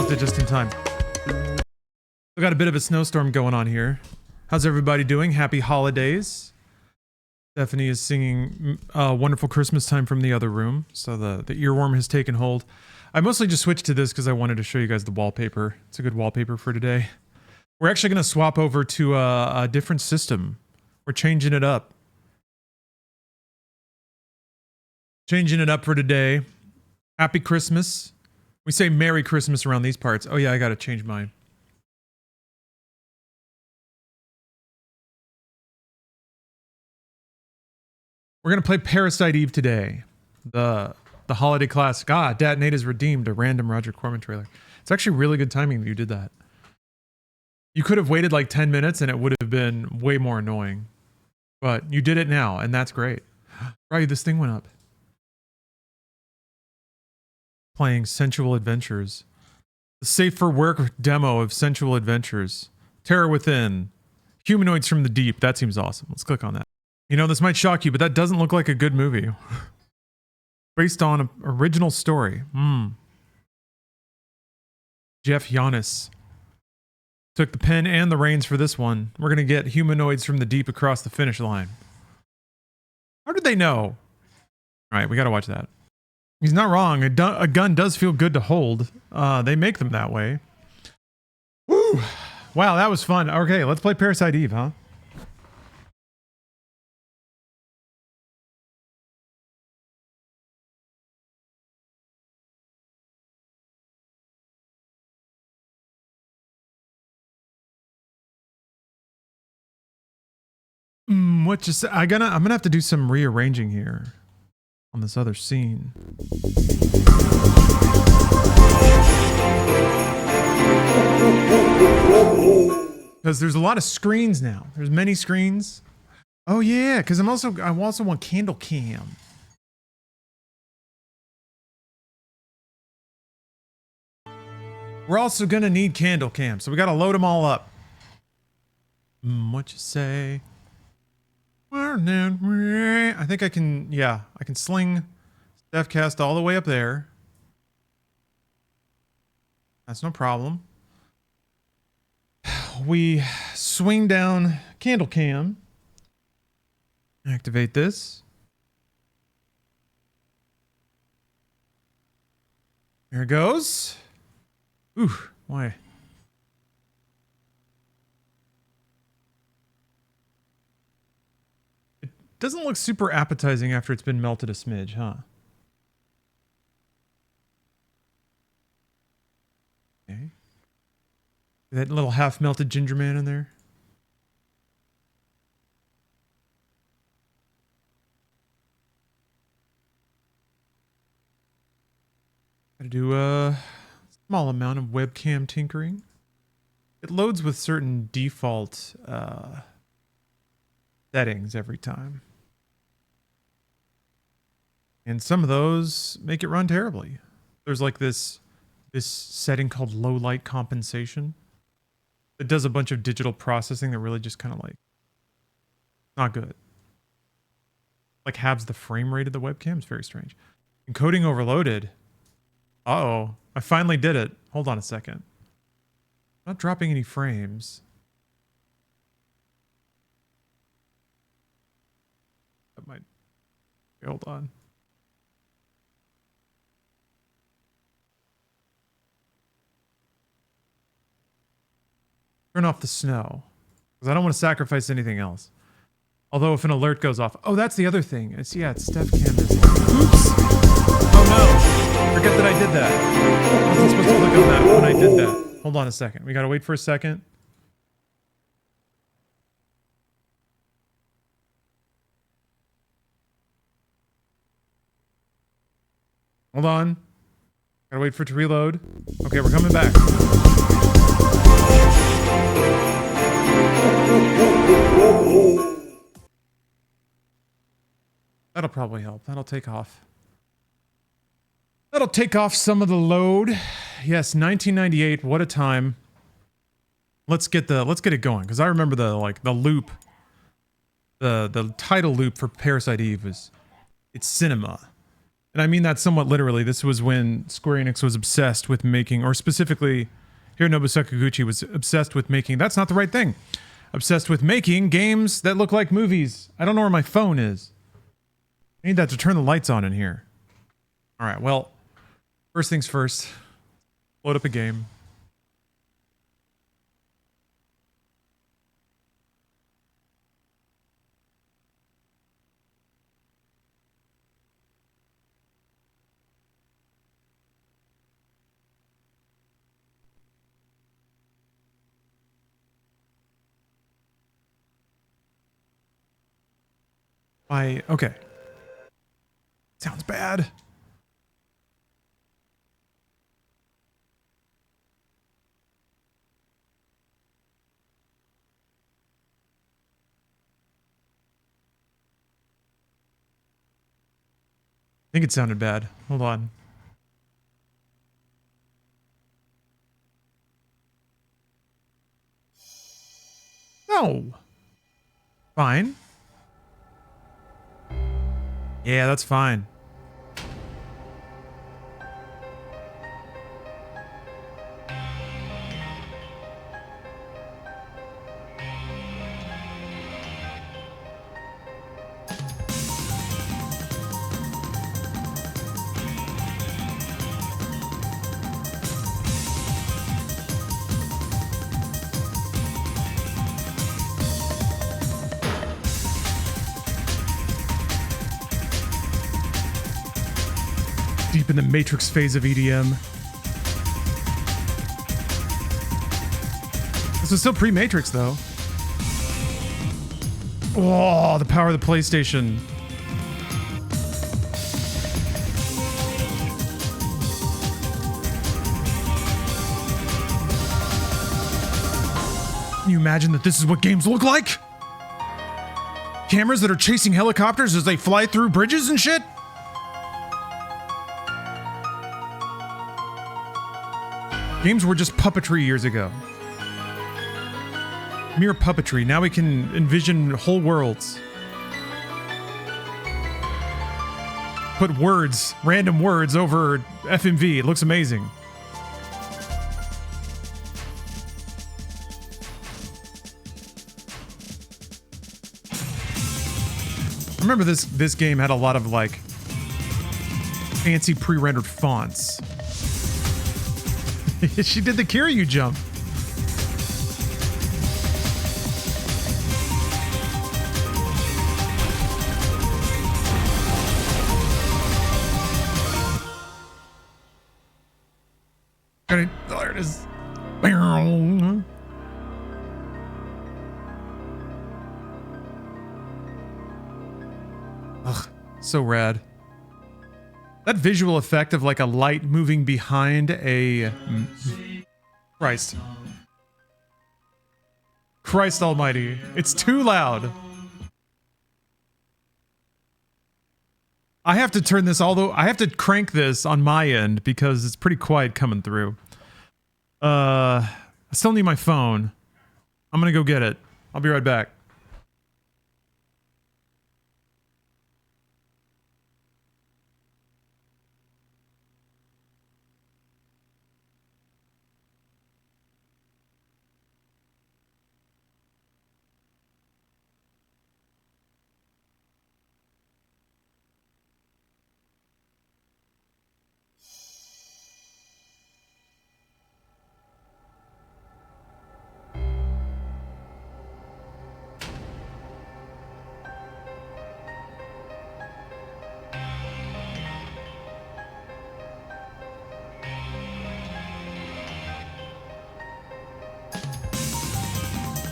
stopped it just in time. We got a bit of a snowstorm going on here. How's everybody doing? Happy holidays. Stephanie is singing Wonderful Christmas Time from the other room, so the earworm has taken hold. I mostly just switched to this because I wanted to show you guys the wallpaper. It's a good wallpaper for today. We're actually going to swap over to a different system. We're changing it up. Changing it up for today. Happy Christmas. We say Merry Christmas around these parts. Oh yeah, I got to change mine. We're going to play Parasite Eve today. The holiday classic. Dat Nate is redeemed, a random Roger Corman trailer. It's actually really good timing that you did that. You could have waited like 10 minutes and it would have been way more annoying. But you did it now, and that's great. Right, this thing went up. Playing Sensual Adventures. The Safe for Work demo of Sensual Adventures. Terror Within. Humanoids from the Deep. That seems awesome. Let's click on that. You know, this might shock you, but that doesn't look like a good movie. Based on an original story. Jeff Giannis took the pen and the reins for this one. We're going to get humanoids from the deep across the finish line. How did they know? All right, we got to watch that. He's not wrong. A gun does feel good to hold. They make them that way. Woo! Wow, that was fun. Okay, let's play Parasite Eve, huh? What just I'm gonna have to do some rearranging here on this other scene. Because there's a lot of screens now. There's many screens. Oh yeah, because I also want candle cam. We're also gonna need candle cam, so we gotta load them all up. What you say? I think I can, yeah, I can sling Stephcast all the way up there. That's no problem. We swing down candle cam. Activate this. Here it goes. Ooh, why? Doesn't look super appetizing after it's been melted a smidge, huh? Okay. That little half-melted ginger man in there. Gotta do a small amount of webcam tinkering. It loads with certain default settings every time. And some of those make it run terribly. There's like this setting called low light compensation. It does a bunch of digital processing that really just kind of like not good. Like halves the frame rate of the webcam. It's very strange. Encoding overloaded. Uh-oh. I finally did it. Hold on a second. Not dropping any frames. That might... Hold on. Turn off the snow. Because I don't want to sacrifice anything else. Although if an alert goes off... Oh, that's the other thing. It's Steph Cam is... Oops! Oh no! Forget that I did that. I wasn't supposed to click on that when I did that. Hold on a second. We gotta wait for a second. Hold on. Gotta wait for it to reload. Okay, we're coming back. That'll probably help. That'll take off. That'll take off some of the load. Yes, 1998. What a time. Let's get it going, because I remember the loop. The title loop for Parasite Eve is it's cinema. And I mean that somewhat literally. This was when Square Enix was obsessed with making, or specifically Hironobu Sakaguchi was obsessed with making, that's not the right thing, obsessed with making games that look like movies. I don't know where my phone is. I need that to turn the lights on in here. All right, well, first things first, load up a game. Okay. Sounds bad. I think it sounded bad. Hold on. No. Fine. Yeah, that's fine. Deep in the Matrix phase of EDM. This is still pre-Matrix, though. Oh, the power of the PlayStation. Can you imagine that this is what games look like? Cameras that are chasing helicopters as they fly through bridges and shit? Games were just puppetry years ago. Mere puppetry. Now we can envision whole worlds. Put words, random words over FMV. It looks amazing. I remember this game had a lot of like fancy pre-rendered fonts. She did the Kiryu jump. There it is. Ugh, so rad. That visual effect of like a light moving behind a... Christ. Christ almighty. It's too loud. I have to turn this, although I have to crank this on my end because it's pretty quiet coming through. I still need my phone. I'm gonna go get it. I'll be right back.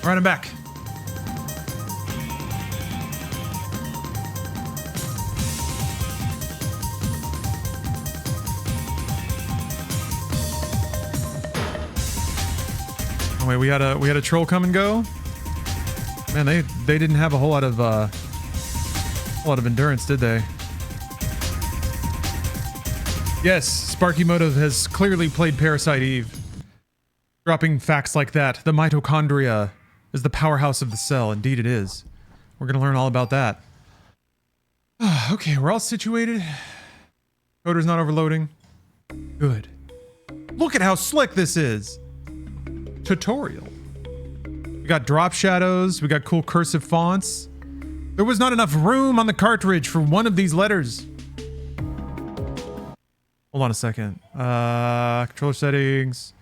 All right, I'm back. Oh, wait, we had a troll come and go. Man, they didn't have a whole lot of endurance, did they? Yes, Sparky Motive has clearly played Parasite Eve. Dropping facts like that. The mitochondria is the powerhouse of the cell. Indeed it is. We're going to learn all about that. Okay, we're all situated. Coder's not overloading. Good. Look at how slick this is. Tutorial. We got drop shadows. We got cool cursive fonts. There was not enough room on the cartridge for one of these letters. Hold on a second. Controller settings.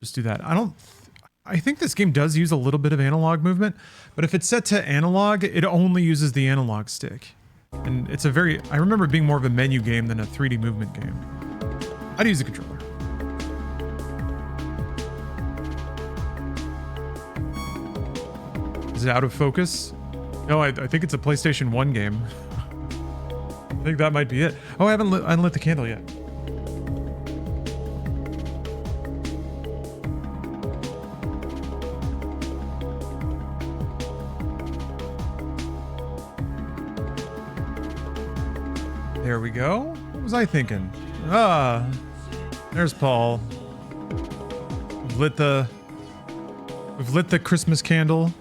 Just do that. I think this game does use a little bit of analog movement, but if it's set to analog, it only uses the analog stick. And it's I remember it being more of a menu game than a 3D movement game. I'd use the controller. Is it out of focus? No, I think it's a PlayStation 1 game. I think that might be it. Oh, I haven't lit the candle yet. There we go. What was I thinking? There's Paul. We've lit the Christmas candle.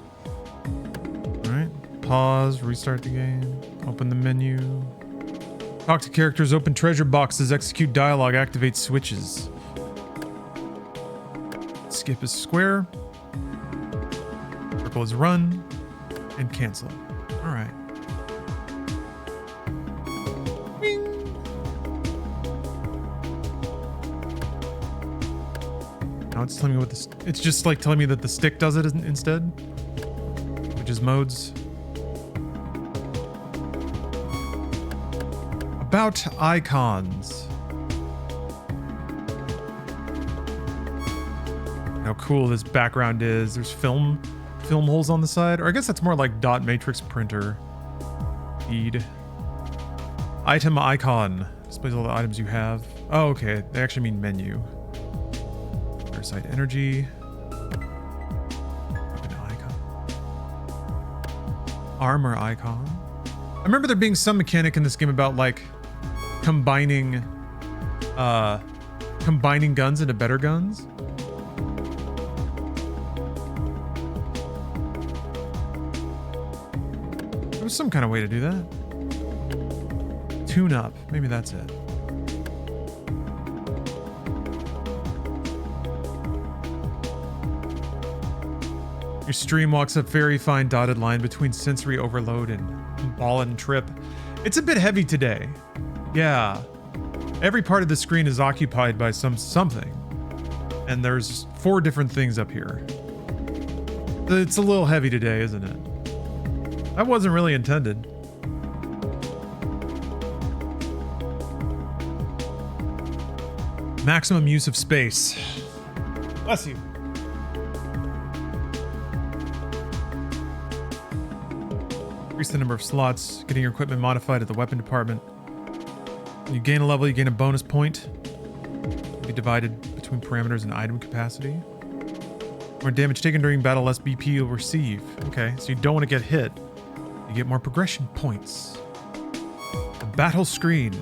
All right. Pause, restart the game, open the menu. Talk to characters, open treasure boxes, execute dialogue, activate switches. Skip is square. Circle is run. And cancel. All right. Now it's telling me it's just like telling me that the stick does it instead, which is modes. About icons. How cool this background is. There's film holes on the side, or I guess that's more like dot matrix printer feed. Item icon displays all the items you have. Oh, okay. They actually mean menu. Parasite energy. Open icon. Armor icon. I remember there being some mechanic in this game about like combining guns into better guns. There was some kind of way to do that. Tune up. Maybe that's it. Your stream walks a very fine dotted line between sensory overload and ball and trip. It's a bit heavy today. Yeah. Every part of the screen is occupied by something. And there's 4 different things up here. It's a little heavy today, isn't it? That wasn't really intended. Maximum use of space. Bless you. Increase the number of slots, getting your equipment modified at the weapon department. When you gain a level, you gain a bonus point. Be divided between parameters and item capacity. More damage taken during battle, less BP you'll receive. Okay, so you don't want to get hit. You get more progression points. The battle screen.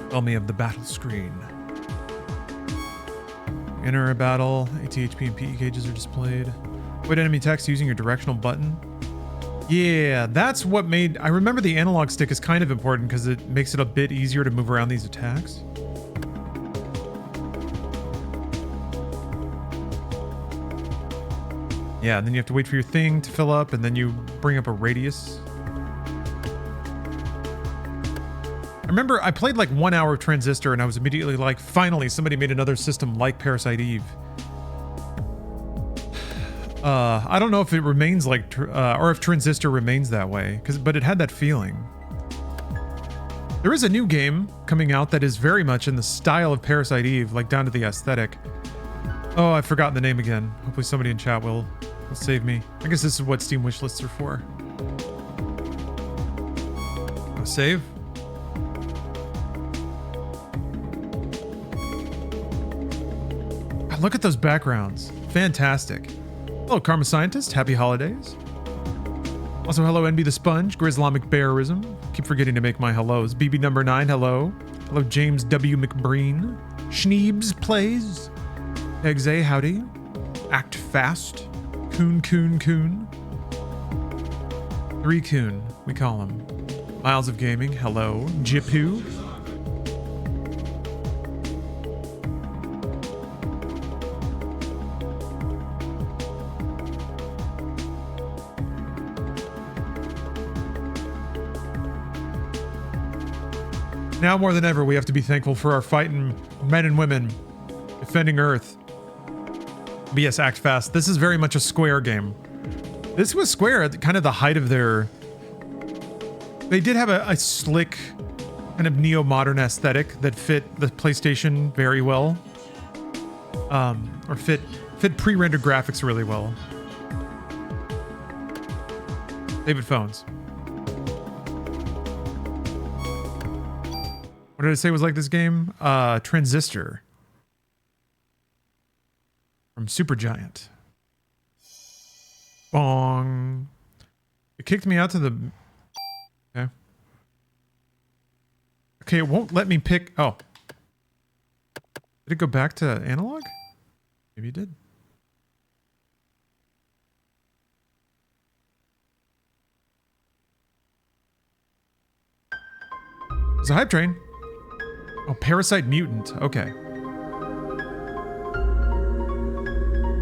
Tell me of the battle screen. Enter a battle. ATHP and PE gauges are displayed. Avoid enemy attacks using your directional button. Yeah, that's what made... I remember the analog stick is kind of important because it makes it a bit easier to move around these attacks. Yeah, and then you have to wait for your thing to fill up, and then you bring up a radius. I remember I played like 1 hour of Transistor, and I was immediately like, finally, somebody made another system like Parasite Eve. I don't know if it remains like, or if Transistor remains that way, but it had that feeling. There is a new game coming out that is very much in the style of Parasite Eve, like down to the aesthetic. Oh, I've forgotten the name again. Hopefully somebody in chat will save me. I guess this is what Steam wishlists are for. Save. God, look at those backgrounds. Fantastic. Hello, Karma Scientist. Happy holidays. Also, hello, NB the Sponge. Grislamic Bearism. Keep forgetting to make my hellos. BB number 9, hello. Hello, James W. McBreen. Schneebs Plays. Eggs A, howdy. Act Fast. Coon. Rikun, we call him. Miles of Gaming, hello. Jipu. Now more than ever, we have to be thankful for our fighting men and women defending Earth. BS Act Fast. This is very much a Square game. This was Square at kind of the height of their... They did have a slick, kind of neo-modern aesthetic that fit the PlayStation very well. Or fit pre-rendered graphics really well. David Phones. What did I say was like this game? Transistor. From Supergiant. Bong. It kicked me out to the... Okay. Okay, it won't let me pick... Oh. Did it go back to analog? Maybe it did. It's a hype train. Oh, Parasite Mutant. Okay.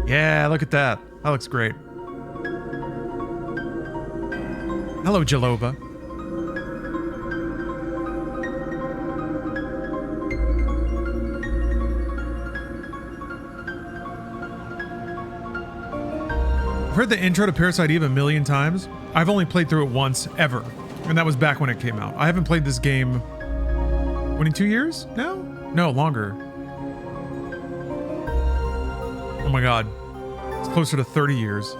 Yeah, look at that. That looks great. Hello, Jalova. I've heard the intro to Parasite Eve a million times. I've only played through it once, ever. And that was back when it came out. I haven't played this game... 22 years now? No, longer. Oh my god. It's closer to 30 years.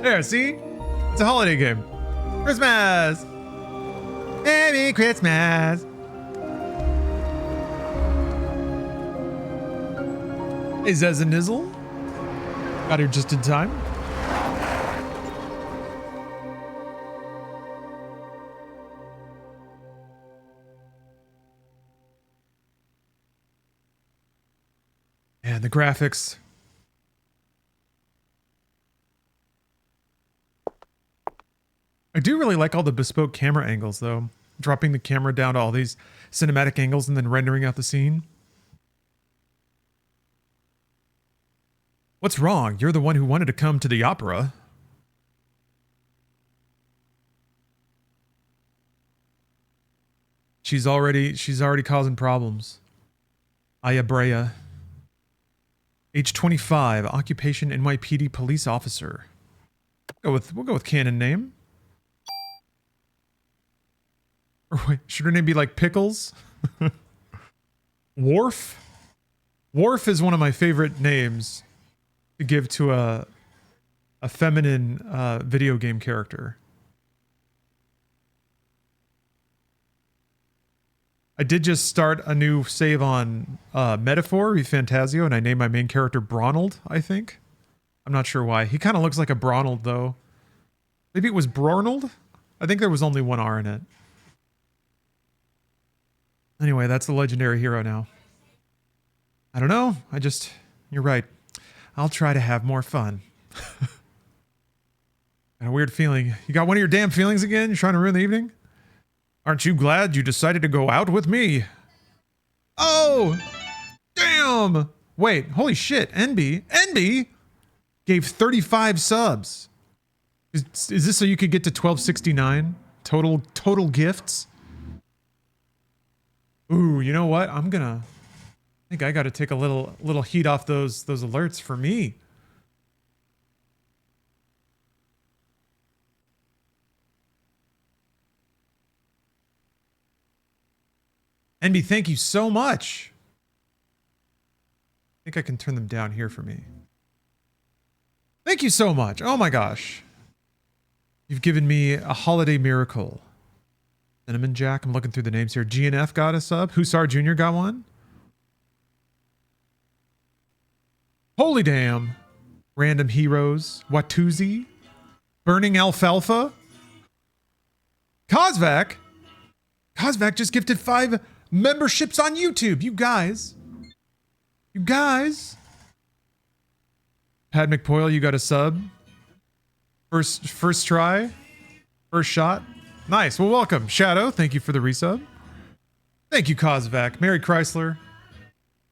There, see? It's a holiday game. Christmas! Merry Christmas! Hey, Zez and Nizzle. Got here just in time. And the graphics. I do really like all the bespoke camera angles, though. Dropping the camera down to all these cinematic angles and then rendering out the scene. What's wrong? You're the one who wanted to come to the opera. She's already causing problems. Aya Brea. Age 25, occupation NYPD police officer. We'll go with canon name. Or wait, should her name be like Pickles? Worf? Worf is one of my favorite names to give to a feminine video game character. I did just start a new save on Metaphor, Fantasio, and I named my main character Bronald, I think. I'm not sure why. He kind of looks like a Bronald, though. Maybe it was Bronald? I think there was only one R in it. Anyway, that's the legendary hero now. I don't know. You're right. I'll try to have more fun. Got a weird feeling. You got one of your damn feelings again? You're trying to ruin the evening? Aren't you glad you decided to go out with me? Oh! Damn! Wait, holy shit. NB gave 35 subs. Is this so you could get to 1269? Total gifts? Ooh, you know what? I think I gotta take a little heat off those alerts for me. NB, thank you so much. I think I can turn them down here for me. Thank you so much. Oh my gosh. You've given me a holiday miracle. Cinnamon Jack, I'm looking through the names here. GNF got a sub. Hussar Jr. got one. Holy damn. Random Heroes. Watuzi. Burning Alfalfa. Kozvac. Kozvac just gifted 5 memberships on YouTube. You guys. You guys. Pat McPoyle, you got a sub. First try. First shot. Nice. Well, welcome. Shadow, thank you for the resub. Thank you, Kozvac. Merry Chrysler.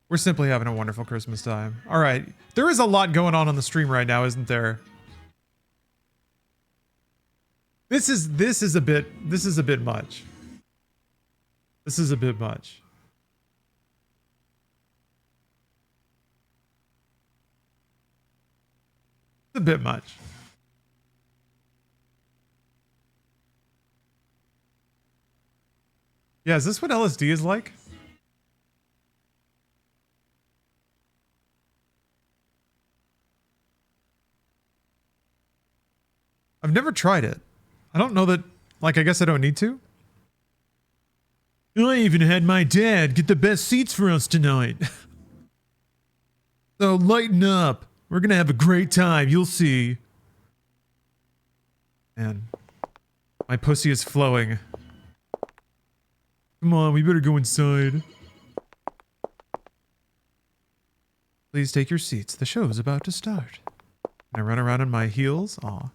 We're simply having a wonderful Christmas time. All right. There is a lot going on the stream right now, isn't there? This is a bit much. This is a bit much. It's a bit much. Yeah, is this what LSD is like? I've never tried it. I don't know that, like, I guess I don't need to. I even had my dad get the best seats for us tonight. So lighten up. We're gonna have a great time, you'll see. Man, my pussy is flowing. Come on, we better go inside. Please take your seats. The show is about to start. Can I run around on my heels? Aw.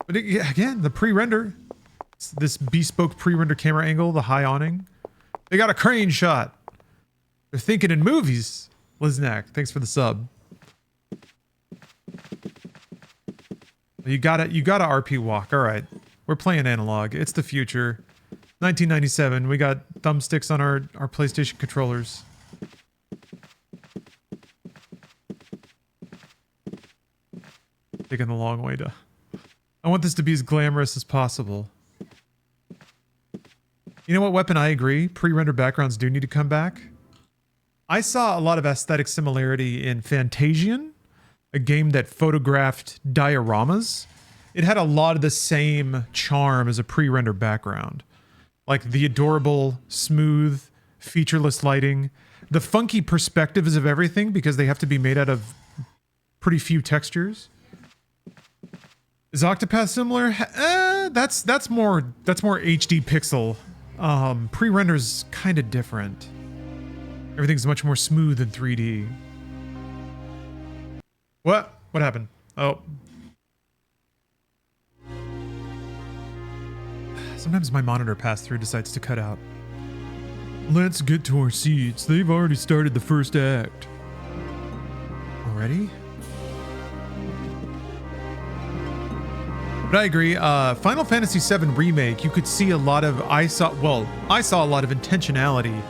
But again, the pre-render. This bespoke pre-render camera angle, the high awning. They got a crane shot. They're thinking in movies. Liznak, thanks for the sub. You gotta RP walk. All right. We're playing analog. It's the future. 1997. We got thumbsticks on our PlayStation controllers. Taking the long way to... I want this to be as glamorous as possible. You know what, Weapon? I agree. Pre-rendered backgrounds do need to come back. I saw a lot of aesthetic similarity in Fantasian, a game that photographed dioramas. It had a lot of the same charm as a pre-rendered background. Like the adorable, smooth, featureless lighting, the funky perspectives of everything because they have to be made out of pretty few textures. Is Octopath similar? That's more HD pixel. Pre-render's kind of different. Everything's much more smooth in 3D. What? What happened? Oh. Sometimes my monitor pass-through decides to cut out. Let's get to our seats. They've already started the first act. Already? But I agree. Final Fantasy VII Remake, you could see a lot of... I saw a lot of intentionality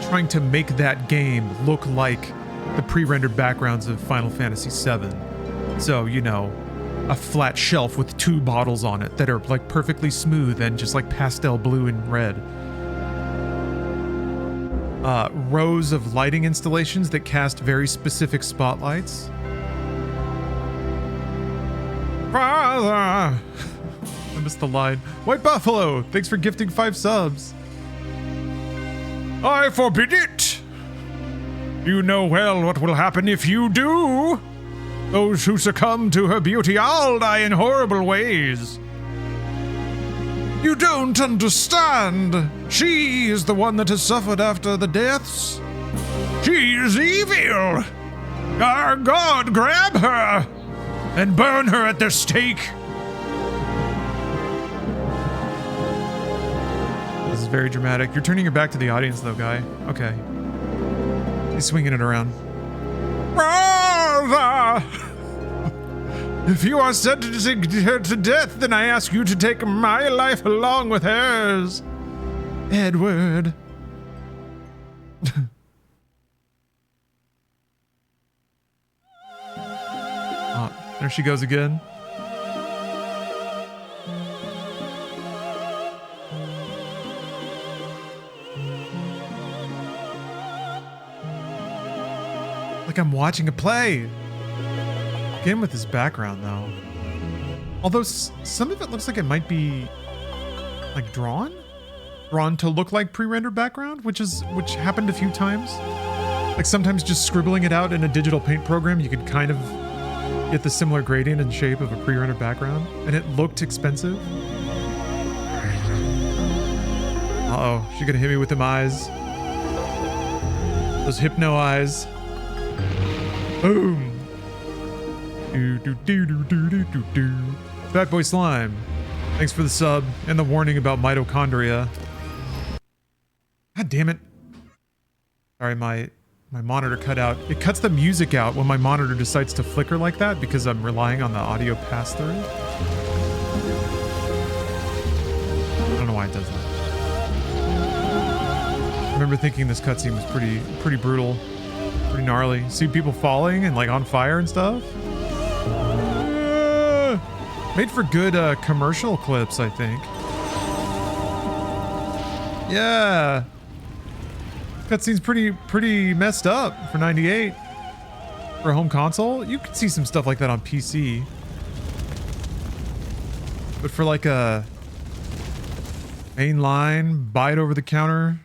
trying to make that game look like the pre-rendered backgrounds of Final Fantasy VII. So, you know, a flat shelf with two bottles on it that are like perfectly smooth and just like pastel blue and red. Rows of lighting installations that cast very specific spotlights. Father! I missed the line. White Buffalo, thanks for gifting 5 subs. I forbid it! You know well what will happen if you do! Those who succumb to her beauty all die in horrible ways. You don't understand. She is the one that has suffered after the deaths. She is evil. Our God, grab her and burn her at the stake. This is very dramatic. You're turning your back to the audience, though, guy. Okay. He's swinging it around. Brother! If you are sentencing her to death, then I ask you to take my life along with hers. Edward. Oh, there she goes again. Like I'm watching a play. Again with this background though. Although some of it looks like it might be like drawn to look like pre-rendered background, which happened a few times. Like sometimes just scribbling it out in a digital paint program, you could kind of get the similar gradient and shape of a pre-rendered background, and it looked expensive. Uh-oh, she's gonna hit me with them eyes. Those hypno eyes. Boom. Do, do, do, do, do, do, do, do. Fat Boy Slime. Thanks for the sub and the warning about mitochondria. God damn it. Sorry, my monitor cut out. It cuts the music out when my monitor decides to flicker like that because I'm relying on the audio pass-through. I don't know why it does that. I remember thinking this cutscene was pretty brutal, pretty gnarly. See people falling and like on fire and stuff. Made for good commercial clips, I think. Yeah. Cutscene's pretty messed up for 98. For a home console, you could see some stuff like that on PC. But for like a mainline, buy it over the counter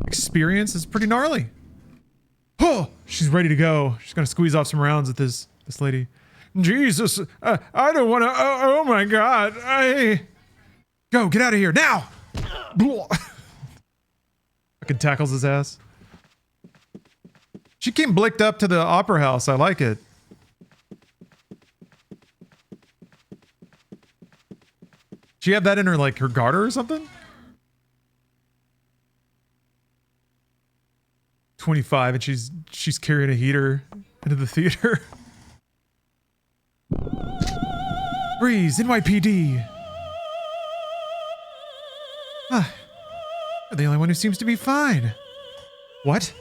experience, is pretty gnarly. Oh, she's ready to go. She's gonna squeeze off some rounds with this lady. Jesus, I don't want to. Oh my God, go get out of here now. Fucking tackles his ass. She came blicked up to the opera house. I like it. She have that in her like her garter or something? 25 and she's carrying a heater into the theater. Breeze, NYPD. Ah, you're the only one who seems to be fine. What?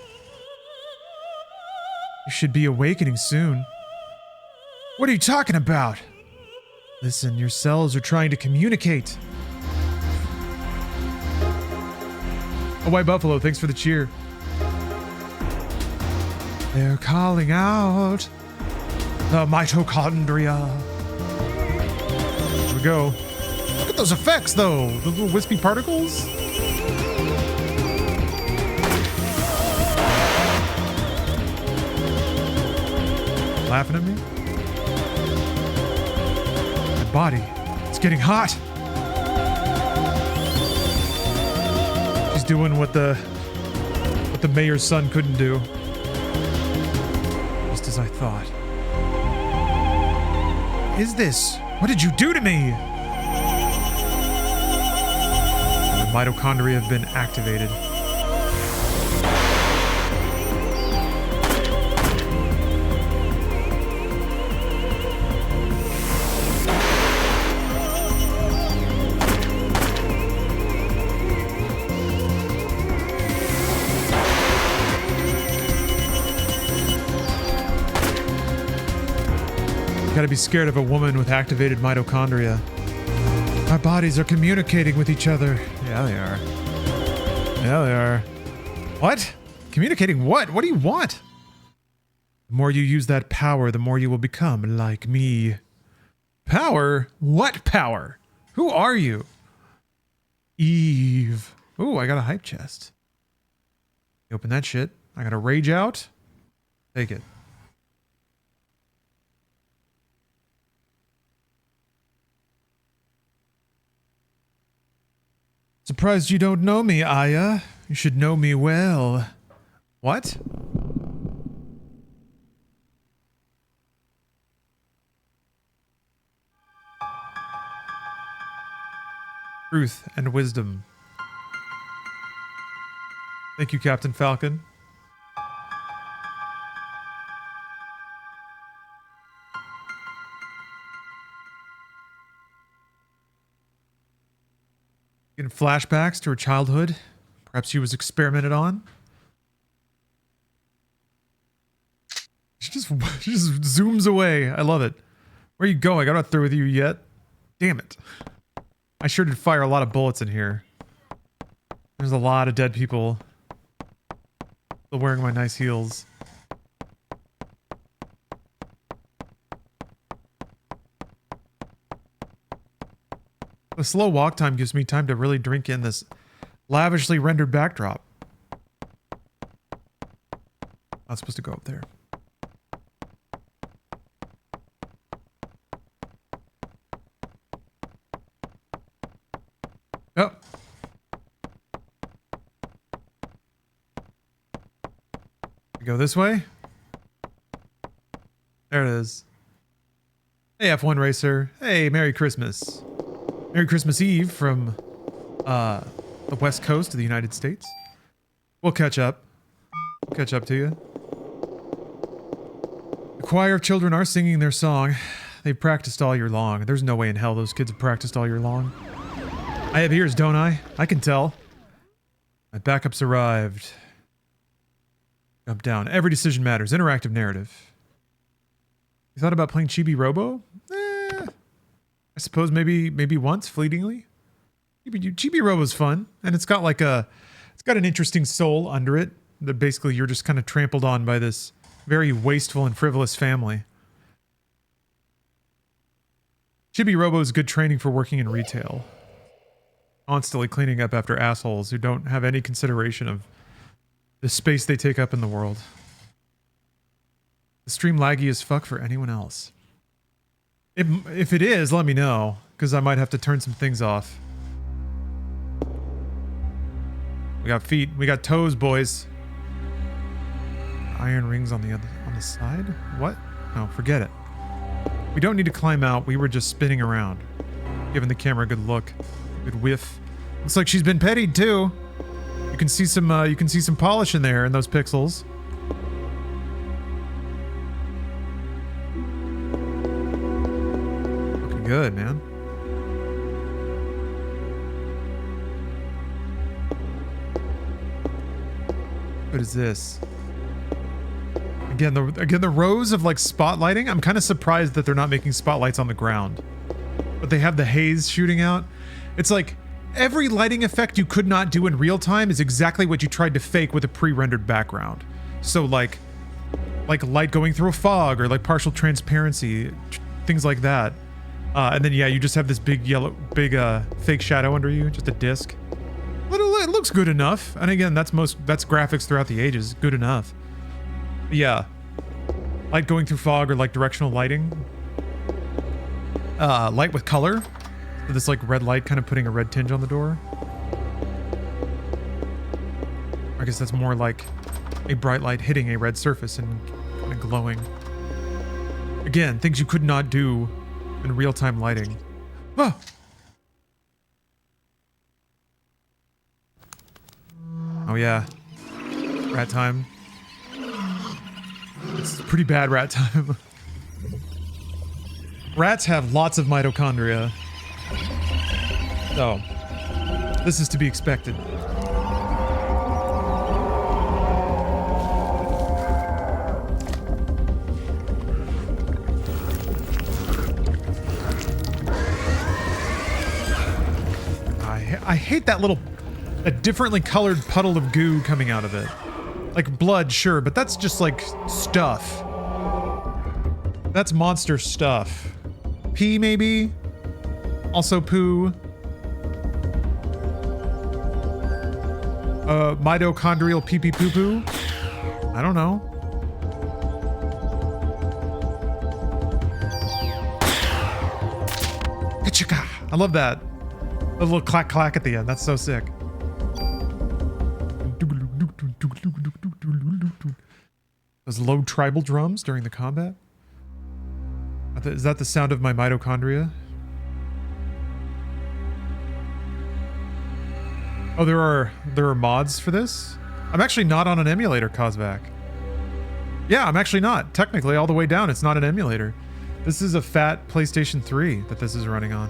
You should be awakening soon. What are you talking about? Listen, your cells are trying to communicate. Oh, White Buffalo, thanks for the cheer. They're calling out the mitochondria. Here we go. Look at those effects, though. The little wispy particles. Laughing at me? My body. It's getting hot. She's doing what the mayor's son couldn't do. Just as I thought. Is this? What did you do to me? The mitochondria have been activated. Gotta be scared of a woman with activated mitochondria. Our bodies are communicating with each other. Yeah, they are. Yeah, they are. What? Communicating what? What do you want? The more you use that power, the more you will become like me. Power? What power? Who are you? Eve. Ooh, I got a hype chest. You open that shit. I got a rage out. Take it. Surprised you don't know me, Aya. You should know me well. What? Truth and wisdom. Thank you, Captain Falcon. In flashbacks to her childhood, perhaps she was experimented on. She just zooms away. I love it. Where you going? I'm not through with you yet. Damn it. I sure did fire a lot of bullets in here. There's a lot of dead people. Still wearing my nice heels. The slow walk time gives me time to really drink in this lavishly rendered backdrop. Not supposed to go up there. Oh. Go this way. There it is. Hey, F1 Racer. Hey, Merry Christmas. Merry Christmas Eve from the West Coast of the United States. We'll catch up. We'll catch up to you. The choir of children are singing their song. They've practiced all year long. There's no way in hell those kids have practiced all year long. I have ears, don't I? I can tell. My backup's arrived. Jump down. Every decision matters. Interactive narrative. You thought about playing Chibi Robo? I suppose maybe once, fleetingly. Chibi Robo's fun, and it's got like it's got an interesting soul under it. That basically you're just kind of trampled on by this very wasteful and frivolous family. Chibi Robo is good training for working in retail. Constantly cleaning up after assholes who don't have any consideration of the space they take up in the world. The stream laggy as fuck for anyone else. If it is, let me know, because I might have to turn some things off. We got feet, we got toes, boys. Iron rings on the side? What? No, forget it. We don't need to climb out, we were just spinning around. Giving the camera a good look. Good whiff. Looks like she's been pettied too. You can see some polish in there in those pixels. Looking good, man. What is this? Again, the rows of like spotlighting. I'm kind of surprised that they're not making spotlights on the ground, but they have the haze shooting out. It's like every lighting effect you could not do in real time is exactly what you tried to fake with a pre-rendered background. So like light going through a fog or like partial transparency, things like that. And then yeah, you just have this big fake shadow under you, just a disc. It looks good enough. And again, that's graphics throughout the ages. Good enough. But yeah. Light going through fog or like directional lighting. Light with color. So this like red light kind of putting a red tinge on the door. I guess that's more like a bright light hitting a red surface and kind of glowing. Again, things you could not do in real-time lighting. Ah! Oh yeah. Rat time. It's pretty bad rat time. Rats have lots of mitochondria. So, this is to be expected. I hate that a differently colored puddle of goo coming out of it. Like blood, sure, but that's just like stuff. That's monster stuff. Pee, maybe? Also poo. Mitochondrial pee pee poo poo? I don't know. Pichika! I love that. A little clack clack at the end. That's so sick. Those low tribal drums during the combat? Is that the sound of my mitochondria? Oh, there are mods for this? I'm actually not on an emulator, Kozvac. Yeah, I'm actually not. Technically, all the way down, it's not an emulator. This is a fat PlayStation 3 that this is running on.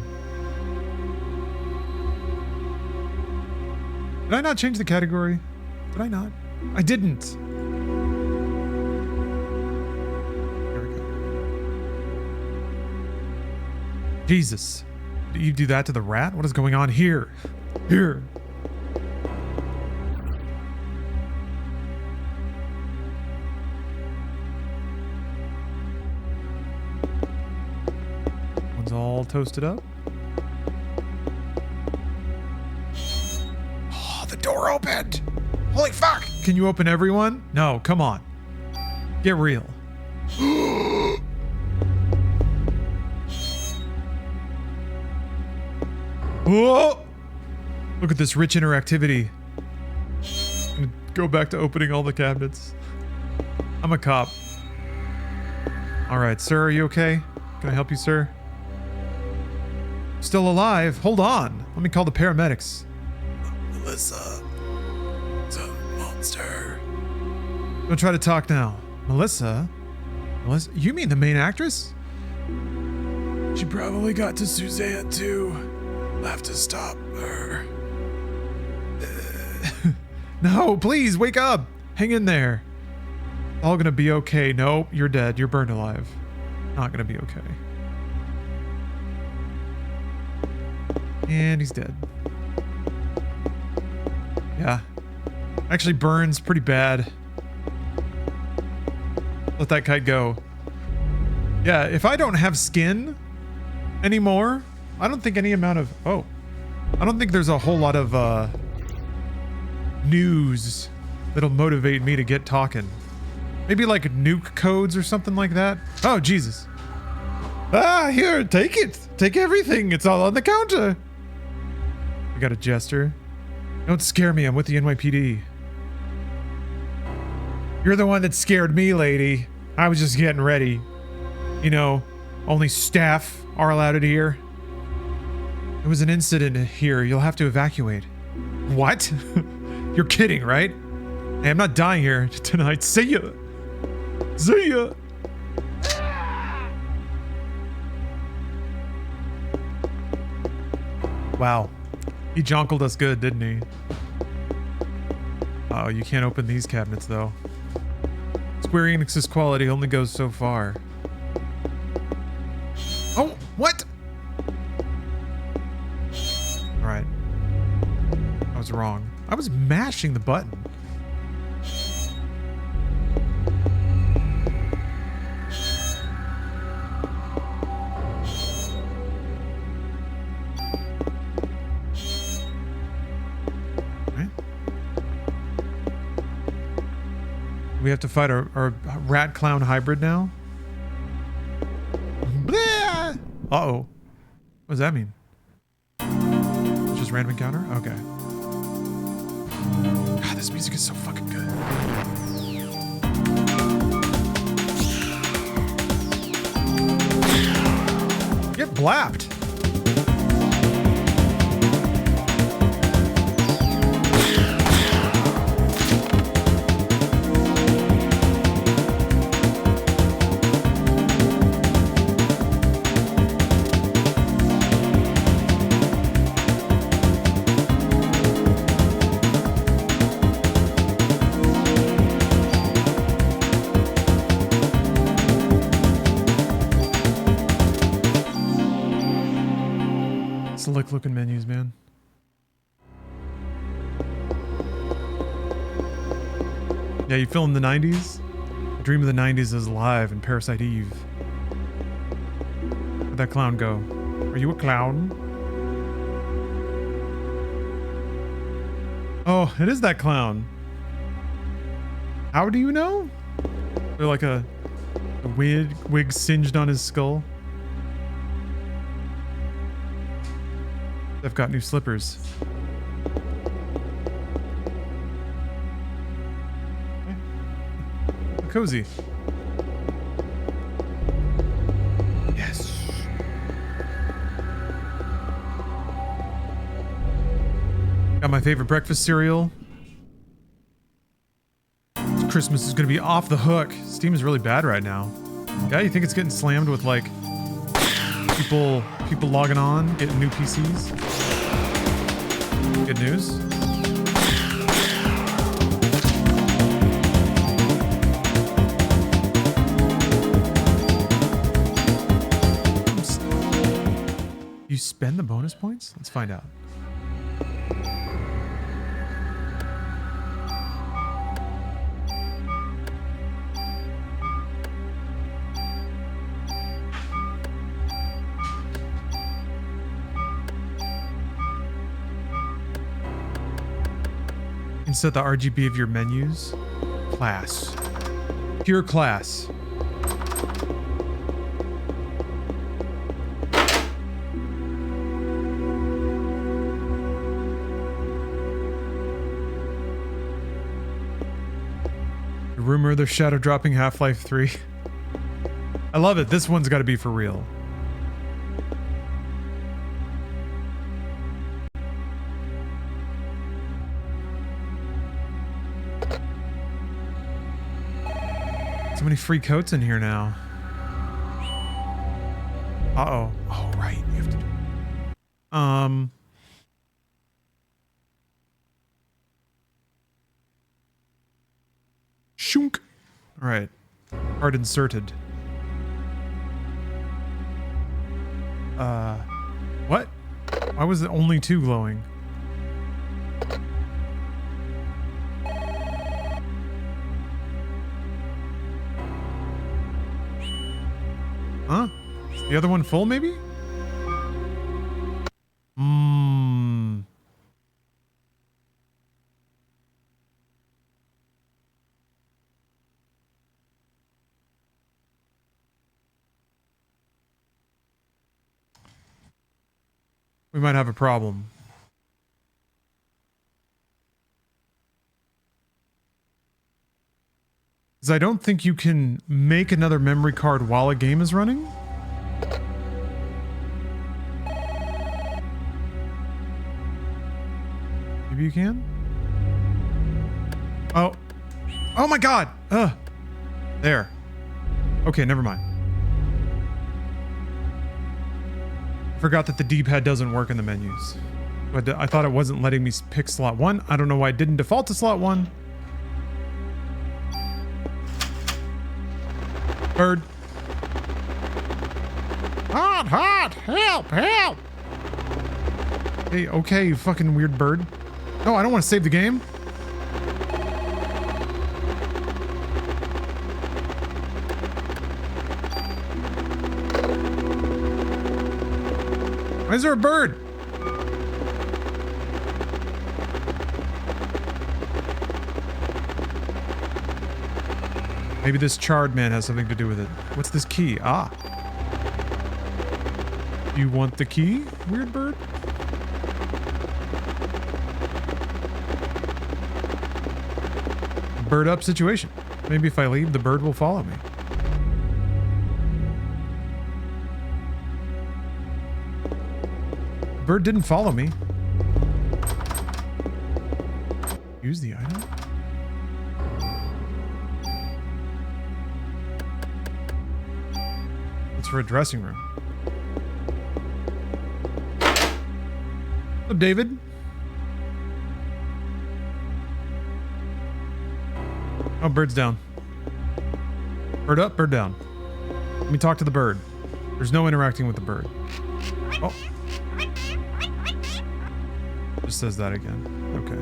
Did I not change the category? Did I not? I didn't. There we go. Jesus. Did you do that to the rat? What is going on here? Here. One's all toasted up. Door opened! Holy fuck! Can you open everyone? No, come on. Get real. Whoa! Look at this rich interactivity. I'm gonna go back to opening all the cabinets. I'm a cop. All right, sir, are you okay? Can I help you, sir? Still alive? Hold on. Let me call the paramedics. Melissa. It's a monster. Don't try to talk now. Melissa? Melissa? You mean the main actress? She probably got to Suzanne, too. I'll have to stop her. No, please, wake up. Hang in there. All gonna be okay. Nope, you're dead. You're burned alive. Not gonna be okay. And he's dead. Yeah. Actually burns pretty bad. Let that kite go. Yeah, if I don't have skin anymore, I don't think any amount of... Oh. I don't think there's a whole lot of news that'll motivate me to get talking. Maybe like nuke codes or something like that. Oh, Jesus. Ah, here, take it. Take everything. It's all on the counter. I got a jester. Don't scare me. I'm with the NYPD. You're the one that scared me, lady. I was just getting ready. You know, only staff are allowed in here. There was an incident here. You'll have to evacuate. What? You're kidding, right? Hey, I'm not dying here tonight. See ya. See ya. Wow. He jonkled us good, didn't he? Oh, you can't open these cabinets, though. Square Enix's quality only goes so far. Oh, what? Alright. I was wrong. I was mashing the button. We have to fight our rat clown hybrid now? Blah! Uh-oh. What does that mean? It's just random encounter? Okay. God, this music is so fucking good. Get blapped. Slick looking menus, man. Yeah, you filmed the 90s? The dream of the 90s is alive in Parasite Eve. Where'd that clown go? Are you a clown? Oh, it is that clown. How do you know? They're like a wig singed on his skull. I've got new slippers. Okay. Cozy. Yes. Got my favorite breakfast cereal. Christmas is gonna be off the hook. Steam is really bad right now. Yeah, you think it's getting slammed with like people logging on, getting new PCs? Good news. You spend the bonus points? Let's find out. Set the RGB of your menus. Class. Pure class. rumor they're shadow dropping Half-Life 3. I love it. This one's got to be for real. So many free coats in here now. Uh-oh. Oh, right. You have to do... Shunk. All right. Card inserted. What? Why was it only 2 glowing? Huh? Is the other one full, maybe? We might have a problem. Because I don't think you can make another memory card while a game is running. Maybe you can? Oh. Oh my god! Ugh. There. Okay, never mind. Forgot that the D-pad doesn't work in the menus. But I thought it wasn't letting me pick slot 1. I don't know why it didn't default to slot 1. Bird. Hot, hot! Help, help! Hey, okay, you fucking weird bird. No, I don't want to save the game. Why is there a bird? Maybe this charred man has something to do with it. What's this key? Ah. You want the key, weird bird? Bird up situation. Maybe if I leave, the bird will follow me. Bird didn't follow me. Use the item? It's for a dressing room. What's up, David? Oh, bird's down. Bird up, bird down. Let me talk to the bird. There's no interacting with the bird. Oh. Just says that again. Okay.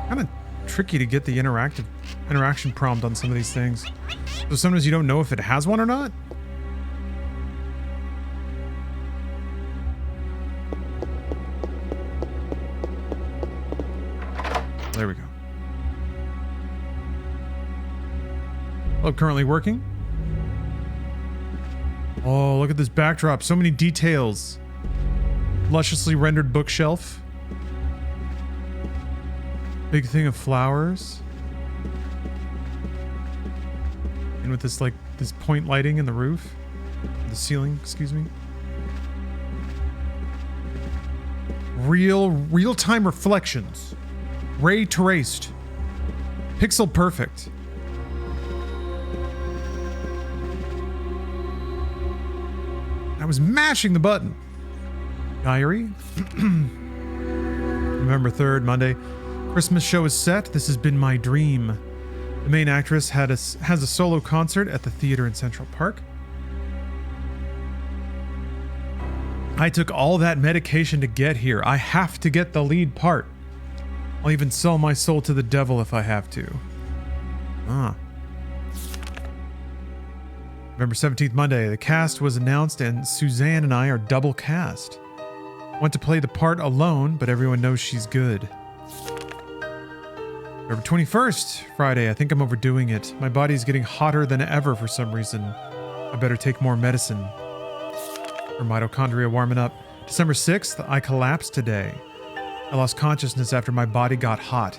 Kind of tricky to get the interaction prompt on some of these things. So sometimes you don't know if it has one or not. There we go. Oh, currently working. Oh, look at this backdrop. So many details. Lusciously rendered bookshelf. Big thing of flowers. And with this, like, this point lighting in the roof. The ceiling, excuse me. Real-time reflections. Ray traced. Pixel perfect. I was mashing the button. Diary. November 3rd, Monday. Christmas show is set. This has been my dream. The main actress has a solo concert at the theater in Central Park. I took all that medication to get here. I have to get the lead part. I'll even sell my soul to the devil if I have to. Ah. November 17th, Monday. The cast was announced and Suzanne and I are double cast. Want to play the part alone, but everyone knows she's good. November 21st, Friday. I think I'm overdoing it. My body's getting hotter than ever for some reason. I better take more medicine. Her mitochondria warming up. December 6th, I collapsed today. I lost consciousness after my body got hot.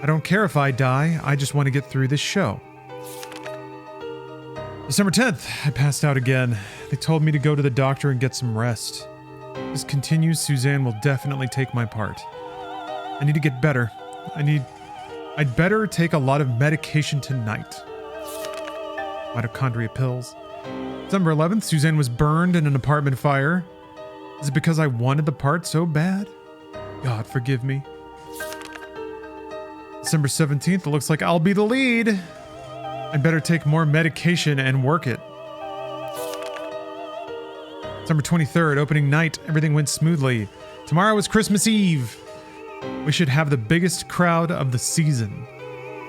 I don't care if I die, I just want to get through this show. December 10th, I passed out again. They told me to go to the doctor and get some rest. If this continues, Suzanne will definitely take my part. I need to get better. I'd better take a lot of medication tonight. Mitochondria pills. December 11th, Suzanne was burned in an apartment fire. Is it because I wanted the part so bad? God, forgive me. December 17th, it looks like I'll be the lead. I'd better take more medication and work it. December 23rd, opening night, everything went smoothly. Tomorrow is Christmas Eve. We should have the biggest crowd of the season.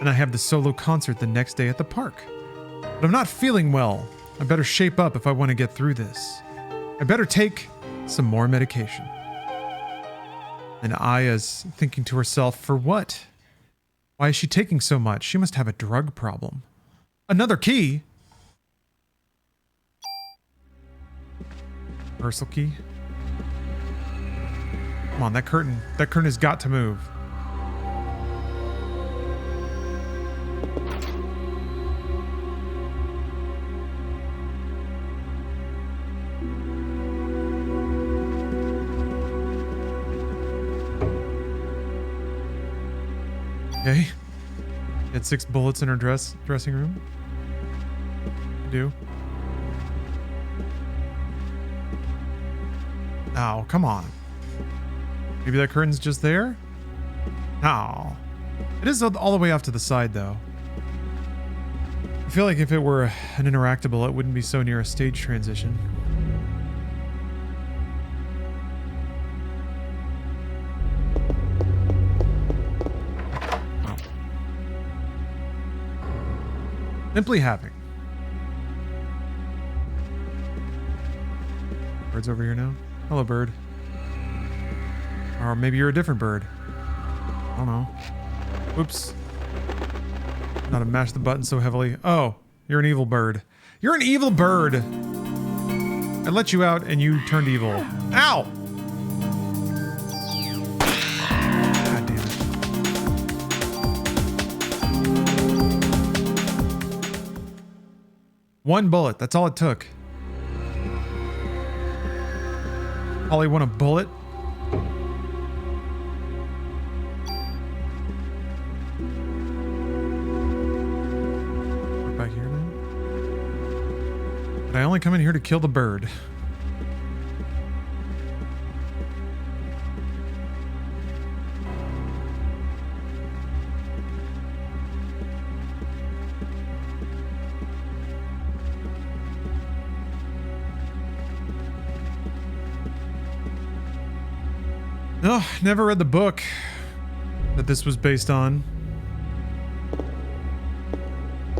And I have the solo concert the next day at the park. But I'm not feeling well. I better shape up if I want to get through this. I better take some more medication. And Aya's thinking to herself, for what? Why is she taking so much? She must have a drug problem. Another key? Reversal key? Come on, that curtain has got to move. Okay. Had 6 bullets in her dressing room. I do. Oh, come on. Maybe that curtain's just there? No. It is all the way off to the side, though. I feel like if it were an interactable, it wouldn't be so near a stage transition. Oh. Simply having. Bird's over here now. Hello, bird. Or maybe you're a different bird. I don't know. Oops. Not to mash the button so heavily. Oh, you're an evil bird. You're an evil bird! I let you out and you turned evil. Ow! God damn it. 1 bullet, that's all it took. Holly want a bullet? We're back here now? But I only come in here to kill the bird. No, never read the book that this was based on.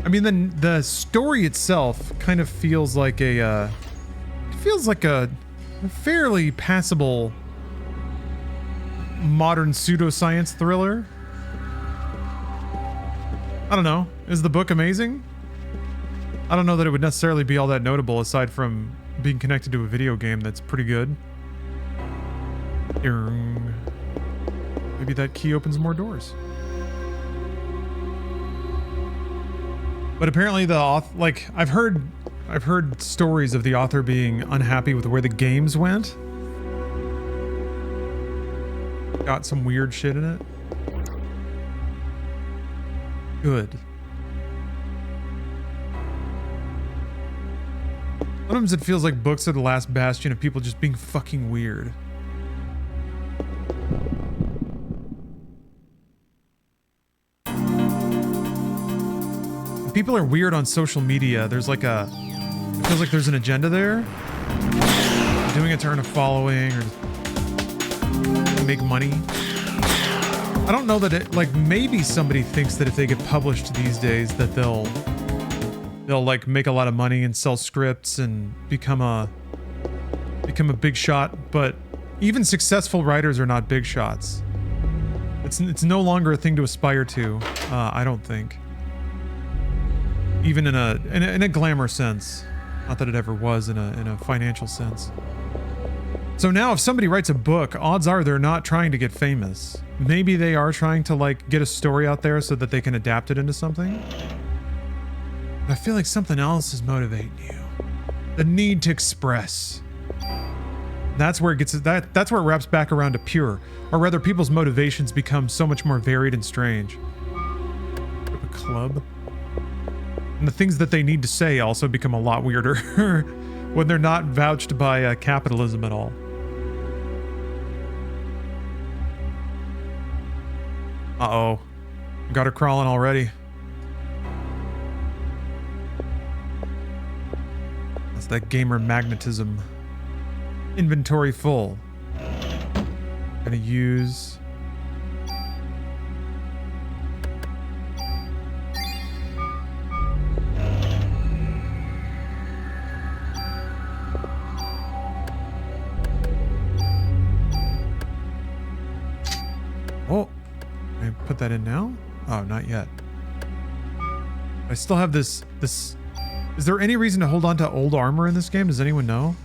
I mean, the story itself kind of feels like a fairly passable modern pseudoscience thriller. I don't know. Is the book amazing? I don't know that it would necessarily be all that notable aside from being connected to a video game that's pretty good. Maybe that key opens more doors. But apparently the author, like, I've heard stories of the author being unhappy with where the games went. Got some weird shit in it. Good. Sometimes it feels like books are the last bastion of people just being fucking weird. People are weird on social media. There's like it feels like there's an agenda there. Doing it to earn a following or to make money. I don't know that it, like, maybe somebody thinks that if they get published these days that they'll like make a lot of money and sell scripts and become a big shot, but even successful writers are not big shots. It's no longer a thing to aspire to, I don't think. Even in a glamour sense. Not that it ever was in a financial sense. So now if somebody writes a book, odds are they're not trying to get famous. Maybe they are trying to like get a story out there so that they can adapt it into something. But I feel like something else is motivating you. The need to express. That's where it gets that's where it wraps back around to pure. Or rather, people's motivations become so much more varied and strange. A club. And the things that they need to say also become a lot weirder when they're not vouched by capitalism at all. Uh-oh. Got her crawling already. That's that gamer magnetism. Inventory full. Gonna use... Oh, can I put that in now? Oh, not yet. I still have this. Is there any reason to hold on to old armor in this game? Does anyone know?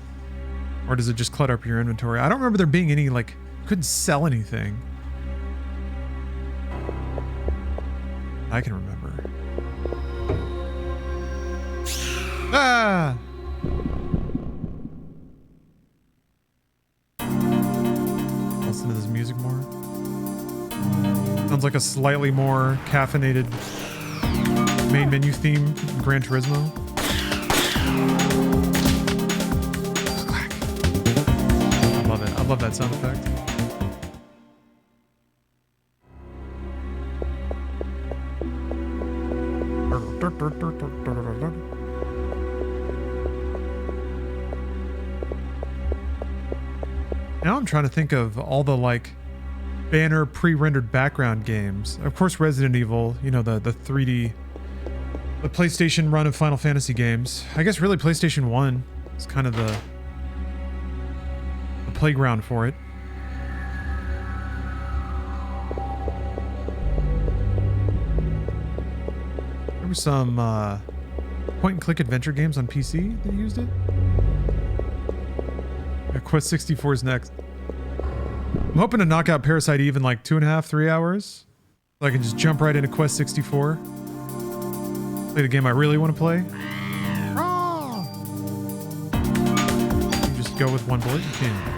Or does it just clutter up your inventory? I don't remember there being any, like, couldn't sell anything. I can remember. Ah! Listen to this music more. Sounds like a slightly more caffeinated main menu theme in Gran Turismo. I love it. I love that sound effect. Now I'm trying to think of all the like banner pre-rendered background games. Of course, Resident Evil, you know, the 3D, the PlayStation run of Final Fantasy games. I guess really PlayStation 1 is kind of the playground for it. There were some point-and-click adventure games on PC that used it. Yeah, Quest 64 is next. I'm hoping to knock out Parasite Eve in like 2.5, 3 hours. So I can just jump right into Quest 64. Play the game I really want to play. You just go with one bullet, you can.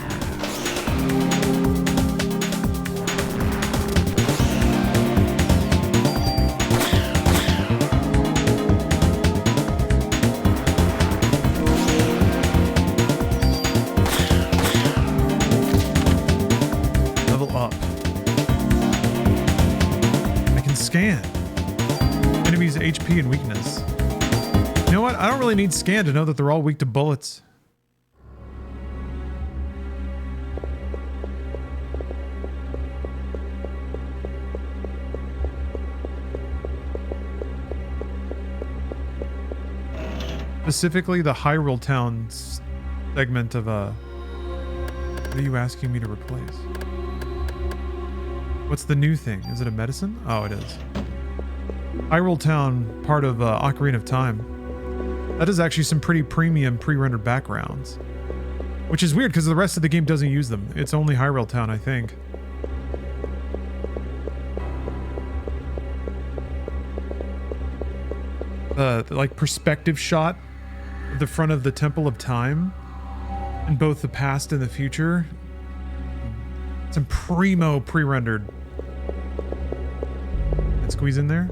Scan enemies' HP and weakness. You know what? I don't really need scan to know that they're all weak to bullets. Specifically, the Hyrule Town segment of what are you asking me to replace? What's the new thing? Is it a medicine? Oh, it is. Hyrule Town, part of Ocarina of Time. That is actually some pretty premium pre-rendered backgrounds. Which is weird because the rest of the game doesn't use them. It's only Hyrule Town, I think. The like perspective shot of the front of the Temple of Time in both the past and the future. Some primo pre-rendered. And squeeze in there.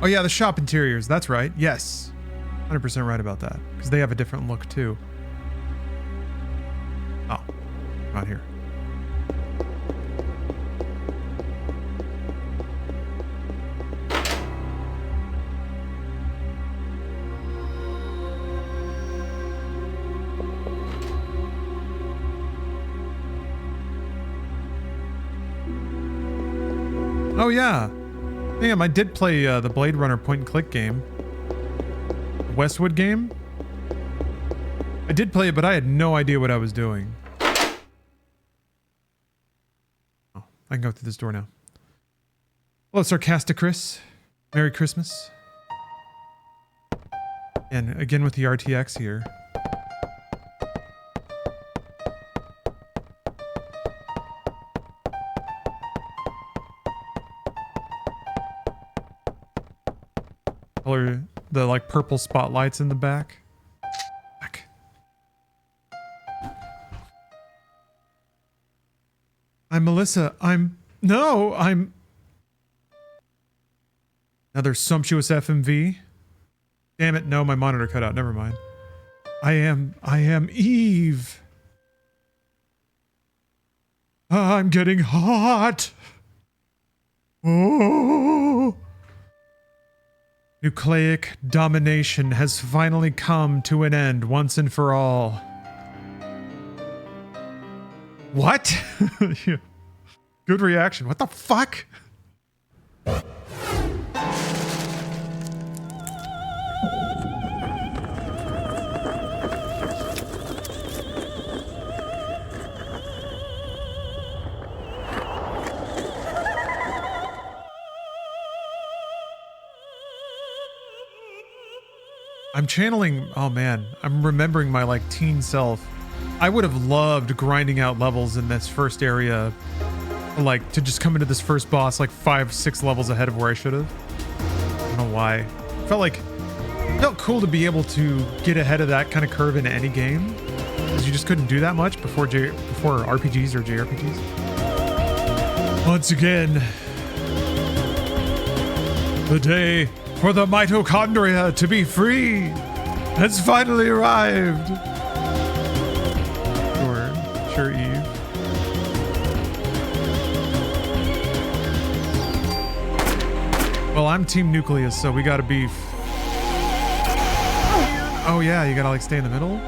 Oh yeah, the shop interiors. That's right. Yes. 100% right about that. Because they have a different look too. Oh. Not here. Oh yeah. Damn, I did play the Blade Runner point-and-click game. Westwood game. I did play it, but I had no idea what I was doing. Oh, I can go through this door now. Hello, Sarcastic Chris. Merry Christmas. And again with the RTX here. Color the like purple spotlights in the back. I'm Melissa. I'm another sumptuous FMV. Damn it, no, my monitor cut out. Never mind. I am Eve. I'm getting hot. Oh. Nucleic domination has finally come to an end once and for all. What? Good reaction. What the fuck? I'm channeling, oh man, I'm remembering my like teen self. I would have loved grinding out levels in this first area, like to just come into this first boss like 5-6 levels ahead of where I should have. I don't know why. It felt cool to be able to get ahead of that kind of curve in any game, because you just couldn't do that much before RPGs or JRPGs. Once again, the day for the mitochondria to be free has finally arrived. Sure, Eve. Well, I'm Team Nucleus, so we gotta beef. Oh yeah, you gotta like stay in the middle?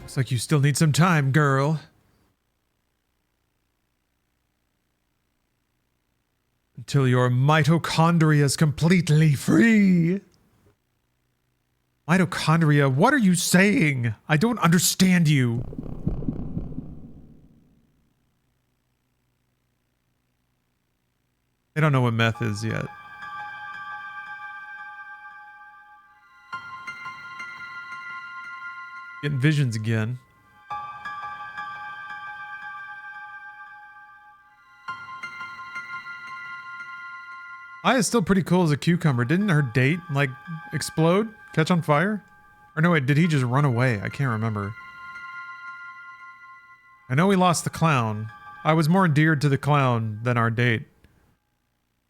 Looks like you still need some time, girl. Until your mitochondria is completely free. Mitochondria, what are you saying? I don't understand you. They don't know what meth is yet. Getting visions again. Aya's still pretty cool as a cucumber. Didn't her date, like, explode? Catch on fire? Or no, wait, did he just run away? I can't remember. I know we lost the clown. I was more endeared to the clown than our date.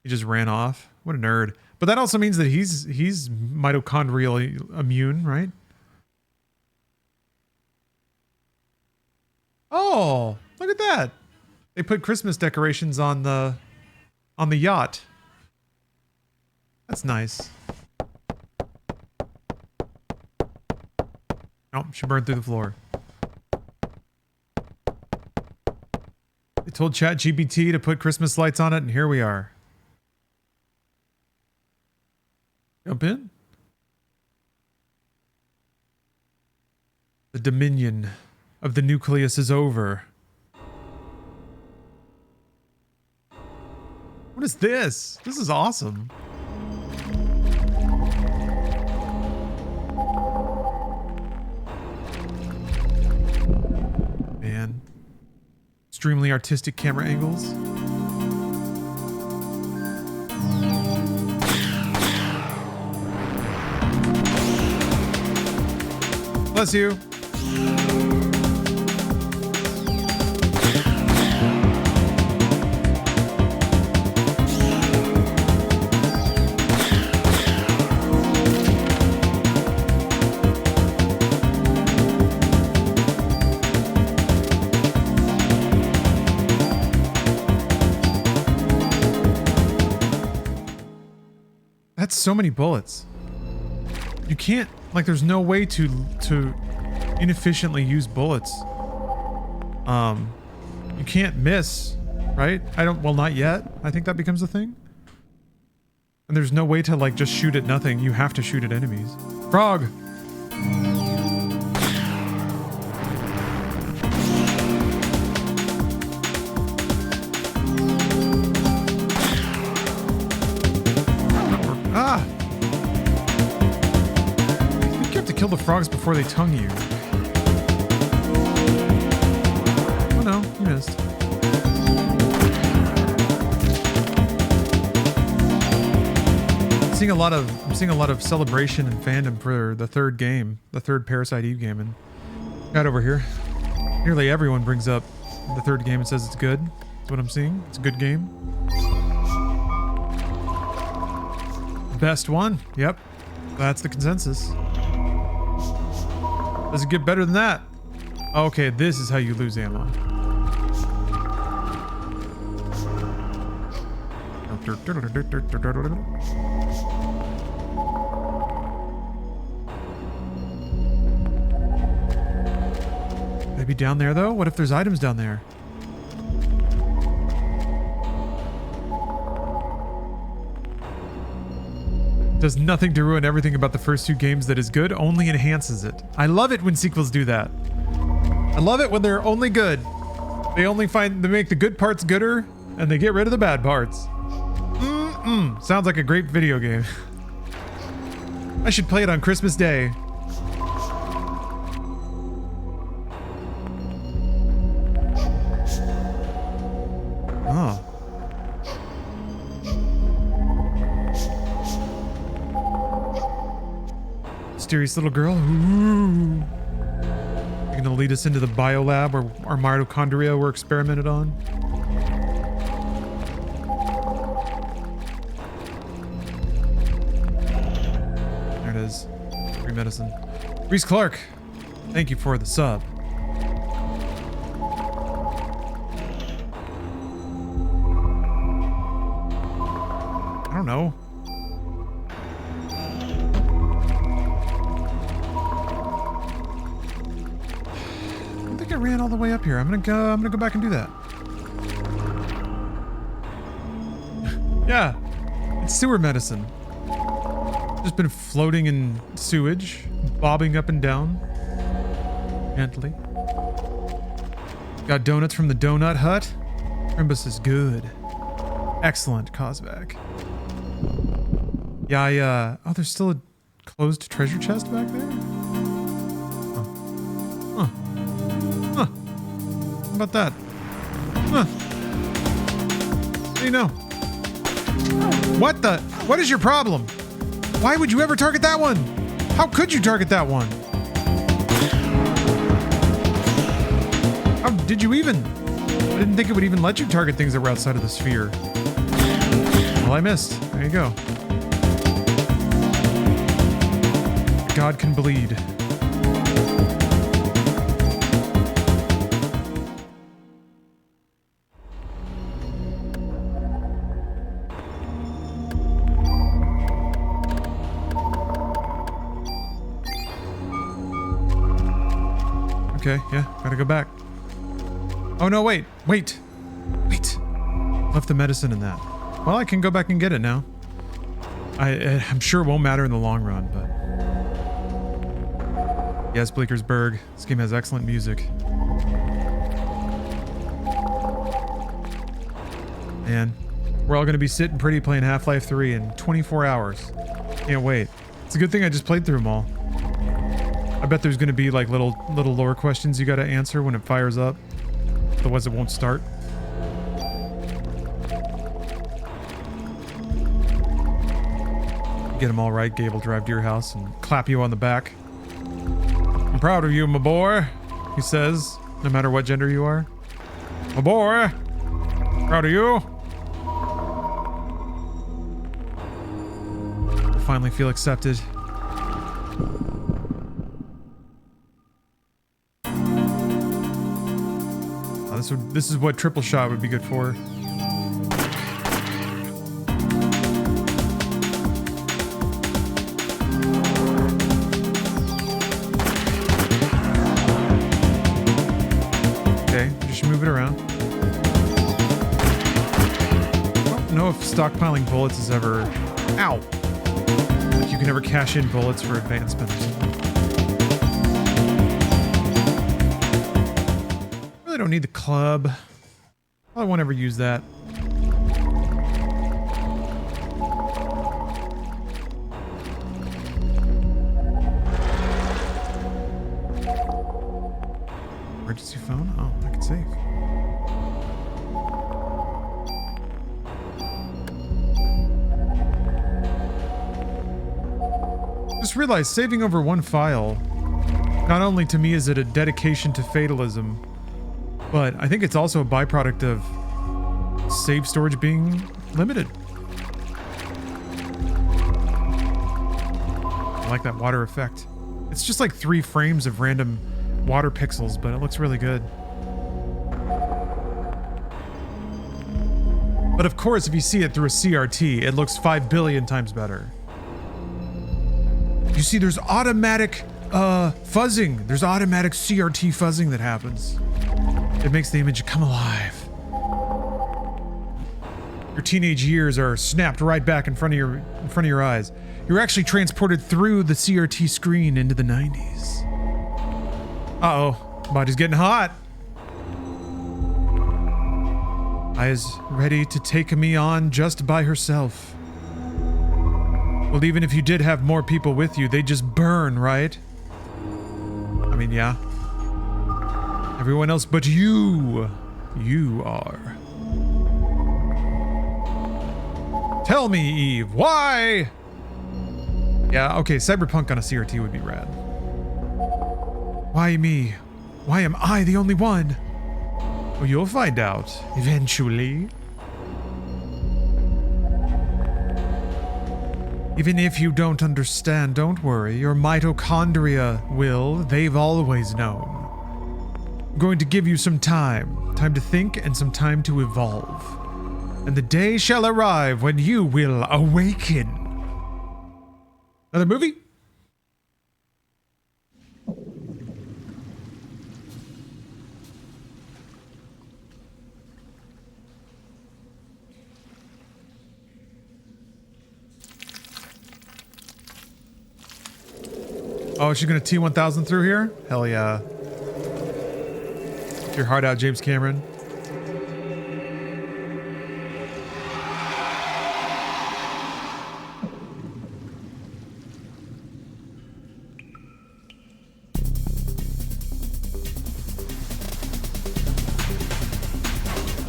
He just ran off. What a nerd. But that also means that he's mitochondrially immune, right? Oh, look at that. They put Christmas decorations on the yacht. That's nice. Oh, she burned through the floor. They told ChatGPT to put Christmas lights on it, and here we are. Jump in. The dominion of the nucleus is over. What is this? This is awesome. Man. Extremely artistic camera angles. Bless you. That's so many bullets. You can't, like, there's no way to inefficiently used bullets. You can't miss, right? Well, not yet. I think that becomes a thing. And there's no way to like just shoot at nothing. You have to shoot at enemies. Frog! Ah! I think you have to kill the frogs before they tongue you. Oh no, you missed. I'm seeing a lot of celebration and fandom for the third game, the third Parasite Eve game, and right over here, nearly everyone brings up the third game and says it's good. That's what I'm seeing. It's a good game. Best one. Yep, that's the consensus. Does it get better than that? Okay, this is how you lose ammo. Maybe down there though? What if there's items down there? Does nothing to ruin everything about the first two games that is good, only enhances it. I love it when sequels do that. I love it when they're only good. They make the good parts gooder, and they get rid of the bad parts. Sounds like a great video game. I should play it on Christmas Day. Oh. Mysterious little girl. Ooh. You're gonna lead us into the biolab where our mitochondria were experimented on? There it is. Free medicine. Reese Clark, thank you for the sub. I don't know. I don't think I ran all the way up here. I'm gonna go back and do that. Yeah, it's sewer medicine. Just been floating in sewage, bobbing up and down gently. Got donuts from the donut hut. Crimbus is good. Excellent, Kozvac. Yeah, oh, there's still a closed treasure chest back there? Huh. How about that? What do you know? What is your problem? Why would you ever target that one? How could you target that one? How did you even? I didn't think it would even let you target things that were outside of the sphere. Well, I missed. There you go. God can bleed. Okay, yeah, gotta go back. Oh no, wait. Left the medicine in that. Well, I can go back and get it now. I'm sure it won't matter in the long run, but... Yes, Bleakersburg. This game has excellent music. Man, we're all gonna be sitting pretty playing Half-Life 3 in 24 hours. Can't wait. It's a good thing I just played through them all. I bet there's gonna be like little lore questions you gotta answer when it fires up. Otherwise it won't start. Get them all right, Gabe will drive to your house and clap you on the back. I'm proud of you, my boy, he says, no matter what gender you are. My boy, proud of you. Finally feel accepted. This is what triple shot would be good for. Okay, just move it around. I don't know if stockpiling bullets is ever... Ow! Like you can never cash in bullets for advancement or something. Really don't need the club. I won't ever use that. Emergency phone? Oh, I can save. Just realized saving over one file, not only to me is it a dedication to fatalism, but I think it's also a byproduct of save storage being limited. I like that water effect. It's just like 3 frames of random water pixels, but it looks really good. But of course, if you see it through a CRT, it looks 5 billion times better. You see, there's automatic fuzzing. There's automatic CRT fuzzing that happens. It makes the image come alive. Your teenage years are snapped right back in front of your eyes. You're actually transported through the CRT screen into the 90s. Uh-oh, body's getting hot. Aya's ready to take me on just by herself. Well, even if you did have more people with you, they'd just burn, right? I mean, yeah. Everyone else but you. You are. Tell me, Eve, why? Yeah, okay, Cyberpunk on a CRT would be rad. Why me? Why am I the only one? Well, you'll find out, eventually. Even if you don't understand, don't worry. Your mitochondria will. They've always known. I'm going to give you some time. Time to think and some time to evolve. And the day shall arrive when you will awaken. Another movie? Oh, she's gonna T-1000 through here? Hell yeah. Get your heart out, James Cameron.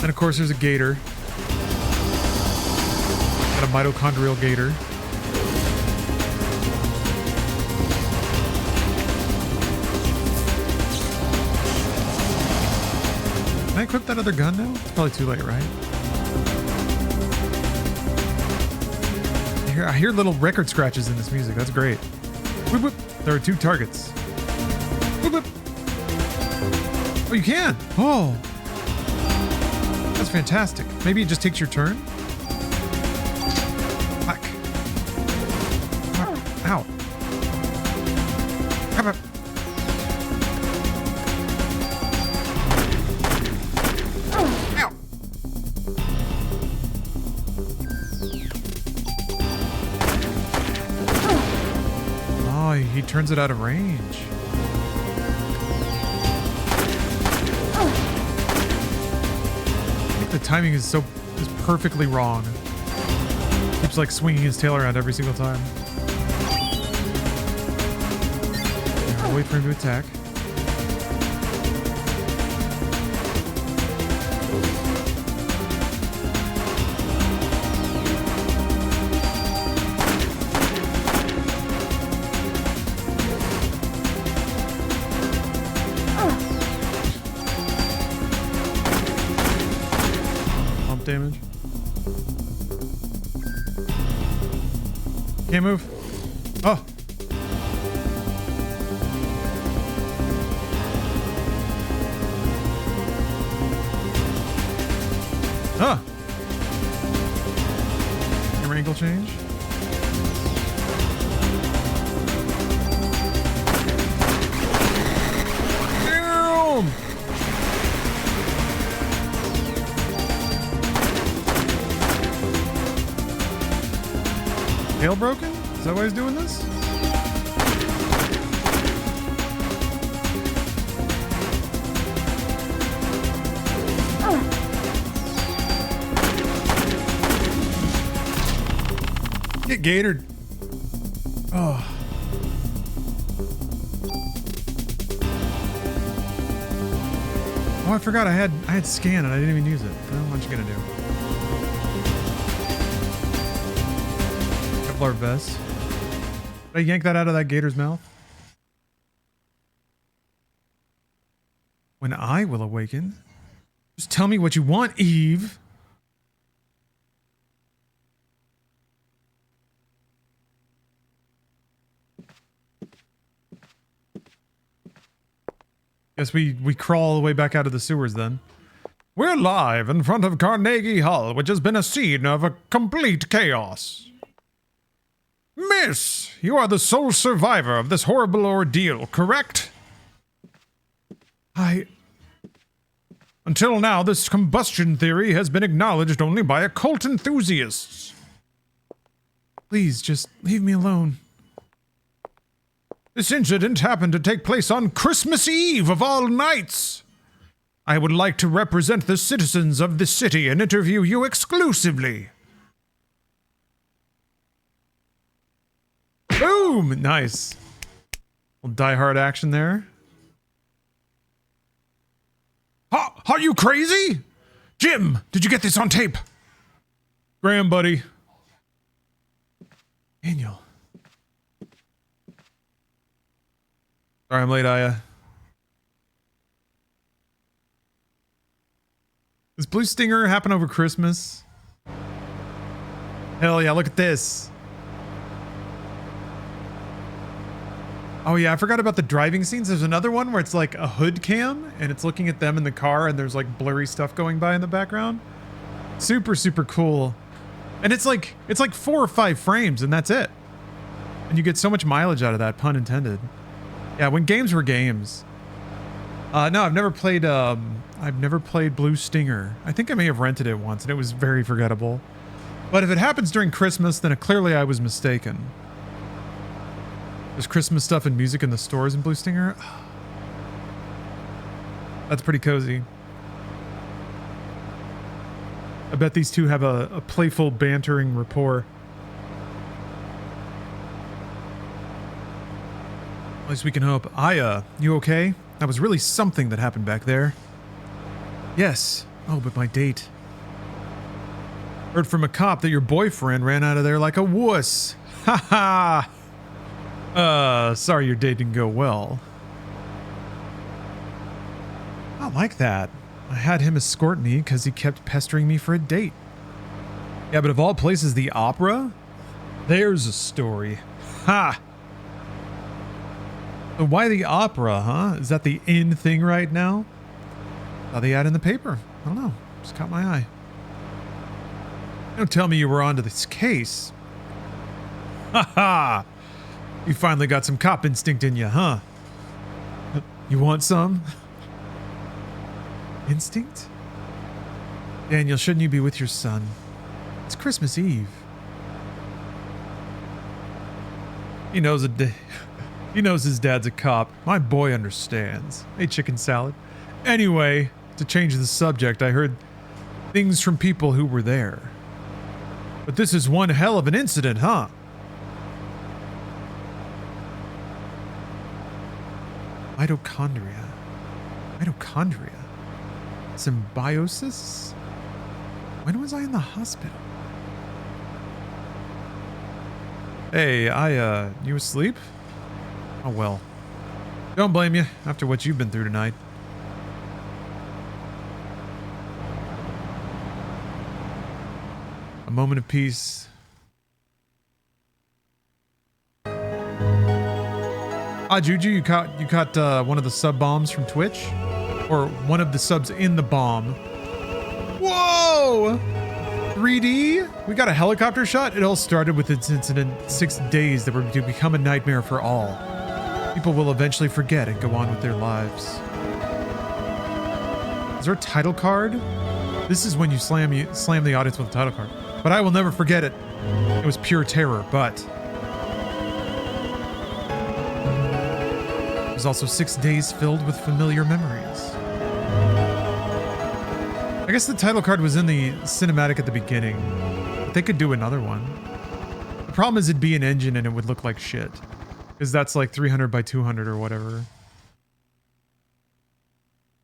And of course there's a gator. Got a mitochondrial gator. Can I equip that other gun now? It's probably too late, right? I hear little record scratches in this music. That's great. Whoop, whoop. There are 2 targets. Whoop, whoop. Oh, you can. Oh. That's fantastic. Maybe it just takes your turn. Whack. Ow. Come on. He turns it out of range. I think the timing is perfectly wrong. Keeps like swinging his tail around every single time. I'll wait for him to attack. Damage. Can't move. Oh. Huh. Camera angle change. Damn. tail broken? Is that why he's doing this? Get gatored. Oh. Oh, I forgot I had scan and I didn't even use it. Well, what you gonna do? Kevlar vest. Did I yank that out of that gator's mouth? When I will awaken. Just tell me what you want, Eve. Guess we crawl all the way back out of the sewers then. We're live in front of Carnegie Hall, which has been a scene of a complete chaos. Miss, you are the sole survivor of this horrible ordeal, correct? Until now, this combustion theory has been acknowledged only by occult enthusiasts. Please, just leave me alone. This incident happened to take place on Christmas Eve of all nights. I would like to represent the citizens of the city and interview you exclusively. Boom! Nice. Little die-hard action there. Are you crazy? Jim, did you get this on tape? Graham, buddy. Daniel. Sorry, I'm late, Aya. Does Blue Stinger happen over Christmas? Hell yeah, look at this. Oh yeah, I forgot about the driving scenes. There's another one where it's like a hood cam and it's looking at them in the car and there's like blurry stuff going by in the background. Super, super cool. And it's like 4 or 5 frames and that's it. And you get so much mileage out of that, pun intended. Yeah, when games were games. No, I've never played Blue Stinger. I think I may have rented it once and it was very forgettable. But if it happens during Christmas, then clearly I was mistaken. There's Christmas stuff and music in the stores in Blue Stinger. That's pretty cozy. I bet these two have a playful, bantering rapport. At least we can hope. Aya, you okay? That was really something that happened back there. Yes. Oh, but my date. Heard from a cop that your boyfriend ran out of there like a wuss. Ha ha! Sorry your date didn't go well. I like that. I had him escort me because he kept pestering me for a date. Yeah, but of all places, the opera? There's a story. Ha! So why the opera, huh? Is that the in thing right now? Saw the ad in the paper. I don't know. Just caught my eye. Don't tell me you were onto this case. Ha ha! You finally got some cop instinct in you, huh? You want some? Instinct? Daniel, shouldn't you be with your son? It's Christmas Eve. He knows he knows his dad's a cop. My boy understands. Hey, chicken salad. Anyway, to change the subject, I heard things from people who were there. But this is one hell of an incident, huh? Mitochondria. Mitochondria. Symbiosis? When was I in the hospital? Hey, you asleep? Oh well. Don't blame you after what you've been through tonight. A moment of peace. Juju, you caught one of the sub bombs from Twitch? Or one of the subs in the bomb. Whoa! 3D? We got a helicopter shot? It all started with this incident 6 days that were to become a nightmare for all. People will eventually forget and go on with their lives. Is there a title card? This is when you slam the audience with a title card. But I will never forget it. It was pure terror, but it was also 6 days filled with familiar memories. I guess the title card was in the cinematic at the beginning, but they could do another one. The problem is it'd be an engine and it would look like shit, because that's like 300 by 200 or whatever.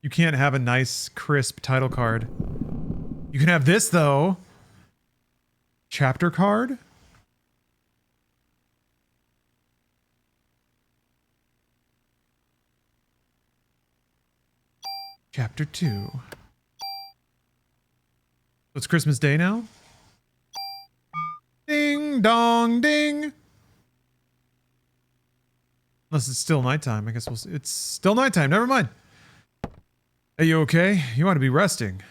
You can't have a nice, crisp title card. You can have this, though. Chapter card? Chapter 2. It's Christmas Day now? Ding dong ding! Unless it's still nighttime. I guess we'll see. It's still nighttime. Never mind. Are you okay? You ought to be resting.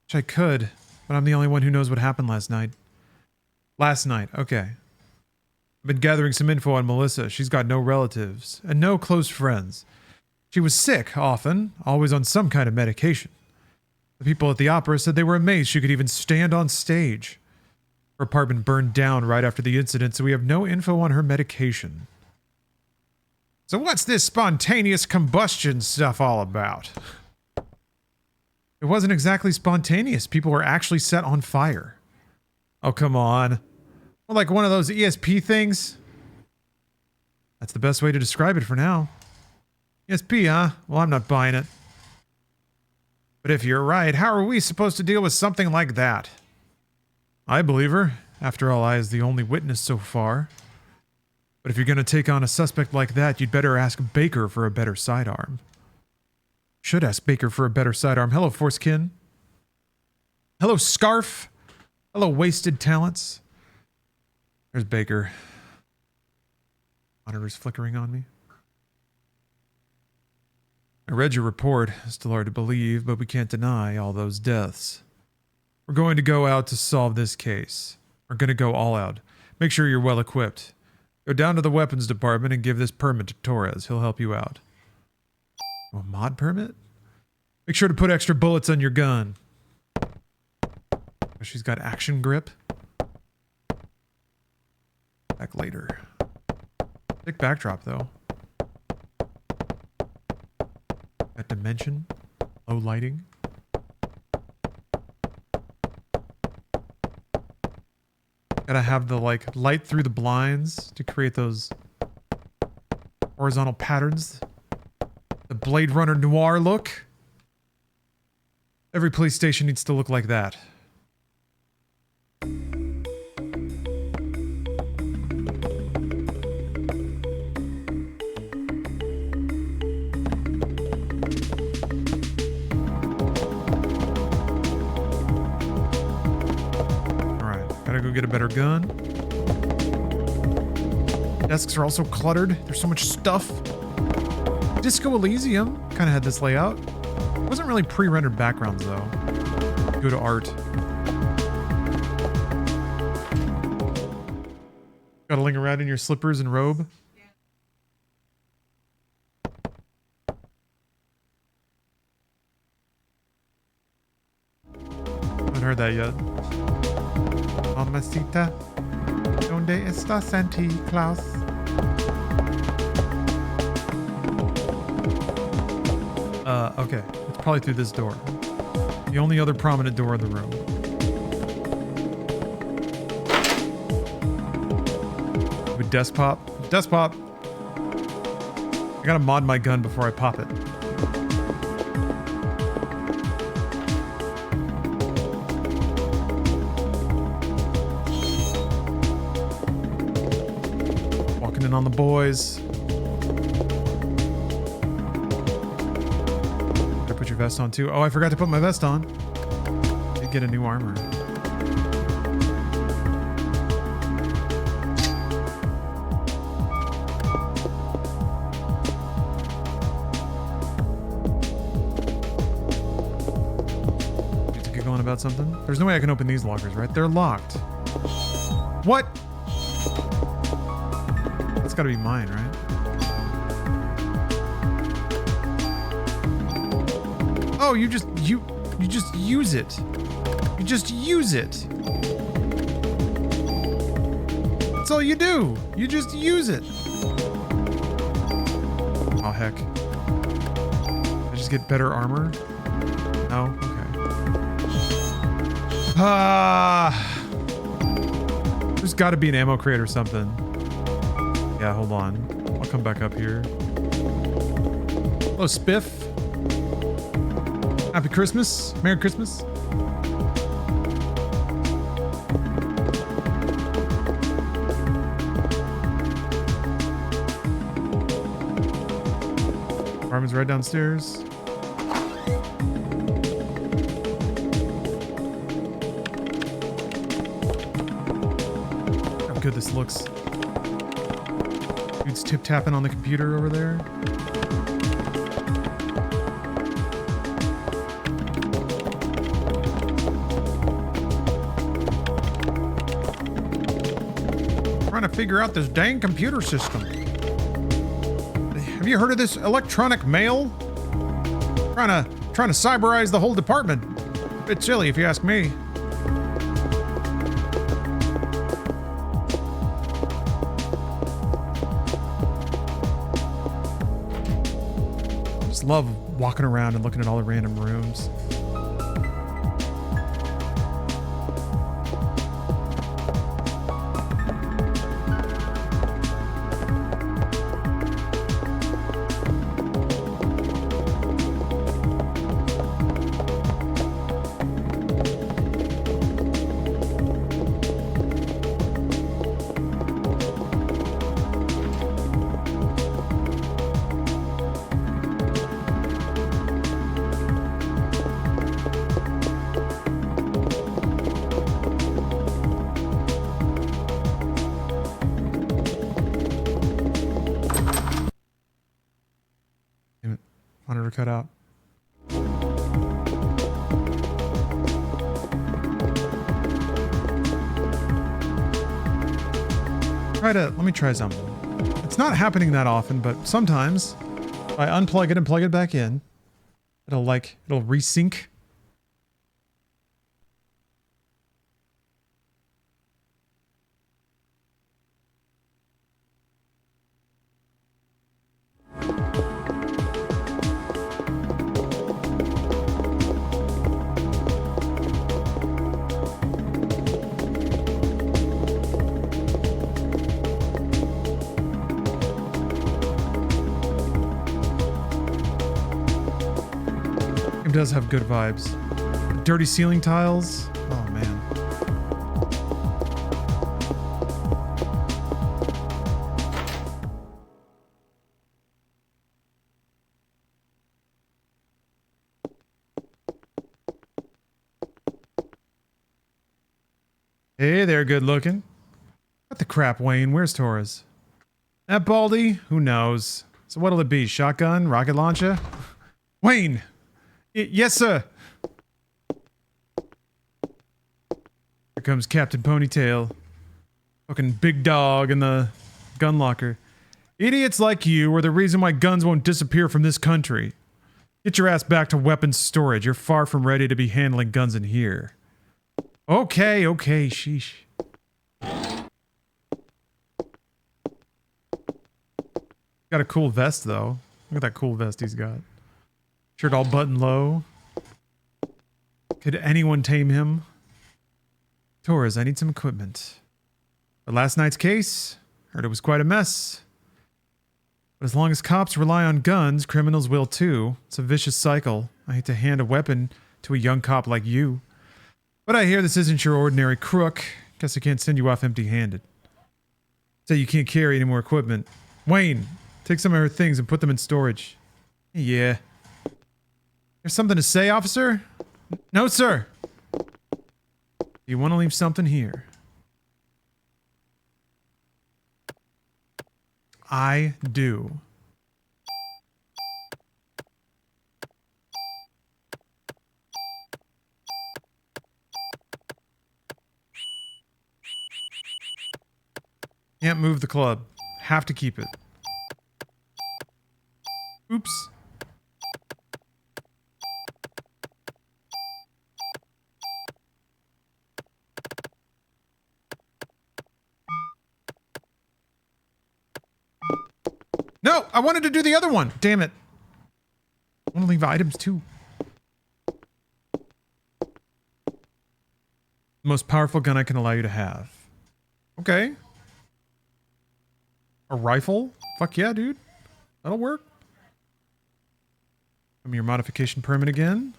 Wish I could, but I'm the only one who knows what happened last night. Last night, okay. I've been gathering some info on Melissa. She's got no relatives and no close friends. She was sick often, always on some kind of medication. The people at the opera said they were amazed she could even stand on stage. Her apartment burned down right after the incident, so we have no info on her medication. So what's this spontaneous combustion stuff all about? It wasn't exactly spontaneous. People were actually set on fire. Oh, come on. Well, like one of those ESP things? That's the best way to describe it for now. ESP, huh? Well, I'm not buying it. But if you're right, how are we supposed to deal with something like that? I believe her. After all, I is the only witness so far. But if you're going to take on a suspect like that, you'd better ask Baker for a better sidearm. Should ask Baker for a better sidearm. Hello, Forcekin. Hello, Scarf. Hello, Wasted Talents. There's Baker. Monitor's flickering on me. I read your report. Still hard to believe, but we can't deny all those deaths. We're going to go out to solve this case. We're going to go all out. Make sure you're well equipped. Go down to the weapons department and give this permit to Torres. He'll help you out. A mod permit? Make sure to put extra bullets on your gun. She's got action grip. Back later. Thick backdrop, though. Got dimension. Low lighting. Gotta have the, like, light through the blinds to create those horizontal patterns. The Blade Runner noir look. Every police station needs to look like that. Gotta go get a better gun. Desks are also cluttered. There's so much stuff. Disco Elysium kind of had this layout. It wasn't really pre-rendered backgrounds though. Go to art. Scuttling around in your slippers and robe. Haven't heard that yet. Mamacita, ¿dónde está Santa Claus? Okay. It's probably through this door. The only other prominent door in the room. With desk pop. Desk pop! I gotta mod my gun before I pop it. On the boys. Better put your vest on too. Oh, I forgot to put my vest on. Did get a new armor. Need to get going about something? There's no way I can open these lockers, right? They're locked. What? It's gotta be mine, right? Oh, you just use it. You just use it. That's all you do. You just use it. Oh, heck. I just get better armor? No? Okay. There's got to be an ammo crate or something. Yeah, hold on. I'll come back up here. Hello, Spiff. Happy Christmas. Merry Christmas. Apartment's right downstairs. How good this looks. Dude's tip-tapping on the computer over there. Trying to figure out this dang computer system. Have you heard of this electronic mail? Trying to cyberize the whole department. Bit silly if you ask me. Just love walking around and looking at all the random rooms. Cut out. Let me try something. It's not happening that often, but sometimes if I unplug it and plug it back in, it'll resync. It does have good vibes. Dirty ceiling tiles. Oh man. Hey there, good looking. What the crap, Wayne? Where's Torres? That Baldy? Who knows? So what'll it be? Shotgun? Rocket launcher? Wayne! Yes, sir. Here comes Captain Ponytail. Fucking big dog in the gun locker. Idiots like you are the reason why guns won't disappear from this country. Get your ass back to weapons storage. You're far from ready to be handling guns in here. Okay, sheesh. Got a cool vest, though. Look at that cool vest he's got. Shirt all button low. Could anyone tame him? Torres, I need some equipment. For last night's case, heard it was quite a mess. But as long as cops rely on guns, criminals will too. It's a vicious cycle. I hate to hand a weapon to a young cop like you. But I hear this isn't your ordinary crook. Guess I can't send you off empty-handed. Say you can't carry any more equipment. Wayne, take some of her things and put them in storage. Yeah. There's something to say, officer? No, sir. You want to leave something here? I do. Can't move the club. Have to keep it. Oops. I wanted to do the other one. Damn it. I want to leave items too. Most powerful gun I can allow you to have. Okay. A rifle? Fuck yeah, dude. That'll work. Give me your modification permit again.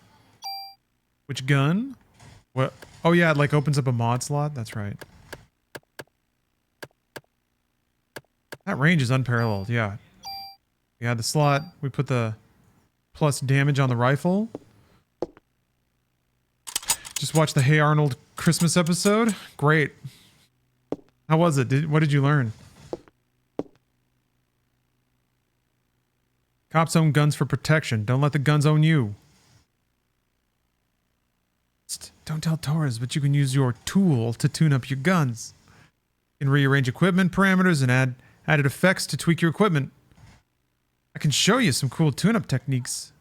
Which gun? What? Oh yeah, it like opens up a mod slot. That's right. That range is unparalleled, yeah. We had the slot. We put the plus damage on the rifle. Just watched the Hey Arnold Christmas episode. Great. How was it? What did you learn? Cops own guns for protection. Don't let the guns own you. Don't tell Torres, but you can use your tool to tune up your guns. You can rearrange equipment parameters and add added effects to tweak your equipment. I can show you some cool tune-up techniques.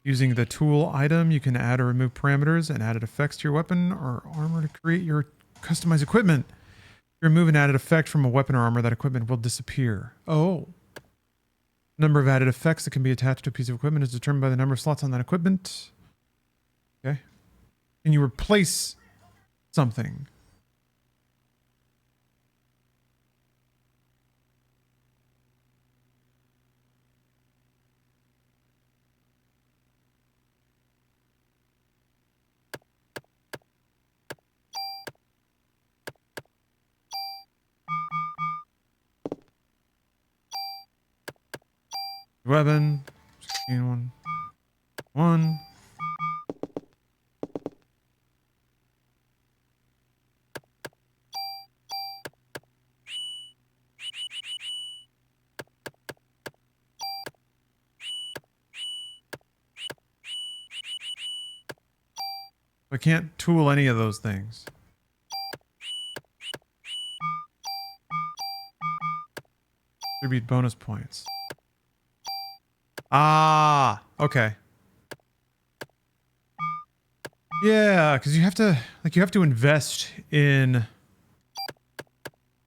Using the tool item, you can add or remove parameters and added effects to your weapon or armor to create your customized equipment. If you remove an added effect from a weapon or armor, that equipment will disappear. Oh. Number of added effects that can be attached to a piece of equipment is determined by the number of slots on that equipment. Okay. Can you replace something? Weapon. 16, 1. I can't tool any of those things. Distribute bonus points. Ah, okay. Yeah, because you have to invest in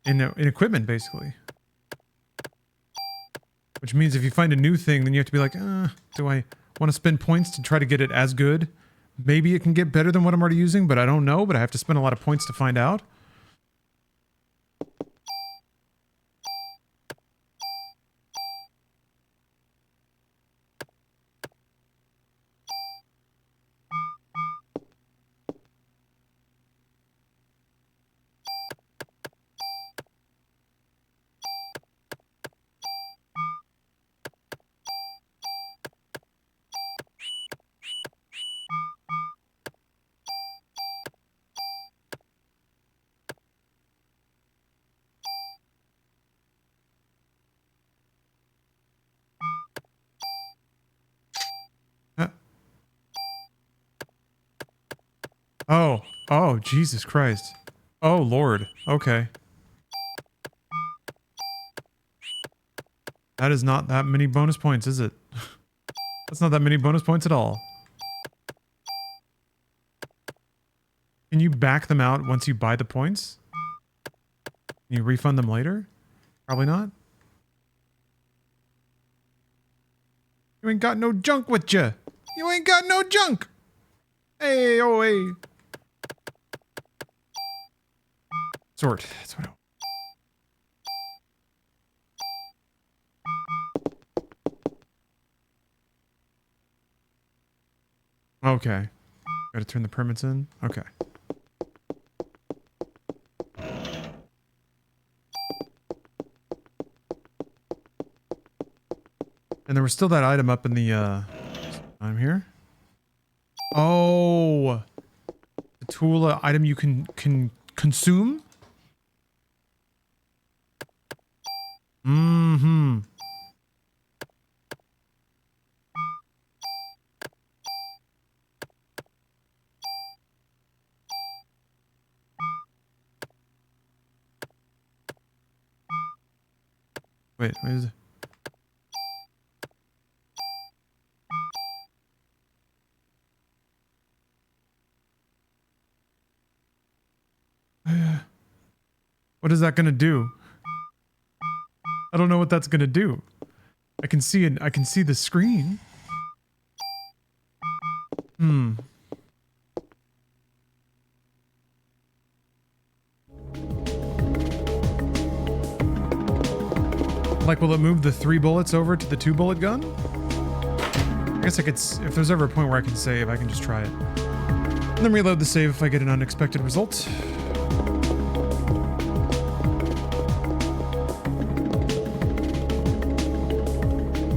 equipment basically. Which means if you find a new thing, then you have to be like, do I want to spend points to try to get it as good? Maybe it can get better than what I'm already using, but I don't know, but I have to spend a lot of points to find out. Oh, Jesus Christ. Oh, Lord. Okay. That is not that many bonus points, is it? That's not that many bonus points at all. Can you back them out once you buy the points? Can you refund them later? Probably not. You ain't got no junk with you. You ain't got no junk. Hey, oh, hey. Sort. That's what Okay. Gotta turn the permits in? Okay. And there was still that item up in the, I'm here. Oh! The tool item you can consume? Mm-hmm. Wait, what is it? What is that gonna do? I don't know what that's gonna do. I can see it. I can see the screen. Like, will it move the 3 bullets over to the 2 bullet gun? I guess I could, if there's ever a point where I can save, I can just try it. And then reload the save if I get an unexpected result.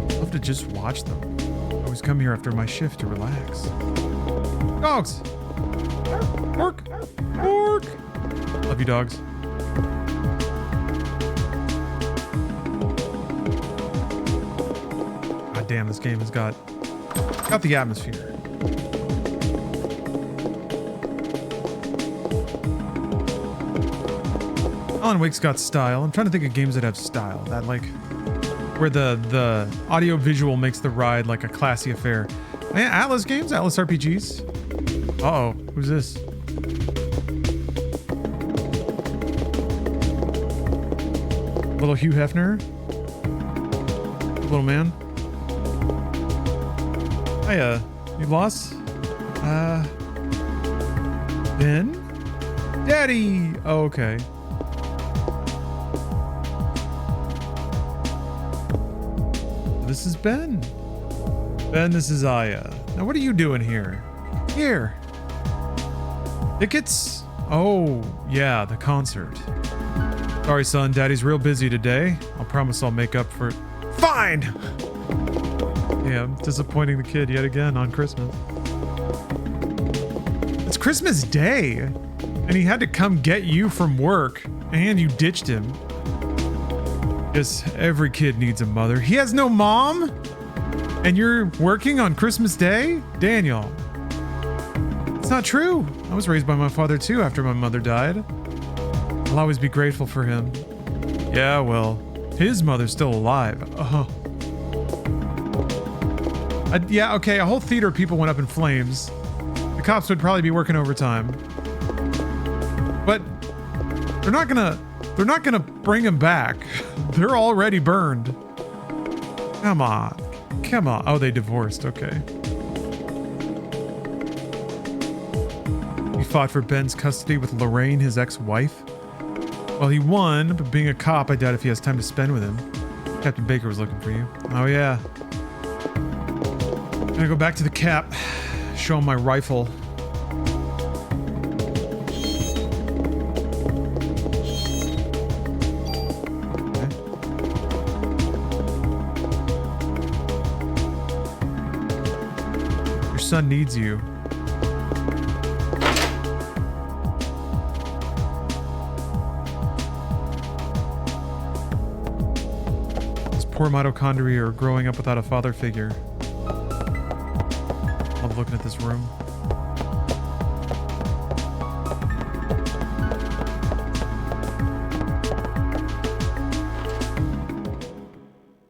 I'll have to just watch them. I always come here after my shift to relax. Dogs! Work! Work! Love you, dogs. God damn, this game has got the atmosphere. Alan Wake's got style. I'm trying to think of games that have style. That, like, where the audio visual makes the ride like a classy affair. Man, Atlas games? Atlas RPGs? Uh-oh. Who's this? Little Hugh Hefner? Little man? Hiya. You lost? Ben? Daddy! Oh, okay. This is Ben. Ben, this is Aya. Now, what are you doing here? Here. Tickets? Oh, yeah, the concert. Sorry, son. Daddy's real busy today. I'll promise I'll make up for it. Fine! Yeah, I'm disappointing the kid yet again on Christmas. It's Christmas Day, and he had to come get you from work, and you ditched him. Yes, every kid needs a mother. He has no mom? And you're working on Christmas Day? Daniel. It's not true. I was raised by my father too after my mother died. I'll always be grateful for him. Yeah, well, his mother's still alive. Yeah, okay, a whole theater of people went up in flames. The cops would probably be working overtime. But they're not gonna bring him back. They're already burned. Come on. Come on. Oh, they divorced. Okay. He fought for Ben's custody with Lorraine, his ex-wife. Well, he won, but being a cop, I doubt if he has time to spend with him. Captain Baker was looking for you. Oh, yeah. I'm gonna go back to the cap. Show him my rifle. Son needs you. This poor mitochondria are growing up without a father figure. I'm looking at this room.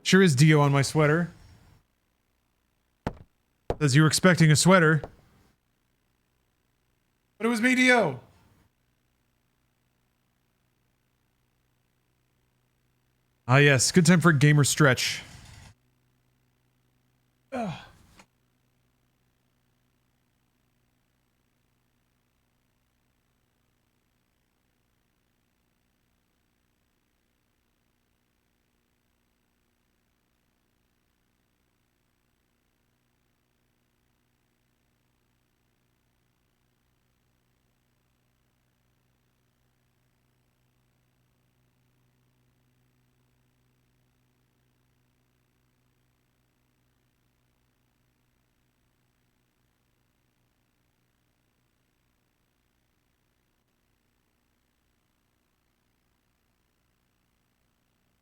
Sure is Dio on my sweater. Says you were expecting a sweater. But it was me, Dio. Ah, yes. Good time for a gamer stretch. Ugh.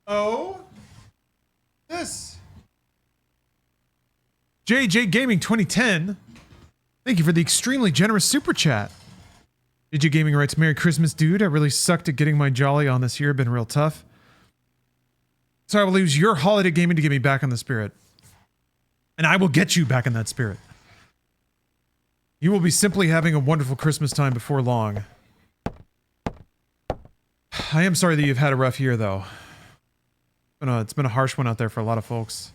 Oh, this JJ Gaming 2010. Thank you for the extremely generous super chat. JJ Gaming writes, Merry Christmas, dude. I really sucked at getting my jolly on this year. Been real tough. So I will use your holiday gaming to get me back on the spirit. And I will get you back in that spirit. You will be simply having a wonderful Christmas time before long. I am sorry that you've had a rough year, though. It's been a harsh one out there for a lot of folks.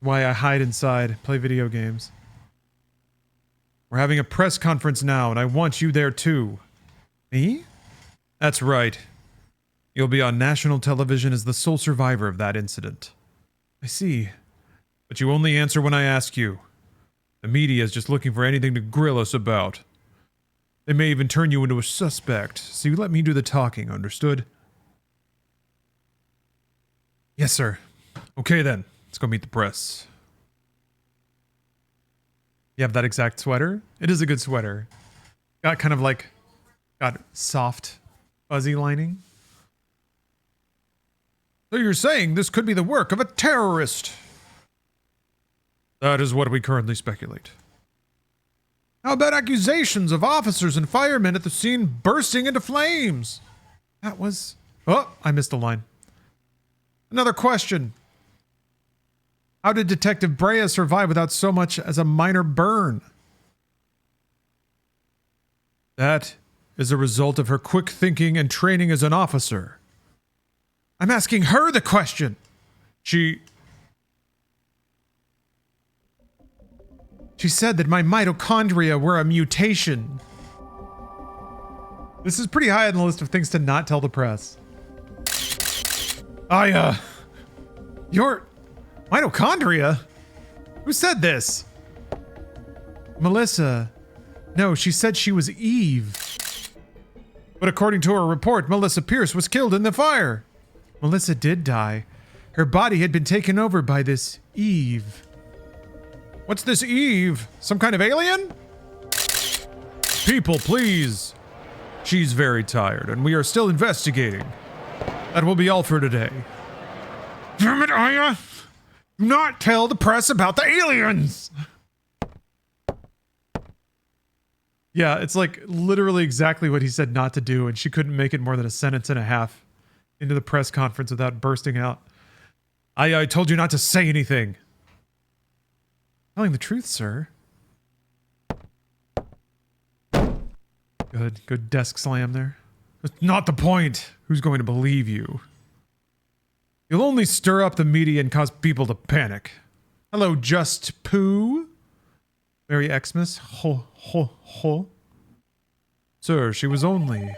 Why I hide inside, play video games. We're having a press conference now, and I want you there too. Me? That's right. You'll be on national television as the sole survivor of that incident. I see. But you only answer when I ask you. The media is just looking for anything to grill us about. They may even turn you into a suspect, so you let me do the talking, understood? Yes, sir. Okay then, let's go meet the press. You have that exact sweater? It is a good sweater. Got kind of like, got soft, fuzzy lining. So you're saying this could be the work of a terrorist? That is what we currently speculate. How about accusations of officers and firemen at the scene bursting into flames? That was... Oh, I missed a line. Another question. How did Detective Brea survive without so much as a minor burn? That is a result of her quick thinking and training as an officer. I'm asking her the question. She said that my mitochondria were a mutation. This is pretty high on the list of things to not tell the press. Your mitochondria? Who said this? Melissa. No, she said she was Eve. But according to her report, Melissa Pierce was killed in the fire. Melissa did die. Her body had been taken over by this Eve. What's this Eve? Some kind of alien? People, please. She's very tired, and we are still investigating. That will be all for today. Damn it, Aya! Do not tell the press about the aliens! Yeah, it's like literally exactly what he said not to do, and she couldn't make it more than a sentence and a half into the press conference without bursting out. I told you not to say anything. Telling the truth, sir. Good desk slam there. That's not the point. Who's going to believe you? You'll only stir up the media and cause people to panic. Hello, Just Pooh. Merry Xmas. Ho, ho, ho. Sir, she was only...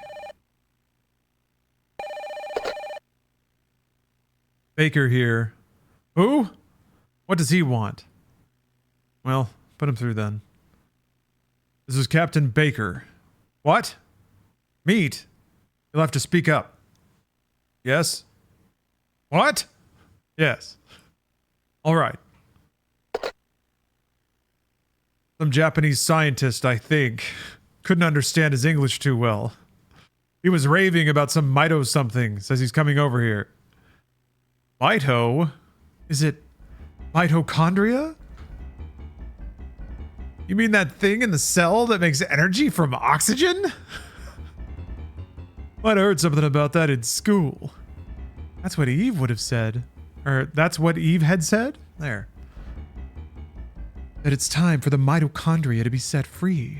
Baker here. Who? What does he want? Well, put him through then. This is Captain Baker. What? Meet. You'll have to speak up. Yes? What? Yes. All right. Some Japanese scientist, I think, couldn't understand his English too well. He was raving about some mito something, says he's coming over here. Mito? Is it mitochondria? You mean that thing in the cell that makes energy from oxygen? Might have heard something about that in school. That's what Eve would have said. Or that's what Eve had said? There. That it's time for the mitochondria to be set free.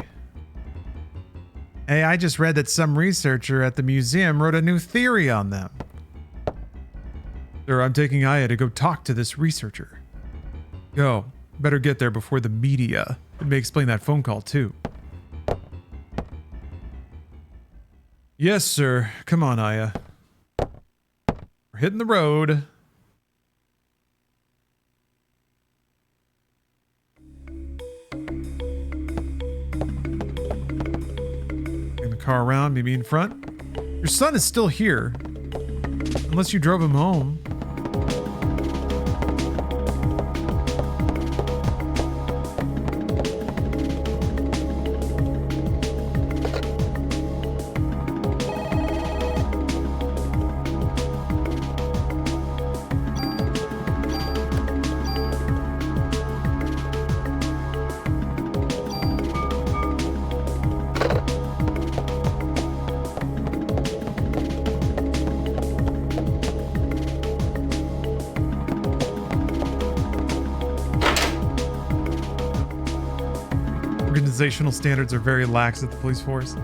Hey, I just read that some researcher at the museum wrote a new theory on them. Sir, I'm taking Aya to go talk to this researcher. Go. Better get there before the media. It may explain that phone call, too. Yes, sir. Come on, Aya. We're hitting the road. Bring the car around, meet me in front. Your son is still here. Unless you drove him home. organizational standards are very lax at the police force.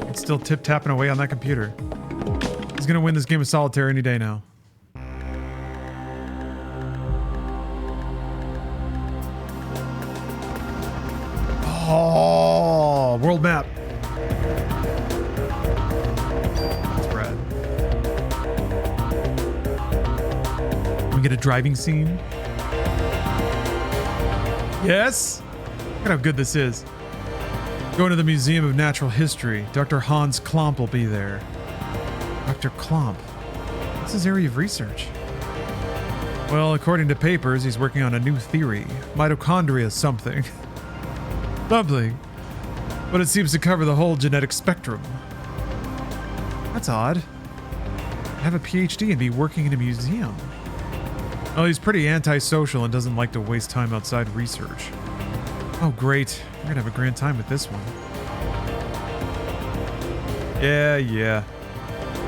It's still tip-tapping away on that computer. He's gonna win this game of solitaire any day now. Oh, world map. That's rad. We get a driving scene. Yes. Look at how good this is. Going to the Museum of Natural History. Dr. Hans Klomp will be there. Dr. Klomp. What's his area of research? Well, according to papers, he's working on a new theory. Mitochondria something. Lovely. But it seems to cover the whole genetic spectrum. That's odd. Have a PhD and be working in a museum. Oh, he's pretty antisocial and doesn't like to waste time outside research. Oh, great. We're gonna have a grand time with this one. Yeah.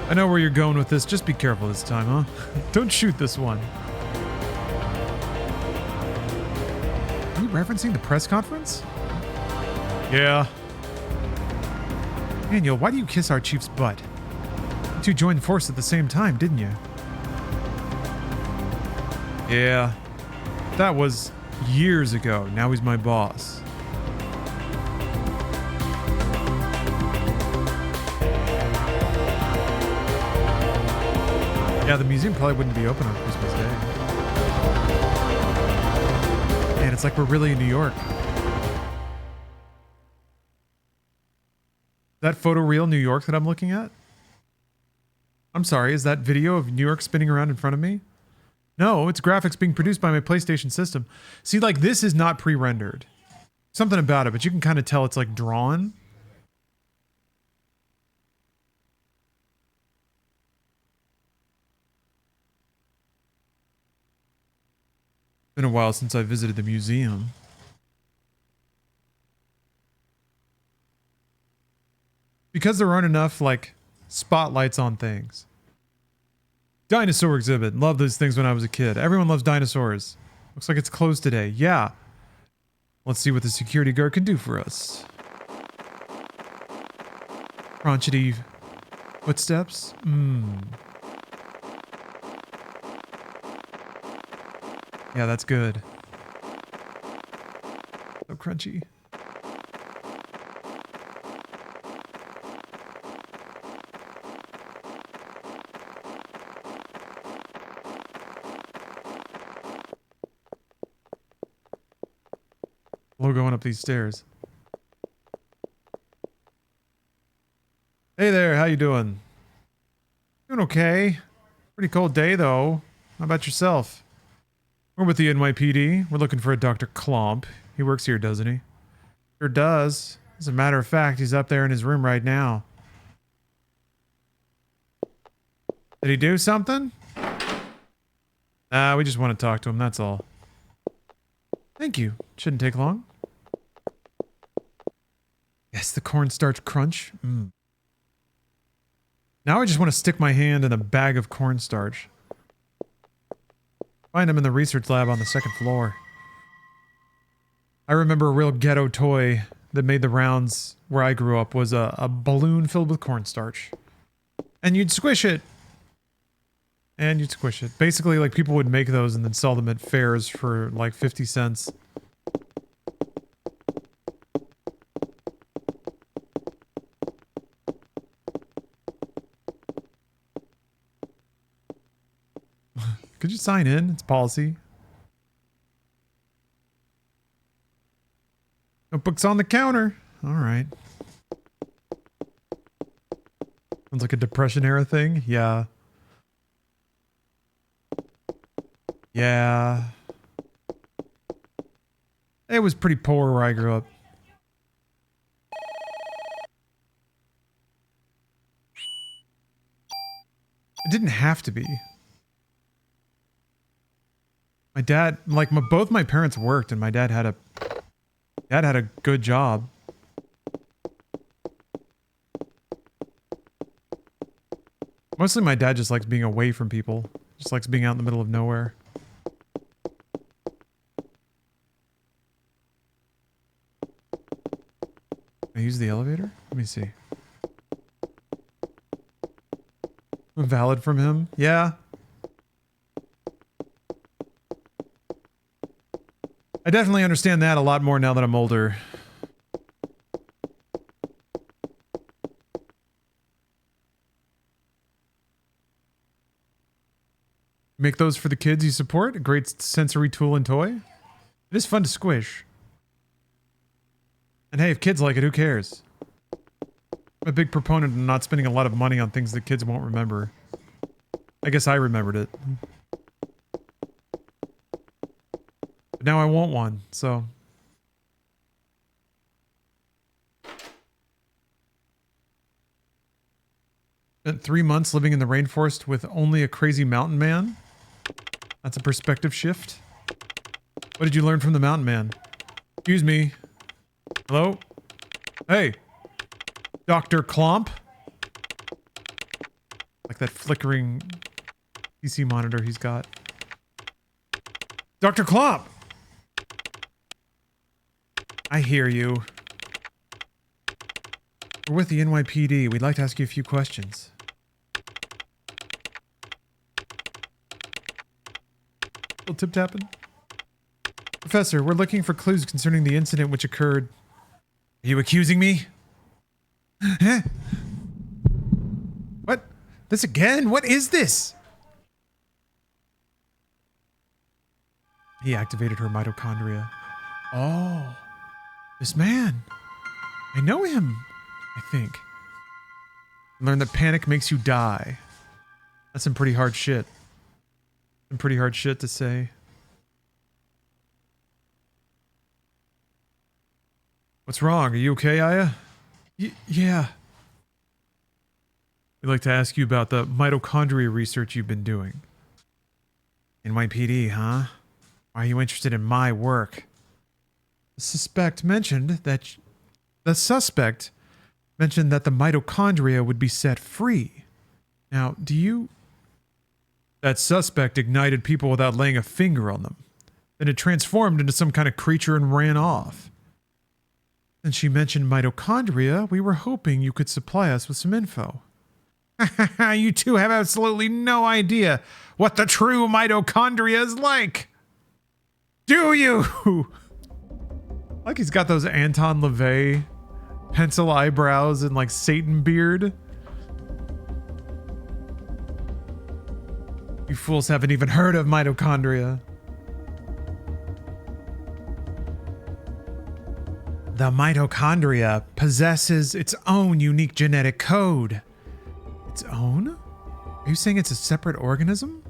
I know where you're going with this. Just be careful this time, huh? Don't shoot this one. Are you referencing the press conference? Yeah. Daniel, why do you kiss our chief's butt? You two joined force at the same time, didn't you? Yeah. That was years ago. Now he's my boss. Yeah, the museum probably wouldn't be open on Christmas Day. Man, it's like we're really in New York. That photo real New York that I'm looking at? I'm sorry, is that video of New York spinning around in front of me? No, it's graphics being produced by my PlayStation system. See, like, this is not pre-rendered. Something about it, but you can kind of tell it's, like, drawn. Been a while since I visited the museum. Because there aren't enough, like, spotlights on things. Dinosaur exhibit. Loved those things when I was a kid. Everyone loves dinosaurs. Looks like it's closed today. Yeah. Let's see what the security guard can do for us. Crotchety footsteps. Yeah, that's good. So crunchy. We're going up these stairs. Hey there, how you doing? Doing okay. Pretty cold day though. How about yourself? We're with the NYPD. We're looking for a Dr. Klomp. He works here, doesn't he? Sure does. As a matter of fact, he's up there in his room right now. Did he do something? Nah, we just want to talk to him, that's all. Thank you. Shouldn't take long. Yes, the cornstarch crunch. Now I just want to stick my hand in a bag of cornstarch. Find him in the research lab on the second floor. I remember a real ghetto toy that made the rounds where I grew up was a balloon filled with cornstarch. And you'd squish it. And you'd squish it. Basically, like, people would make those and then sell them at fairs for like 50 cents. Could you sign in? It's policy. Notebook's on the counter. All right. Sounds like a Depression era thing. Yeah. Yeah. It was pretty poor where I grew up. It didn't have to be. My dad, like, both my parents worked, and my dad had a good job. Mostly my dad just likes being away from people. Just likes being out in the middle of nowhere. Can I use the elevator? Let me see. Valid from him? Yeah. I definitely understand that a lot more now that I'm older. Make those for the kids you support. A great sensory tool and toy. It is fun to squish. And hey, if kids like it, who cares? I'm a big proponent of not spending a lot of money on things that kids won't remember. I guess I remembered it. But now I want one, so... Spent 3 months living in the rainforest with only a crazy mountain man. That's a perspective shift. What did you learn from the mountain man? Excuse me. Hello? Hey. Dr. Klomp? Like that flickering PC monitor he's got. Dr. Klomp! I hear you. We're with the NYPD. We'd like to ask you a few questions. Little tip-tapping. Professor, we're looking for clues concerning the incident which occurred. Are you accusing me? Huh? What? This again? What is this? He activated her mitochondria. Oh. This man. I know him, I think. Learn that panic makes you die. That's some pretty hard shit. Some pretty hard shit to say. What's wrong? Are you okay, Aya? Yeah. We'd like to ask you about the mitochondria research you've been doing. NYPD, huh? Why are you interested in my work? The suspect mentioned that the mitochondria would be set free. Now, do you... That suspect ignited people without laying a finger on them. Then it transformed into some kind of creature and ran off. Since she mentioned mitochondria, we were hoping you could supply us with some info. You two have absolutely no idea what the true mitochondria is like. Do you? Like he's got those Anton LaVey pencil eyebrows and like Satan beard. You fools haven't even heard of mitochondria. The mitochondria possesses its own unique genetic code. Its own? Are you saying it's a separate organism?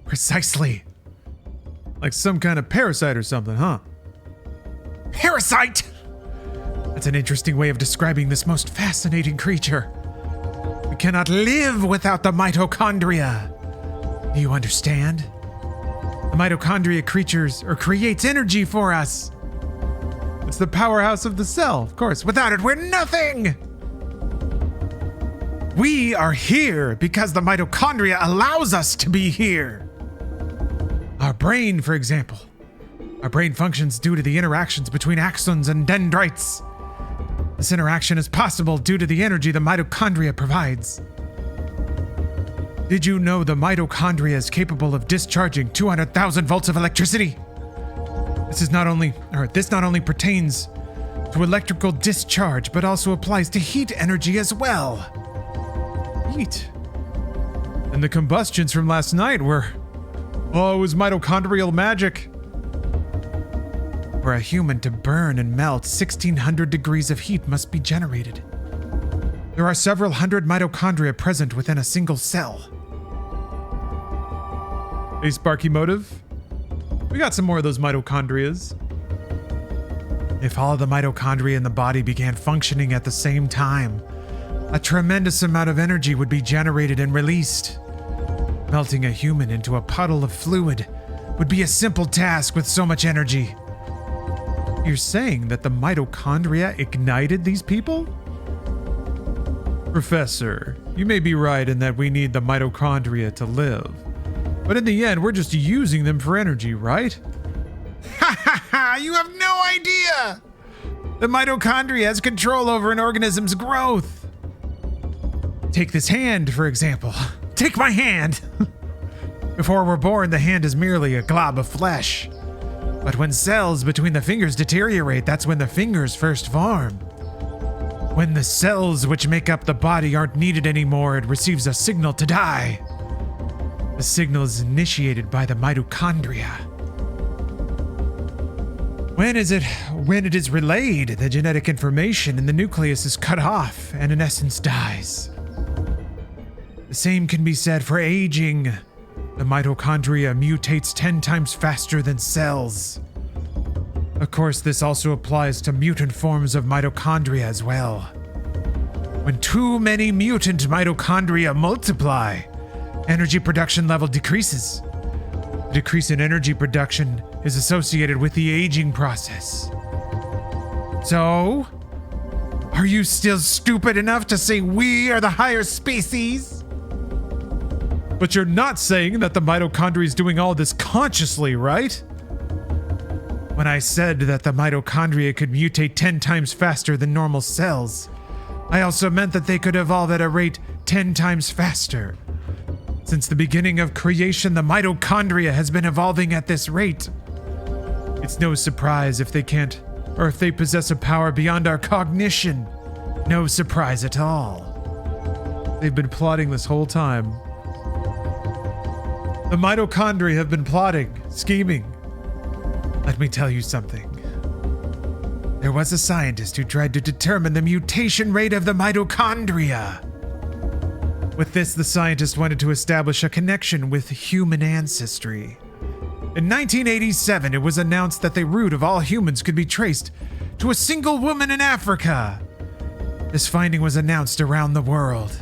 Precisely. Like some kind of parasite or something, huh? Parasite! That's an interesting way of describing this most fascinating creature. We cannot live without the mitochondria. Do you understand? The mitochondria creates energy for us. It's the powerhouse of the cell, of course. Without it, we're nothing! We are here because the mitochondria allows us to be here. Our brain, for example. Our brain functions due to the interactions between axons and dendrites. This interaction is possible due to the energy the mitochondria provides. Did you know the mitochondria is capable of discharging 200,000 volts of electricity? This not only pertains to electrical discharge, but also applies to heat energy as well. Heat? And the combustions from last night were... Oh, it was mitochondrial magic. For a human to burn and melt, 1,600 degrees of heat must be generated. There are several hundred mitochondria present within a single cell. Hey, Sparky Motive. We got some more of those mitochondrias. If all of the mitochondria in the body began functioning at the same time, a tremendous amount of energy would be generated and released. Melting a human into a puddle of fluid would be a simple task with so much energy. You're saying that the mitochondria ignited these people? Professor, you may be right in that we need the mitochondria to live. But in the end, we're just using them for energy, right? Ha ha ha! You have no idea! The mitochondria has control over an organism's growth. Take this hand, for example. Take my hand! Before we're born, the hand is merely a glob of flesh. But when cells between the fingers deteriorate, that's when the fingers first form. When the cells which make up the body aren't needed anymore, it receives a signal to die. The signal is initiated by the mitochondria. When it is relayed, the genetic information in the nucleus is cut off and in essence dies. The same can be said for aging. The mitochondria mutates 10 times faster than cells. Of course, this also applies to mutant forms of mitochondria as well. When too many mutant mitochondria multiply, energy production level decreases. The decrease in energy production is associated with the aging process. So, are you still stupid enough to say we are the higher species? But you're not saying that the mitochondria is doing all this consciously, right? When I said that the mitochondria could mutate 10 times faster than normal cells, I also meant that they could evolve at a rate 10 times faster. Since the beginning of creation, the mitochondria has been evolving at this rate. It's no surprise if they can't, or if they possess a power beyond our cognition. No surprise at all. They've been plotting this whole time. The mitochondria have been plotting, scheming. Let me tell you something. There was a scientist who tried to determine the mutation rate of the mitochondria. With this, the scientist wanted to establish a connection with human ancestry. In 1987, it was announced that the root of all humans could be traced to a single woman in Africa. This finding was announced around the world.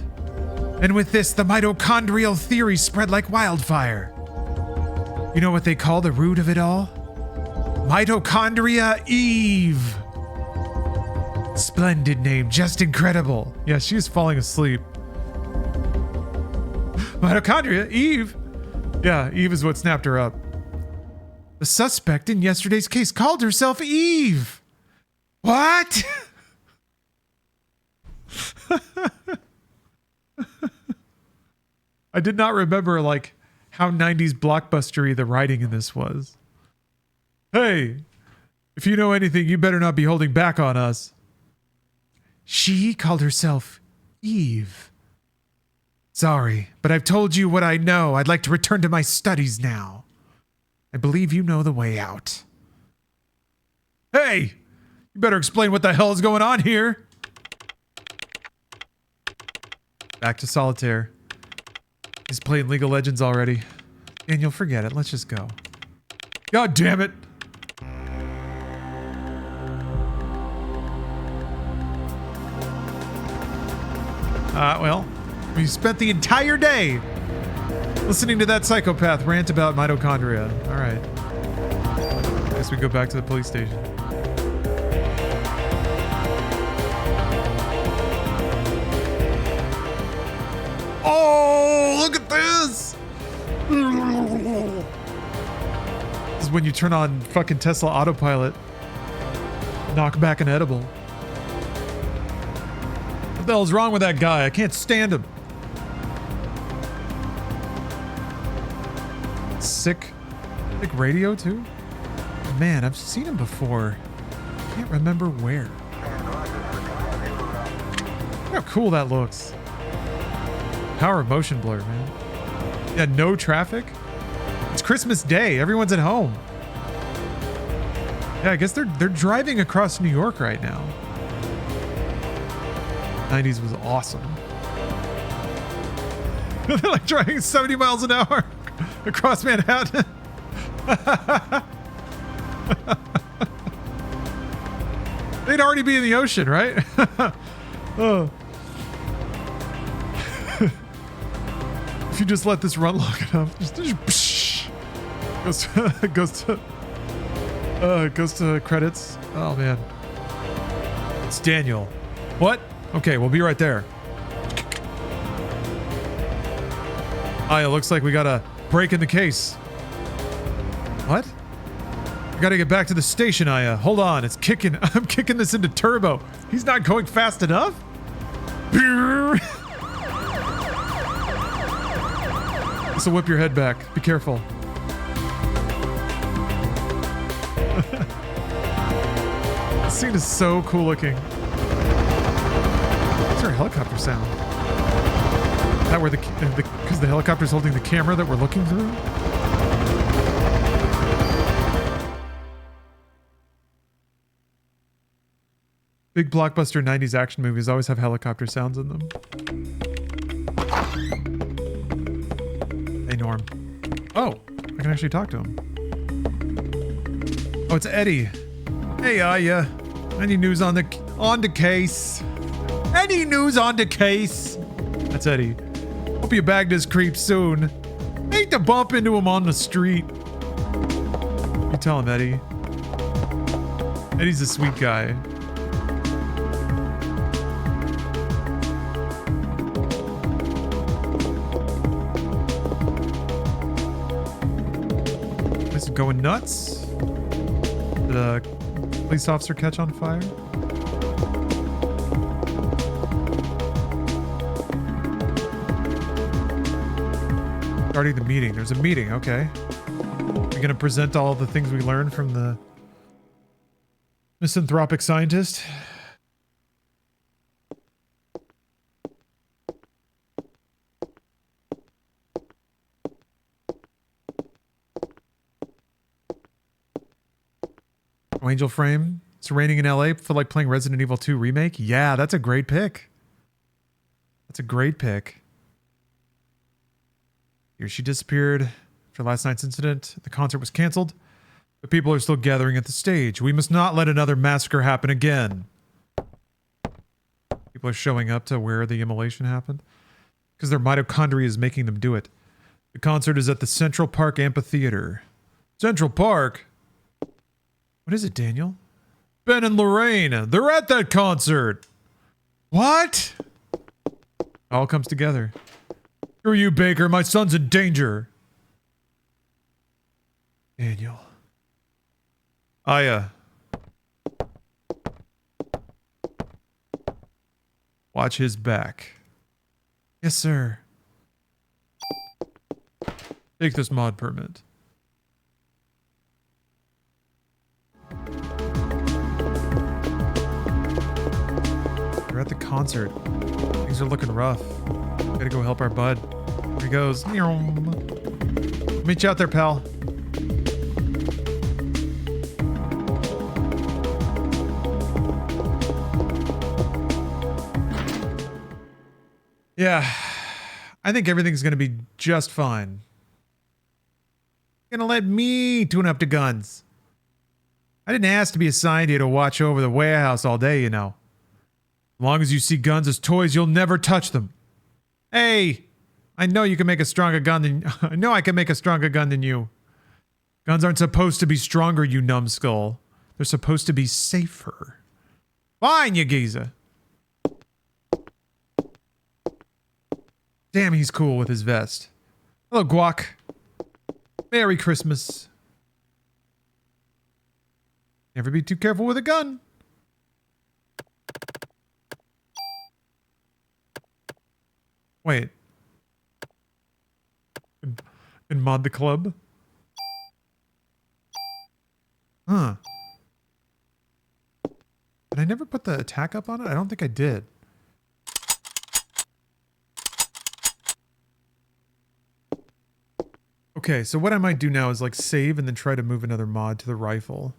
And with this, the mitochondrial theory spread like wildfire. You know what they call the root of it all? Mitochondria Eve. Splendid name, just incredible. Yeah, she's falling asleep. Mitochondria Eve? Yeah, Eve is what snapped her up. The suspect in yesterday's case called herself Eve. What? I did not remember like how 90s blockbustery the writing in this was. Hey, if you know anything, you better not be holding back on us. She called herself Eve. Sorry, but I've told you what I know. I'd like to return to my studies now. I believe you know the way out. Hey, you better explain what the hell is going on here. Back to solitaire. He's playing League of Legends already. Daniel, forget it. Let's just go. God damn it. Well, we spent the entire day listening to that psychopath rant about mitochondria. All right. Guess we go back to the police station. Oh, look at this! This is when you turn on fucking Tesla autopilot. Knock back an edible. What the hell's wrong with that guy? I can't stand him. Sick radio too? Man, I've seen him before. Can't remember where. Look how cool that looks. Power of motion blur, man. Yeah, no traffic. It's Christmas Day. Everyone's at home. Yeah, I guess they're driving across New York right now. 90s was awesome. They're like driving 70 miles an hour across Manhattan. They'd already be in the ocean, right? Oh. If you just let this run long enough, goes to credits. Oh man, it's Daniel. What? Okay, we'll be right there. It looks like we got a break in the case. What? We gotta get back to the station, Aya. Hold on, it's kicking. I'm kicking this into turbo. He's not going fast enough? This will whip your head back. Be careful. This scene is so cool looking. What's our helicopter sound? Is that where because the helicopter's holding the camera that we're looking through? Big blockbuster 90s action movies always have helicopter sounds in them. Hey, Norm. Oh, I can actually talk to him. Oh, it's Eddie. Hey, Aya. Any news on the case? Any news on the case? That's Eddie. Hope you bagged his creep soon. Hate to bump into him on the street. You tell him, Eddie. Eddie's a sweet guy. This is going nuts. Did a police officer catch on fire? Starting the meeting. There's a meeting, okay. We're gonna present all the things we learned from the misanthropic scientist. Oh, Angel Frame. It's raining in LA. Feel like playing Resident Evil 2 Remake? Yeah, that's a great pick. That's a great pick. Here she disappeared after last night's incident. The concert was canceled, but people are still gathering at the stage. We must not let another massacre happen again. People are showing up to where the immolation happened because their mitochondria is making them do it. The concert is at the Central Park Amphitheater. Central Park? What is it, Daniel? Ben and Lorraine, they're at that concert. What? It all comes together. Screw you, Baker. My son's in danger. Daniel. Aya. Watch his back. Yes, sir. Take this mod permit. We're at the concert. Things are looking rough. Gotta go help our bud. Here he goes. Meet you out there, pal. Yeah. I think everything's gonna be just fine. Gonna let me tune up the guns. I didn't ask to be assigned here to watch over the warehouse all day, you know. As long as you see guns as toys, you'll never touch them. Hey, I know you can make a stronger gun than I know I can make a stronger gun than you. Guns aren't supposed to be stronger, you numbskull. They're supposed to be safer. Fine, you geezer. Damn, he's cool with his vest. Hello, Guac. Merry Christmas. Never be too careful with a gun. Wait. And mod the club? Huh. Did I never put the attack up on it? I don't think I did. Okay, so what I might do now is like save and then try to move another mod to the rifle.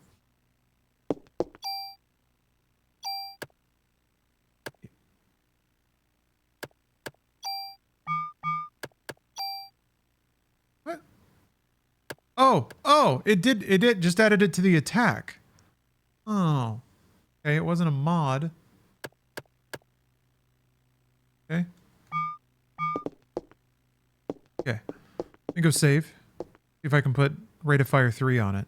What? Oh, it did just added it to the attack. Oh. Okay, it wasn't a mod. Okay. Okay. Let me go save. See if I can put rate of fire 3 on it.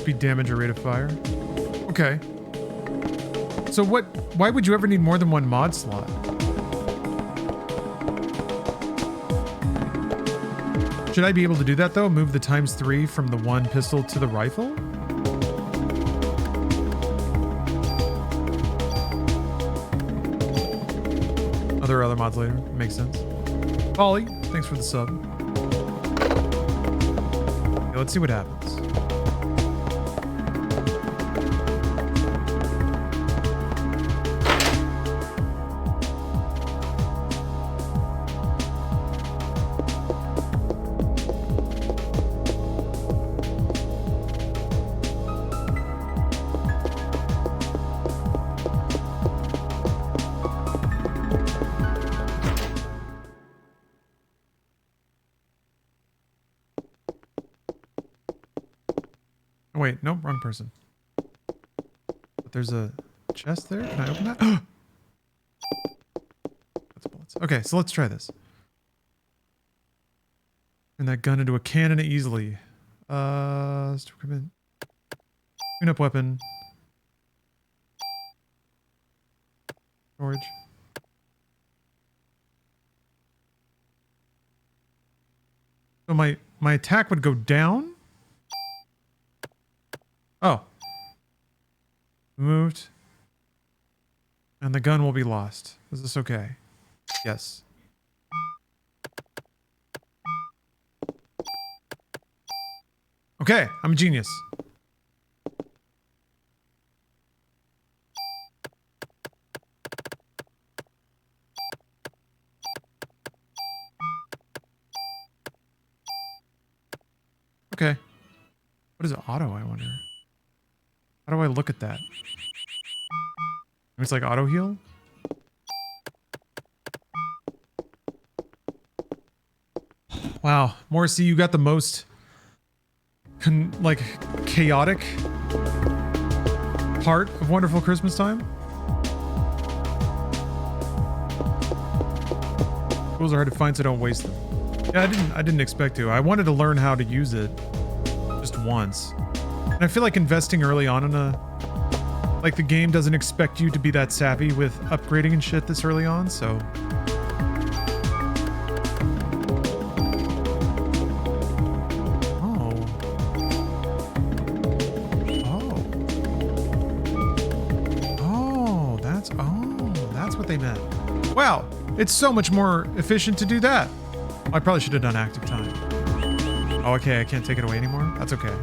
speed, damage, or rate of fire. Okay. So why would you ever need more than one mod slot? Should I be able to do that though? Move the ×3 from the one pistol to the rifle? Other mods later. Makes sense. Polly, thanks for the sub. Okay, let's see what happens. Wait, nope, wrong person. But there's a chest there. Can I open that? That's bullets. Okay, so let's try this. Turn that gun into a cannon easily. Equipment. Tune up weapon. Storage. So my attack would go down. Oh. Moved. And the gun will be lost. Is this okay? Yes. Okay, I'm a genius. Okay. What is auto, I wonder? How do I look at that? It's like auto heal? Wow, Morrissey, you got the most like chaotic part of Wonderful Christmas Time. Tools are hard to find, so don't waste them. Yeah, I didn't expect to. I wanted to learn how to use it just once. And I feel like investing early on in like the game doesn't expect you to be that savvy with upgrading and shit this early on, so. That's what they meant. Wow, it's so much more efficient to do that. I probably should have done active time. Oh, okay, I can't take it away anymore? That's okay.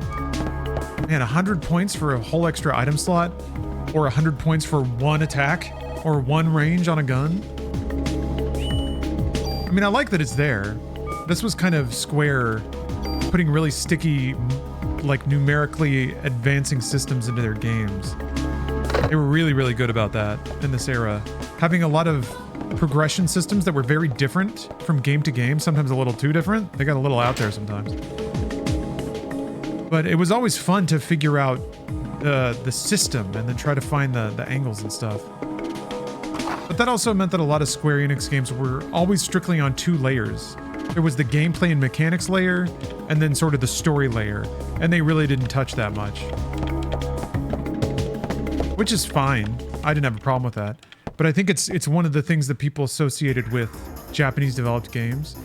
Man, 100 points for a whole extra item slot? Or 100 points for one attack? Or one range on a gun? I mean, I like that it's there. This was kind of Square putting really sticky, like numerically advancing systems into their games. They were really, really good about that in this era. Having a lot of progression systems that were very different from game to game, sometimes a little too different. They got a little out there sometimes. But it was always fun to figure out the system and then try to find the angles and stuff. But that also meant that a lot of Square Enix games were always strictly on two layers. There was the gameplay and mechanics layer, and then sort of the story layer. And they really didn't touch that much. Which is fine. I didn't have a problem with that. But I think it's one of the things that people associated with Japanese developed games.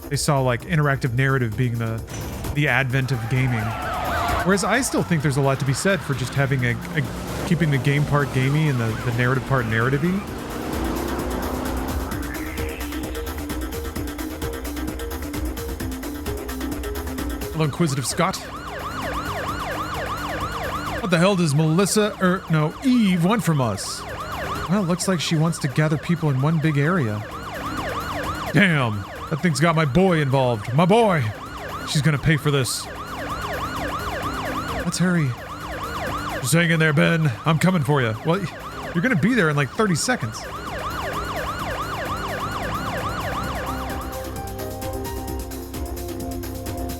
They saw like interactive narrative being the advent of gaming. Whereas I still think there's a lot to be said for just having keeping the game part gamey and the narrative part narrative-y. Hello, Inquisitive Scott. What the hell does Eve want from us? Well, it looks like she wants to gather people in one big area. Damn, that thing's got my boy involved. My boy! She's gonna pay for this. Let's hurry. Just hang in there, Ben. I'm coming for you. Well, you're gonna be there in like 30 seconds.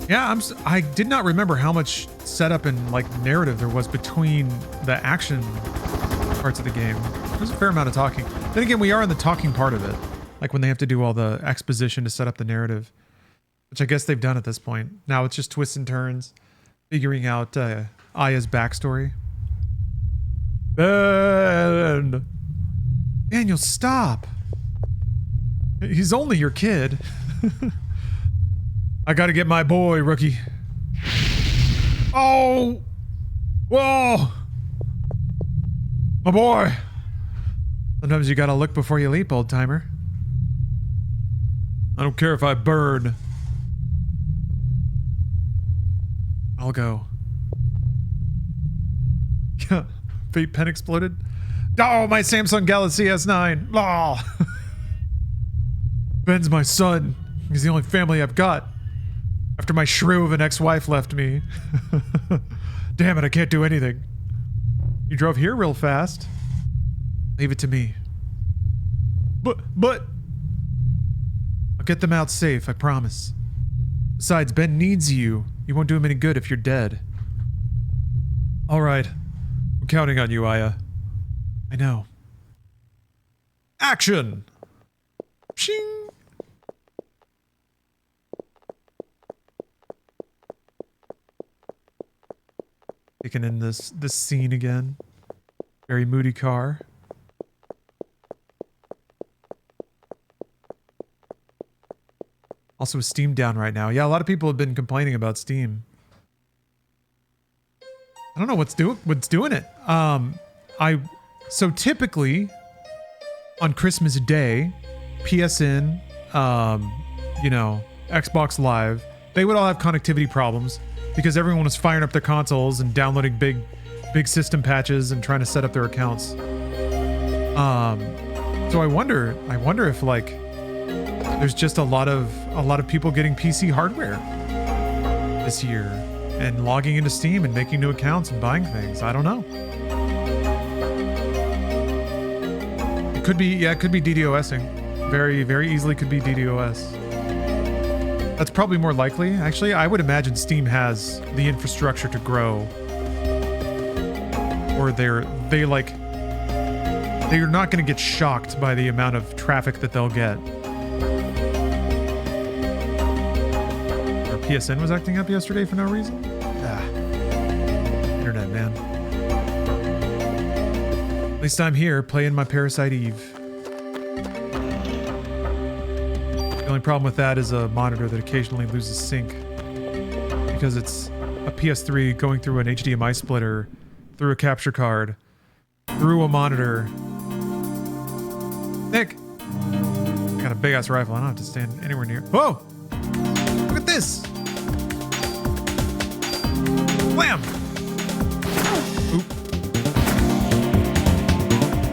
Yeah, I did not remember how much setup and like narrative there was between the action parts of the game. There's a fair amount of talking. Then again, we are in the talking part of it. Like when they have to do all the exposition to set up the narrative, which I guess they've done at this point. Now it's just twists and turns, figuring out Aya's backstory. Ben! Daniel, stop! He's only your kid. I gotta get my boy, rookie. Oh! Whoa! My boy! Sometimes you gotta look before you leap, old timer. I don't care if I burn. I'll go. Vape pen exploded. Oh, my Samsung Galaxy S9. Oh. Ben's my son. He's the only family I've got. After my shrew of an ex-wife left me. Damn it, I can't do anything. You drove here real fast. Leave it to me. But... I'll get them out safe, I promise. Besides, Ben needs you. You won't do him any good if you're dead. Alright. I'm counting on you, Aya. I know. Action! Pshing! Taking in this scene again. Very moody car. Also, is Steam down right now? Yeah, a lot of people have been complaining about Steam. I don't know what's doing it. So typically on Christmas Day, PSN, you know, Xbox Live, they would all have connectivity problems because everyone was firing up their consoles and downloading big system patches and trying to set up their accounts. So I wonder if like there's just a lot of people getting PC hardware this year and logging into Steam and making new accounts and buying things. I don't know. It could be DDoSing. Very, very easily could be DDoS. That's probably more likely. Actually, I would imagine Steam has the infrastructure to grow. Or they're not going to get shocked by the amount of traffic that they'll get. Or PSN was acting up yesterday for no reason? Internet, man. At least I'm here playing my Parasite Eve. The only problem with that is a monitor that occasionally loses sync. Because it's a PS3 going through an HDMI splitter, through a capture card, through a monitor. Nick! I got a big ass rifle. I don't have to stand anywhere near. Whoa! Look at this! Wham! Oop.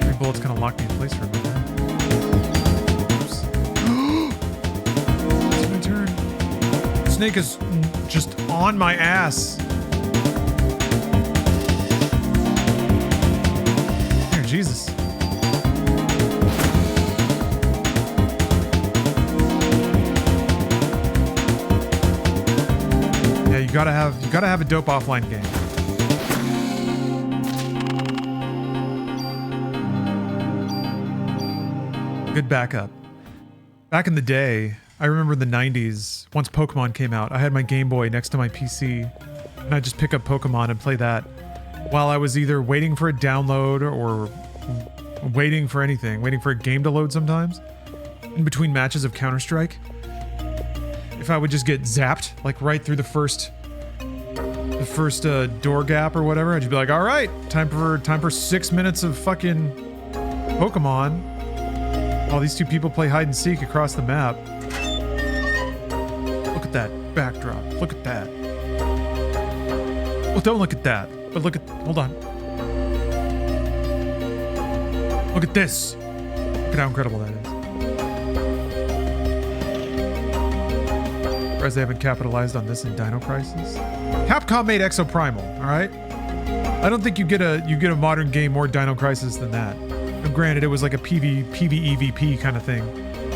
3 bullets kind of locked me in place for a minute. Oops. It's my turn. Snake is just on my ass. Here, Jesus. Yeah, you gotta have a dope offline game. Good backup. Back in the day, I remember in the 90s, once Pokemon came out, I had my Game Boy next to my PC, and I'd just pick up Pokemon and play that while I was either waiting for a download or waiting for anything, waiting for a game to load sometimes, in between matches of Counter-Strike. If I would just get zapped, like right through the first door gap or whatever, I'd just be like, all right, time for 6 minutes of fucking Pokemon. While these two people play hide and seek across the map. Look at that backdrop. Look at that. Well, don't look at that. But look at... Hold on. Look at this. Look at how incredible that is. Whereas they haven't capitalized on this in Dino Crisis. Capcom made Exoprimal, alright? I don't think you get a modern game more Dino Crisis than that. And granted, it was like a PvEVP kind of thing,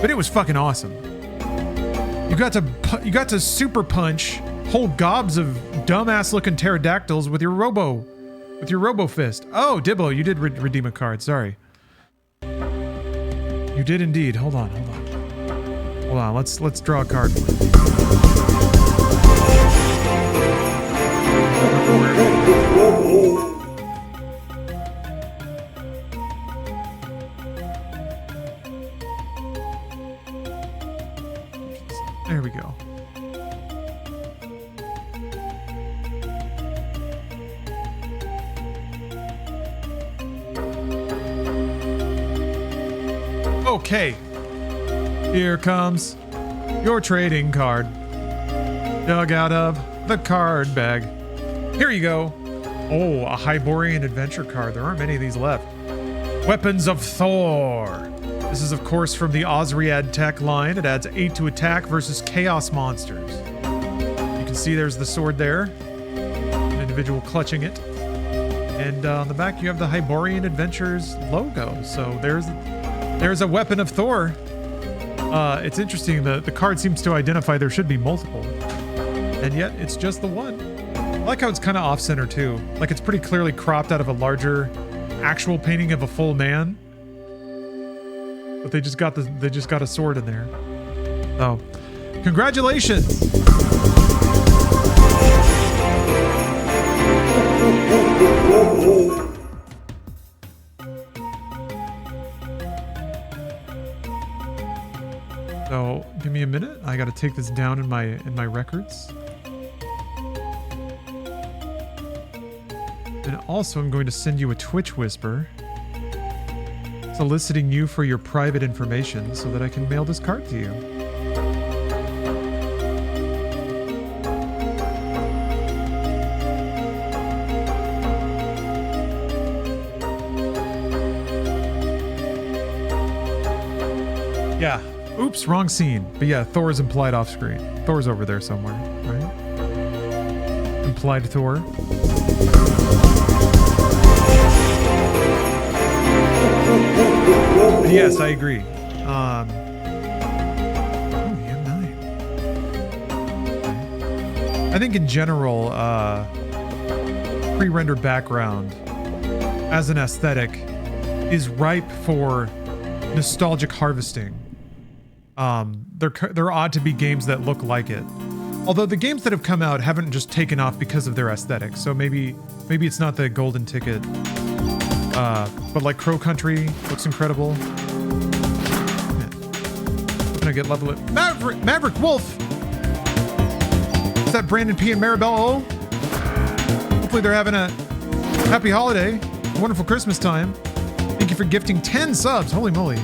but it was fucking awesome. You got to super punch whole gobs of dumbass looking pterodactyls with your robo fist. Oh, Dibbo, you did redeem a card. Sorry, you did indeed. Hold on. Let's draw a card. Okay. Here comes your trading card. Dug out of the card bag. Here you go. Oh, a Hyborian adventure card. There aren't many of these left. Weapons of Thor. This is, of course, from the Osriad tech line. It adds 8 to attack versus chaos monsters. You can see there's the sword there. An individual clutching it. And on the back, you have the Hyborian Adventures logo. So there's a weapon of Thor. It's interesting. The card seems to identify there should be multiple. And yet, it's just the one. I like how it's kind of off-center, too. Like, it's pretty clearly cropped out of a larger actual painting of a full man. But they just got a sword in there. Oh. Congratulations! So, give me a minute. I gotta take this down in my records. And also, I'm going to send you a Twitch whisper soliciting you for your private information so that I can mail this card to you. Yeah. Oops, wrong scene. But yeah, Thor is implied off screen. Thor's over there somewhere, right? Implied Thor. Yes, I agree. Oh, yeah, 9. I think in general, pre-rendered background as an aesthetic is ripe for nostalgic harvesting. There ought to be games that look like it. Although the games that have come out haven't just taken off because of their aesthetic. So maybe it's not the golden ticket. But like Crow Country looks incredible. I'm gonna get level it. Maverick Wolf! Is that Brandon P and Maribel O? Hopefully they're having a happy holiday. A wonderful Christmas time. Thank you for gifting 10 subs. Holy moly.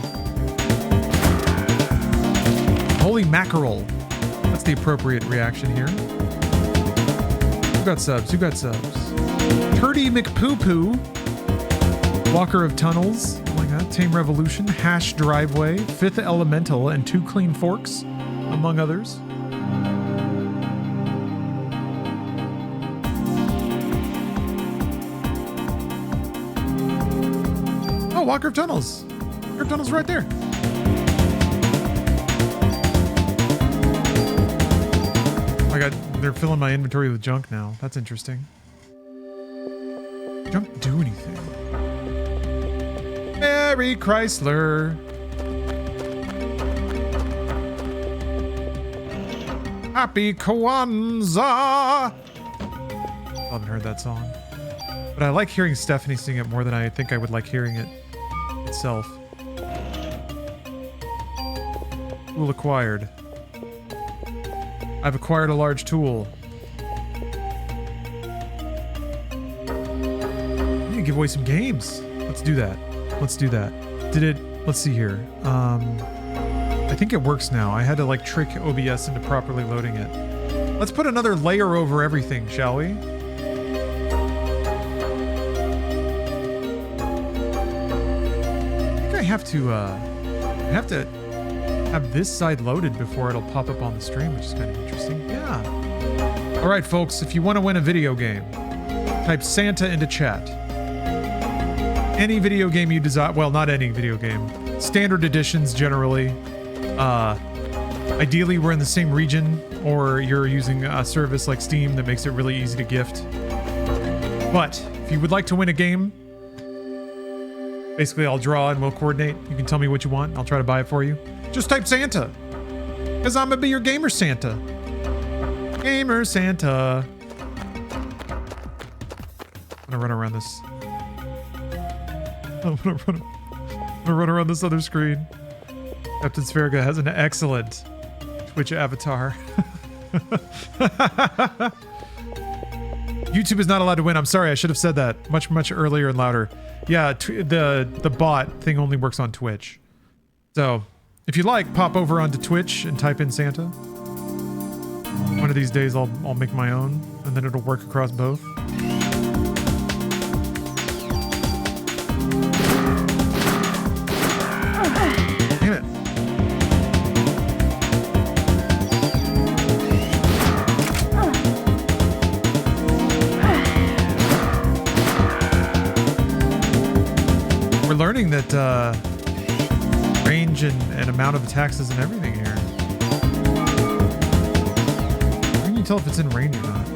Holy mackerel. That's the appropriate reaction here. Who got subs? Who got subs? Turdy McPoo-Poo. Walker of Tunnels. Oh my god. Tame Revolution. Hash Driveway. Fifth Elemental. And Two Clean Forks. Among others. Oh, Walker of Tunnels. Walker of Tunnels right there. Oh my god, they're filling my inventory with junk now. That's interesting. Junk do anything. Mary Chrysler. Happy Kwanzaa. I haven't heard that song. But I like hearing Stephanie sing it more than I think I would like hearing it itself. Tool acquired. I've acquired a large tool. I need to give away some games. Let's do that. Let's do that. Did it? Let's see here. I think it works now. I had to like trick OBS into properly loading it. Let's put another layer over everything, shall we? I think I have to have this side loaded before it'll pop up on the stream, which is kind of interesting. Yeah. All right, folks, if you want to win a video game, type Santa into chat. Any video game you desire, well, not any video game. Standard editions generally. Ideally, we're in the same region, or you're using a service like Steam that makes it really easy to gift. But if you would like to win a game, basically I'll draw and we'll coordinate. You can tell me what you want. I'll try to buy it for you. Just type Santa, because I'm gonna be your gamer Santa. Gamer Santa. I'm gonna run around this. I'm gonna run around this other screen. Captain Sverga has an excellent Twitch avatar. YouTube is not allowed to win. I'm sorry, I should have said that much earlier and louder. Yeah, the bot thing only works on Twitch. So, if you like, pop over onto Twitch and type in Santa. One of these days I'll make my own, and then it'll work across both. Damn it. We're learning that range and amount of attacks and everything here. How can you tell if it's in range or not?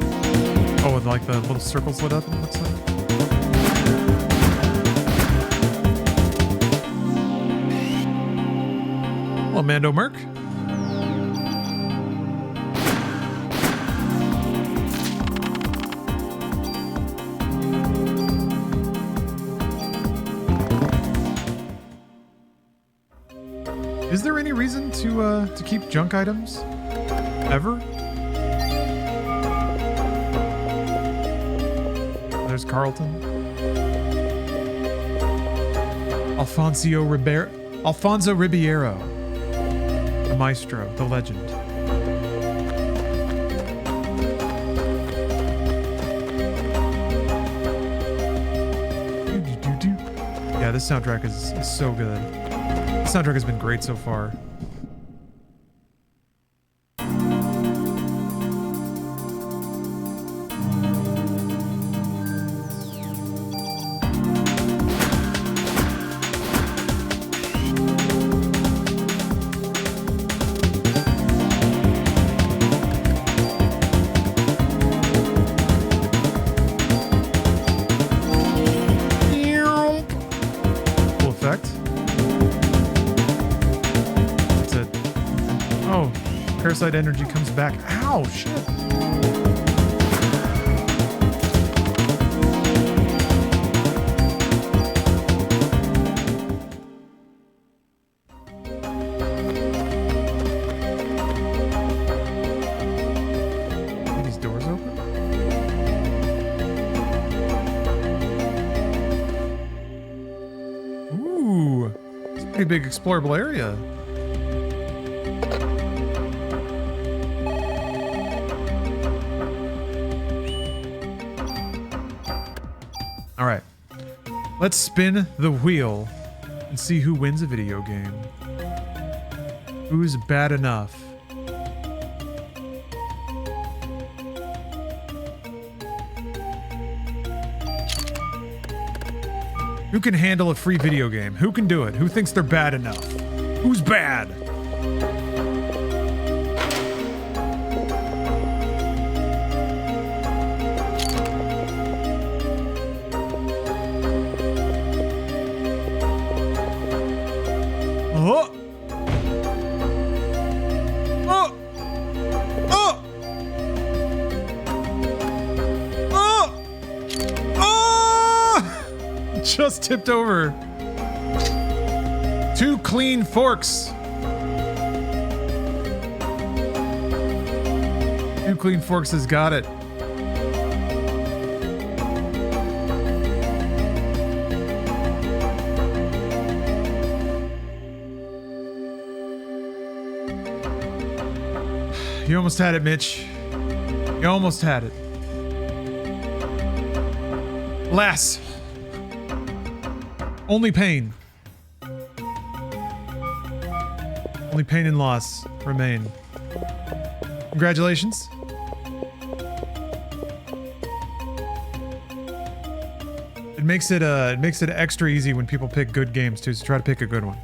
Oh, with like the little circles lit up, it looks like. Hello, Mando Merc. Is there any reason to keep junk items? Ever? There's Carlton. Alfonso Ribeiro. The maestro, the legend. Yeah, this soundtrack is so good. The soundtrack has been great so far. Parasite energy comes back. Ow, shit. Are these doors open? Ooh, it's a pretty big explorable area. All right, let's spin the wheel and see who wins a video game. Who's bad enough? Who can handle a free video game? Who can do it? Who thinks they're bad enough? Who's bad? Just tipped over. 2 clean forks. 2 clean forks has got it. You almost had it, Mitch. You almost had it. Lass. Only pain. Only pain and loss remain. Congratulations. It makes it extra easy when people pick good games too, so try to pick a good one.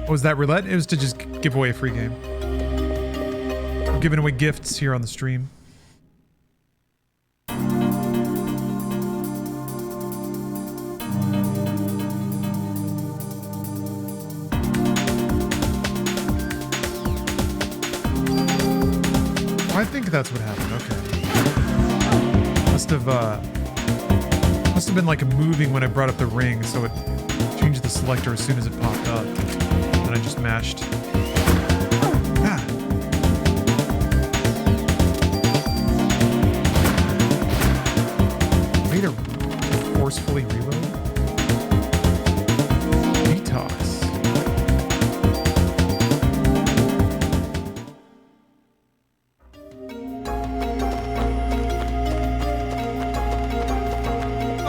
What was that, roulette? It was to just give away a free game. I'm giving away gifts here on the stream. I think that's what happened. Okay. Must have been like moving when I brought up the ring, so it changed the selector as soon as it popped up. And I just mashed. Ah. Way to forcefully reload. Detox.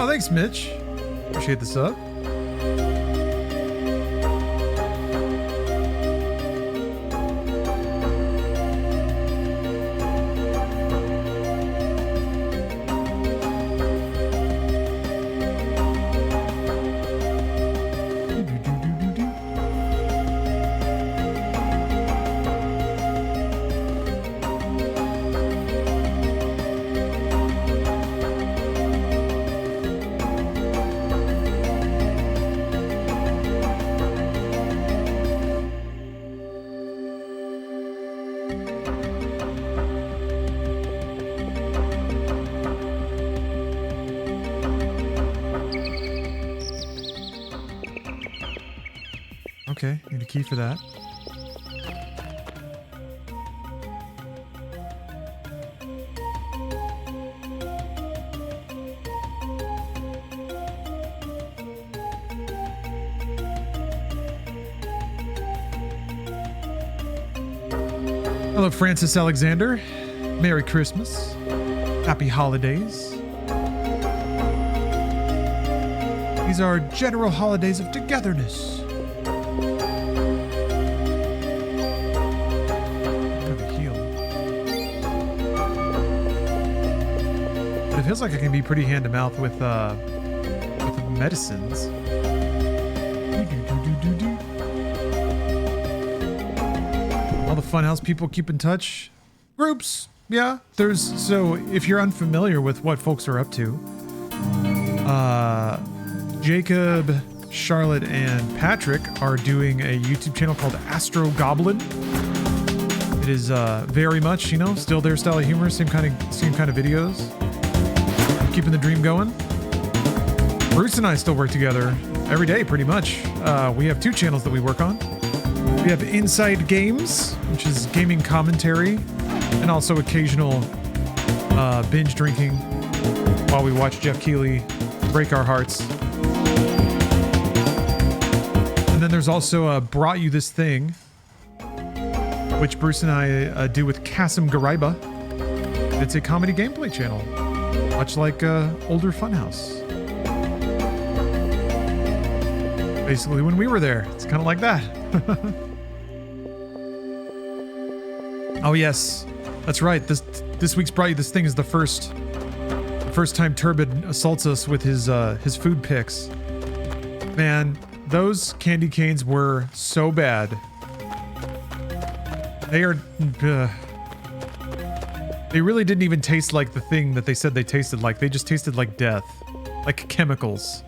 Oh, thanks, Mitch. Appreciate the sub. Okay, need a key for that. Hello, Francis Alexander. Merry Christmas. Happy holidays. These are general holidays of togetherness. It feels like I can be pretty hand to mouth with medicines. All the Funhouse people keep in touch. Groups, yeah. So if you're unfamiliar with what folks are up to, Jacob, Charlotte, and Patrick are doing a YouTube channel called Astro Goblin. It is very much, still their style of humor, same kind of videos. Keeping the dream going. Bruce and I still work together every day, pretty much. We have 2 channels that we work on. We have Inside Games, which is gaming commentary, and also occasional binge drinking while we watch Jeff Keighley break our hearts. And then there's also Brought You This Thing, which Bruce and I do with Kasim Garaiba. It's a comedy gameplay channel. Much like older Funhouse. Basically, when we were there, it's kind of like that. Oh yes, that's right. This week's Brought You This Thing is the first time Turbid assaults us with his food picks. Man, those candy canes were so bad. They are. They really didn't even taste like the thing that they said they tasted like. They just tasted like death. Like chemicals.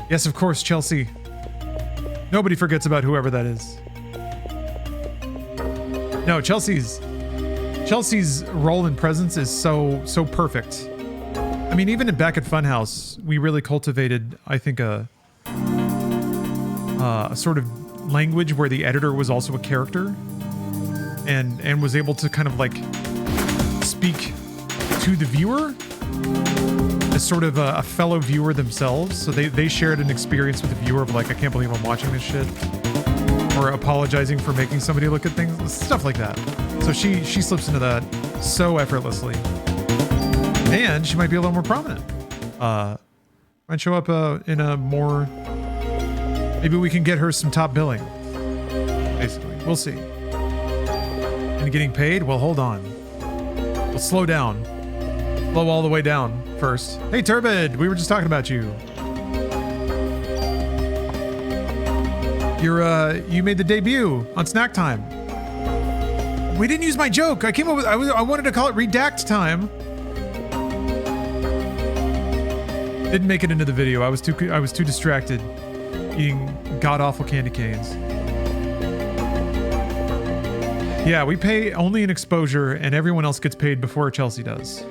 Yes, of course, Chelsea. Nobody forgets about whoever that is. No, Chelsea's role and presence is so perfect. I mean, even back at Funhouse, we really cultivated, I think, a sort of language where the editor was also a character and was able to kind of like speak to the viewer as sort of a fellow viewer themselves. So they shared an experience with the viewer of like, I can't believe I'm watching this shit, or apologizing for making somebody look at things, stuff like that. So she slips into that so effortlessly, and she might be a little more prominent. Might show up in a more, maybe we can get her some top billing. Basically, we'll see. And getting paid? Well, hold on. We'll slow down. Slow all the way down first. Hey, Turbid, we were just talking about you. You made the debut on Snack Time. We didn't use my joke. I came up with, I wanted to call it Redact Time. Didn't make it into the video. I was too distracted eating god-awful candy canes. Yeah, we pay only an exposure, and everyone else gets paid before Chelsea does.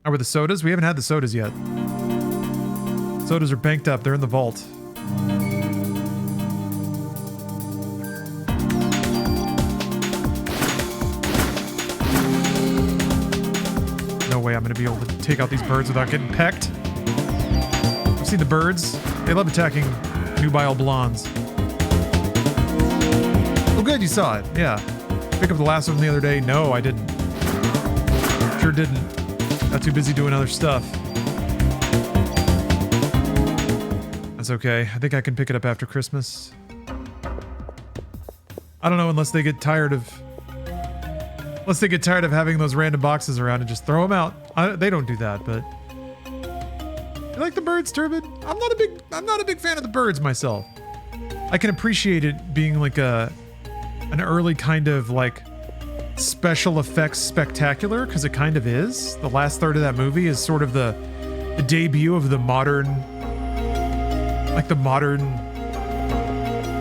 How were the sodas? We haven't had the sodas yet. Sodas are banked up. They're in the vault. No way I'm going to be able to take out these birds without getting pecked. I've seen the birds. They love attacking nubile blondes. Oh good you saw it. Yeah. Pick up the last one the other day. No, I didn't. Sure didn't. Got too busy doing other stuff. That's okay. I think I can pick it up after Christmas. I don't know, unless they get tired of having those random boxes around and just throw them out. They don't do that, but you like the birds, Turbid? I'm not a big fan of the birds myself. I can appreciate it being like an early kind of like special effects spectacular, because it kind of is. The last third of that movie is sort of the debut of the modern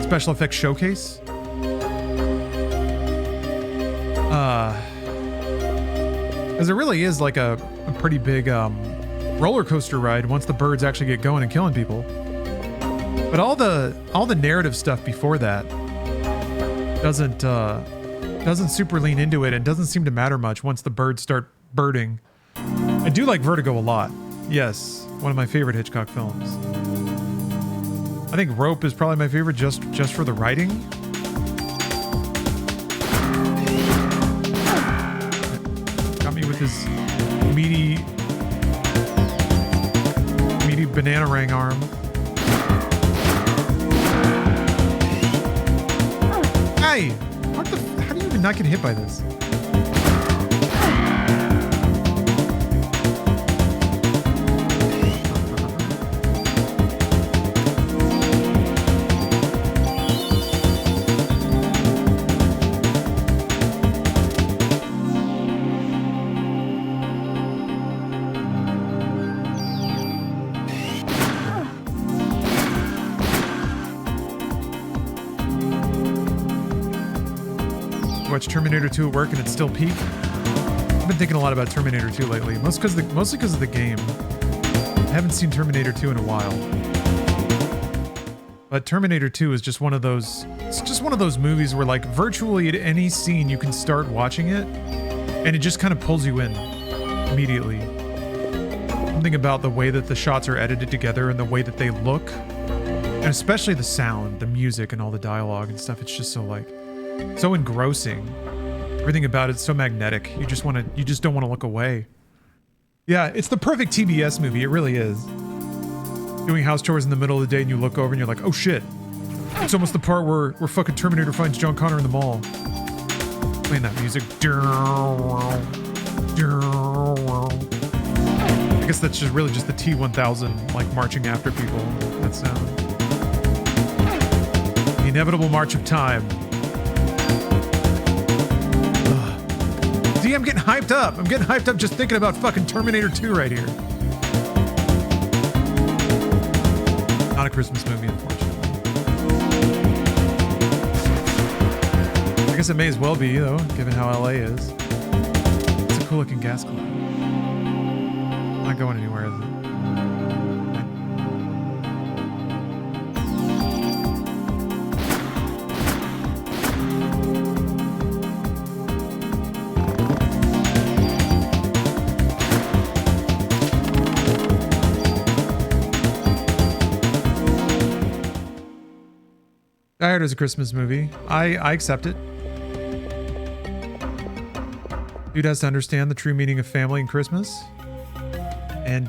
special effects showcase. Because it really is like a pretty big roller coaster ride once the birds actually get going and killing people. But all the narrative stuff before that doesn't super lean into it and doesn't seem to matter much once the birds start birding. I do like Vertigo a lot. Yes, one of my favorite Hitchcock films. I think Rope is probably my favorite just for the writing. Got me with his meaty banana rang arm. Hey! How do you even not get hit by this? Watch Terminator 2 at work and it's still peak. I've been thinking a lot about Terminator 2 lately, mostly because of the game. I haven't seen Terminator 2 in a while. But Terminator 2 is just one of those, it's just one of those movies where like virtually at any scene you can start watching it and it just kind of pulls you in immediately. Something about the way that the shots are edited together and the way that they look, and especially the sound, the music and all the dialogue and stuff, it's just so like, so engrossing. Everything about it's so magnetic. You just don't want to look away. Yeah, it's the perfect TBS movie. It really is. Doing house chores in the middle of the day and you look over and you're like, oh shit. It's almost the part where fucking Terminator finds John Connor in the mall. Playing that music. I guess that's just really just the T-1000 like marching after people. That sound. The inevitable march of time. See, I'm getting hyped up. I'm getting hyped up just thinking about fucking Terminator 2 right here. Not a Christmas movie, unfortunately. I guess it may as well be, though, given how LA is. It's a cool looking gas cloud. Not going anywhere, is it? Die Hard is a Christmas movie. I accept it. Dude has to understand the true meaning of family and Christmas and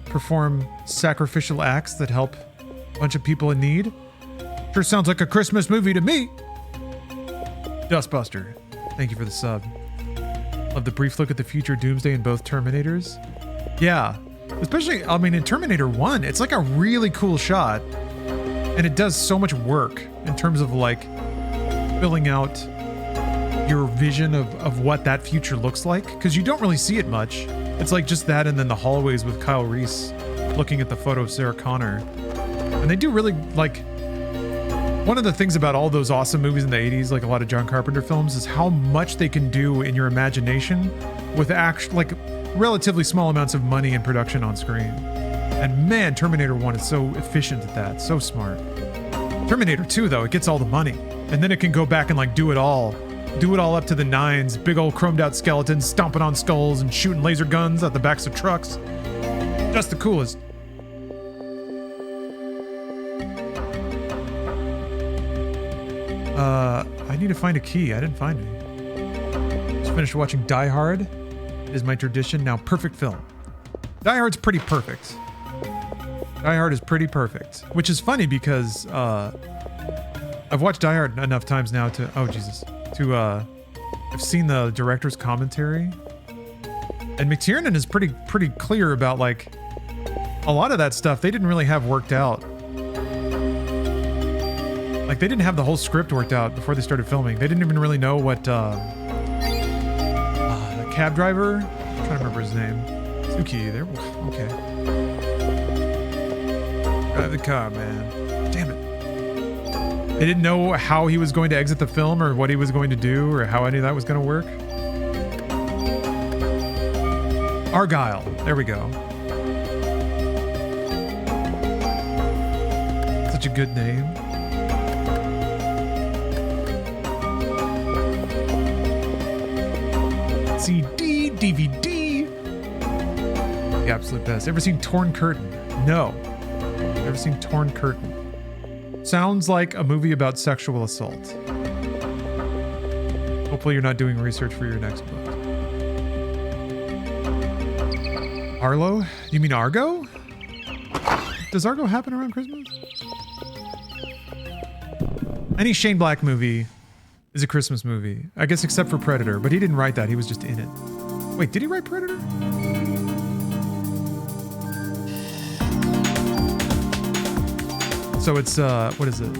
perform sacrificial acts that help a bunch of people in need. Sure sounds like a Christmas movie to me. Dustbuster, thank you for the sub. Love the brief look at the future doomsday in both Terminators. Yeah, especially, I mean, in Terminator 1, it's like a really cool shot. And it does so much work in terms of like filling out your vision of what that future looks like, because you don't really see it much. It's like just that and then the hallways with Kyle Reese looking at the photo of Sarah Connor. And they do really like, one of the things about all those awesome movies in the 80s, like a lot of John Carpenter films, is how much they can do in your imagination with like relatively small amounts of money and production on screen. And man, Terminator 1 is so efficient at that, so smart. Terminator 2, though, it gets all the money. And then it can go back and like do it all up to the nines, big old chromed out skeletons stomping on skulls and shooting laser guns out the backs of trucks. Just the coolest. I need to find a key. I didn't find any. Just finished watching Die Hard. It is my tradition now. Perfect film. Die Hard's pretty perfect. Die Hard is pretty perfect. Which is funny because I've watched Die Hard enough times now to... Oh, Jesus. I've seen the director's commentary. And McTiernan is pretty clear about, like, a lot of that stuff they didn't really have worked out. Like, they didn't have the whole script worked out before they started filming. They didn't even really know what, the cab driver? I'm trying to remember his name. Suki, there. Okay. Drive the car, man. Damn it. They didn't know how he was going to exit the film or what he was going to do or how any of that was going to work. Argyle. There we go. Such a good name. CD, DVD. The absolute best. Ever seen Torn Curtain? No. Never seen Torn Curtain. Sounds like a movie about sexual assault. Hopefully you're not doing research for your next book. Arlo? You mean Argo? Does Argo happen around Christmas? Any Shane Black movie is a Christmas movie. I guess except for Predator, but he didn't write that. He was just in it. Wait, did he write Predator? So it's, what is it?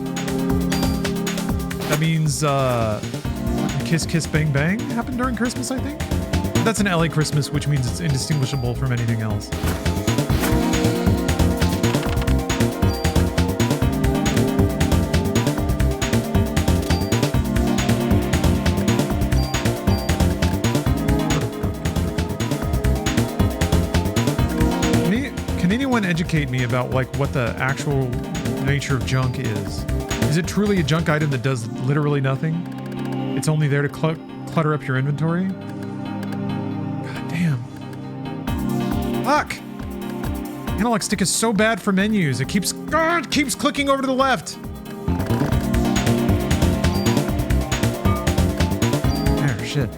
That means, Kiss Kiss Bang Bang happened during Christmas, I think? That's an LA Christmas, which means it's indistinguishable from anything else. Can anyone educate me about, like, what the actual nature of junk is? Is it truly a junk item that does literally nothing? It's only there to clutter up your inventory? God damn. Fuck! Analog stick is so bad for menus. It keeps clicking over to the left. There, shit.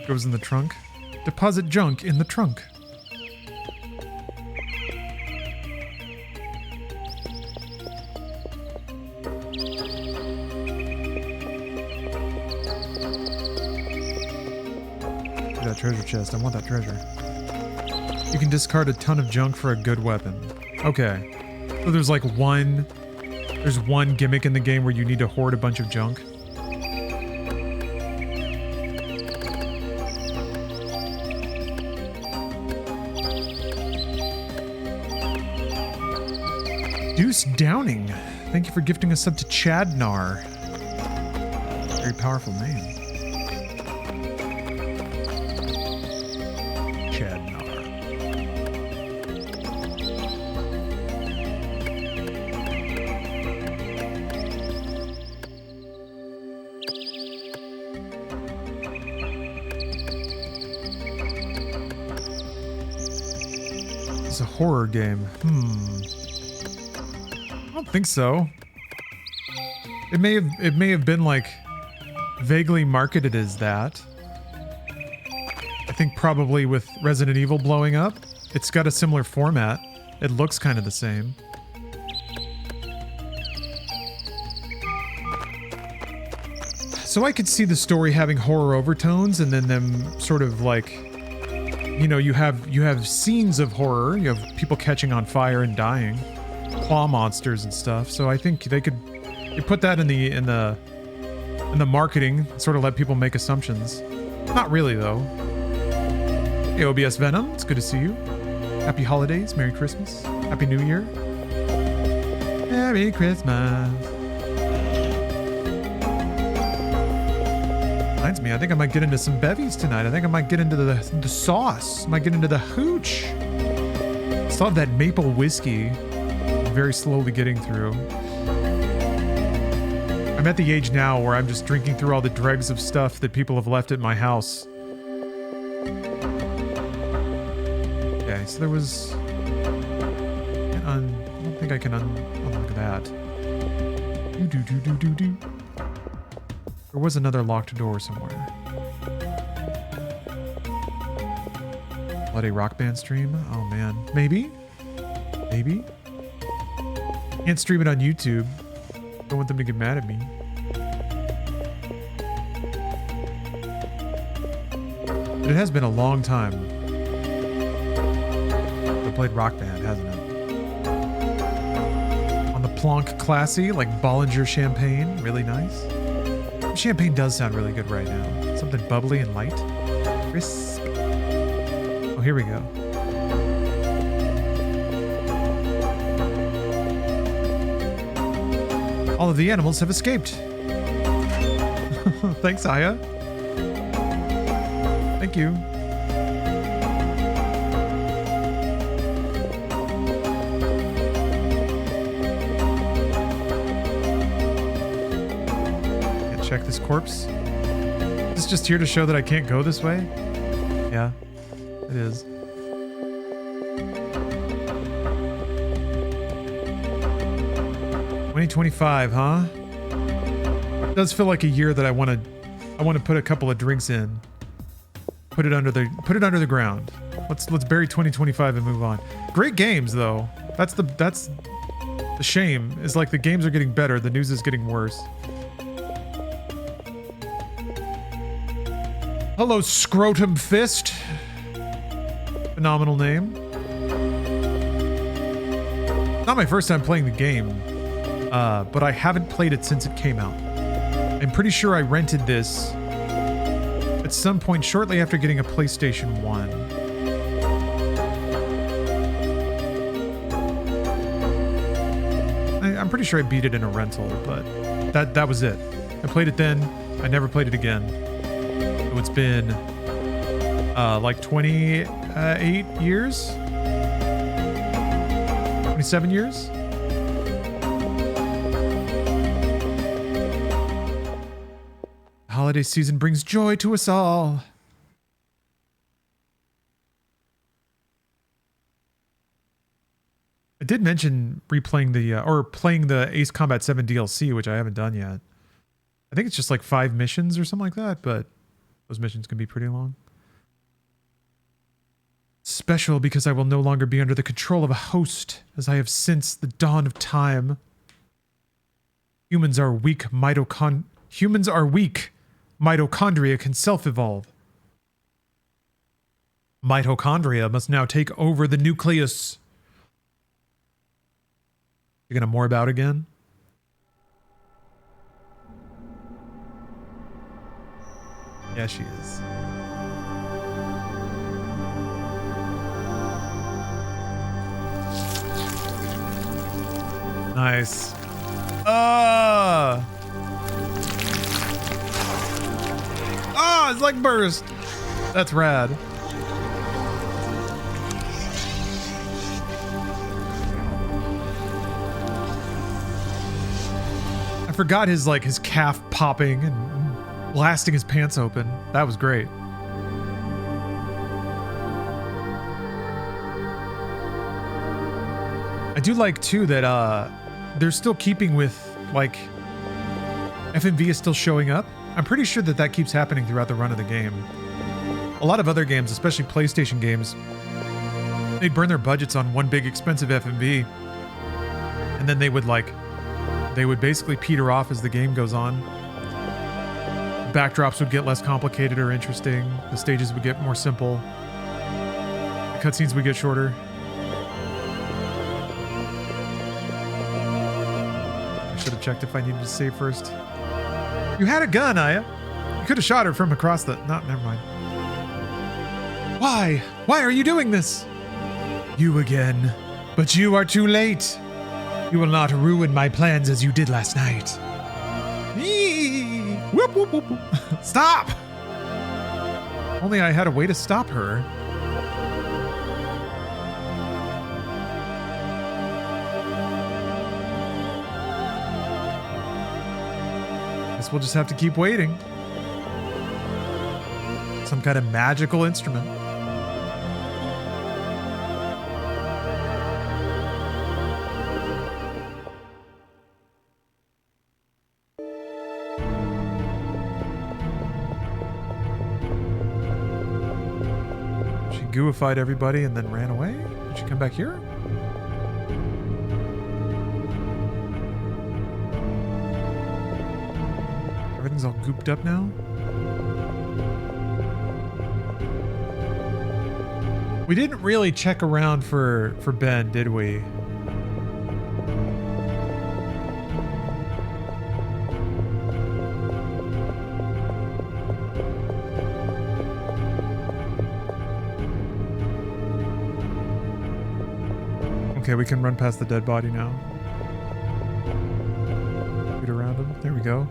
Goes in the trunk. Deposit junk in the trunk. That treasure chest. I want that treasure. You can discard a ton of junk for a good weapon. Okay. So there's like one gimmick in the game where you need to hoard a bunch of junk. Deuce Downing. Thank you for gifting a sub to Chadnar. Very powerful name. Chadnar. It's a horror game. I don't think so. It may have been like vaguely marketed as that. I think probably with Resident Evil blowing up, it's got a similar format. It looks kind of the same. So I could see the story having horror overtones and then them sort of like, you know, you have scenes of horror, you have people catching on fire and dying. Claw monsters and stuff. So I think you put that in the marketing, sort of let people make assumptions. Not really though. Hey OBS Venom, it's good to see you. Happy holidays, Merry Christmas, Happy New Year. Merry Christmas. Reminds me, I think I might get into some bevies tonight. I think I might get into the sauce. I might get into the hooch. Still have that maple whiskey. Very slowly getting through. I'm at the age now where I'm just drinking through all the dregs of stuff that people have left at my house. Okay, so there was think I can unlock that. Do. There was another locked door somewhere. Bloody Rock Band stream? Oh man. Maybe? Maybe? Can't stream it on YouTube. Don't want them to get mad at me. But it has been a long time. I played Rock Band, hasn't it? On the Plonk Classy, like Bollinger Champagne. Really nice. Champagne does sound really good right now. Something bubbly and light. Crisp. Oh, here we go. All of the animals have escaped. Thanks, Aya. Thank you. Can't check this corpse. Is this just here to show that I can't go this way? Yeah, it is. $2025, huh? It does feel like a year that I want to put a couple of drinks in. Put it under the ground. Let's bury 2025 and move on. Great games though. That's the shame, is like the games are getting better, the news is getting worse. Hello, Scrotum Fist. Phenomenal name. Not my first time playing the game, but I haven't played it since it came out. I'm pretty sure I rented this at some point shortly after getting a PlayStation 1. I'm pretty sure I beat it in a rental, but that was it. I played it then. I never played it again. So it's been like 28 years? 27 years? Holiday season brings joy to us all. I did mention replaying or playing the Ace Combat 7 DLC, which I haven't done yet. I think it's just like 5 missions or something like that, but those missions can be pretty long. Special because I will no longer be under the control of a host, as I have since the dawn of time. Humans are weak. Mitochondria can self-evolve. Mitochondria must now take over the nucleus. You're gonna more about again? Yeah, she is. Nice. It's like burst. That's rad. I forgot his calf popping and blasting his pants open. That was great. I do like too that they're still keeping with like FMV is still showing up. I'm pretty sure that keeps happening throughout the run of the game. A lot of other games, especially PlayStation games, they'd burn their budgets on one big expensive FMV, and then they would basically peter off as the game goes on. Backdrops would get less complicated or interesting. The stages would get more simple. The cutscenes would get shorter. I should have checked if I needed to save first. You had a gun, Aya. You could have shot her from across the... No, never mind. Why? Why are you doing this? You again. But you are too late. You will not ruin my plans as you did last night. Eee! Whoop, whoop, whoop, whoop. Stop! Only I had a way to stop her. Guess we'll just have to keep waiting. Some kind of magical instrument. gooified everybody and then ran away? Did she come back here? Everything's all gooped up now? We didn't really check around for Ben, did we? Okay, we can run past the dead body now. Shoot around him. There we go.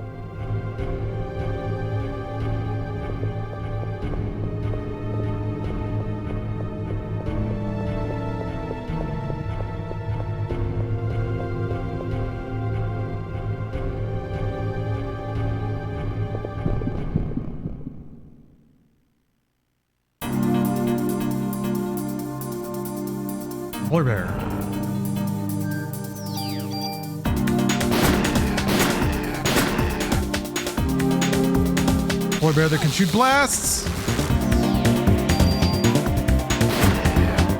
Polar bear. Polar bear that can shoot blasts.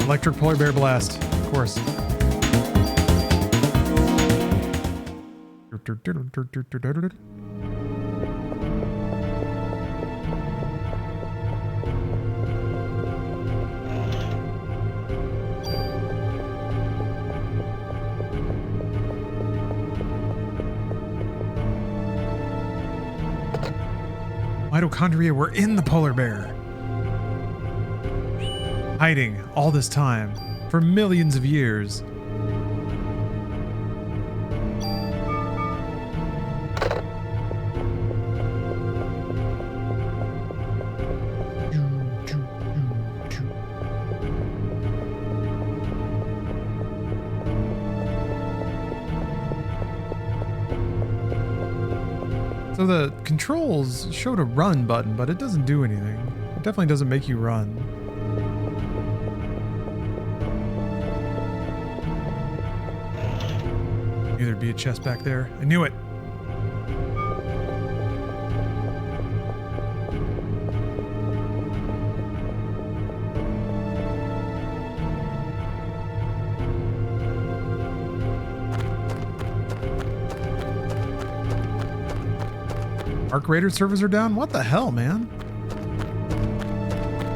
Electric polar bear blast, of course. Mitochondria were in the polar bear, hiding all this time for millions of years. So the controls showed a run button, but it doesn't do anything. It definitely doesn't make you run. Knew there'd be a chest back there. I knew it. Arc Raider servers are down? What the hell, man?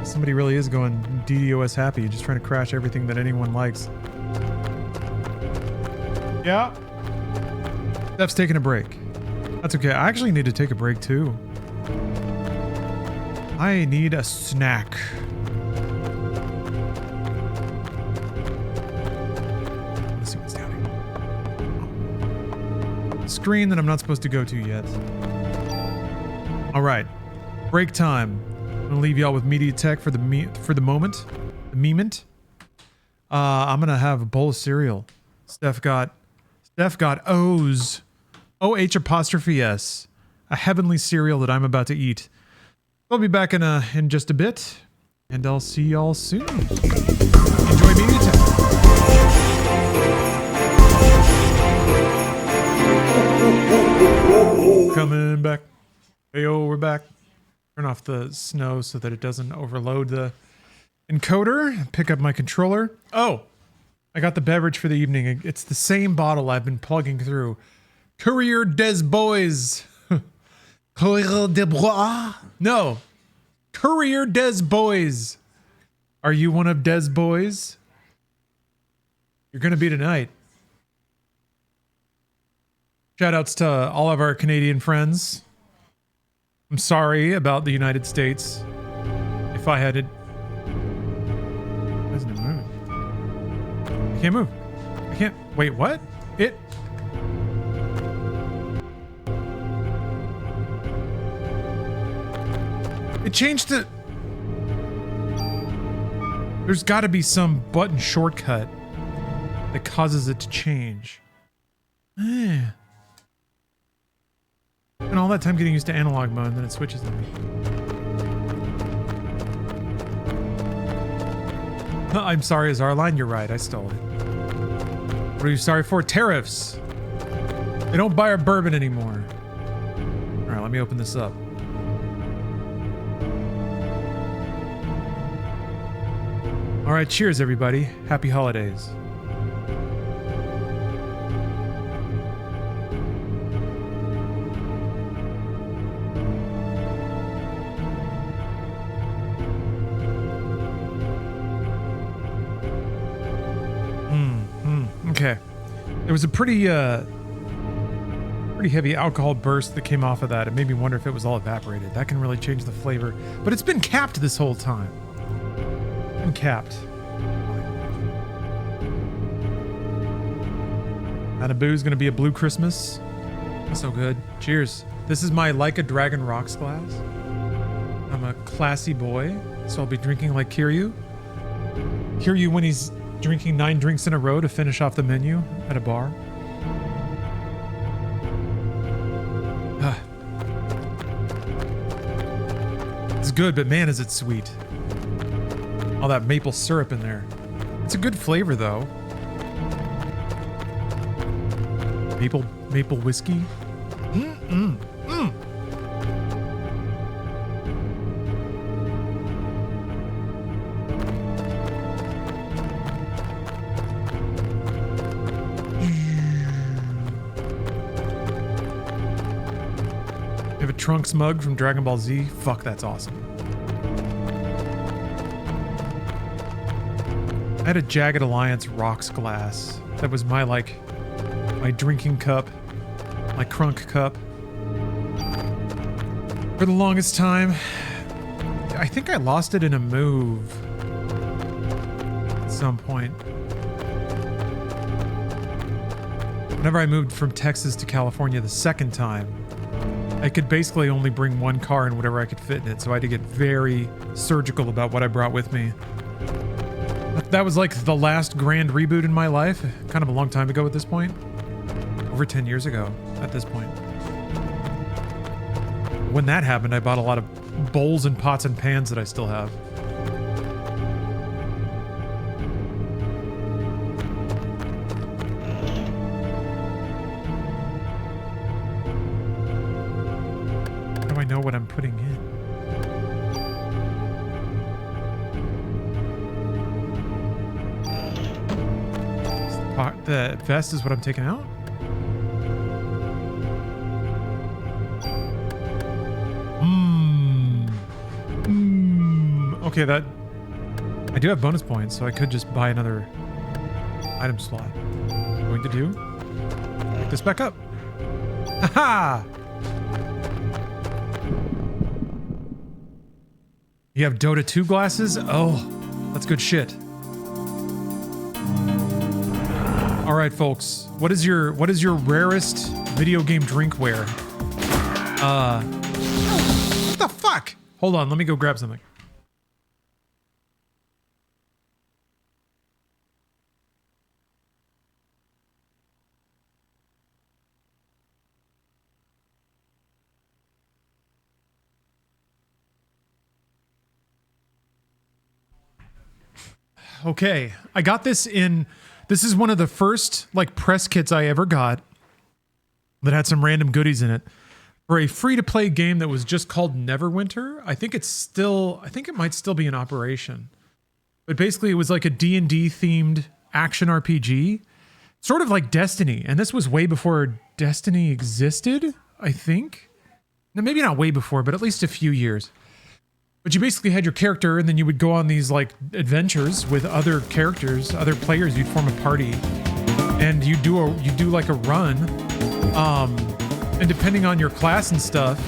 Somebody really is going DDoS happy, just trying to crash everything that anyone likes. Yeah. Steph's taking a break. That's okay. I actually need to take a break too. I need a snack. Let's see what's down here. Screen that I'm not supposed to go to yet. All right, break time. I'm gonna leave y'all with media tech for the moment. The moment. I'm gonna have a bowl of cereal. Steph got O's, OH''S, a heavenly cereal that I'm about to eat. I'll be back in just a bit, and I'll see y'all soon. Enjoy media tech. Coming back. Heyo, we're back. Turn off the snow so that it doesn't overload the encoder. Pick up my controller. Oh, I got the beverage for the evening. It's the same bottle I've been plugging through. Courier des Boys. Courier des Bois? No. Courier des Boys. Are you one of Des Boys? You're going to be tonight. Shout outs to all of our Canadian friends. I'm sorry about the United States. If I had it... Why isn't it moving? I can't move. I can't... Wait, what? It... It changed to... There's got to be some button shortcut that causes it to change. And all that time getting used to analog mode, and then it switches to me. I'm sorry, Azarline. You're right. I stole it. What are you sorry for? Tariffs. They don't buy our bourbon anymore. All right, let me open this up. All right, cheers, everybody. Happy holidays. Okay. There was a pretty heavy alcohol burst that came off of that. It made me wonder if it was all evaporated. That can really change the flavor. But it's been capped this whole time. Been capped. Malibu's gonna be a blue Christmas. So good. Cheers. This is my Like a Dragon Rocks glass. I'm a classy boy, so I'll be drinking like Kiryu. Kiryu when he's drinking 9 drinks in a row to finish off the menu at a bar. It's good, but man, is it sweet. All that maple syrup in there. It's a good flavor, though. Maple whiskey. You have a Trunks mug from Dragon Ball Z? Fuck, that's awesome. I had a Jagged Alliance rocks glass. That was my drinking cup, my crunk cup. For the longest time, I think I lost it in a move at some point. Whenever I moved from Texas to California the second time, I could basically only bring one car and whatever I could fit in it, so I had to get very surgical about what I brought with me. That was like the last grand reboot in my life, kind of a long time ago at this point. Over 10 years ago at this point. When that happened, I bought a lot of bowls and pots and pans that I still have. How do I know what I'm putting in? The vest is what I'm taking out? Okay, that... I do have bonus points, so I could just buy another item slot. Going to do? Pick this back up. Haha! You have Dota 2 glasses? Oh, that's good shit. All right, folks. What is your rarest video game drinkware? What the fuck? Hold on, let me go grab something. Okay, I got this in... This is one of the first, press kits I ever got that had some random goodies in it for a free-to-play game that was just called Neverwinter. I think it might still be in operation. But basically, it was like a D&D themed action RPG, sort of like Destiny. And this was way before Destiny existed, I think. Now, maybe not way before, but at least a few years. But you basically had your character, and then you would go on these adventures with other characters, other players. You'd form a party, and you do like a run. And depending on your class and stuff,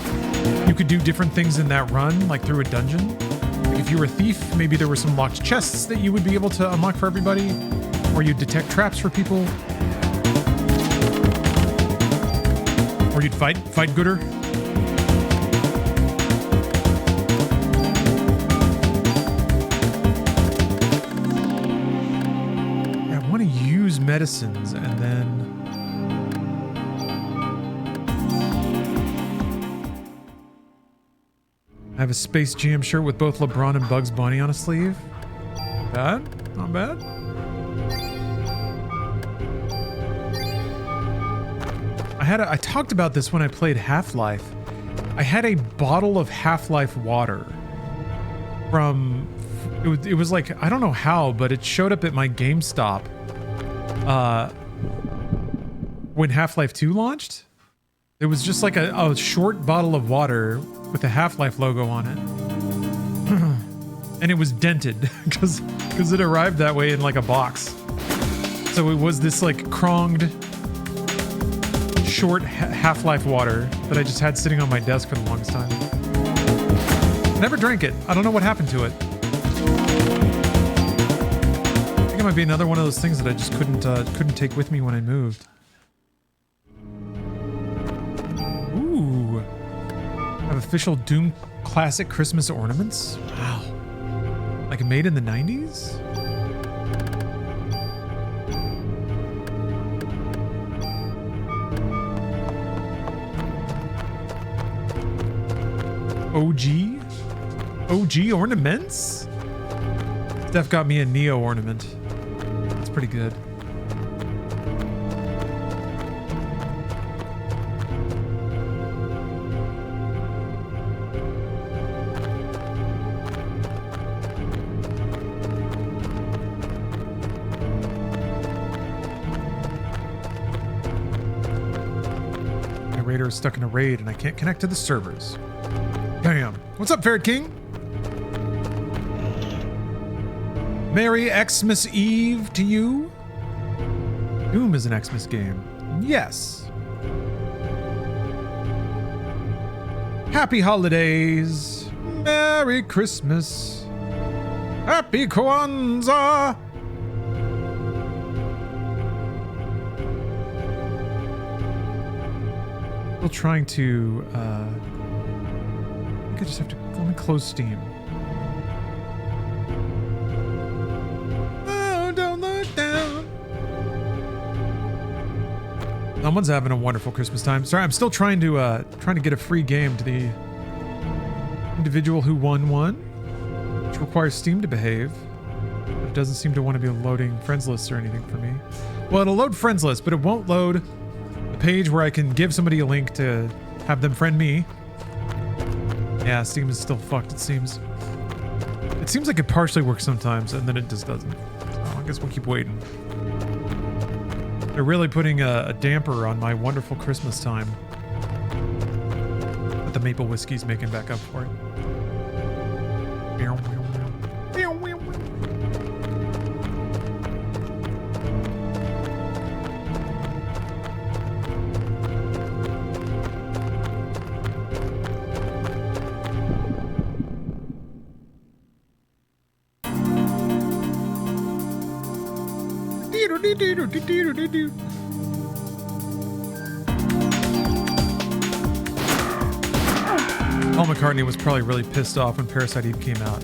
you could do different things in that run, like through a dungeon. Like if you were a thief, maybe there were some locked chests that you would be able to unlock for everybody, or you'd detect traps for people, or you'd fight gooder. Medicines, and then I have a Space Jam shirt with both LeBron and Bugs Bunny on a sleeve. Bad? Not bad. I talked about this when I played Half-Life. I had a bottle of Half-Life water It was like, I don't know how, but it showed up at my GameStop when Half-Life 2 launched. It was just like a short bottle of water with the Half-Life logo on it. And it was dented because it arrived that way in like a box. So it was this like cronged short Half-Life water that I just had sitting on my desk for the longest time. Never drank it. I don't know what happened to it. I think it might be another one of those things that I just couldn't take with me when I moved. Ooh. I have official Doom Classic Christmas ornaments. Wow. Like made in the 90s? OG ornaments? Steph got me a Neo ornament. That's pretty good. My raider is stuck in a raid and I can't connect to the servers. Damn. What's up, Ferret King? Merry Xmas Eve to you. Doom is an Xmas game. Yes. Happy holidays. Merry Christmas. Happy Kwanzaa. Still trying to, I think I just have to, let me close Steam. Oh, don't look down. Someone's having a wonderful Christmas time. Sorry, I'm still trying to get a free game to the individual who won one, which requires Steam to behave. But it doesn't seem to want to be loading friends lists or anything for me. Well, it'll load friends lists, but it won't load the page where I can give somebody a link to have them friend me. Yeah, Steam is still fucked, it seems. It seems like it partially works sometimes, and then it just doesn't. So I guess we'll keep waiting. They're really putting a damper on my wonderful Christmas time. But the maple whiskey's making back up for it. Paul McCartney was probably really pissed off when Parasite Eve came out.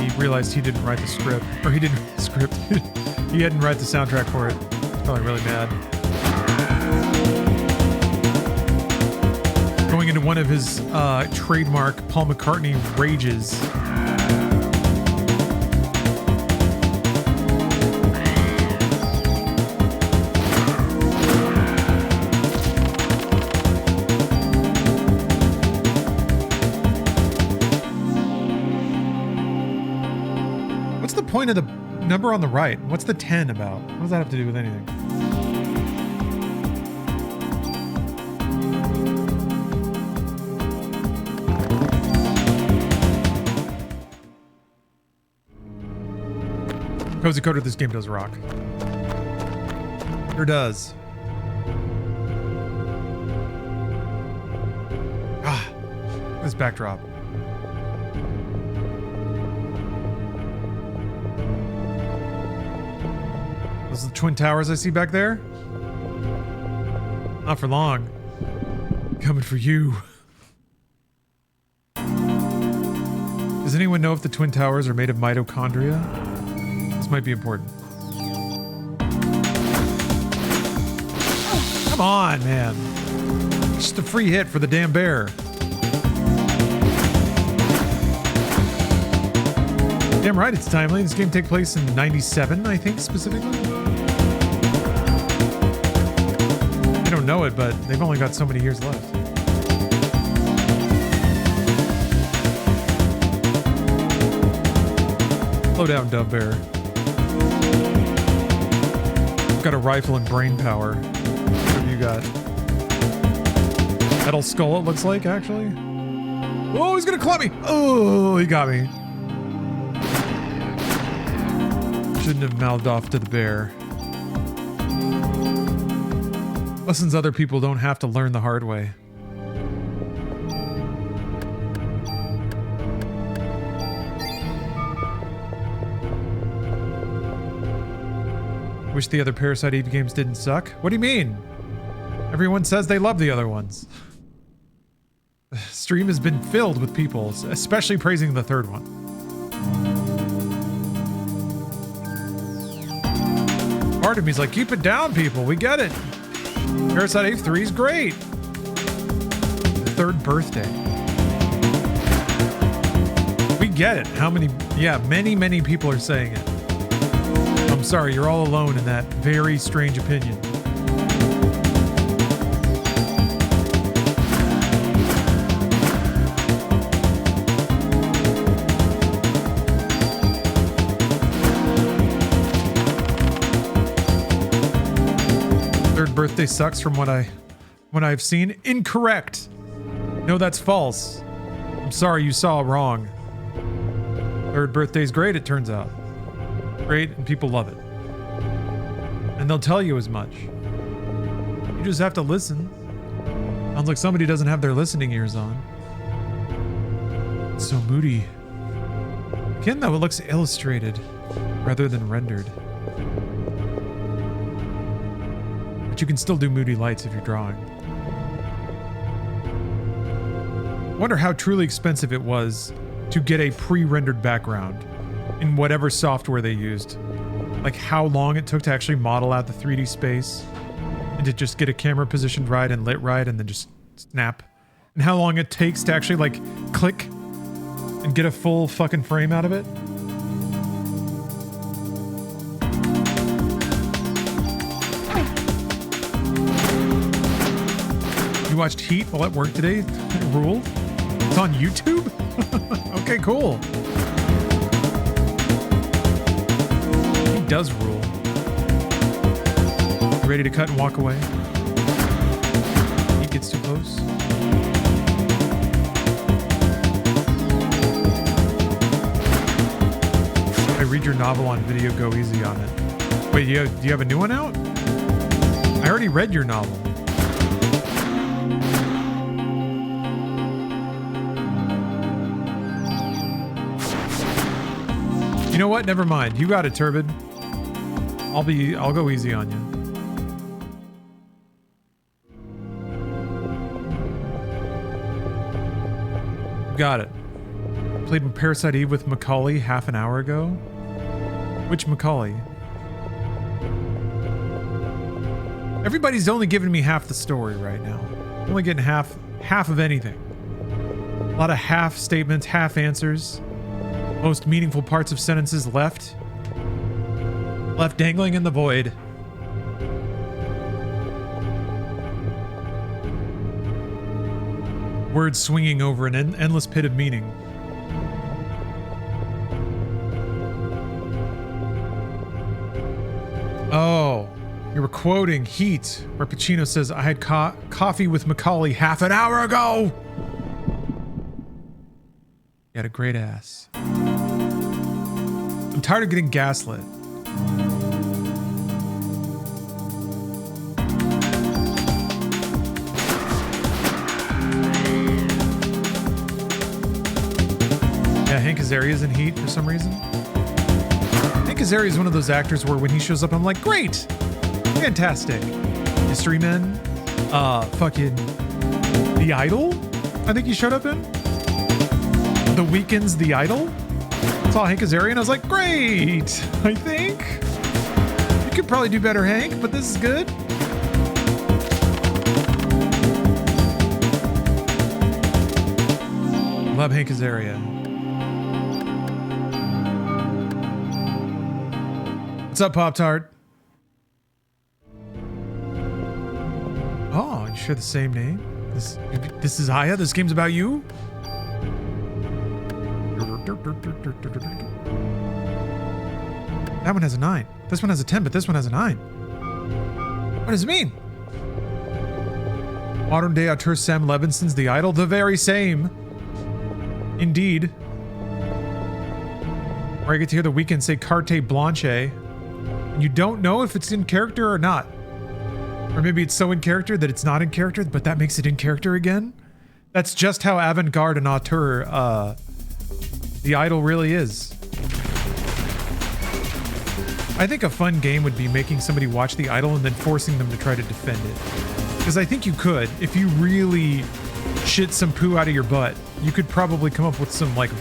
He realized he didn't write the script, or he didn't write the script. He hadn't write the soundtrack for it. He's probably really mad. Going into one of his trademark Paul McCartney rages. Point of the number on the right. What's the 10 about? What does that have to do with anything? Cozy Coder, this game does rock. Sure does. Ah, this backdrop. Those are the Twin Towers I see back there? Not for long. Coming for you. Does anyone know if the Twin Towers are made of mitochondria? This might be important. Come on, man. Just a free hit for the damn bear. Damn right it's timely. This game takes place in 97, I think, specifically. I don't know it, but they've only got so many years left. Slow down, Dub Bear. I've got a rifle and brain power. What have you got? Metal skull, it looks like, actually. Oh, he's gonna club me! Oh, he got me. Shouldn't have mouthed off to the bear. Lessons other people don't have to learn the hard way. Wish the other Parasite Eve games didn't suck. What do you mean? Everyone says they love the other ones. The stream has been filled with people, especially praising the third one. Part of me's like, keep it down, people. We get it. Parasite Eve 3 is great. The third birthday. We get it. How many? Yeah, many people are saying it. I'm sorry, you're all alone in that very strange opinion. Third birthday sucks from what I've seen. Incorrect. No, that's false. I'm sorry, you saw wrong. Third birthday's great, it turns out. Great, and people love it. And they'll tell you as much. You just have to listen. Sounds like somebody doesn't have their listening ears on. It's so moody. Again, though, it looks illustrated rather than rendered. But you can still do moody lights if you're drawing. Wonder how truly expensive it was to get a pre-rendered background in whatever software they used. Like how long it took to actually model out the 3D space and to just get a camera positioned right and lit right and then just snap. And how long it takes to actually like click and get a full fucking frame out of it. You watched Heat while at work today? It ruled? It's on YouTube? Okay, cool. Does rule. You ready to cut and walk away? He gets too close. I read your novel on video, go easy on it. Wait, do you have a new one out? I already read your novel. You know what? Never mind. You got it, Turbid. I'll go easy on you. Got it. Played Parasite Eve with Macaulay half an hour ago. Which Macaulay? Everybody's only giving me half the story right now. I'm only getting half of anything. A lot of half statements, half answers. Most meaningful parts of sentences left dangling in the void. Words swinging over an endless pit of meaning. Oh, you were quoting Heat, where Pacino says, I had coffee with Macaulay half an hour ago. You had a great ass. I'm tired of getting gaslit. Yeah, Hank Azaria's in Heat for some reason. Hank Azaria is one of those actors where when he shows up, I'm like, great, fantastic. Mystery Men, fucking The Idol, I think he showed up in. The Weeknd's The Idol. Saw Hank Azaria and I was like, great, I think. You could probably do better, Hank, but this is good. Love Hank Azaria. What's up, Pop-Tart? Oh, you share the same name? This is Aya? This game's about you? That one has a 9. This one has a 10, but this one has a 9. What does it mean? Modern day auteur Sam Levinson's The Idol, the very same. Indeed. Where I get to hear The Weeknd say carte blanche, and you don't know if it's in character or not. Or maybe it's so in character that it's not in character, but that makes it in character again? That's just how avant-garde and auteur The Idol really is. I think a fun game would be making somebody watch The Idol and then forcing them to try to defend it. Because I think you could, if you really shit some poo out of your butt, you could probably come up with some like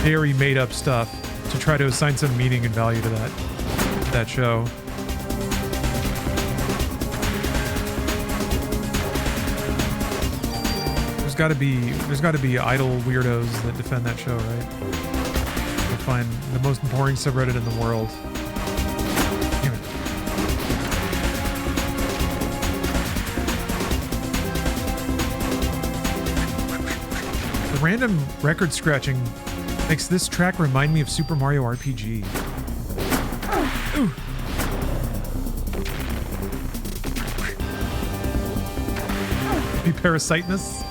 very made up stuff to try to assign some meaning and value to that show. There's got to be idol weirdos that defend that show, right? You'll find the most boring subreddit in the world. Damn it. The random record scratching makes this track remind me of Super Mario RPG. Ooh. Be parasiteness.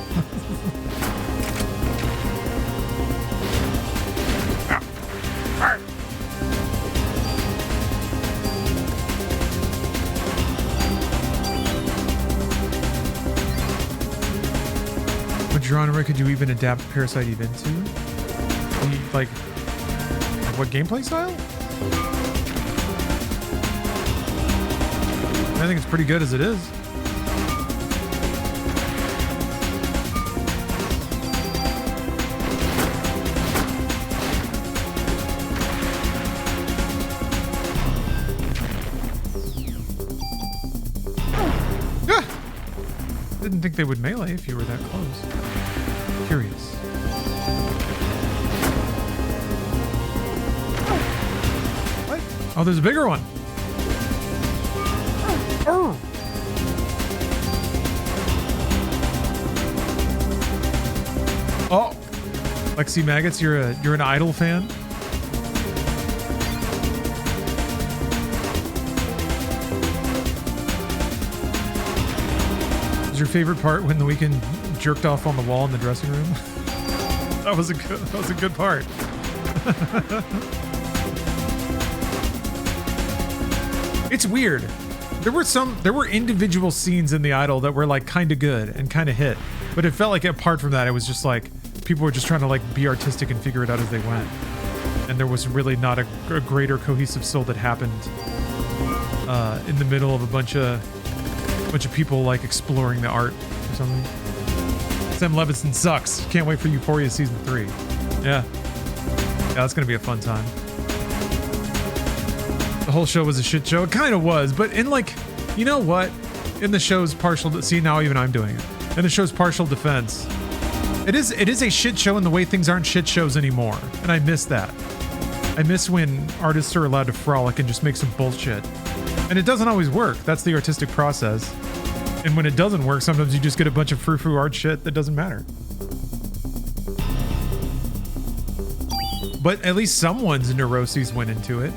What genre could you even adapt Parasite Eve into? Like what gameplay style? I think it's pretty good as it is. Didn't think they would melee if you were that close. Curious. What? Oh, there's a bigger one. Oh. Oh. Lexi Maggots, you're an Idol fan? Your favorite part when The Weeknd jerked off on the wall in the dressing room? That was a good part. It's weird. There were individual scenes in The Idol that were like kind of good and kind of hit, but it felt like apart from that, it was just like people were just trying to like be artistic and figure it out as they went, and there was really not a greater cohesive soul that happened in the middle of a bunch of people like exploring the art or something. Sam Levinson sucks. Can't wait for Euphoria season 3. Yeah, that's gonna be a fun time. The whole show was a shit show. It kind of was, but in like, you know what? In the show's see, now even I'm doing it. In the show's partial defense, it is a shit show in the way things aren't shit shows anymore, and I miss that. I miss when artists are allowed to frolic and just make some bullshit. And it doesn't always work. That's the artistic process. And when it doesn't work, sometimes you just get a bunch of frou-frou art shit that doesn't matter. But at least someone's neuroses went into it.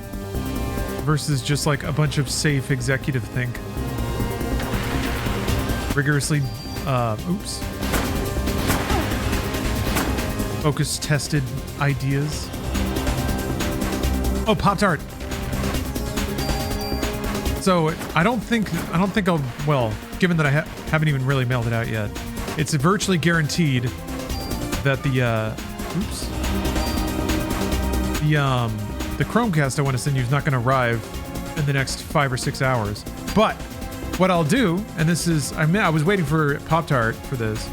Versus just like a bunch of safe executive think. Rigorously, focus tested ideas. Oh, Pop-Tart. So I don't think I'll, well, given that I haven't even really mailed it out yet, it's virtually guaranteed that the Chromecast I want to send you is not going to arrive in the next 5 or 6 hours. But what I'll do, and this is, I was waiting for Pop-Tart for this,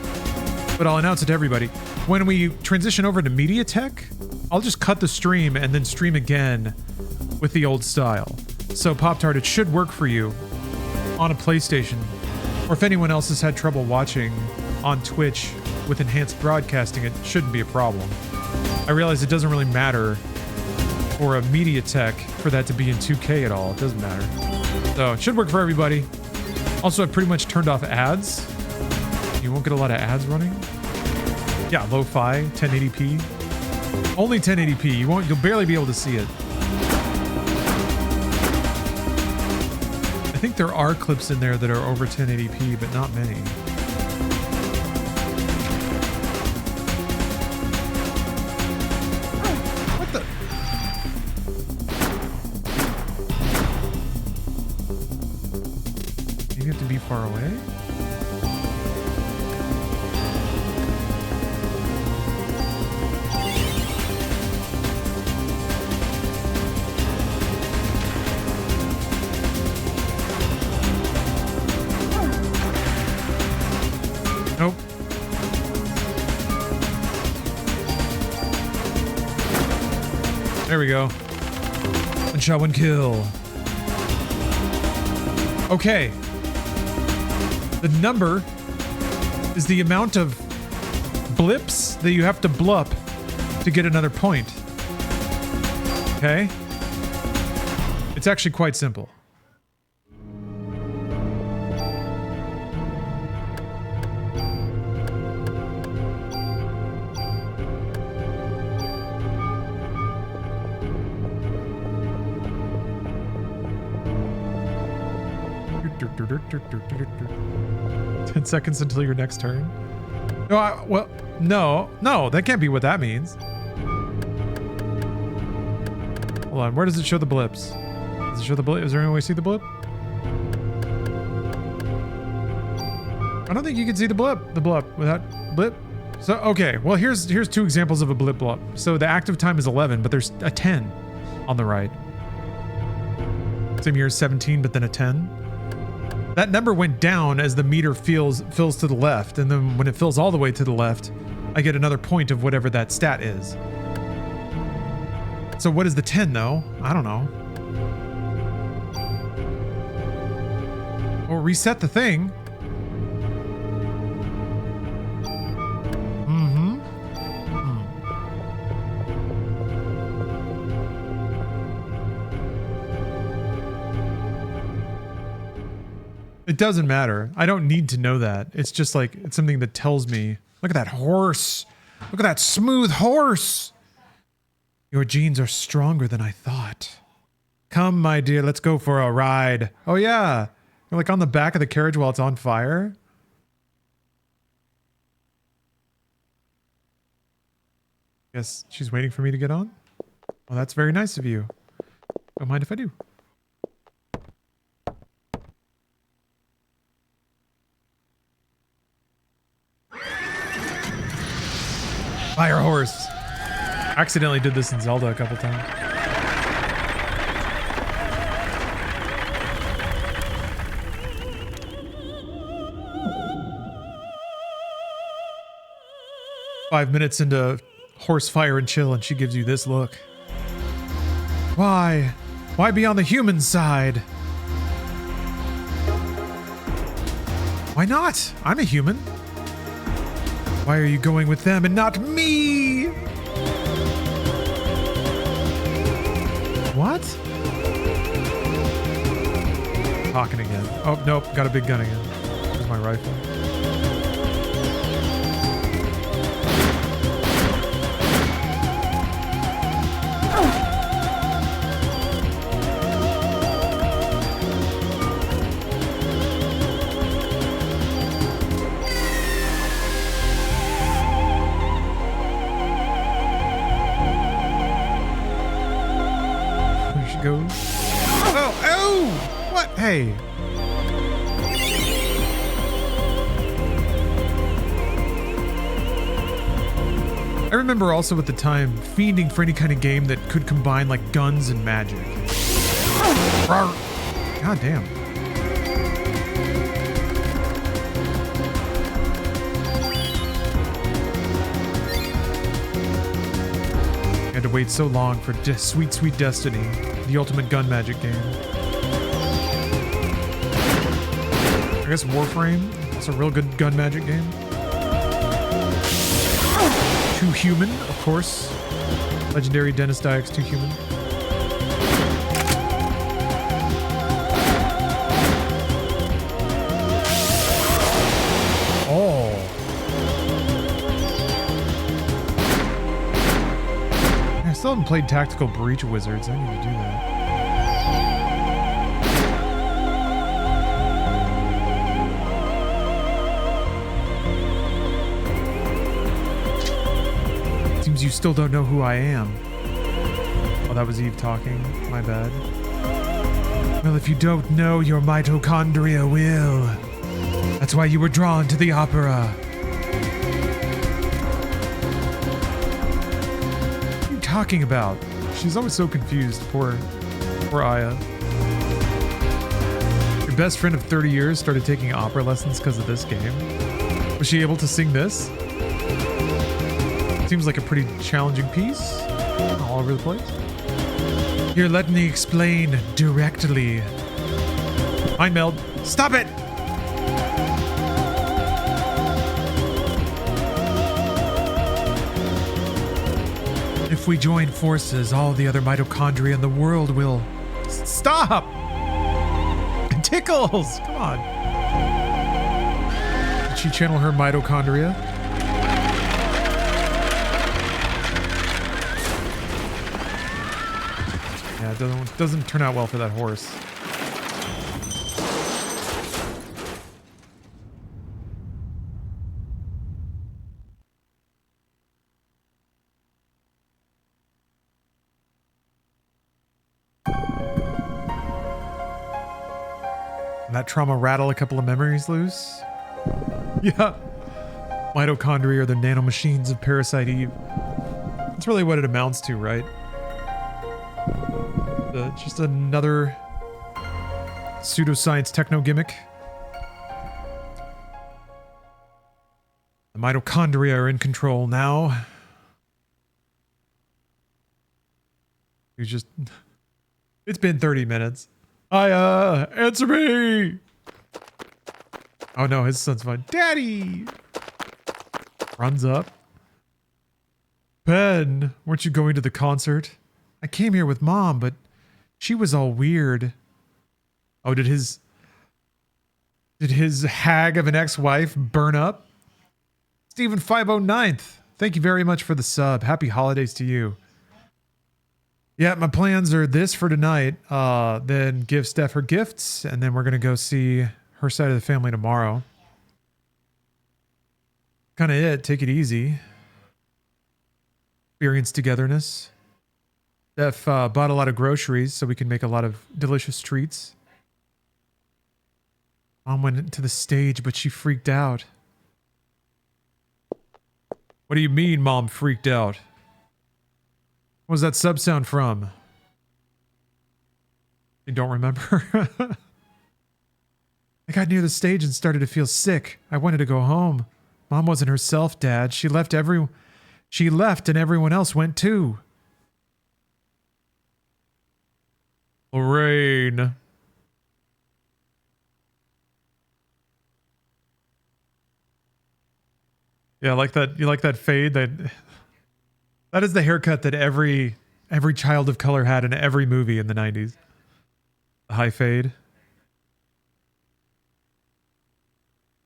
but I'll announce it to everybody. When we transition over to MediaTek, I'll just cut the stream and then stream again with the old style. So Pop-Tart, it should work for you on a PlayStation, or if anyone else has had trouble watching on Twitch with enhanced broadcasting, it shouldn't be a problem. I realize it doesn't really matter for a MediaTek for that to be in 2K at all. It doesn't matter. So it should work for everybody. Also, I've pretty much turned off ads. You won't get a lot of ads running. Yeah, lo-fi, 1080p. Only 1080p. You'll barely be able to see it. think there are clips in there that are over 1080p, but not many. What the? Maybe you have to be far away? Nope. There we go. One shot, one kill. Okay. The number is the amount of blips that you have to blup to get another point. Okay? It's actually quite simple. Ten seconds until your next turn. No, well, no, that can't be what that means. Hold on, where does it show the blips? Does it show the blip? Is there any way to see the blip? I don't think you can see the blip without blip. So, okay, well, here's two examples of a blip blop. So the active time is 11, but there's a 10 on the right. Same here as 17, but then a 10. That number went down as the meter fills to the left, and then when it fills all the way to the left, I get another point of whatever that stat is. So what is the 10 though? I don't know. Or reset the thing. It doesn't matter. I don't need to know that. It's just like, it's something that tells me, look at that horse. Look at that smooth horse. Your genes are stronger than I thought. Come, my dear, let's go for a ride. Oh yeah. You're like on the back of the carriage while it's on fire. Guess she's waiting for me to get on? Well, that's very nice of you. Don't mind if I do. Fire horse. Accidentally did this in Zelda a couple times. Five minutes into horse fire and chill, and she gives you this look. Why? Why be on the human side? Why not? I'm a human. Why are you going with them and not me? What? Talking again. Oh, nope. Got a big gun again. Here's my rifle. Goes. Oh! What? Hey. I remember also at the time fiending for any kind of game that could combine like guns and magic. God damn. I had to wait so long for sweet, sweet Destiny. The ultimate gun magic game. I guess Warframe. It's a real good gun magic game. Too Human, of course. Legendary Dennis Dyack's Too Human. Oh. I still haven't played Tactical Breach Wizards. I need to do that. means you still don't know who I am. Oh, that was Eve talking. My bad. Well, if you don't know, your mitochondria will. That's why you were drawn to the opera. What are you talking about? She's always so confused. Poor Aya. Your best friend of 30 years started taking opera lessons because of this game. Was she able to sing this? Seems like a pretty challenging piece. All over the place. Here, let me explain directly. Hi, Meld. Stop it! If we join forces, all the other mitochondria in the world will... Stop! It tickles! Come on. Did she channel her mitochondria? Yeah, it doesn't turn out well for that horse. And that trauma rattle a couple of memories loose? Yeah. Mitochondria are the nanomachines of Parasite Eve. That's really what it amounts to, right? Just another pseudoscience techno gimmick. The mitochondria are in control now. You just... It's been 30 minutes. Answer me! Oh no, his son's fine. Daddy! Runs up. Ben, weren't you going to the concert? I came here with Mom, but she was all weird. Oh, did his hag of an ex-wife burn up? Stephen 509th, thank you very much for the sub. Happy holidays to you. Yeah, my plans are this for tonight. Then give Steph her gifts, and then we're going to go see her side of the family tomorrow. Kind of it. Take it easy. Experience togetherness. Steph bought a lot of groceries so we can make a lot of delicious treats. Mom went to the stage, but she freaked out. What do you mean, Mom freaked out? What was that sub sound from? You don't remember? I got near the stage and started to feel sick. I wanted to go home. Mom wasn't herself, Dad. She left and everyone else went too. Lorraine. Yeah, like that. You like that fade? That is the haircut that every child of color had in every movie in the 90s. The high fade.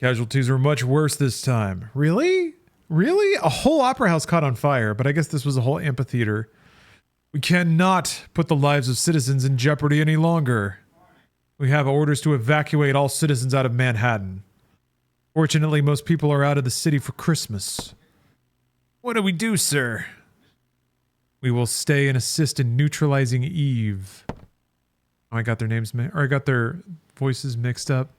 Casualties were much worse this time. Really? Really? A whole opera house caught on fire, but I guess this was a whole amphitheater. We cannot put the lives of citizens in jeopardy any longer. We have orders to evacuate all citizens out of Manhattan. Fortunately, most people are out of the city for Christmas. What do we do, sir? We will stay and assist in neutralizing Eve. Oh, I got their names, or I got their voices mixed up.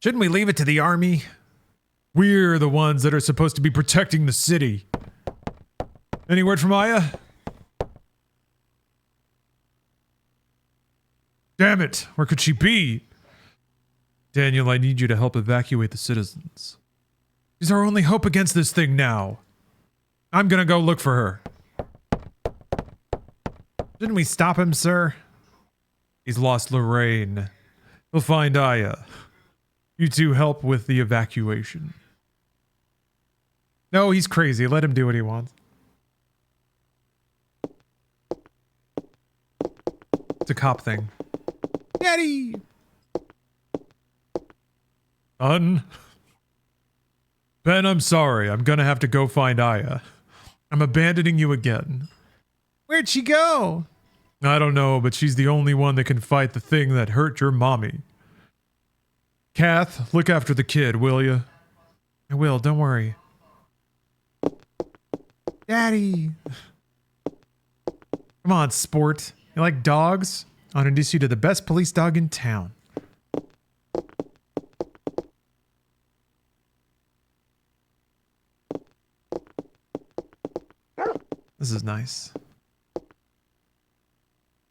Shouldn't we leave it to the army? We're the ones that are supposed to be protecting the city. Any word from Aya? Damn it, where could she be? Daniel, I need you to help evacuate the citizens. She's our only hope against this thing now. I'm gonna go look for her. Didn't we stop him, sir? He's lost Lorraine. He'll find Aya. You two help with the evacuation. No, he's crazy. Let him do what he wants. It's a cop thing. Daddy! Son? Ben, I'm sorry. I'm gonna have to go find Aya. I'm abandoning you again. Where'd she go? I don't know, but she's the only one that can fight the thing that hurt your mommy. Kath, look after the kid, will you? I will, don't worry. Daddy. Come on, sport. You like dogs? I'll introduce you to the best police dog in town. This is nice.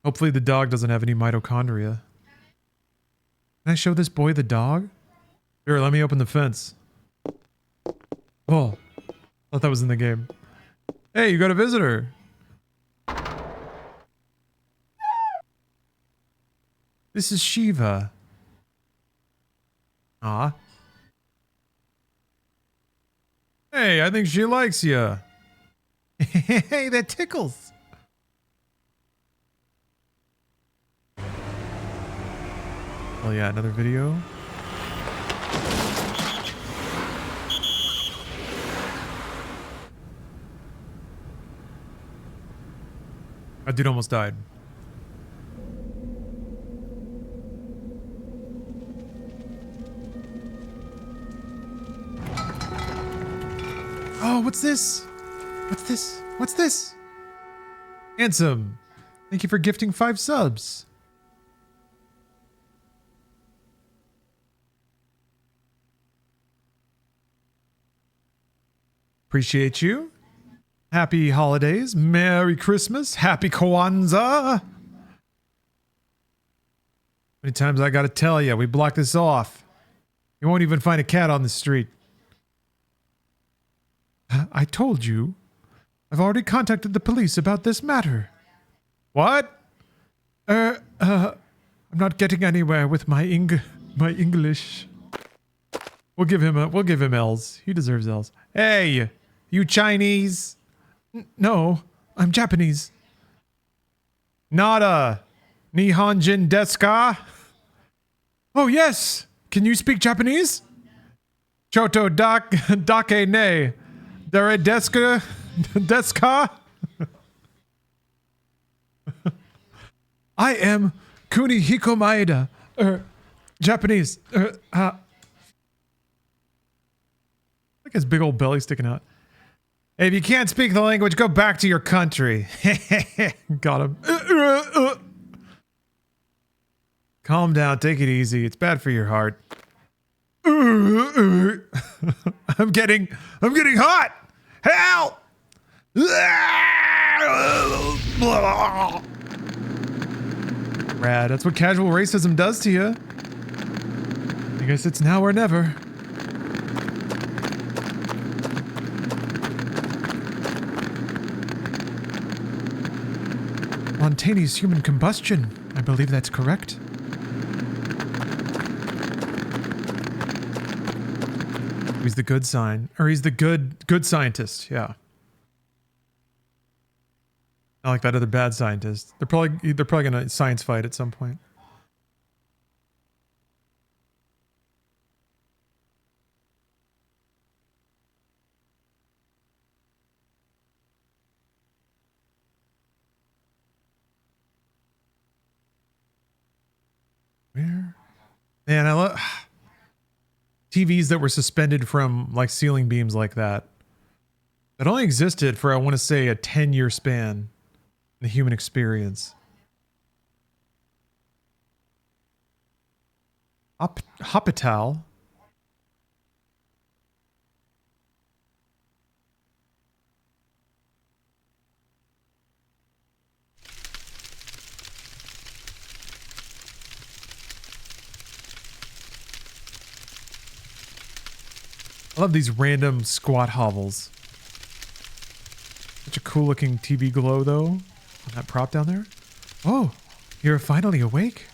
Hopefully the dog doesn't have any mitochondria. Can I show this boy the dog? Here, let me open the fence. Oh, thought that was in the game. Hey, you got a visitor. This is Shiva. Ah. Hey, I think she likes you. Hey, that tickles. Oh yeah, another video. That dude almost died. Oh, what's this? What's this? What's this? Handsome. Thank you for gifting 5 subs. Appreciate you. Happy holidays. Merry Christmas. Happy Kwanzaa. How many times I gotta tell you, we block this off. You won't even find a cat on the street. I told you. I've already contacted the police about this matter. What? I'm not getting anywhere with my English. We'll give him L's. He deserves L's. Hey, you Chinese? No, I'm Japanese. Nada. Nihonjin desu ka? Oh yes. Can you speak Japanese? Choto dake ne. Dare desu ka? I am Kunihiko Maeda. Japanese. Look at his big old belly sticking out. Hey, if you can't speak the language, go back to your country. Got him. Calm down. Take it easy. It's bad for your heart. I'm getting hot. Help! Rad. That's what casual racism does to you. I guess it's now or never. Spontaneous human combustion. I believe that's correct. He's the good sign. Or he's the good scientist, yeah. Not like that other bad scientist. They're probably gonna science fight at some point. Where? Man, I love TVs that were suspended from like ceiling beams like that. That only existed for, I want to say, a 10-year span in the human experience. Hospital. I love these random squat hovels. Such a cool looking TV glow though. On that prop down there. Oh, you're finally awake.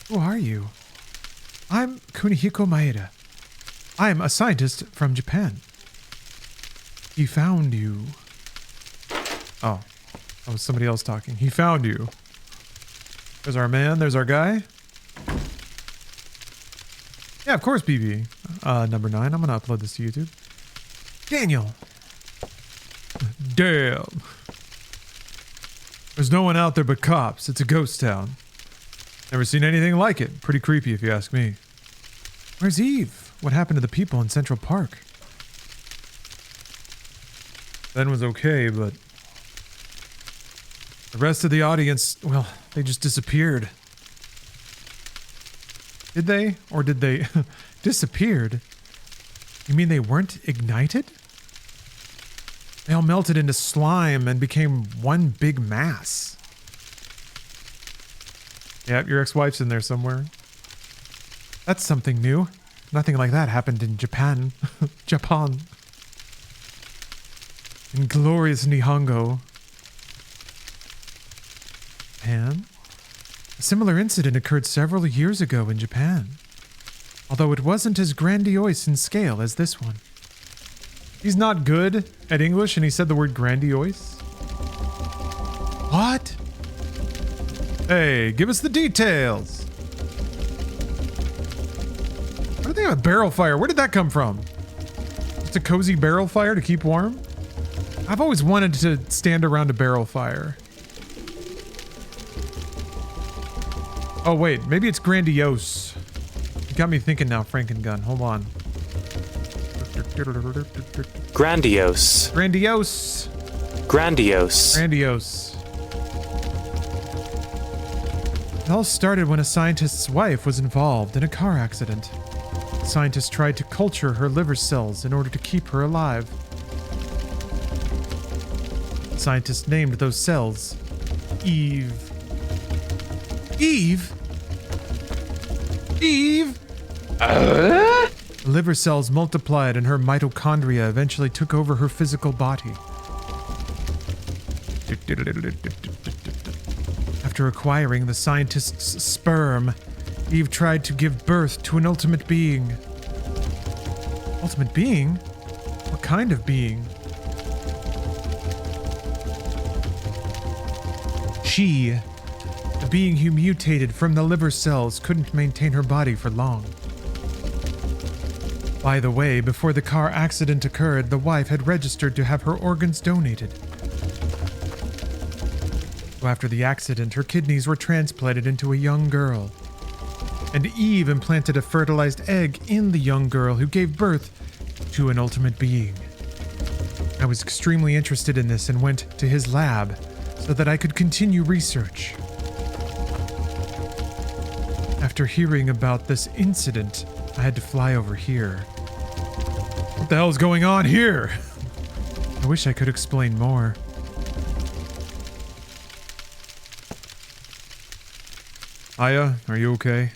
Who are you? I'm Kunihiko Maeda. I'm a scientist from Japan. He found you. Oh, that was somebody else talking. He found you. There's our man. There's our guy. Yeah, of course, BB. Number 9. I'm gonna upload this to YouTube. Daniel. Damn. There's no one out there but cops. It's a ghost town. Never seen anything like it. Pretty creepy if you ask me. Where's Eve? What happened to the people in Central Park? Ben was okay, but the rest of the audience, well, they just disappeared. Did they? Or did they disappeared? You mean they weren't ignited? They all melted into slime and became one big mass. Yep, your ex-wife's in there somewhere. That's something new. Nothing like that happened in Japan. Japan. In glorious Nihongo. Japan? A similar incident occurred several years ago in Japan. Although it wasn't as grandiose in scale as this one. He's not good at English and he said the word grandiose. What? Hey, give us the details. What do they have a barrel fire? Where did that come from? It's a cozy barrel fire to keep warm? I've always wanted to stand around a barrel fire. Oh wait, maybe it's grandiose. You got me thinking now, Frankengun. Hold on. Grandiose. Grandiose. Grandiose. Grandiose. It all started when a scientist's wife was involved in a car accident. The scientist tried to culture her liver cells in order to keep her alive. The scientist named those cells Eve. Eve? Eve? The liver cells multiplied and her mitochondria eventually took over her physical body. After acquiring the scientist's sperm, Eve tried to give birth to an ultimate being. Ultimate being? What kind of being? She, the being who mutated from the liver cells, couldn't maintain her body for long. By the way, before the car accident occurred, the wife had registered to have her organs donated. So after the accident, her kidneys were transplanted into a young girl. And Eve implanted a fertilized egg in the young girl who gave birth to an ultimate being. I was extremely interested in this and went to his lab so that I could continue research. After hearing about this incident, I had to fly over here. What the hell is going on here? I wish I could explain more. Aya, are you okay?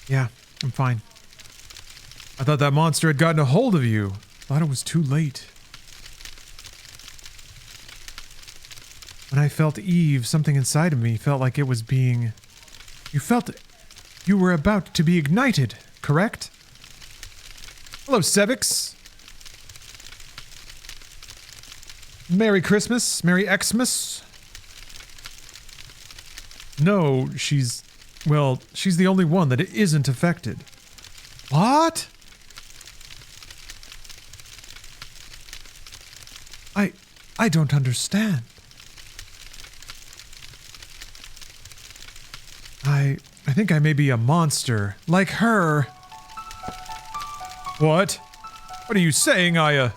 Yeah, I'm fine. I thought that monster had gotten a hold of you. Thought it was too late. When I felt Eve, something inside of me felt like it was being... You felt you were about to be ignited, correct? Hello, Sevix. Merry Christmas. Merry Xmas. No, she's... Well, she's the only one that isn't affected. What? I don't understand. I think I may be a monster, like her. What? What are you saying, Aya?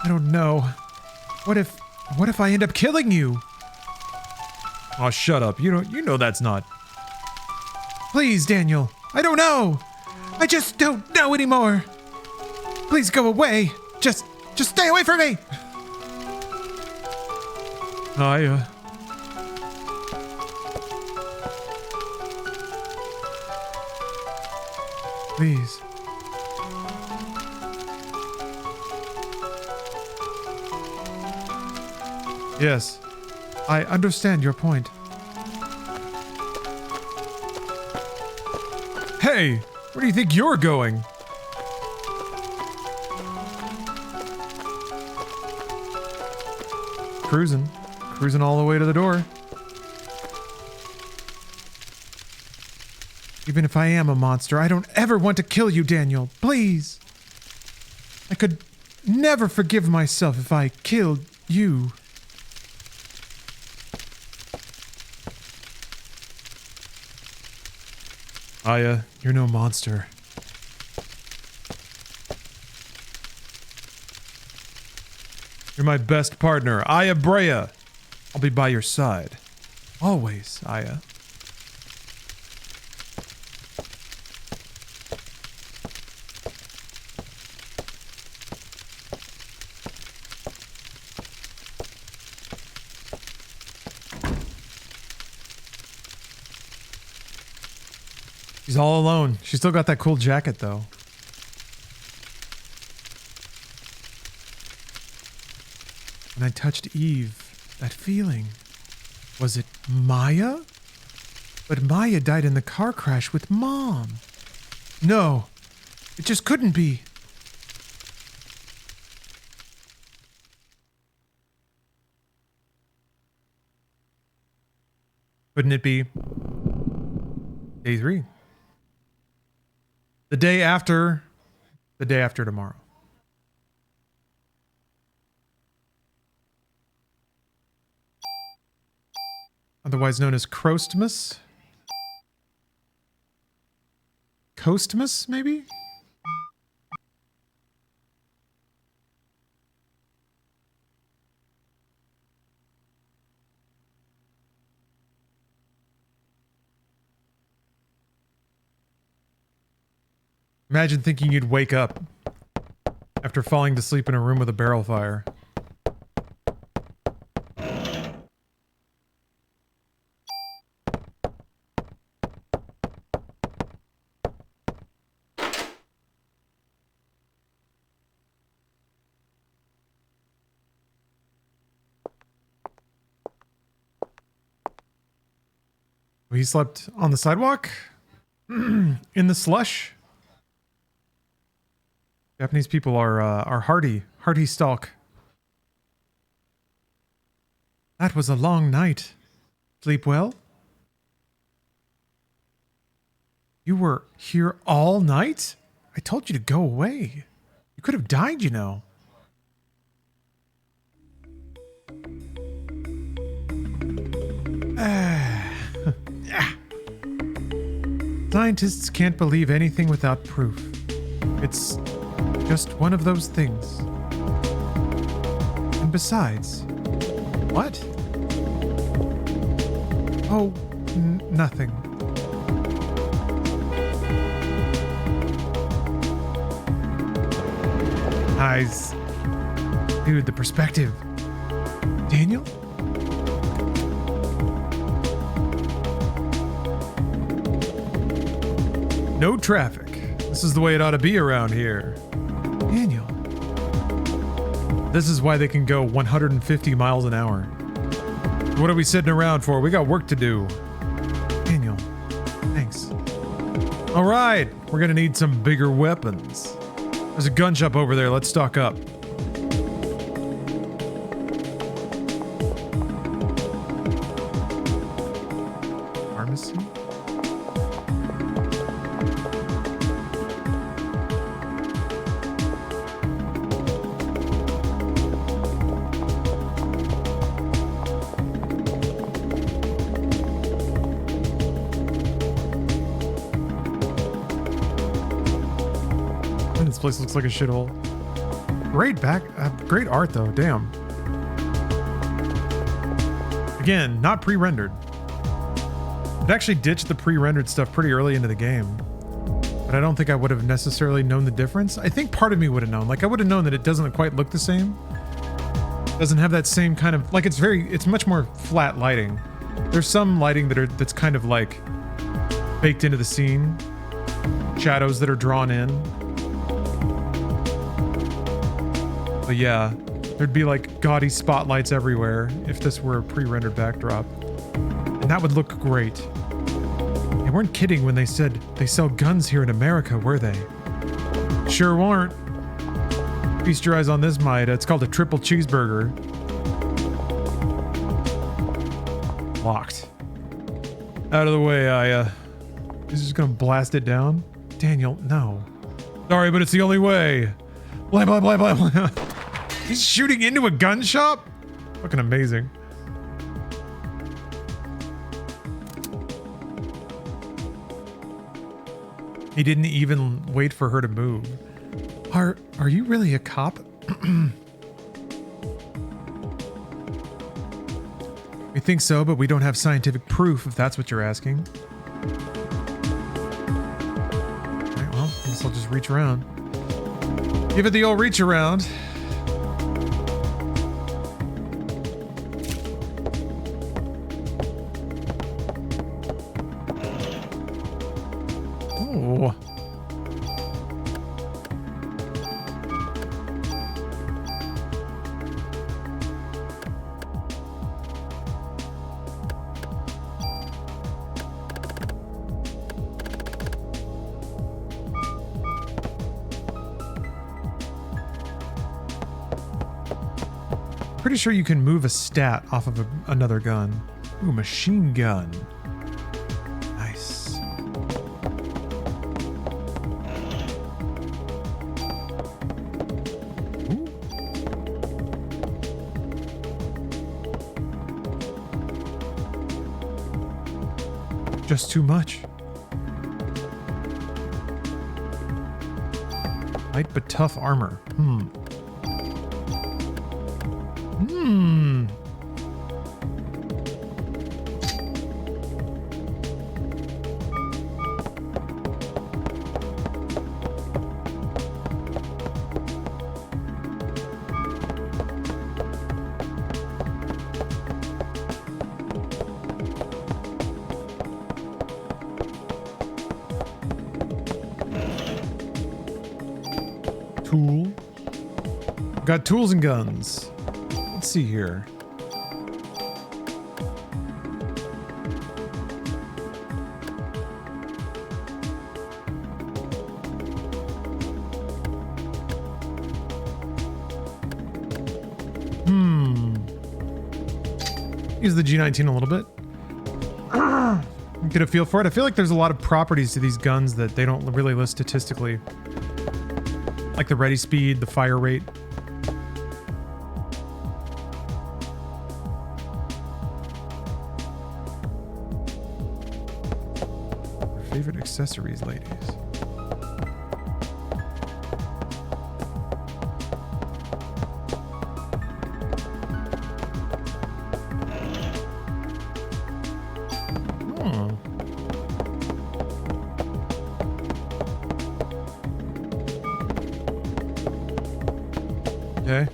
I don't know. What if I end up killing you? Oh, shut up. You know that's not. Please, Daniel. I don't know. I just don't know anymore. Please go away. Just stay away from me. Aya. Please. Yes, I understand your point. Hey, where do you think you're going? Cruising all the way to the door. Even if I am a monster, I don't ever want to kill you, Daniel. Please. I could never forgive myself if I killed you. Aya, you're no monster. my best partner, Aya Brea. I'll be by your side. Always, Aya. She's all alone. She's still got that cool jacket, though. When I touched Eve, that feeling, was it Maya? But Maya died in the car crash with Mom. No, it just couldn't be. Couldn't it be day 3? The day after tomorrow. Otherwise known as Christmas. Coastmas, maybe? Imagine thinking you'd wake up after falling to sleep in a room with a barrel fire. He slept on the sidewalk? In the slush? Japanese people are hardy stalk. That was a long night. Sleep well? You were here all night? I told you to go away. You could have died, you know. Scientists can't believe anything without proof. It's just one of those things. And besides... What? Oh, nothing. Eyes. Dude, the perspective. Daniel? No traffic. This is the way it ought to be around here. Daniel. This is why they can go 150 miles an hour. What are we sitting around for? We got work to do. Daniel. Thanks. All right. We're going to need some bigger weapons. There's a gun shop over there. Let's stock up. Pharmacy? This place looks like a shithole. Great art though, damn. Again, not pre-rendered. It actually ditched the pre-rendered stuff pretty early into the game. But I don't think I would have necessarily known the difference. I think part of me would have known. Like, I would have known that it doesn't quite look the same. Doesn't have that same kind of... Like, it's much more flat lighting. There's some lighting that's kind of like baked into the scene. Shadows that are drawn in. But yeah, there'd be like gaudy spotlights everywhere if this were a pre-rendered backdrop. And that would look great. They weren't kidding when they said they sell guns here in America, were they? Sure weren't. Feast your eyes on this, Maida. It's called a triple cheeseburger. Locked. Out of the way, Aya. He's just gonna blast it down? Daniel, no. Sorry, but it's the only way. Blah, blah, blah, blah, blah. He's shooting into a gun shop? Fucking amazing. He didn't even wait for her to move. Are you really a cop? We think so, but we don't have scientific proof, if that's what you're asking. Alright, well, I guess I'll just reach around. Give it the old reach around. Oh. Pretty sure you can move a stat off of another gun. Ooh, machine gun. Nice. Ooh. Just too much. Light but tough armor. Tool. Got tools and guns. Let's see here. Use the G19 a little bit. Get a feel for it. I feel like there's a lot of properties to these guns that they don't really list statistically. Like the ready speed, the fire rate. Your favorite accessories, ladies. Okay.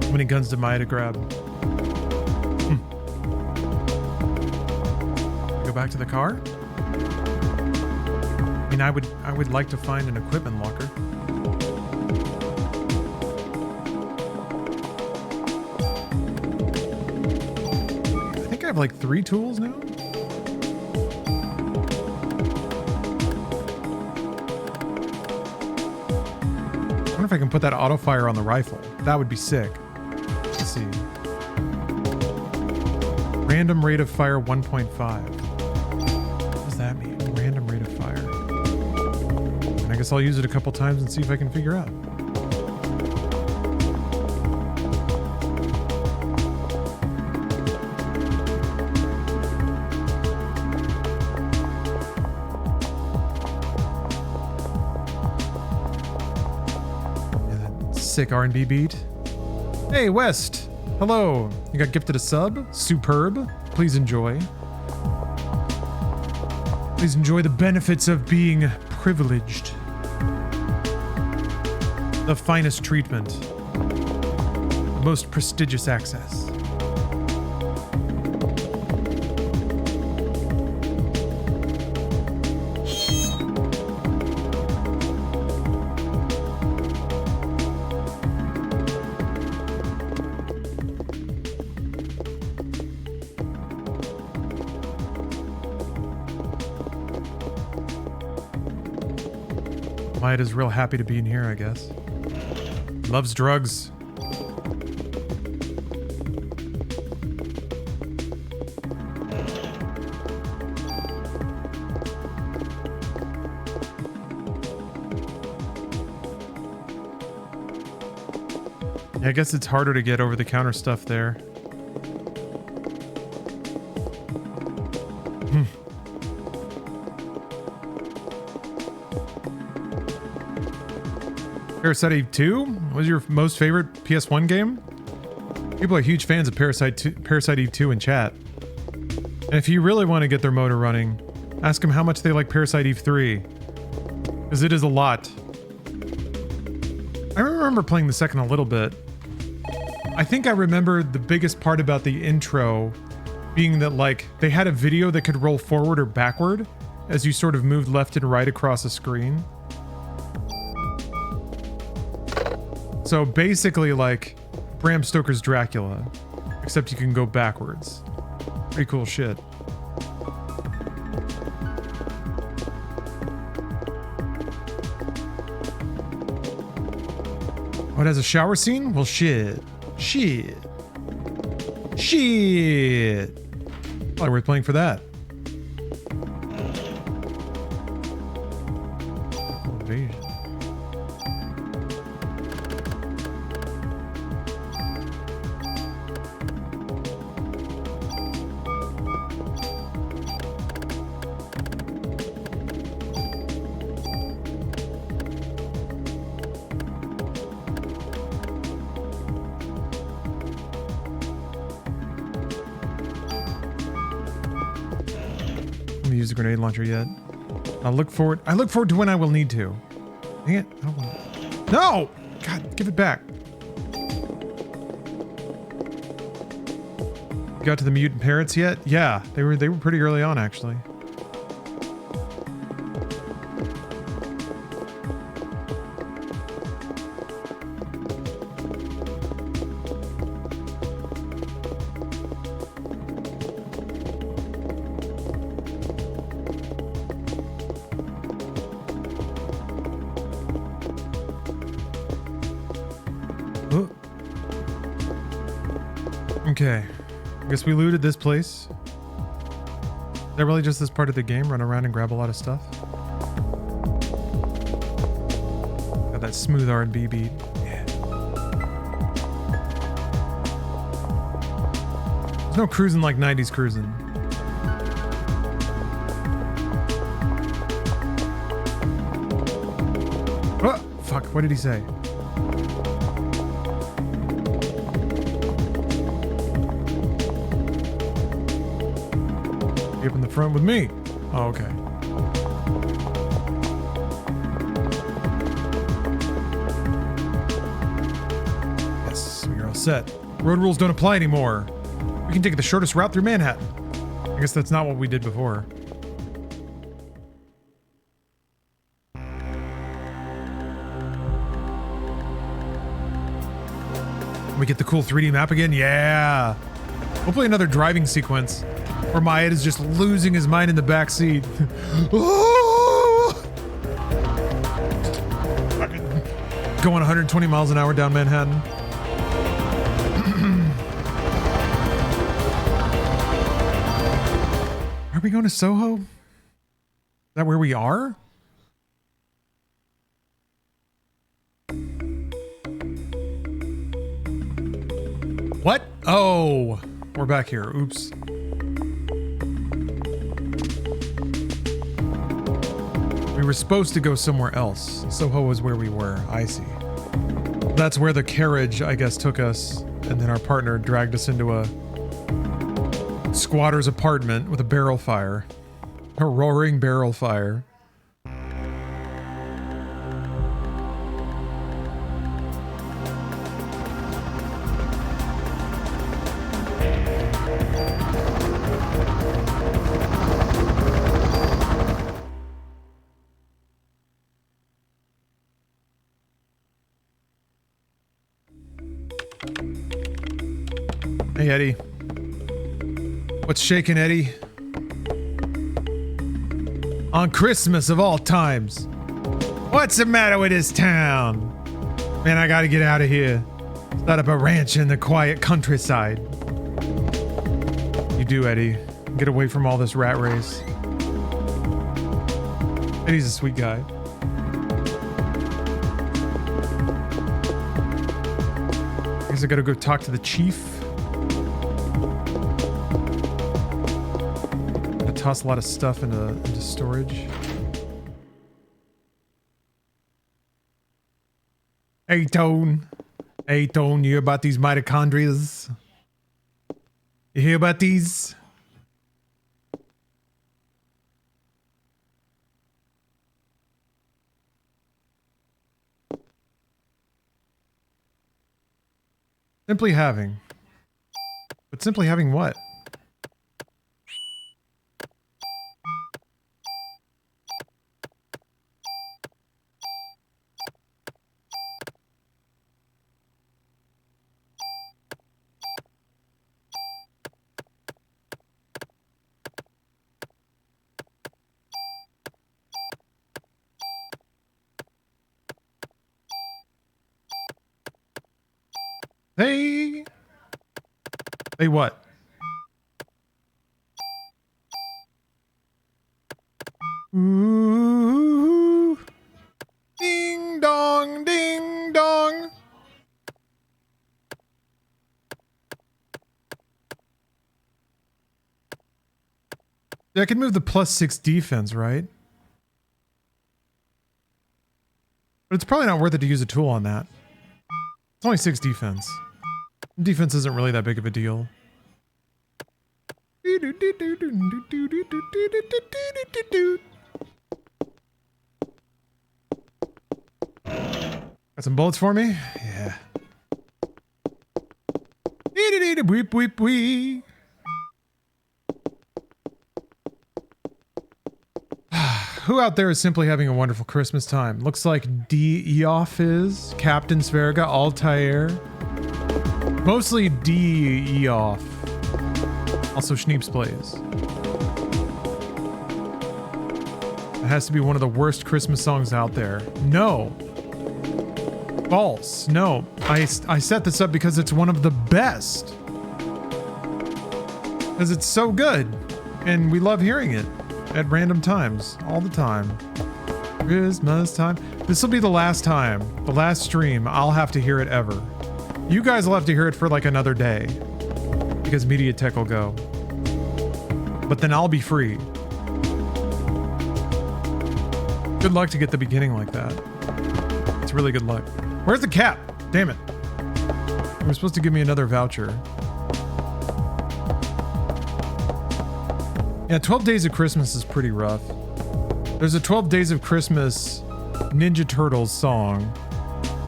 How many guns did Maya to grab? Go back to the car? I mean, I would like to find an equipment locker. I think I have like 3 tools now. I wonder if I can put that auto fire on the rifle. That would be sick. Let's see. Random rate of fire 1.5. What does that mean? Random rate of fire. I guess I'll use it a couple times and see if I can figure out. Yeah, that sick R&B beat. Hey, West. Hello. You got gifted a sub? Superb. Please enjoy. Please enjoy the benefits of being privileged. The finest treatment. The most prestigious access. Wyatt is real happy to be in here, I guess. Loves drugs. Yeah, I guess it's harder to get over the counter stuff there. Parasite Eve 2 was your most favorite PS1 game? People are huge fans of Parasite Eve 2 in chat. And if you really want to get their motor running, ask them how much they like Parasite Eve 3. Because it is a lot. I remember playing the second a little bit. I think I remember the biggest part about the intro being that, like, they had a video that could roll forward or backward as you sort of moved left and right across a screen. So basically like Bram Stoker's Dracula, except you can go backwards. Pretty cool shit. Oh, it has a shower scene? Well, shit. Shit. Probably worth playing for that. Invasion. Use the grenade launcher yet. I look forward to when I will need to. Dang it. I don't want it. No! God, give it back. You got to the mutant parrots yet? Yeah, they were pretty early on actually. Okay, I guess we looted this place. Is that really just this part of the game? Run around and grab a lot of stuff? Got that smooth R&B beat. Yeah. There's no cruising like 90s cruising. Oh, fuck, what did he say? Up in the front with me. Oh, okay. Yes, we're all set. Road rules don't apply anymore. We can take the shortest route through Manhattan. I guess that's not what we did before. We get the cool 3D map again? Yeah. Hopefully another driving sequence. Or Myatt is just losing his mind in the back seat. Going 120 miles an hour down Manhattan. Are we going to Soho? Is that where we are? What? Oh, we're back here. Oops. We were supposed to go somewhere else. Soho was where we were. I see. That's where the carriage, I guess, took us. And then our partner dragged us into a squatter's apartment with a barrel fire. A roaring barrel fire. Hey, Eddie. What's shaking, Eddie? On Christmas of all times. What's the matter with this town? Man, I gotta get out of here. Set up a ranch in the quiet countryside. You do, Eddie. Get away from all this rat race. Eddie's a sweet guy. guess I gotta go talk to the chief. Gotta toss a lot of stuff into storage. Hey, Tone. Hey, Tone, you hear about these mitochondrias? You hear about these? Simply having. But simply having what? Hey! Hey, what? Ooh. Ding dong, ding dong. Yeah, I can move the +6 defense, right? But it's probably not worth it to use a tool on that. It's only 6 defense. Defense isn't really that big of a deal. Got some bullets for me? Yeah. Weep, weep, weep. Who out there is simply having a wonderful Christmas time? Looks like D. Eoff is, Captain Sverga, Altair. Mostly D. Eoff. Also Schneeps plays. It has to be one of the worst Christmas songs out there. No. False. No. I set this up because it's one of the best. Because it's so good. And we love hearing it. At random times. All the time. Christmas time. This will be the last time. The last stream. I'll have to hear it ever. You guys will have to hear it for like another day. Because MediaTek will go. But then I'll be free. Good luck to get the beginning like that. It's really good luck. Where's the cap? Damn it. You were supposed to give me another voucher. Yeah, 12 Days of Christmas is pretty rough. There's a 12 Days of Christmas Ninja Turtles song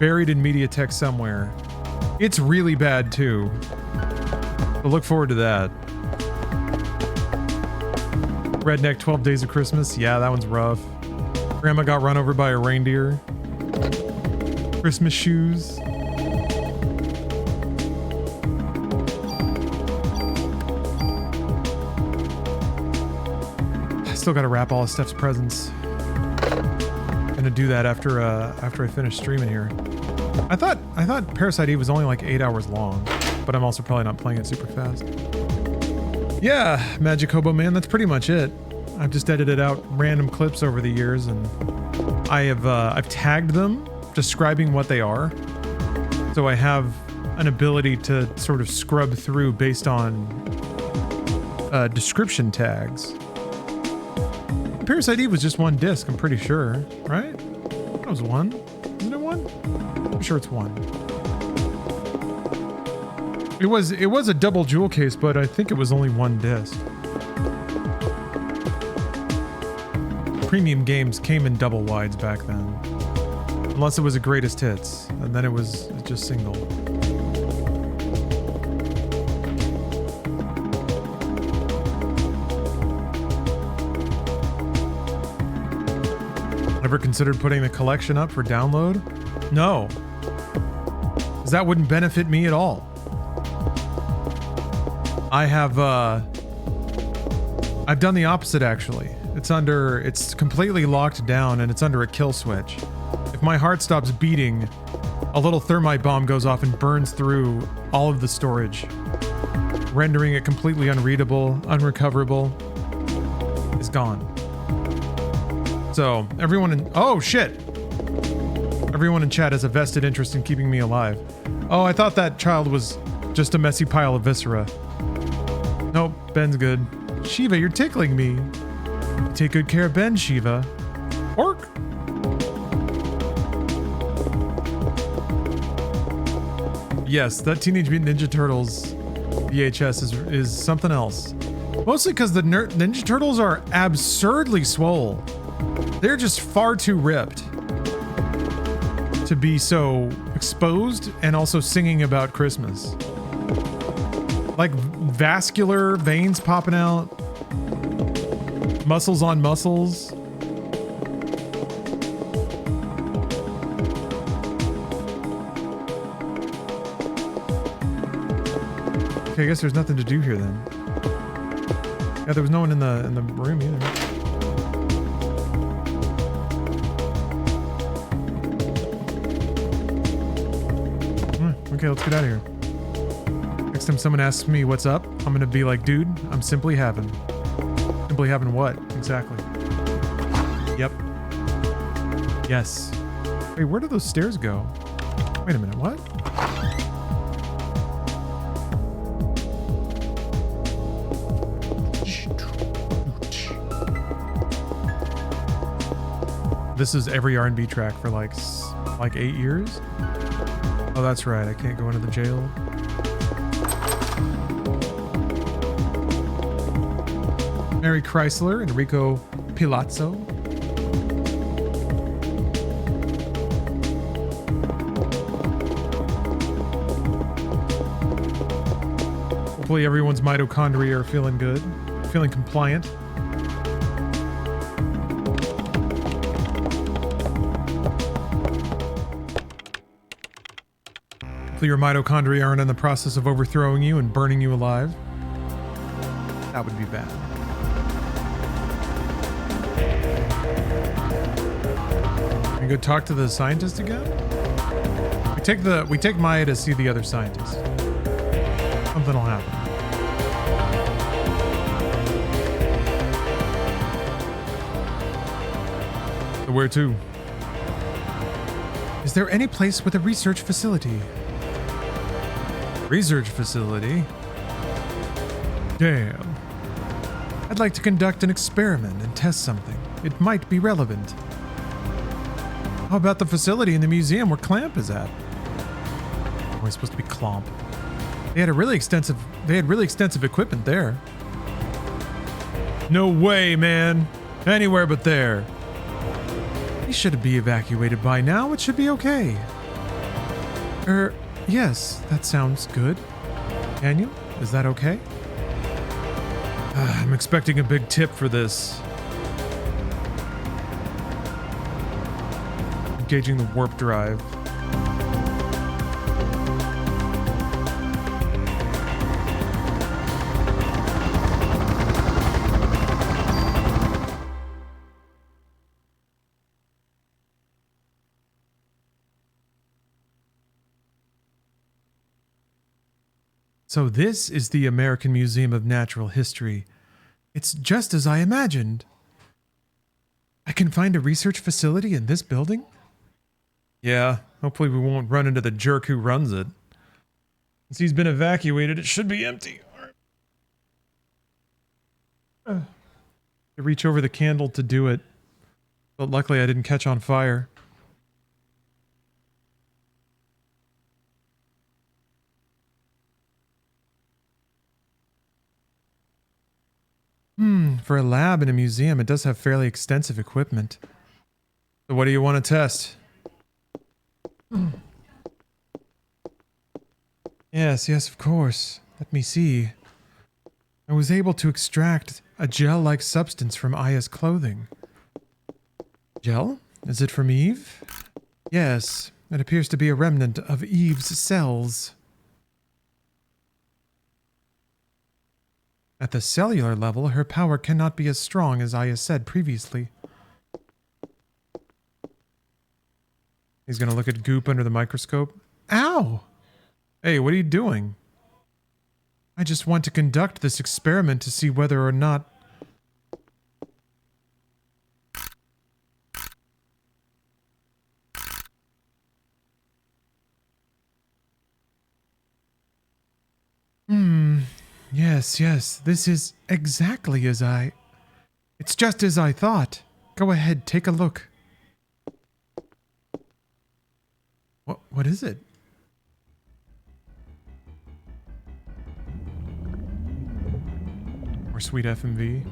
buried in MediaTek somewhere. It's really bad too. But look forward to that. Redneck 12 Days of Christmas. Yeah, that one's rough. Grandma got run over by a reindeer. Christmas shoes. Still gotta wrap all of Steph's presents. Gonna do that after I finish streaming here. I thought Parasite Eve was only like 8 hours long, but I'm also probably not playing it super fast. Yeah, Magic Hobo Man, that's pretty much it. I've just edited out random clips over the years, and I've tagged them, describing what they are. So I have an ability to sort of scrub through based on description tags. Parasite Eve was just one disc, I'm pretty sure, right? That was one. Isn't it one? I'm sure it's one. It was a double jewel case, but I think it was only one disc. Premium games came in double wides back then. Unless it was a greatest hits, and then it was just single. Ever considered putting the collection up for download? No. Because that wouldn't benefit me at all. I've done the opposite actually. It's completely locked down and it's under a kill switch. If my heart stops beating, a little thermite bomb goes off and burns through all of the storage, rendering it completely unreadable, unrecoverable. It's gone. So everyone Everyone in chat has a vested interest in keeping me alive. Oh, I thought that child was just a messy pile of viscera. Nope, Ben's good. Shiva, you're tickling me. Take good care of Ben, Shiva. Orc! Yes, that Teenage Mutant Ninja Turtles VHS is something else. Mostly because the Ninja Turtles are absurdly swole. They're just far too ripped to be so exposed and also singing about Christmas. Like vascular veins popping out, muscles on muscles. Okay, I guess there's nothing to do here then. Yeah, there was no one in the room either. Okay, let's get out of here. Next time someone asks me what's up, I'm gonna be like, dude, I'm simply having. Simply having what? Exactly. Yep. Yes. Wait, where do those stairs go? Wait a minute, what? This is every R&B track for like 8 years? Oh, that's right. I can't go into the jail. Mary Chrysler, Enrico Pilazzo. Hopefully everyone's mitochondria are feeling good, feeling compliant. Hopefully your mitochondria aren't in the process of overthrowing you and burning you alive. That would be bad. We go talk to the scientist again? We take Maya to see the other scientist. Something will happen. So where to? Is there any place with a research facility? Research facility? Damn. I'd like to conduct an experiment and test something. It might be relevant. How about the facility in the museum where Clamp is at? Oh, he's supposed to be Clomp. They had really extensive equipment there. No way, man. Anywhere but there. He should be evacuated by now. It should be okay. Yes, that sounds good. Daniel, is that okay? I'm expecting a big tip for this. Engaging the warp drive. So this is the American Museum of Natural History. It's just as I imagined. I can find a research facility in this building? Yeah, hopefully we won't run into the jerk who runs it. Since he's been evacuated, it should be empty. I reach over the candle to do it, but luckily I didn't catch on fire. For a lab in a museum, it does have fairly extensive equipment. So what do you want to test? Yes, of course. Let me see. I was able to extract a gel-like substance from Aya's clothing. Gel? Is it from Eve? Yes, it appears to be a remnant of Eve's cells. At the cellular level, her power cannot be as strong as Aya said previously. He's gonna look at goop under the microscope. Ow! Hey, what are you doing? I just want to conduct this experiment to see whether or not... Yes. This is exactly as I... It's just as I thought. Go ahead, take a look. What is it? More sweet FMV.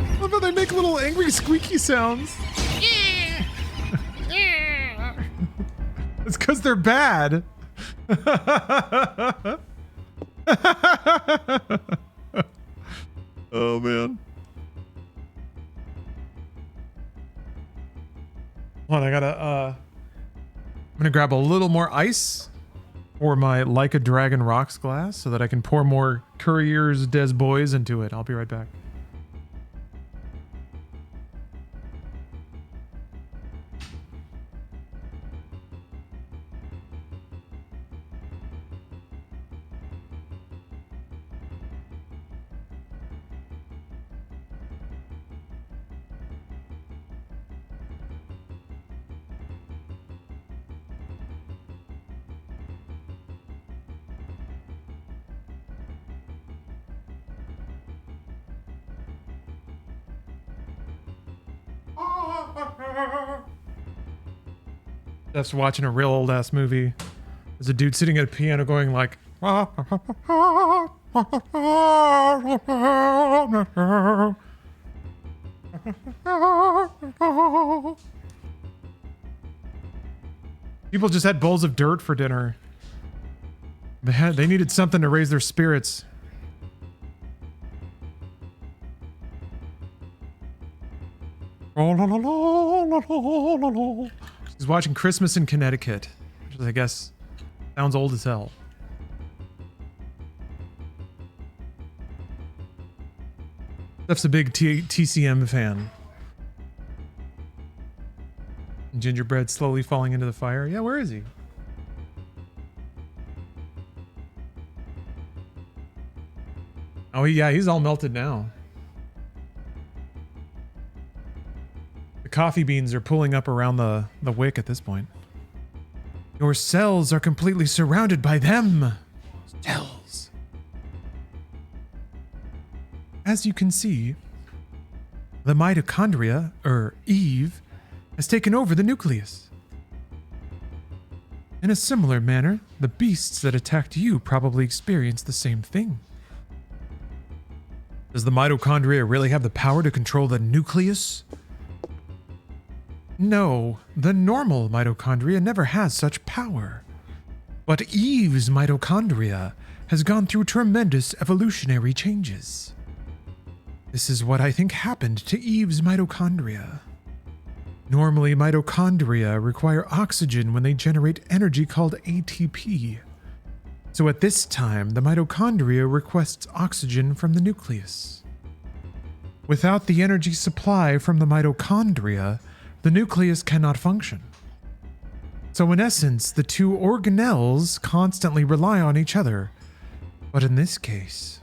I love how they make little angry squeaky sounds. It's because they're bad. Oh man. Hold on, I gotta I'm gonna grab a little more ice for my Like a Dragon Rocks glass so that I can pour more Courier's Des Boys into it. I'll be right back. Steph's watching a real old ass movie. There's a dude sitting at a piano going like people just had bowls of dirt for dinner. They needed something to raise their spirits. He's watching Christmas in Connecticut, which is, I guess, sounds old as hell. Steph's a big TCM fan. Gingerbread slowly falling into the fire. Yeah, where is he? Oh, yeah, he's all melted now. The coffee beans are pulling up around the wick at this point. Your cells are completely surrounded by them. Cells. As you can see, the mitochondria, Eve, has taken over the nucleus. In a similar manner, the beasts that attacked you probably experienced the same thing. Does the mitochondria really have the power to control the nucleus? No, the normal mitochondria never has such power. But Eve's mitochondria has gone through tremendous evolutionary changes. This is what I think happened to Eve's mitochondria. Normally, mitochondria require oxygen when they generate energy called ATP. So at this time, the mitochondria requests oxygen from the nucleus. Without the energy supply from the mitochondria, the nucleus cannot function. So in essence, the two organelles constantly rely on each other. But in this case,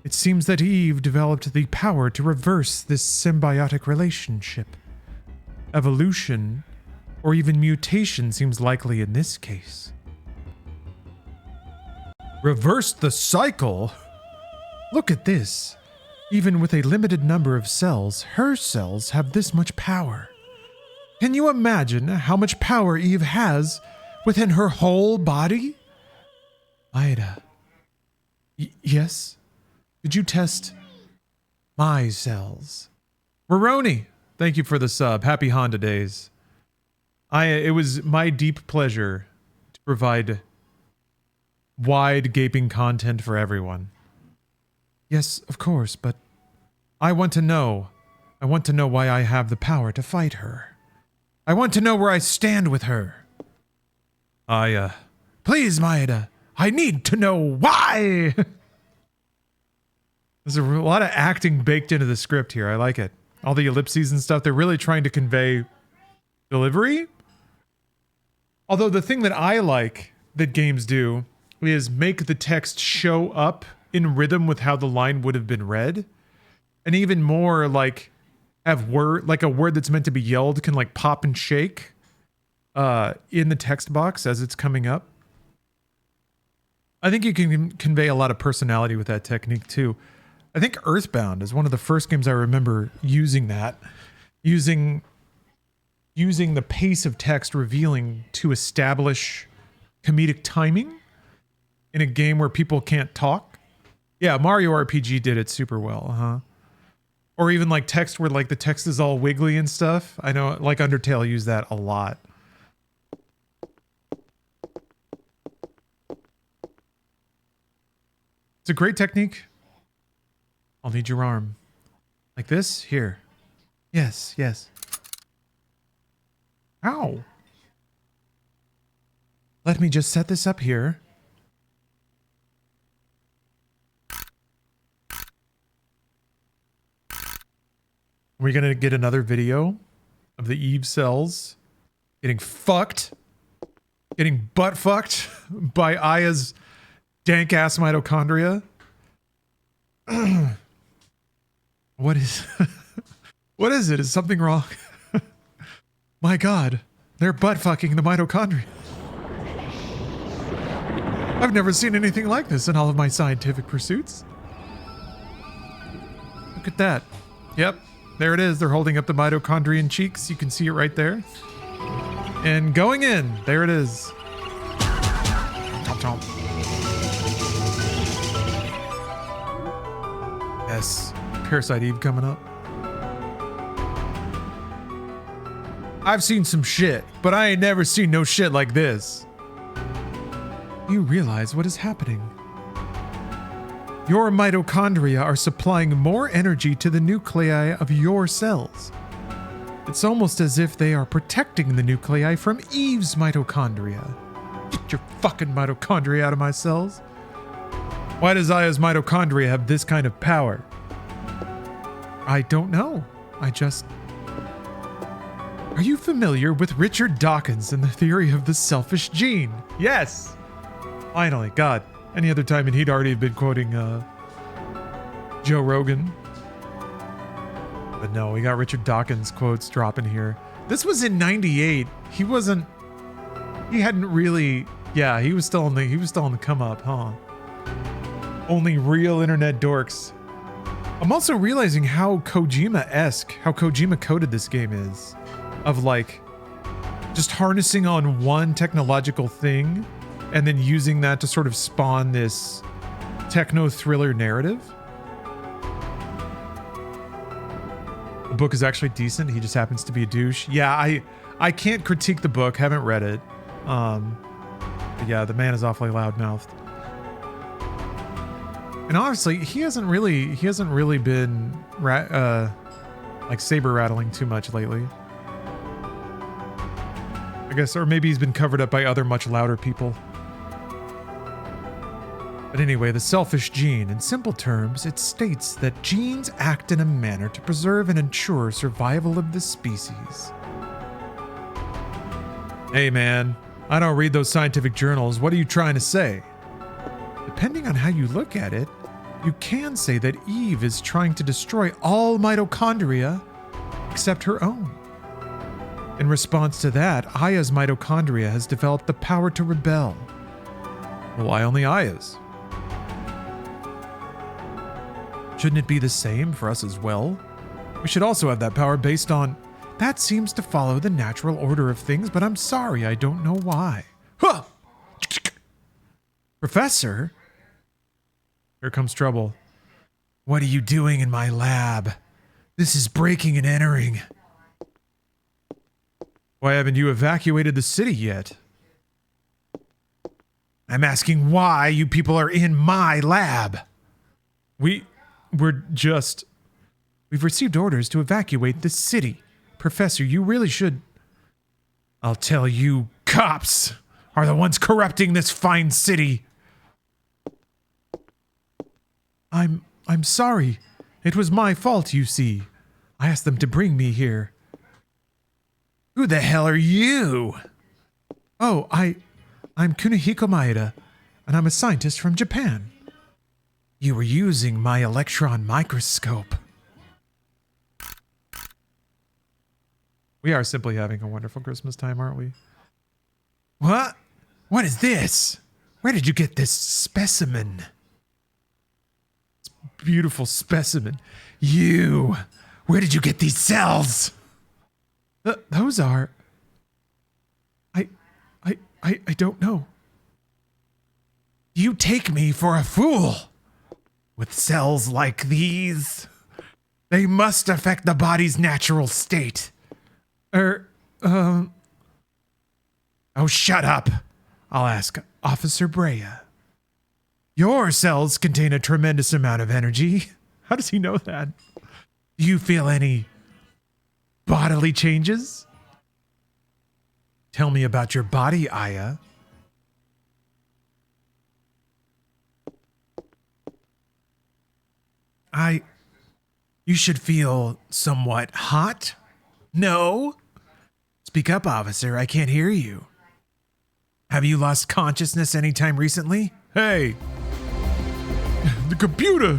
it seems that Eve developed the power to reverse this symbiotic relationship. Evolution, or even mutation, seems likely in this case. Reverse the cycle? Look at this. Even with a limited number of cells, her cells have this much power. Can you imagine how much power Eve has within her whole body? Ida. Yes? Did you test my cells? Roroni, thank you for the sub. Happy Honda days. It was my deep pleasure to provide wide gaping content for everyone. Yes, of course, but I want to know. I want to know why I have the power to fight her. I want to know where I stand with her. Please, Maeda, I need to know why! There's a lot of acting baked into the script here. I like it. All the ellipses and stuff. They're really trying to convey delivery. Although the thing that I like that games do is make the text show up in rhythm with how the line would have been read. And even more like have word, like a word that's meant to be yelled can like pop and shake in the text box as it's coming up. I think you can convey a lot of personality with that technique too. I think Earthbound is one of the first games I remember using that. Using the pace of text revealing to establish comedic timing in a game where people can't talk. Yeah, Mario RPG did it super well, huh? Or even like text where like the text is all wiggly and stuff. I know like Undertale used that a lot. It's a great technique. I'll need your arm. Like this? Here. Yes, yes. Ow. Let me just set this up here. We're gonna get another video of the Eve cells getting fucked. Getting butt fucked by Aya's dank ass mitochondria. What is what is it? Is something wrong? My god, they're butt fucking the mitochondria. I've never seen anything like this in all of my scientific pursuits. Look at that. Yep, there it is. They're holding up the mitochondrian cheeks. You can see it right there. And going in, there it is. Chomp chomp. Yes, Parasite Eve coming up. I've seen some shit, but I ain't never seen no shit like this. You realize what is happening. Your mitochondria are supplying more energy to the nuclei of your cells. It's almost as if they are protecting the nuclei from Eve's mitochondria. Get your fucking mitochondria out of my cells. Why does Aya's mitochondria have this kind of power? I don't know. Are you familiar with Richard Dawkins and the theory of the selfish gene? Yes! Finally, God. Any other time and he'd already been quoting Joe Rogan. But no, we got Richard Dawkins quotes dropping here. This was in 98. He hadn't really, yeah, he was still on the come up, huh? Only real internet dorks. I'm also realizing how Kojima-esque, how Kojima coded this game is. Of like, just harnessing on one technological thing and then using that to sort of spawn this techno-thriller narrative. The book is actually decent. He just happens to be a douche. Yeah, I can't critique the book. Haven't read it. But yeah, the man is awfully loudmouthed. And honestly, he hasn't really been like saber rattling too much lately. I guess, or maybe he's been covered up by other much louder people. But anyway, the selfish gene, in simple terms, it states that genes act in a manner to preserve and ensure survival of the species. Hey man, I don't read those scientific journals. What are you trying to say? Depending on how you look at it, you can say that Eve is trying to destroy all mitochondria except her own. In response to that, Aya's mitochondria has developed the power to rebel. Well, why only Aya's? Shouldn't it be the same for us as well? We should also have that power based on... That seems to follow the natural order of things, but I'm sorry, I don't know why. Huh! Professor? Here comes trouble. What are you doing in my lab? This is breaking and entering. Why haven't you evacuated the city yet? I'm asking why you people are in my lab. We've received orders to evacuate the city. Professor, you really should... I'll tell you, cops are the ones corrupting this fine city. I'm sorry. It was my fault, you see. I asked them to bring me here. Who the hell are you? Oh, I'm Kunihiko Maeda, and I'm a scientist from Japan. You were using my electron microscope. We are simply having a wonderful Christmas time, aren't we? What? What is this? Where did you get this specimen? Beautiful specimen. You! Where did you get these cells? Those are... I don't know. You take me for a fool. With cells like these, they must affect the body's natural state. Oh, shut up. I'll ask Officer Brea. Your cells contain a tremendous amount of energy. How does he know that? Do you feel any bodily changes? Tell me about your body, Aya. You should feel somewhat hot? No? Speak up, officer. I can't hear you. Have you lost consciousness anytime recently? Hey! The computer!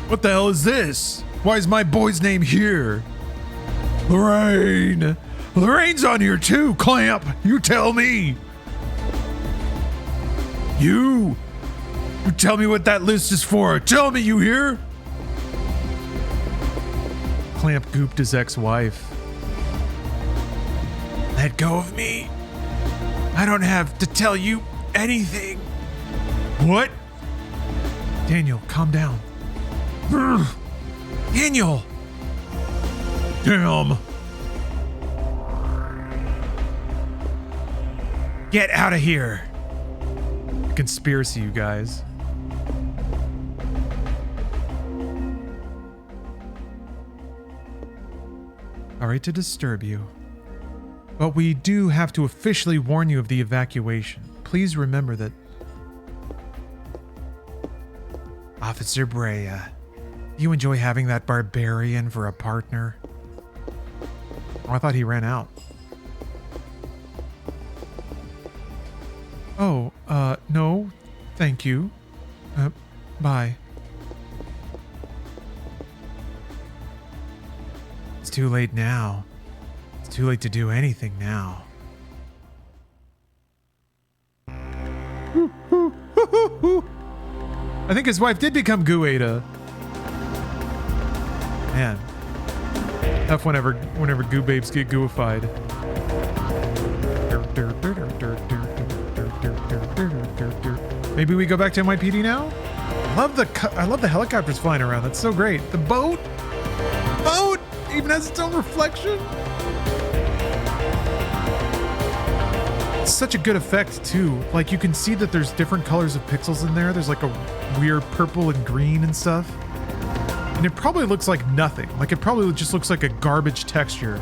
What the hell is this? Why is my boy's name here? Lorraine! Lorraine's on here too, Clamp! You tell me! You tell me what that list is for! Tell me, you hear? Clamp gooped his ex-wife. Let go of me. I don't have to tell you anything. What? Daniel, calm down. Daniel! Damn. Get out of here. Conspiracy, you guys. Sorry to disturb you, but we do have to officially warn you of the evacuation. Please remember that. Officer Brea, do you enjoy having that barbarian for a partner? Oh, I thought he ran out. Oh, no, thank you. Bye. It's too late now. It's too late to do anything now. I think his wife did become Gueda. Man. Tough whenever goo babes get gooified. Maybe we go back to NYPD now? I love the helicopters flying around. That's so great. The boat even has its own reflection. It's such a good effect too. Like you can see that there's different colors of pixels in there. There's like a weird purple and green and stuff. And it probably looks like nothing. Like it probably just looks like a garbage texture.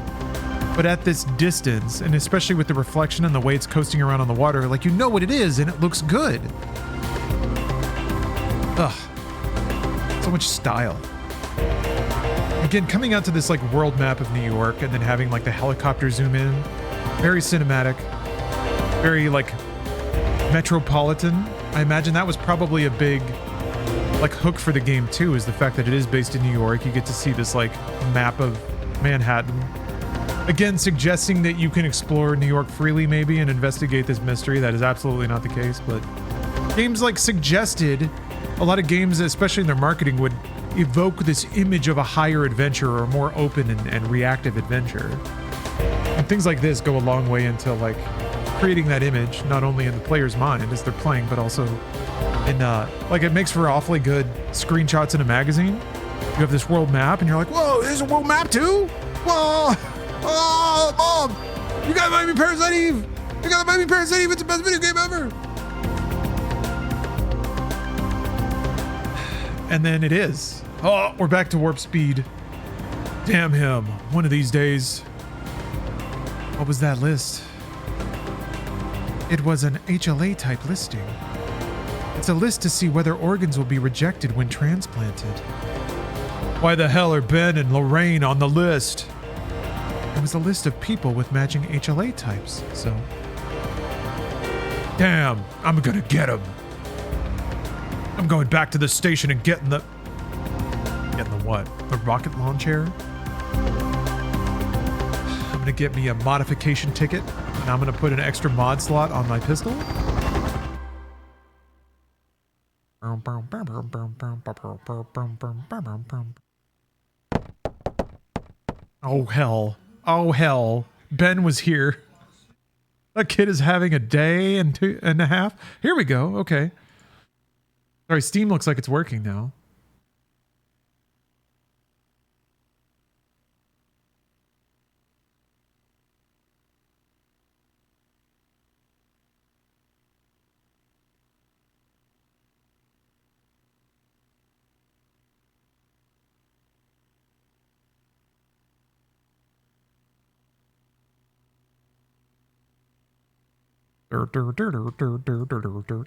But at this distance, and especially with the reflection and the way it's coasting around on the water, like you know what it is and it looks good. Ugh. So much style. Again, coming out to this like world map of New York and then having like the helicopter zoom in. Very cinematic. Very like metropolitan. I imagine that was probably a big like hook for the game too, is the fact that it is based in New York. You get to see this like map of Manhattan. Again, suggesting that you can explore New York freely maybe and investigate this mystery. That is absolutely not the case, but games like Suggested, a lot of games, especially in their marketing, would evoke this image of a higher adventure or a more open and reactive adventure. And things like this go a long way into like creating that image, not only in the player's mind as they're playing, but also in like it makes for awfully good screenshots in a magazine. You have this world map and you're like, whoa, there's a world map too? Whoa! Oh, Mom! You gotta buy me Parasite Eve! You gotta buy me Parasite Eve! It's the best video game ever! And then it is. Oh, we're back to warp speed. Damn him. One of these days. What was that list? It was an HLA type listing. It's a list to see whether organs will be rejected when transplanted. Why the hell are Ben and Lorraine on the list? It was a list of people with matching HLA types, so... Damn, I'm gonna get him. I'm going back to the station and getting the... Getting the what? The rocket launcher? I'm gonna get me a modification ticket, and I'm gonna put an extra mod slot on my pistol. Oh hell. Oh hell. Ben was here. That kid is having a day and 2.5. Here we go. Okay. Sorry, Steam looks like it's working now.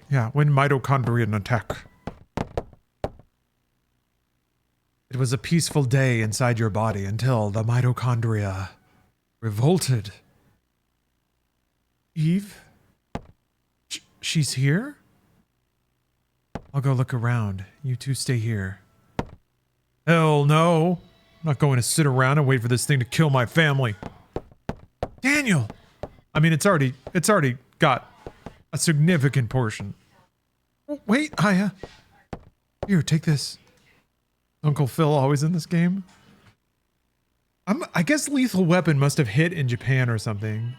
Yeah, when mitochondrial attack. It was a peaceful day inside your body until the mitochondria revolted. Eve? She's here? I'll go look around. You two stay here. Hell no. I'm not going to sit around and wait for this thing to kill my family. Daniel! I mean, it's already got a significant portion. Oh, wait, Aya. Here, take this. Uncle Phil always in this game. I guess Lethal Weapon must have hit in Japan or something.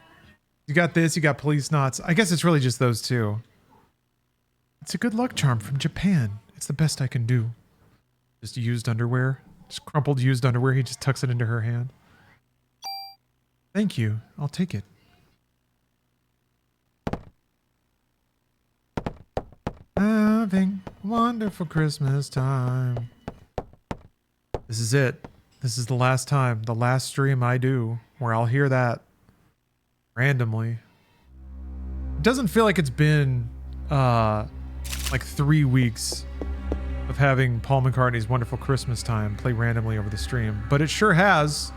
You got this, you got Police Knots. I guess it's really just those two. It's a good luck charm from Japan. It's the best I can do. Just used underwear. Just crumpled used underwear. He just tucks it into her hand. Thank you. I'll take it. Having wonderful Christmas time. This is it. This is the last time, the last stream I do where I'll hear that randomly. It doesn't feel like it's been like 3 weeks of having Paul McCartney's Wonderful Christmas Time play randomly over the stream, but it sure has.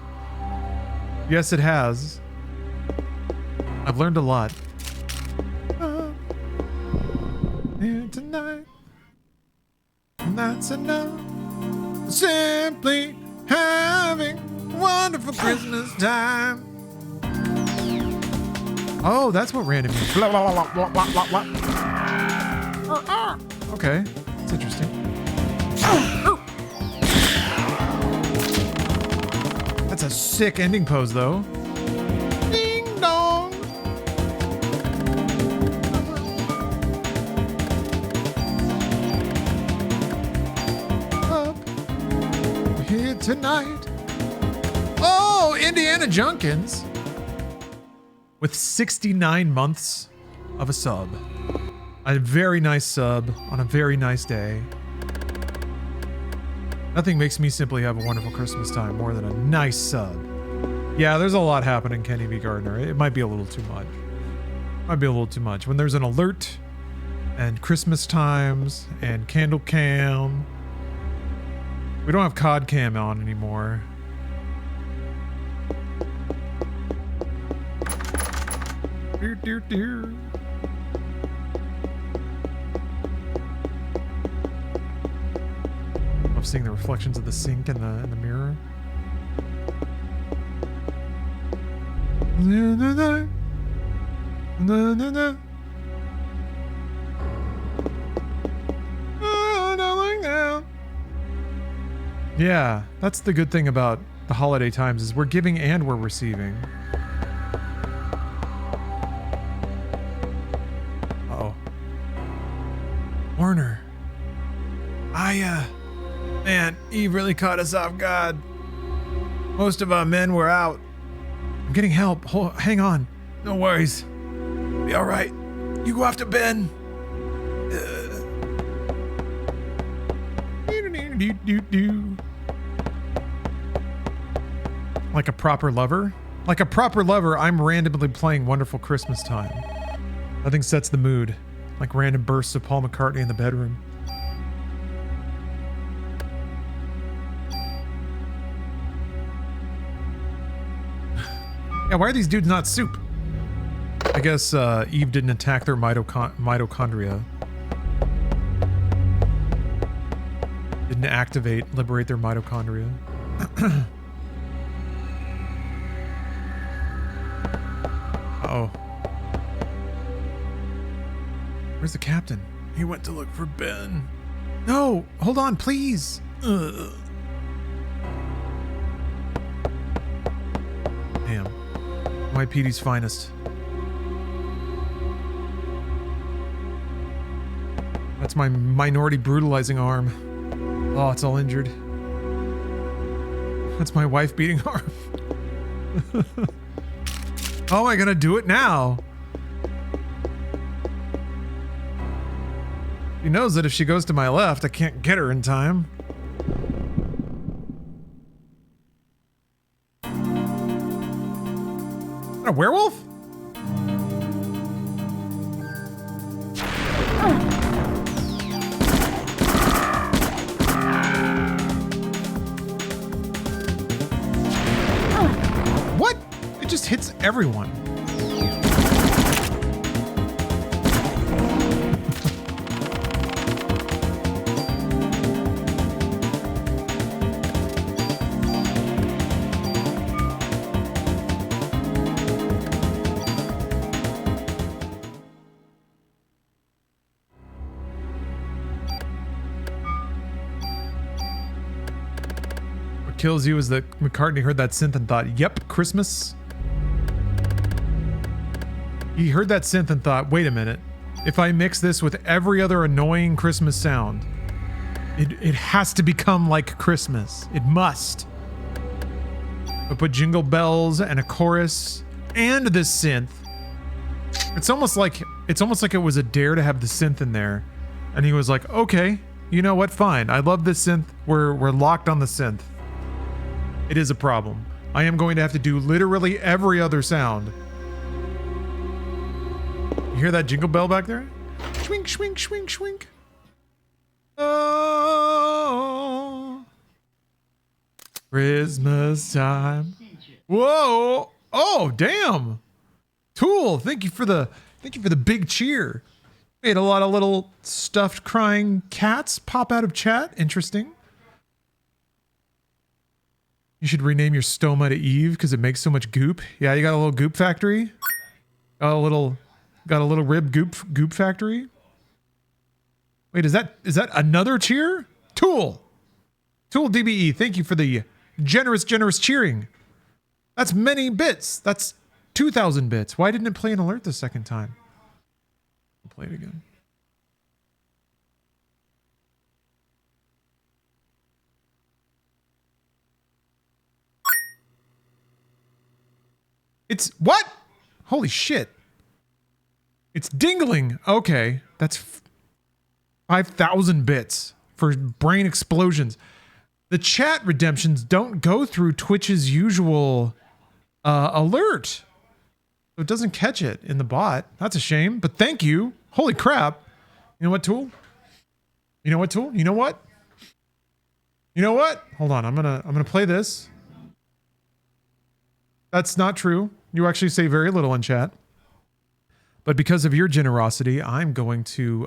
Yes, it has. I've learned a lot. Here tonight, and that's enough. Simply having wonderful Christmas time. Oh, that's what random means. Blah, blah, blah, blah, blah, blah, blah. Okay, that's interesting. That's a sick ending pose, though. Ding dong. Here tonight. Oh, Indiana Junkins. With 69 months of a sub. A very nice sub on a very nice day. Nothing makes me simply have a wonderful Christmas time more than a nice sub. Yeah, there's a lot happening, Kenny B. Gardner. It might be a little too much. Might be a little too much. When there's an alert and Christmas times and candle cam. We don't have COD cam on anymore. Dear, dear, dear. Love seeing the reflections of the sink in the mirror. Na, na, na. Na, na, na. Oh, darling, now. Yeah, that's the good thing about the holiday times is we're giving and we're receiving. Uh-oh. Warner. Man, Eve really caught us off guard. Most of our men were out. I'm getting help. Hang on. No worries. Be all right. You go after Ben. Like a proper lover? Like a proper lover, I'm randomly playing Wonderful Christmas Time. Nothing sets the mood Like random bursts of Paul McCartney in the bedroom. Yeah, why are these dudes not soup? I guess Eve didn't attack their mitochondria. Didn't activate, liberate their mitochondria. Uh-oh. Where's the captain? He went to look for Ben. No! Hold on, please! Ugh. Damn. YPD's finest. That's my minority brutalizing arm. Oh, it's all injured. That's my wife beating arm. How am I gonna do it now? She knows that if she goes to my left, I can't get her in time. Is that a werewolf? What? It just hits everyone. Kills you is that McCartney heard that synth and thought, yep, Christmas. He heard that synth and thought, wait a minute. If I mix this with every other annoying Christmas sound, it has to become like Christmas. It must. I put jingle bells and a chorus and this synth. It's almost like it was a dare to have the synth in there. And he was like, okay, you know what? Fine. I love this synth. We're locked on the synth. It is a problem. I am going to have to do literally every other sound. You hear that jingle bell back there? Schwink, schwink, schwink, schwink. Oh, Christmas time. Whoa! Oh, damn! Tool, thank you for the big cheer. Made a lot of little stuffed crying cats pop out of chat. Interesting. You should rename your stoma to Eve because it makes so much goop. Yeah, you got a little goop factory. Got a little rib goop factory. Wait, is that another cheer? Tool DBE, thank you for the generous cheering. That's many bits. That's 2,000 bits. Why didn't it play an alert the second time? I'll play it again. It's what? Holy shit. It's dingling. Okay. That's 5,000 bits for brain explosions. The chat redemptions don't go through Twitch's usual alert. So it doesn't catch it in the bot. That's a shame, but thank you. Holy crap. You know what, Tool? You know what, Tool? You know what? You know what? Hold on. I'm gonna play this. That's not true. You actually say very little in chat. But because of your generosity, I'm going to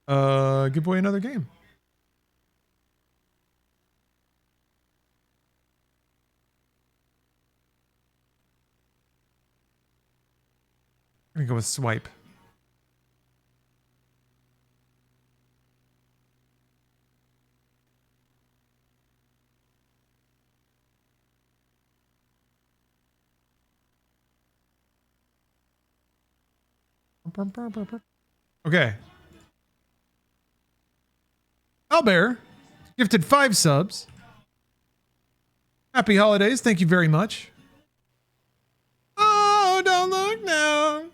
give away another game. I'm gonna go with swipe. Okay. Albert gifted 5 subs. Happy holidays. Thank you very much. Oh, don't look now.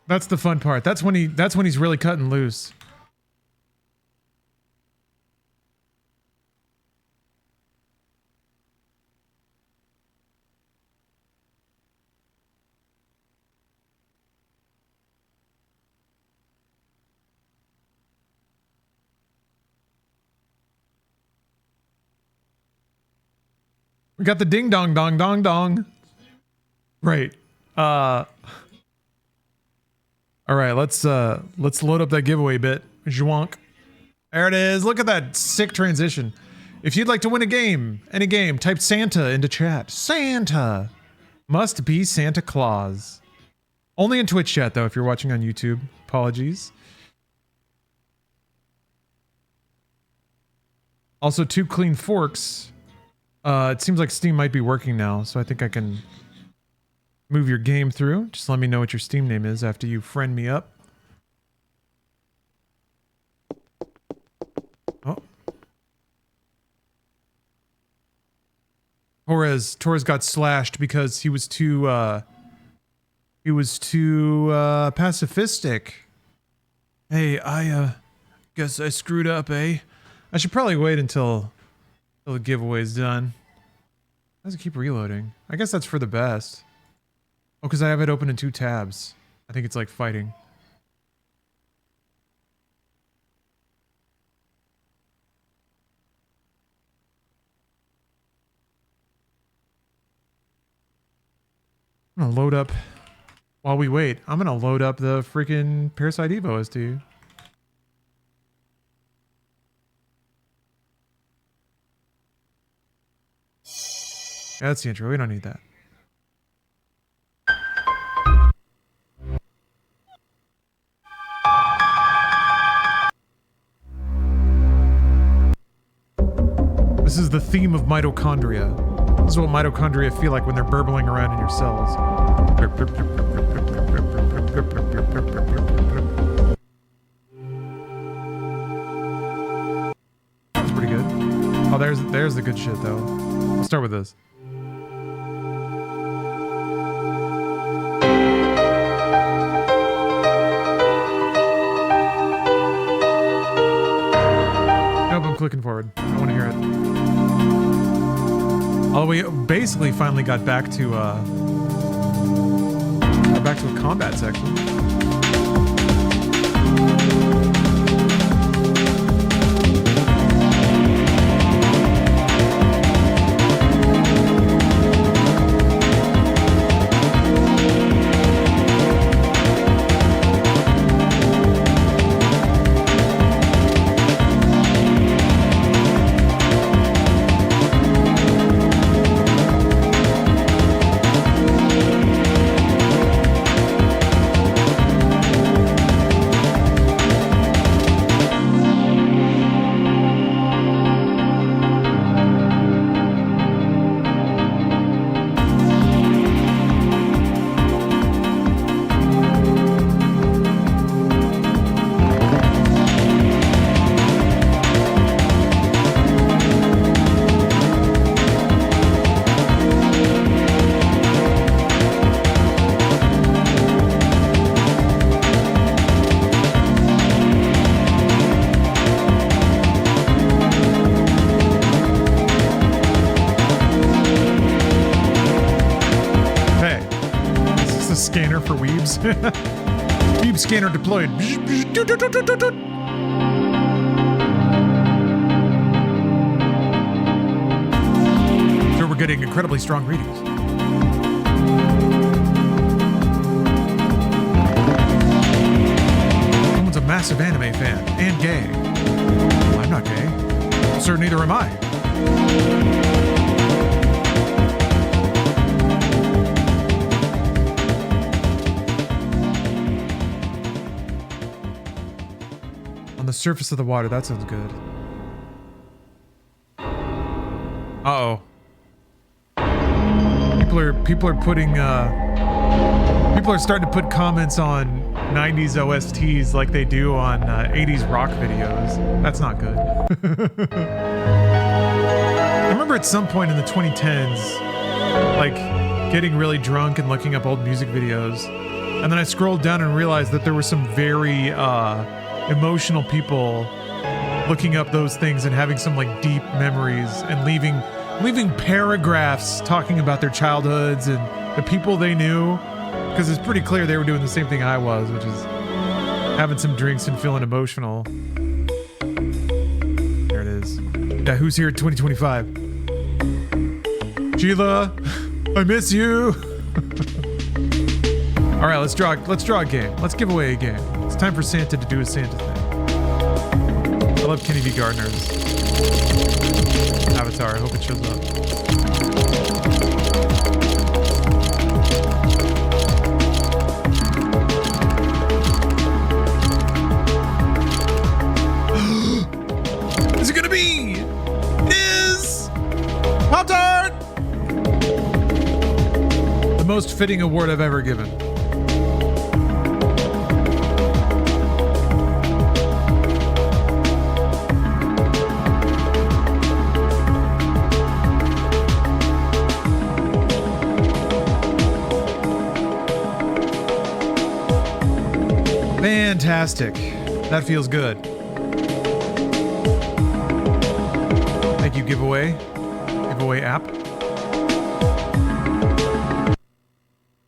That's the fun part. That's when he's really cutting loose. We got the ding dong dong dong dong. Right. All right, let's load up that giveaway bit. Zhwonk. There it is. Look at that sick transition. If you'd like to win a game, any game, type Santa into chat. Santa. Must be Santa Claus. Only in Twitch chat though, if you're watching on YouTube. Apologies. Also, 2 clean forks. It seems like Steam might be working now, so I think I can move your game through. Just let me know what your Steam name is after you friend me up. Oh. Torres got slashed because he was too pacifistic. Hey, I guess I screwed up, eh? I should probably wait until the giveaway's done. Why does it keep reloading? I guess that's for the best. Oh, because I have it open in 2 tabs. I think it's like fighting. I'm gonna load up, while we wait, I'm gonna load up the freaking Parasite Eve OST. Yeah, that's the intro. We don't need that. This is the theme of mitochondria. This is what mitochondria feel like when they're burbling around in your cells. That's pretty good. Oh, there's the good shit though. I'll start with this. Nope, I'm clicking forward. I want to hear it. Oh, we basically finally got back to a combat section. Weeb scanner deployed. So we're getting incredibly strong readings. Someone's a massive anime fan and gay. Well, I'm not gay. Sir, neither am I. On the surface of the water, that sounds good. Uh-oh. People are putting people are starting to put comments on 90s OSTs like they do on 80s rock videos. That's not good. I remember at some point in the 2010s, like getting really drunk and looking up old music videos, and then I scrolled down and realized that there were some very emotional people looking up those things and having some like deep memories and leaving paragraphs talking about their childhoods and the people they knew, because it's pretty clear they were doing the same thing I was, which is having some drinks and feeling emotional. There it is. Yeah, who's here at 2025? Sheila, I miss you. All right, let's draw a game. Let's give away a game. It's time for Santa to do a Santa thing. I love Kenny V. Gardner's avatar. I hope it shows up. Is it gonna be? Is Pop-Tart! The most fitting award I've ever given. Fantastic. That feels good. Thank you, giveaway app.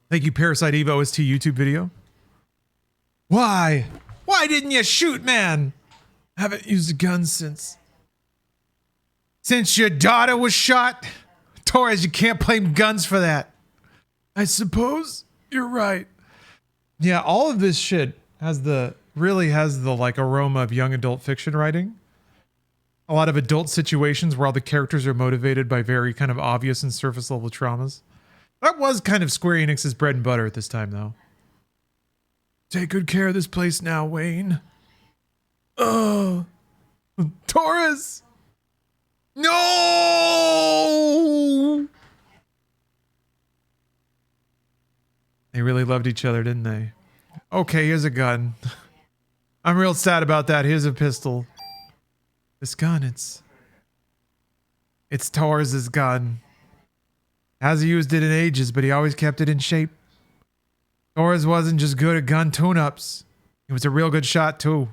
Thank you, Parasite Eve OST YouTube video. Why? Why didn't you shoot, man? Haven't used a gun since your daughter was shot. Torres, you can't blame guns for that. I suppose you're right. Yeah, all of this shit really has the like aroma of young adult fiction writing. A lot of adult situations where all the characters are motivated by very kind of obvious and surface level traumas. That was kind of Square Enix's bread and butter at this time, though. Take good care of this place now, Wayne. Oh, Taurus! No! They really loved each other, didn't they? Okay, here's a gun. I'm real sad about that. Here's a pistol. This gun, it's Torres's gun. Hasn't used it in ages, but he always kept it in shape. Torres wasn't just good at gun tune-ups. He was a real good shot, too.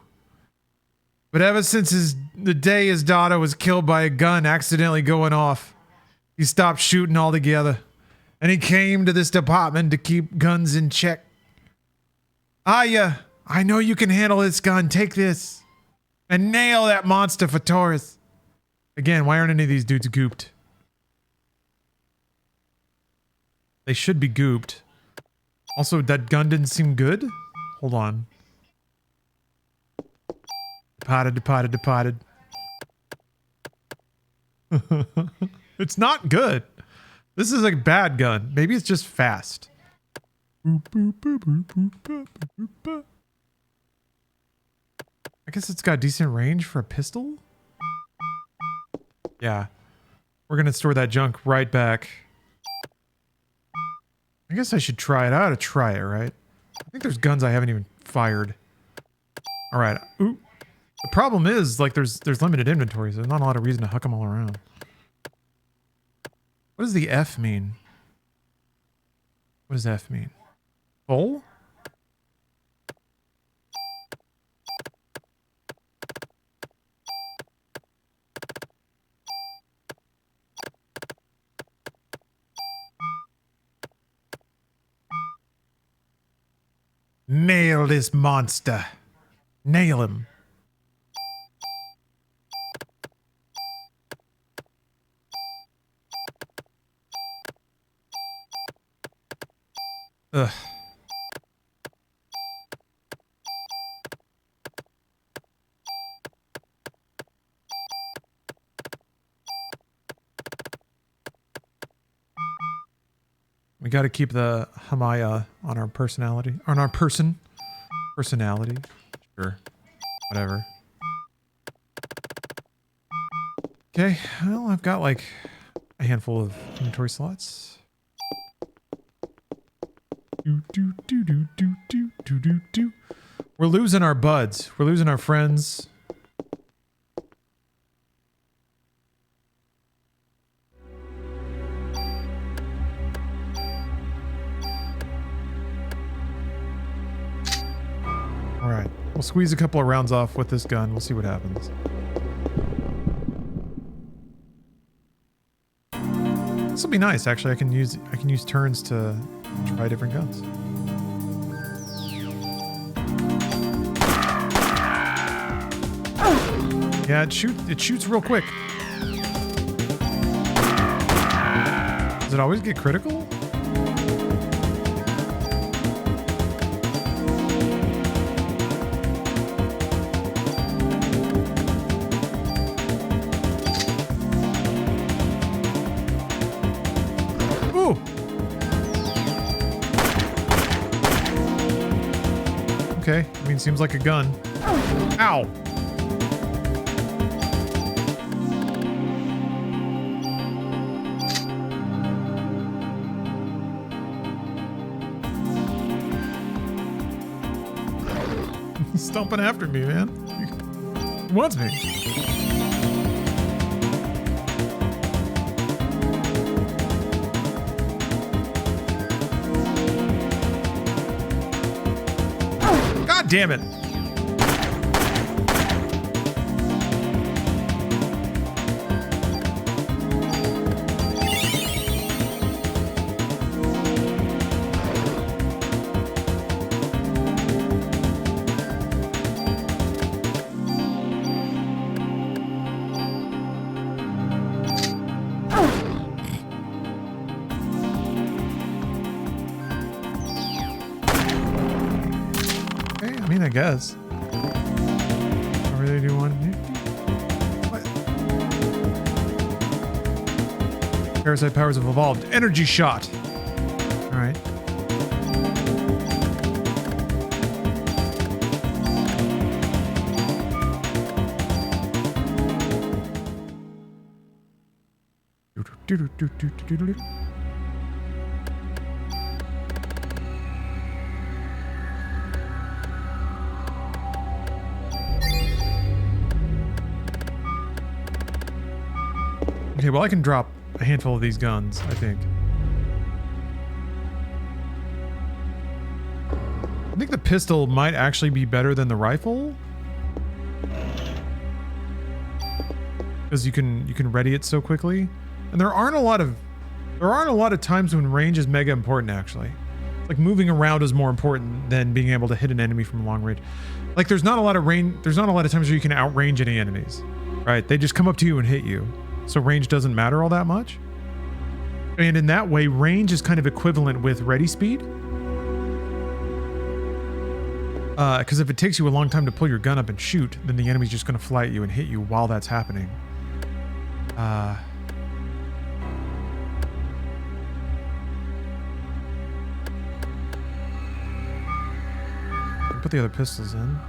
But ever since the day his daughter was killed by a gun accidentally going off, he stopped shooting altogether. And he came to this department to keep guns in check. Aya, I know you can handle this gun. Take this. And nail that monster for Taurus. Again, why aren't any of these dudes gooped? They should be gooped. Also, that gun didn't seem good. Hold on. Departed. It's not good. This is a bad gun. Maybe it's just fast. I guess it's got decent range for a pistol. Yeah. We're gonna store that junk right back. I guess I should try it. I ought to try it, right? I think there's guns I haven't even fired. Alright. Ooh. The problem is, like, there's limited inventory, so there's not a lot of reason to huck them all around. What does the F mean? What does F mean? Full? Nail this monster. Nail him. Ugh. We got to keep the Hamaya on our personality. On our personality. Sure. Whatever. Okay. Well, I've got like a handful of inventory slots. We're losing our buds. We're losing our friends. Alright. We'll squeeze a couple of rounds off with this gun. We'll see what happens. This will be nice, actually. I can use turns to try different guns. Yeah, it shoots real quick. Does it always get critical? Ooh! Okay, I mean, seems like a gun. Ow! He's stomping after me, man. He wants me. God damn it. I guess. I really do want what? Parasite powers have evolved. Energy shot. All right. Okay, well, I can drop a handful of these guns, I think. I think the pistol might actually be better than the rifle. Because you can ready it so quickly. And there aren't a lot of times when range is mega important, actually. Like moving around is more important than being able to hit an enemy from long range. Like there's not a lot of times where you can outrange any enemies. Right? They just come up to you and hit you. So range doesn't matter all that much. And in that way, range is kind of equivalent with ready speed. Because if it takes you a long time to pull your gun up and shoot, then the enemy's just going to fly at you and hit you while that's happening. Put the other pistols in.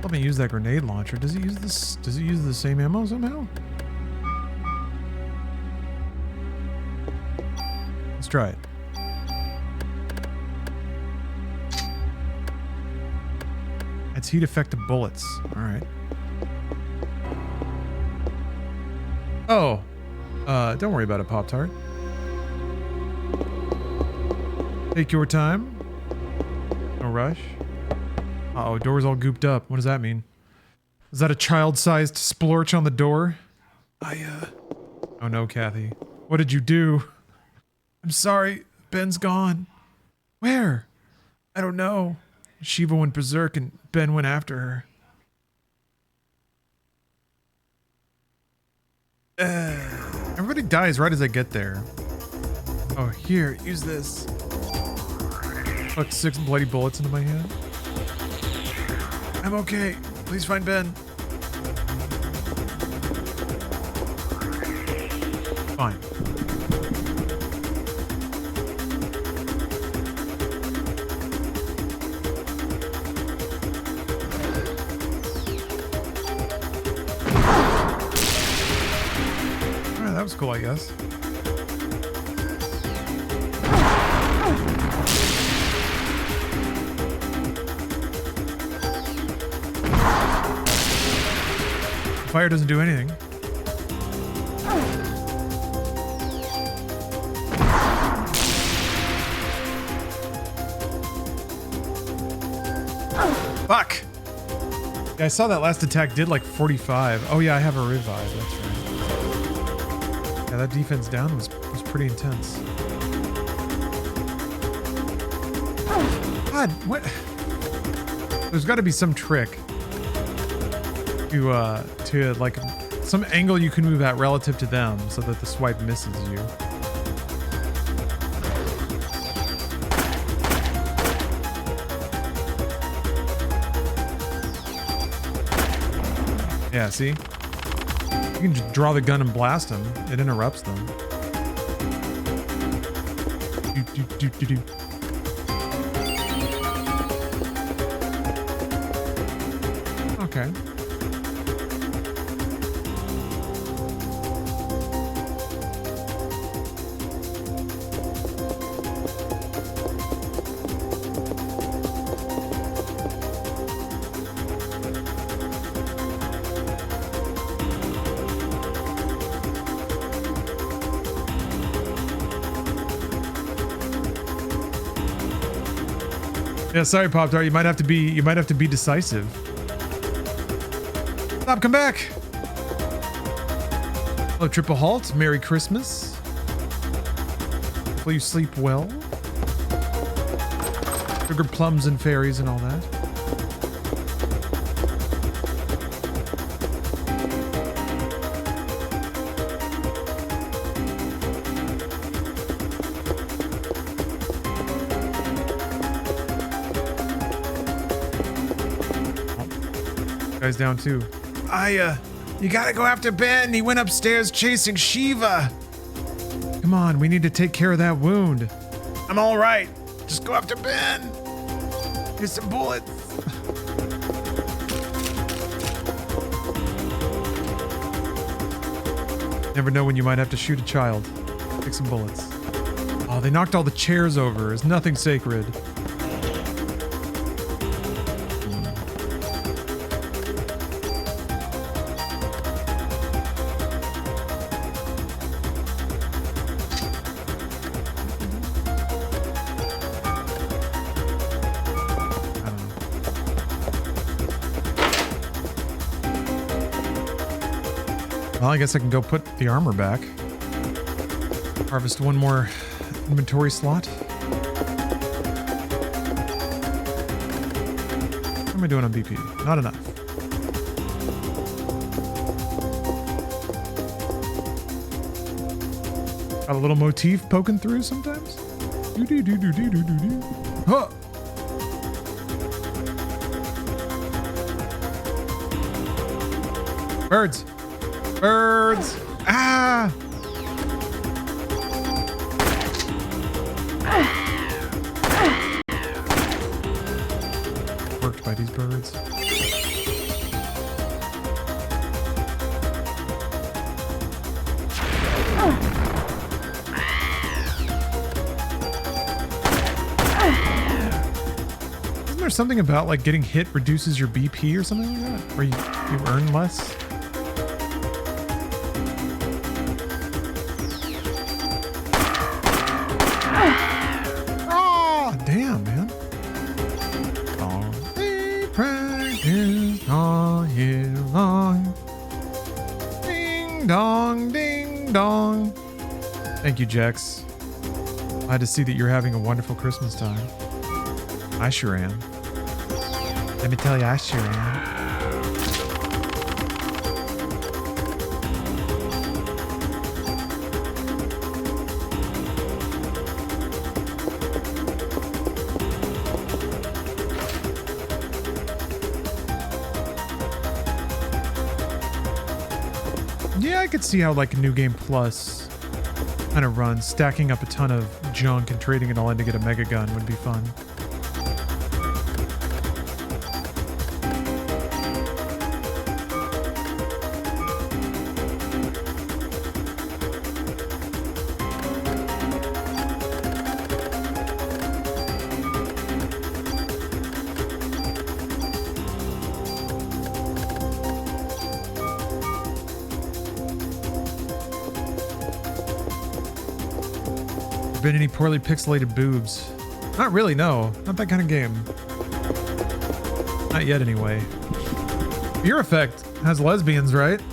Let me use that grenade launcher. Does it use this? Does it use the same ammo somehow? Let's try it. It's heat effective bullets. All right. Oh, don't worry about it, Pop-Tart. Take your time. No rush. Uh-oh, door's all gooped up. What does that mean? Is that a child-sized splorch on the door? Oh no, Kathy. What did you do? I'm sorry. Ben's gone. Where? I don't know. Shiva went berserk and Ben went after her. Everybody dies right as I get there. Oh, here, use this. Fuck 6 bloody bullets into my hand. I'm okay. Please find Ben. Fine. Alright, that was cool, I guess. Fire doesn't do anything. Fuck! Yeah, I saw that last attack did like 45. Oh yeah, I have a revive, that's right. Yeah, that defense down was pretty intense. God, what? There's got to be some trick to like some angle you can move at relative to them so that the swipe misses you. Yeah, see? You can just draw the gun and blast them. It interrupts them. Do. Okay. Yeah, sorry, Pop Tart. You might have to be decisive. Stop, come back. Hello, Triple Halt. Merry Christmas. Hopefully you sleep well. Sugar plums and fairies and all that. Guy's down too. You gotta go after Ben. He went upstairs chasing Shiva. Come on, we need to take care of that wound. I'm all right. Just go after Ben. Here's some bullets. Never know when you might have to shoot a child. Take some bullets. Oh, they knocked all the chairs over. There's nothing sacred. Well, I guess I can go put the armor back. Harvest one more inventory slot. What am I doing on BP? Not enough. Got a little motif poking through sometimes. Huh. Birds. Birds! Ah! Worked by these birds. Isn't there something about like getting hit reduces your BP or something like that? Where you earn less? Thank you, Jex. Glad to see that you're having a wonderful Christmas time. I sure am. Let me tell you, I sure am. Yeah, I could see how like a New Game Plus kind of run, stacking up a ton of junk and trading it all in to get a mega gun would be fun. Been any poorly pixelated boobs? Not really, no. Not that kind of game. Not yet, anyway. Fear Effect has lesbians, right? I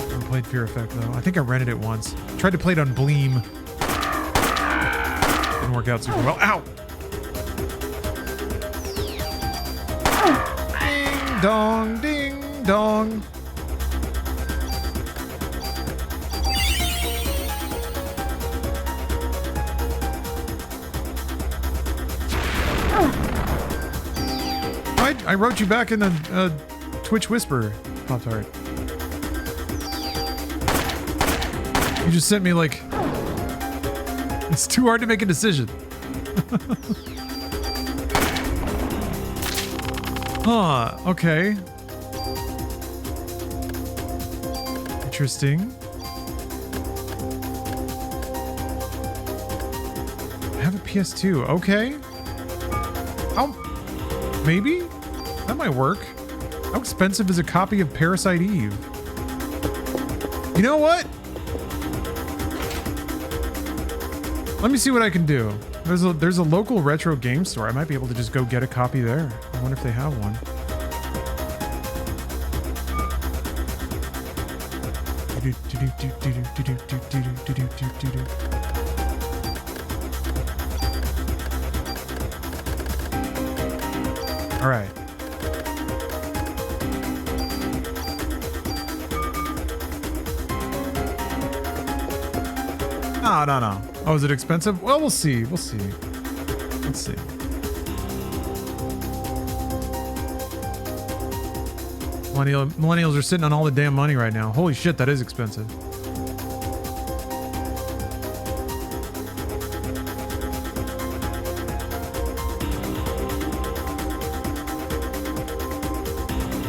haven't played Fear Effect, though. I think I rented it once. Tried to play it on Bleem. Didn't work out super well. Ow! Ding dong, ding dong. I wrote you back in the Twitch Whisper, Pop-Tart. You just sent me like, it's too hard to make a decision. Huh, okay. Interesting. I have a PS2, okay. How, maybe? That might work. How expensive is a copy of Parasite Eve? You know what? Let me see what I can do. There's a local retro game store. I might be able to just go get a copy there. I wonder if they have one. All right. No. Oh, is it expensive? Well, we'll see. Let's see. Millennials are sitting on all the damn money right now. Holy shit, that is expensive.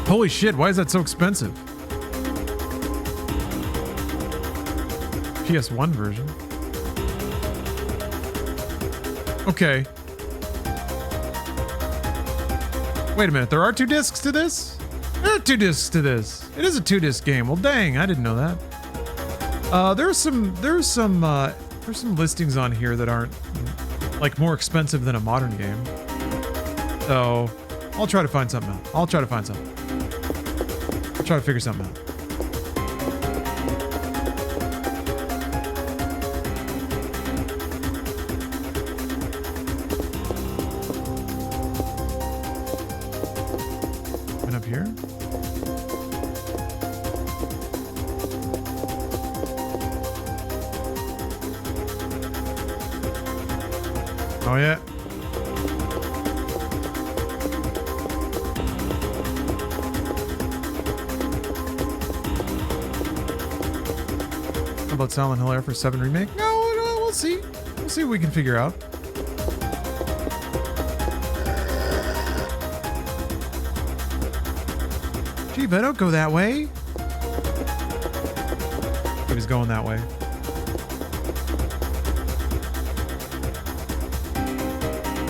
Holy shit, why is that so expensive? PS1 version. Okay. Wait a minute, there are 2 discs to this? There are 2 discs to this. It is a 2-disc game. Well, dang, I didn't know that. There's some listings on here that aren't like more expensive than a modern game. So I'll try to find something out. I'll try to figure something out. And up here. Oh yeah. How about Silent Hill Air for 7 remake? No, we'll see. We'll see what we can figure out. Gee, but don't go that way. He was going that way.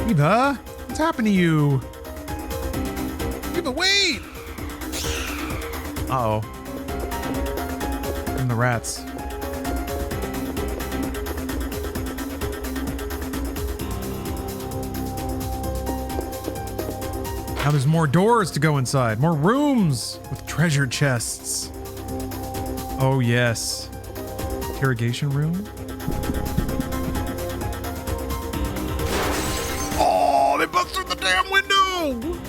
Eva, what's happened to you? Eva, wait! Uh-oh. And the rats. Now there's more doors to go inside. More rooms with treasure chests. Oh, yes. Interrogation room. Oh, they bust through the damn window!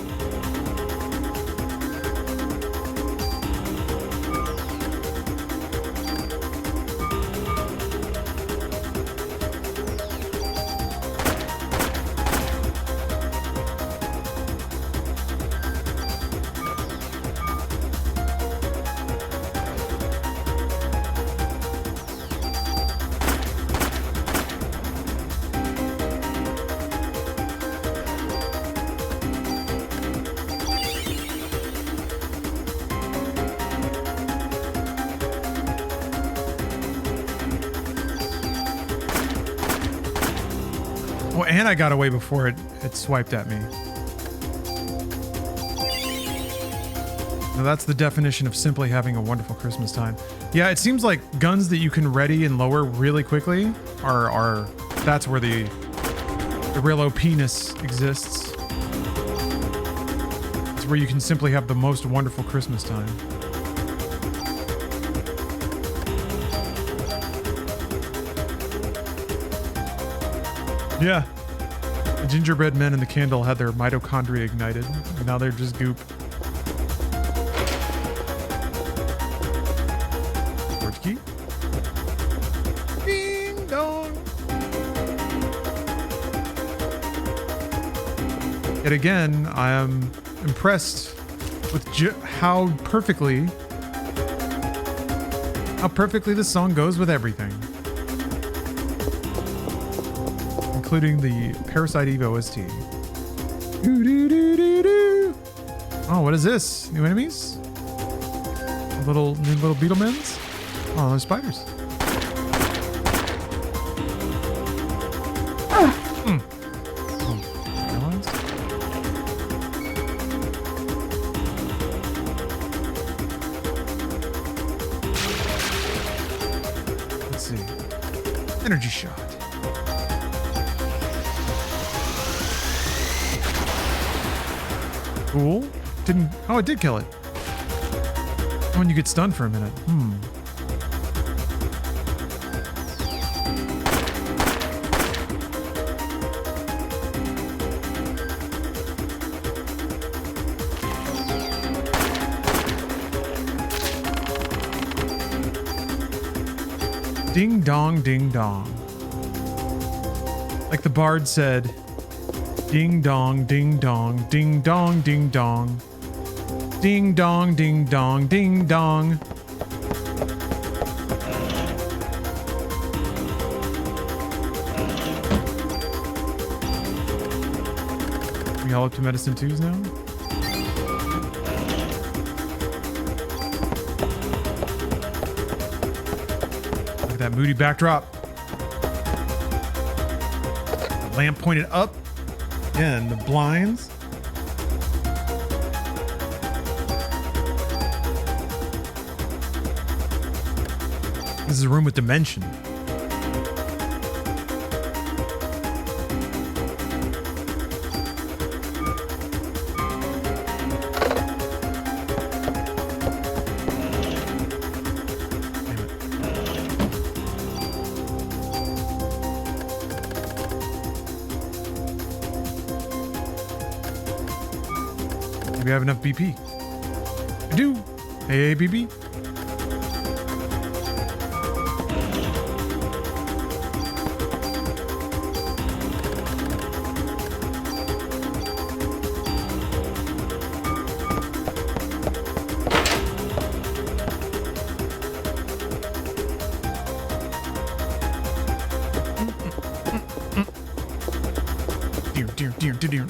Oh, and I got away before it swiped at me. Now that's the definition of simply having a wonderful Christmas time. Yeah, it seems like guns that you can ready and lower really quickly are that's where the real OP-ness exists. It's where you can simply have the most wonderful Christmas time. Yeah. The gingerbread men in the candle had their mitochondria ignited, and now they're just goop. Storage key. Ding dong. Yet again, I am impressed with how perfectly this song goes with everything, including the Parasite Eve OST. Oh, what is this? New enemies? New little Beetlemans? Oh, those spiders. Energy shot. Cool. Didn't. Oh, it did kill it. When you get stunned for a minute. Ding dong, ding dong. Like the bard said, ding dong, ding dong, ding dong, ding dong. Ding dong, ding dong, ding dong. We all up to medicine 2s now? That moody backdrop. The lamp pointed up. Yeah, and the blinds. This is a room with dimension. We have enough BP. I do. Hey, BP. Dear.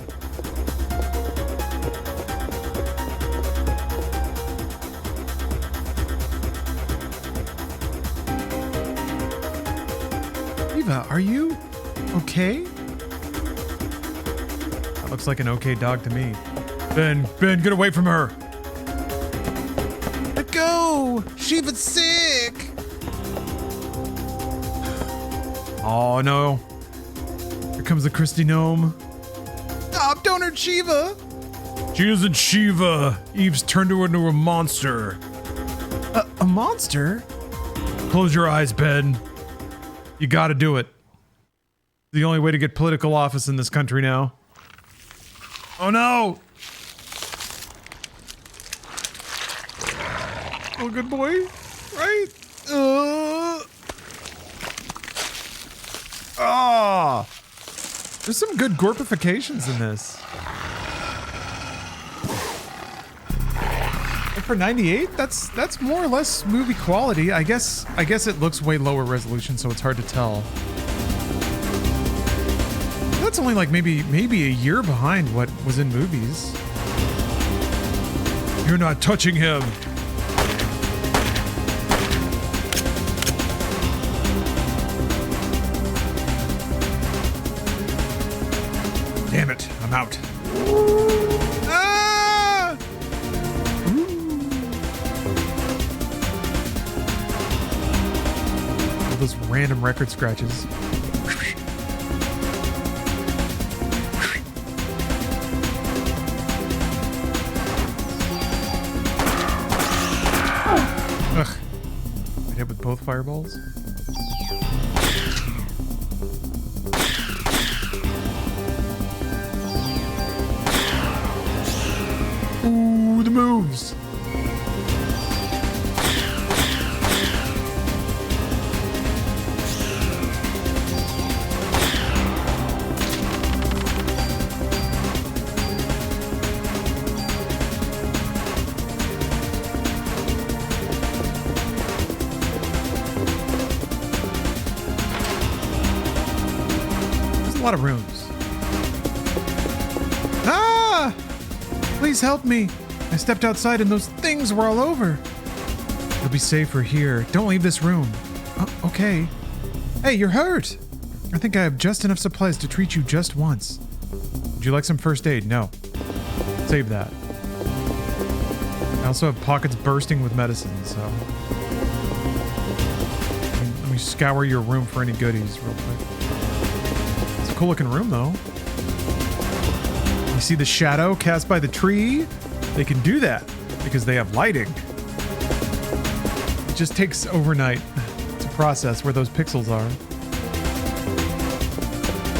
Are you okay? That looks like an okay dog to me. Ben, get away from her. Let go! Shiva's sick! Oh no. Here comes the Christy gnome. Stop, don't hurt Shiva! She isn't Shiva. Eve's turned her into a monster. A monster? Close your eyes, Ben. You gotta do it. The only way to get political office in this country now. Oh no! Oh, good boy, right? There's some good gorpifications in this. And for 98, that's more or less movie quality. I guess it looks way lower resolution, so it's hard to tell. That's only like maybe a year behind what was in movies. You're not touching him. Damn it, I'm out. Ah! All those random record scratches. Ugh. I hit with both fireballs. lot of rooms. Ah! Please help me. I stepped outside and those things were all over. You'll be safer here. Don't leave this room. Okay. Hey, you're hurt. I think I have just enough supplies to treat you just once. Would you like some first aid? No. Save that. I also have pockets bursting with medicine, so... Let me scour your room for any goodies real quick. It's a cool looking room, though. You see the shadow cast by the tree? They can do that because they have lighting. It just takes overnight to process where those pixels are.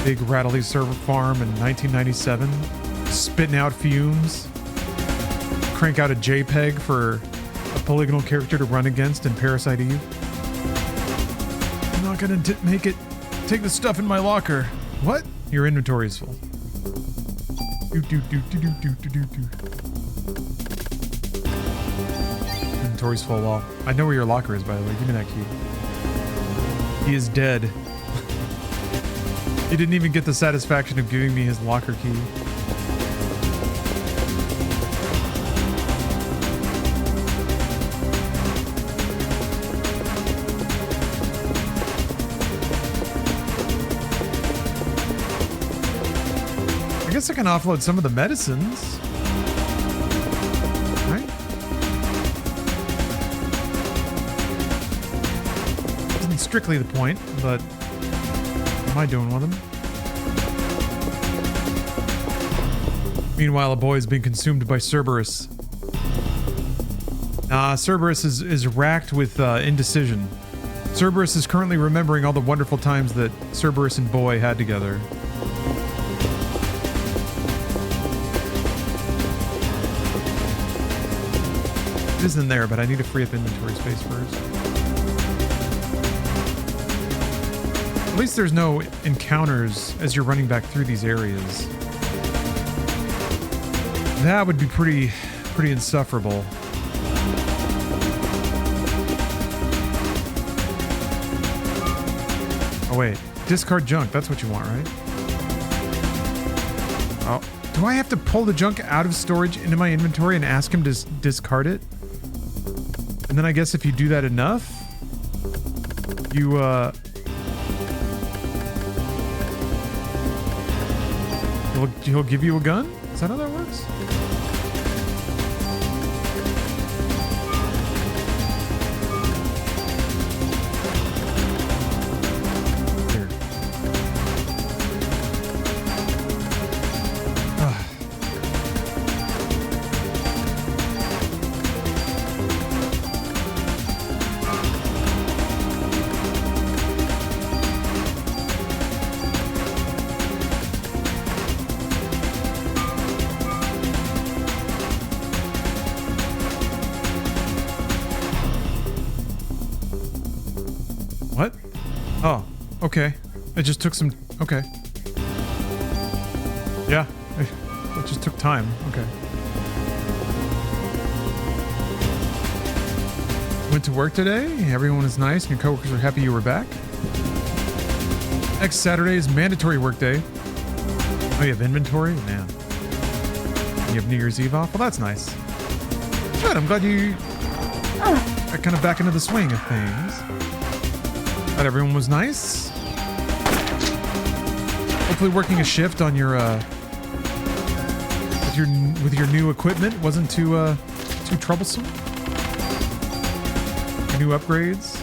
Big rattly server farm in 1997, spitting out fumes. Crank out a JPEG for a polygonal character to run against in Parasite Eve. I'm not gonna make it. Take the stuff in my locker. What? Your inventory is full. Inventory's full. Well, I know where your locker is, by the way. Give me that key. He is dead. He didn't even get the satisfaction of giving me his locker key. I guess I can offload some of the medicines. Right? Isn't strictly the point, but what am I doing with them? Meanwhile, a boy is being consumed by Cerberus. Cerberus is racked with indecision. Cerberus is currently remembering all the wonderful times that Cerberus and Boy had together. It is in there, but I need to free up inventory space first. At least there's no encounters as you're running back through these areas. That would be pretty insufferable. Oh wait, discard junk, that's what you want, right? Oh, do I have to pull the junk out of storage into my inventory and ask him to discard it? And then I guess if you do that enough, he'll give you a gun? Is that how that works? Here. What? Oh, okay. It just took some... Okay. Yeah. It just took time. Okay. Went to work today. Everyone is nice and your coworkers are happy you were back. Next Saturday is mandatory work day. Oh, you have inventory? Man. You have New Year's Eve off? Well, that's nice. Good. I'm glad you got kind of back into the swing of things. Glad everyone was nice. Hopefully working a shift on your with your new equipment wasn't too troublesome. Your new upgrades.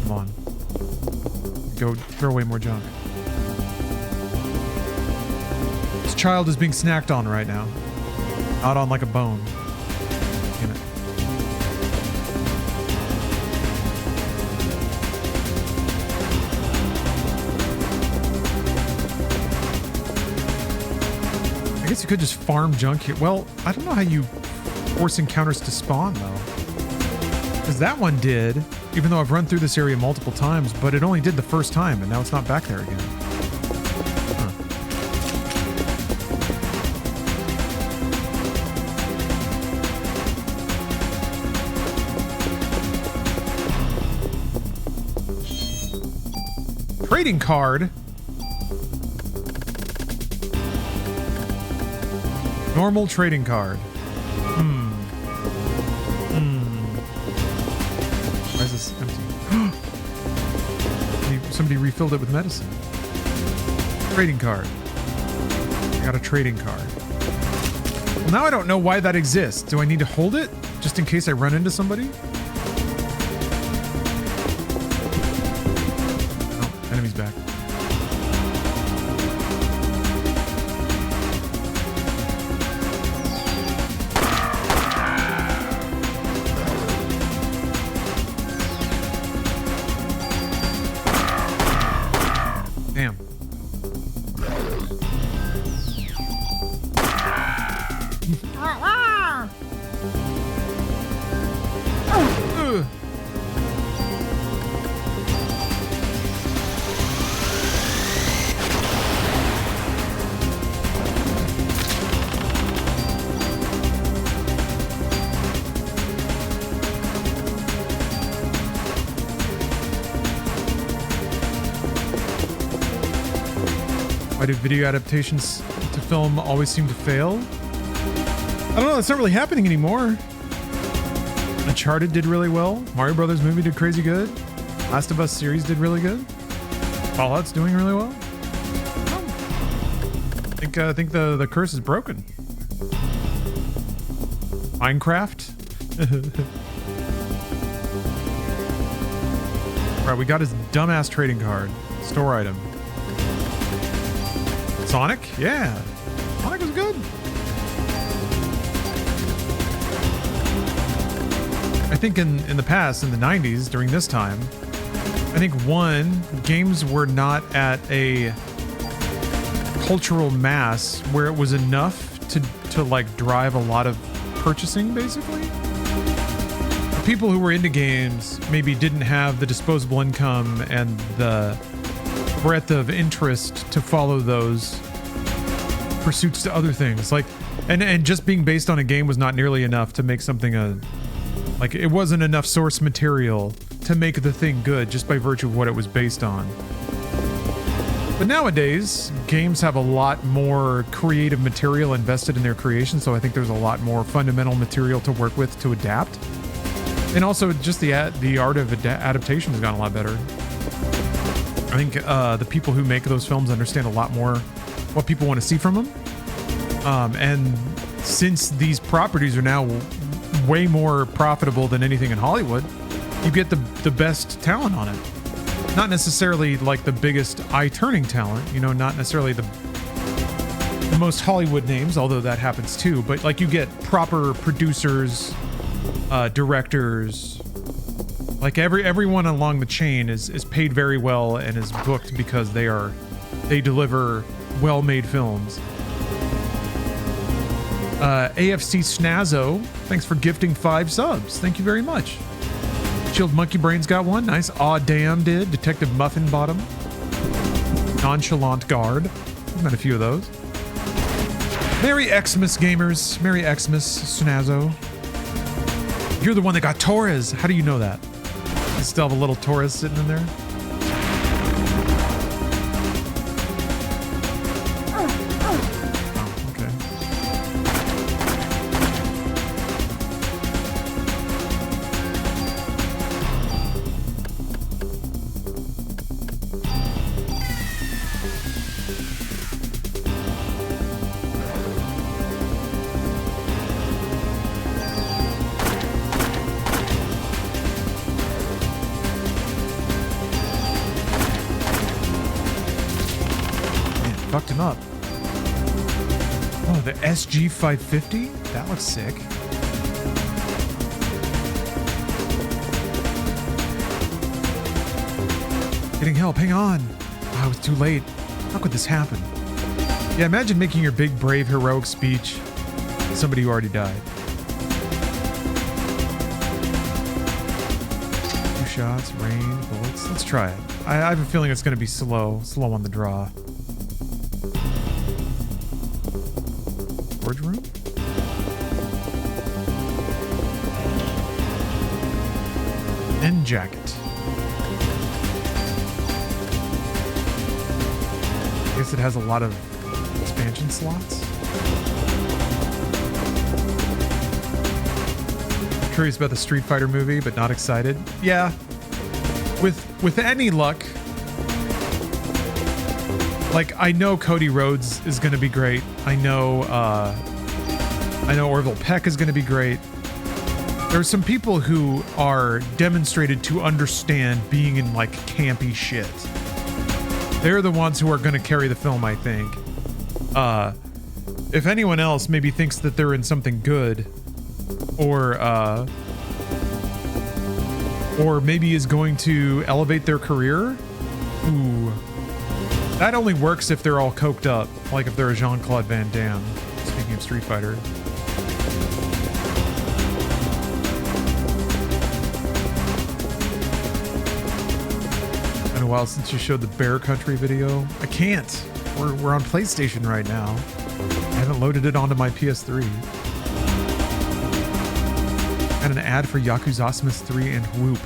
Come on. Go throw away more junk. This child is being snacked on right now. Not on like a bone. Damn it. I guess you could just farm junk here. Well, I don't know how you force encounters to spawn, though. Because that one did, even though I've run through this area multiple times, but it only did the first time, and now it's not back there again. Huh. Trading card. Normal trading card. Why is this empty? Somebody refilled it with medicine. Trading card. I got a trading card. Well, now I don't know why that exists. Do I need to hold it just in case I run into somebody? Oh, enemy's back. Damn. Why do video adaptations to film always seem to fail? I don't know, that's not really happening anymore. Uncharted did really well. Mario Brothers movie did crazy good. Last of Us series did really good. Fallout's doing really well. I think the curse is broken. Minecraft. Right, we got his dumbass trading card. Store item. Sonic? Yeah. Sonic was good. I think in the past, in the 90s, during this time, I think games were not at a cultural mass where it was enough to like drive a lot of purchasing, basically. The people who were into games maybe didn't have the disposable income and the breadth of interest to follow those pursuits to other things, like and just being based on a game was not nearly enough to make something like it wasn't enough source material to make the thing good just by virtue of what it was based on. But nowadays games have a lot more creative material invested in their creation, so I think there's a lot more fundamental material to work with to adapt, and also just the art of adaptation has gotten a lot better. I think the people who make those films understand a lot more what people want to see from them. And since these properties are now way more profitable than anything in Hollywood, you get the best talent on it. Not necessarily like the biggest eye-turning talent, not necessarily the most Hollywood names, although that happens too, but like you get proper producers, directors. Like everyone along the chain is paid very well and is booked because they deliver well-made films. AFC Snazzo, thanks for gifting 5 subs. Thank you very much. Chilled Monkey Brains got one. Nice. Aw Damn did. Detective Muffin Bottom. Nonchalant Guard. I've met a few of those. Merry Xmas, gamers. Merry Xmas, Snazzo. You're the one that got Torres. How do you know that? You still have a little Torres sitting in there? Oh, okay. Fucked him up. Oh, the SG 550? That looks sick. Getting help, hang on. Oh, I was too late. How could this happen? Yeah, imagine making your big, brave, heroic speech to somebody who already died. 2 shots, rain, bullets. Let's try it. I have a feeling it's going to be slow on the draw. Storage room? And jacket. guess it has a lot of expansion slots. Curious about the Street Fighter movie, but not excited. Yeah, with any luck, like I know Cody Rhodes is going to be great. I know Orville Peck is going to be great. There are some people who are demonstrated to understand being in like campy shit. They're the ones who are going to carry the film, I think. If anyone else maybe thinks that they're in something good, or maybe is going to elevate their career, ooh, that only works if they're all coked up, like if they're a Jean-Claude Van Damme. Speaking of Street Fighter. Been a while since you showed the Bear Country video. I can't. We're on PlayStation right now. I haven't loaded it onto my PS3. And an ad for Yakuza 3 and Whoop.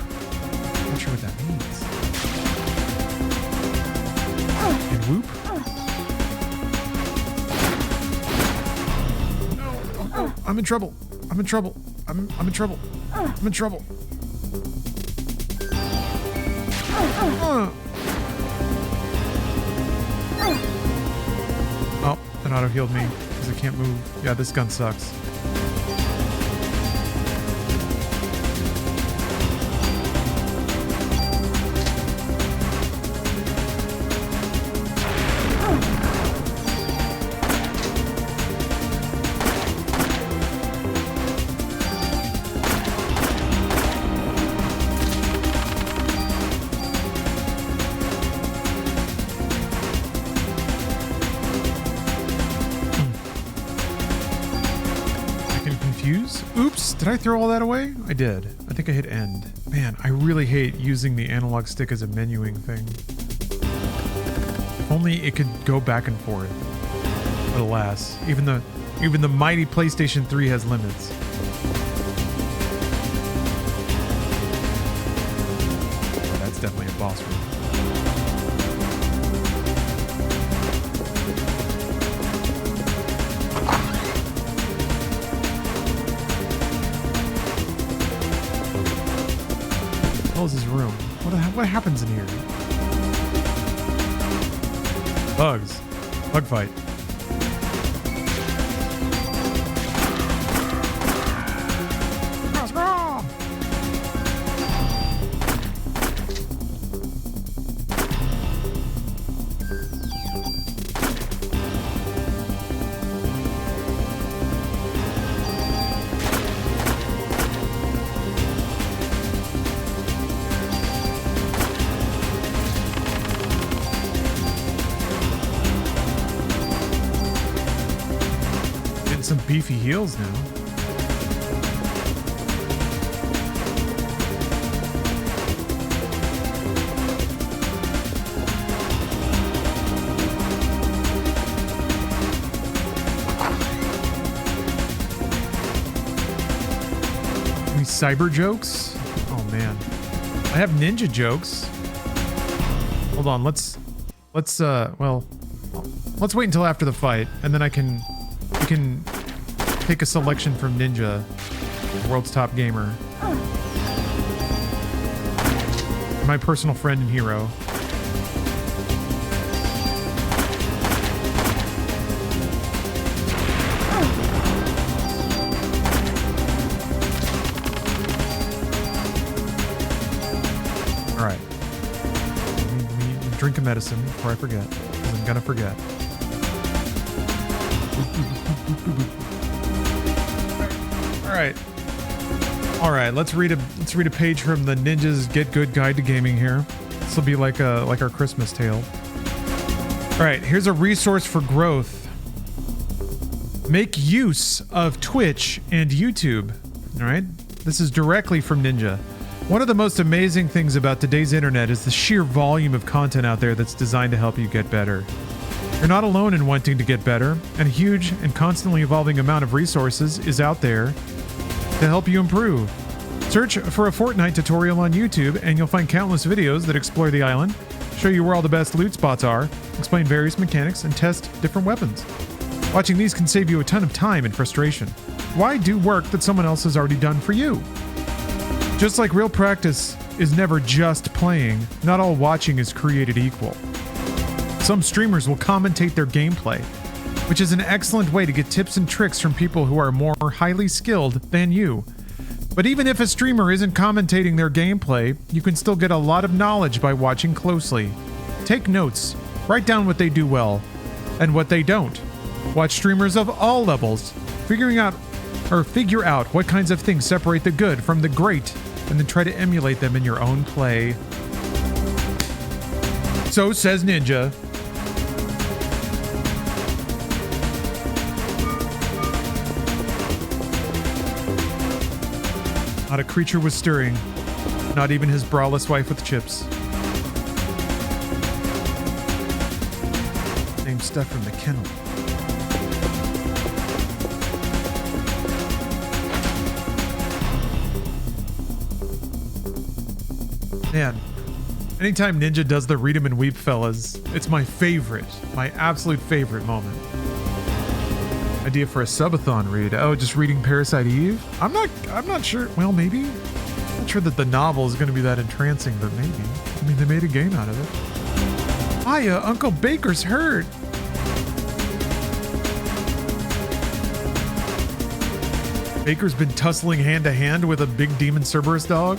Not sure what that means. And Whoop? No, oh, I'm in trouble. I'm in trouble. I'm in trouble. I'm in trouble. Oh, it auto healed me because I can't move. Yeah, this gun sucks. Did I throw all that away? I did. I think I hit end. Man, I really hate using the analog stick as a menuing thing. If only it could go back and forth. But alas, even the mighty PlayStation 3 has limits. Oh, that's definitely a boss room. What is his room? What happens in here? Bugs. Bug fight. What's wrong? Some beefy heels now. Any cyber jokes? Oh man. I have ninja jokes. Hold on, let's wait until after the fight, and then we can pick a selection from Ninja, the world's top gamer. My personal friend and hero. All right. Let me drink a medicine before I forget, because I'm gonna forget. All right. Let's read a page from the Ninja's Get Good Guide to Gaming here. This will be like our Christmas tale. All right, here's a resource for growth. Make use of Twitch and YouTube. All right, this is directly from Ninja. One of the most amazing things about today's internet is the sheer volume of content out there that's designed to help you get better. You're not alone in wanting to get better, and a huge and constantly evolving amount of resources is out there to help you improve. Search for a Fortnite tutorial on YouTube and you'll find countless videos that explore the island, show you where all the best loot spots are, explain various mechanics, and test different weapons. Watching these can save you a ton of time and frustration. Why do work that someone else has already done for you? Just like real practice is never just playing, not all watching is created equal. Some streamers will commentate their gameplay, which is an excellent way to get tips and tricks from people who are more highly skilled than you. But even if a streamer isn't commentating their gameplay, you can still get a lot of knowledge by watching closely. Take notes, write down what they do well, and what they don't. Watch streamers of all levels, figure out what kinds of things separate the good from the great, and then try to emulate them in your own play. So says Ninja. Not a creature was stirring, not even his braless wife with chips. Same stuff from the kennel. Man, anytime Ninja does the read 'em and weep fellas, it's my favorite, my absolute favorite moment. Idea for a subathon read. Oh, just reading Parasite Eve? I'm not sure. Well, maybe. I'm not sure that the novel is going to be that entrancing, but maybe. I mean, they made a game out of it. Hiya, Uncle Baker's hurt. Baker's been tussling hand to hand with a big demon Cerberus dog.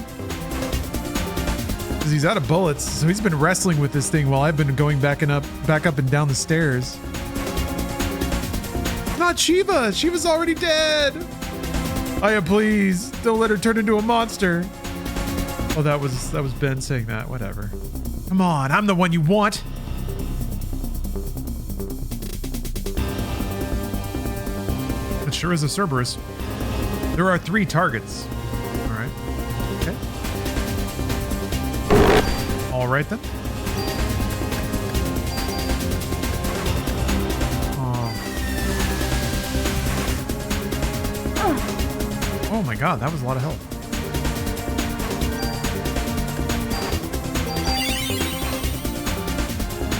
Because he's out of bullets, so he's been wrestling with this thing while I've been going back up and down the stairs. Not Shiva! Shiva's already dead! Aya, please, don't let her turn into a monster. Oh, that was Ben saying that. Whatever. Come on, I'm the one you want. It sure is a Cerberus. There are 3 targets. All right. Okay. All right then. Oh my god, that was a lot of help.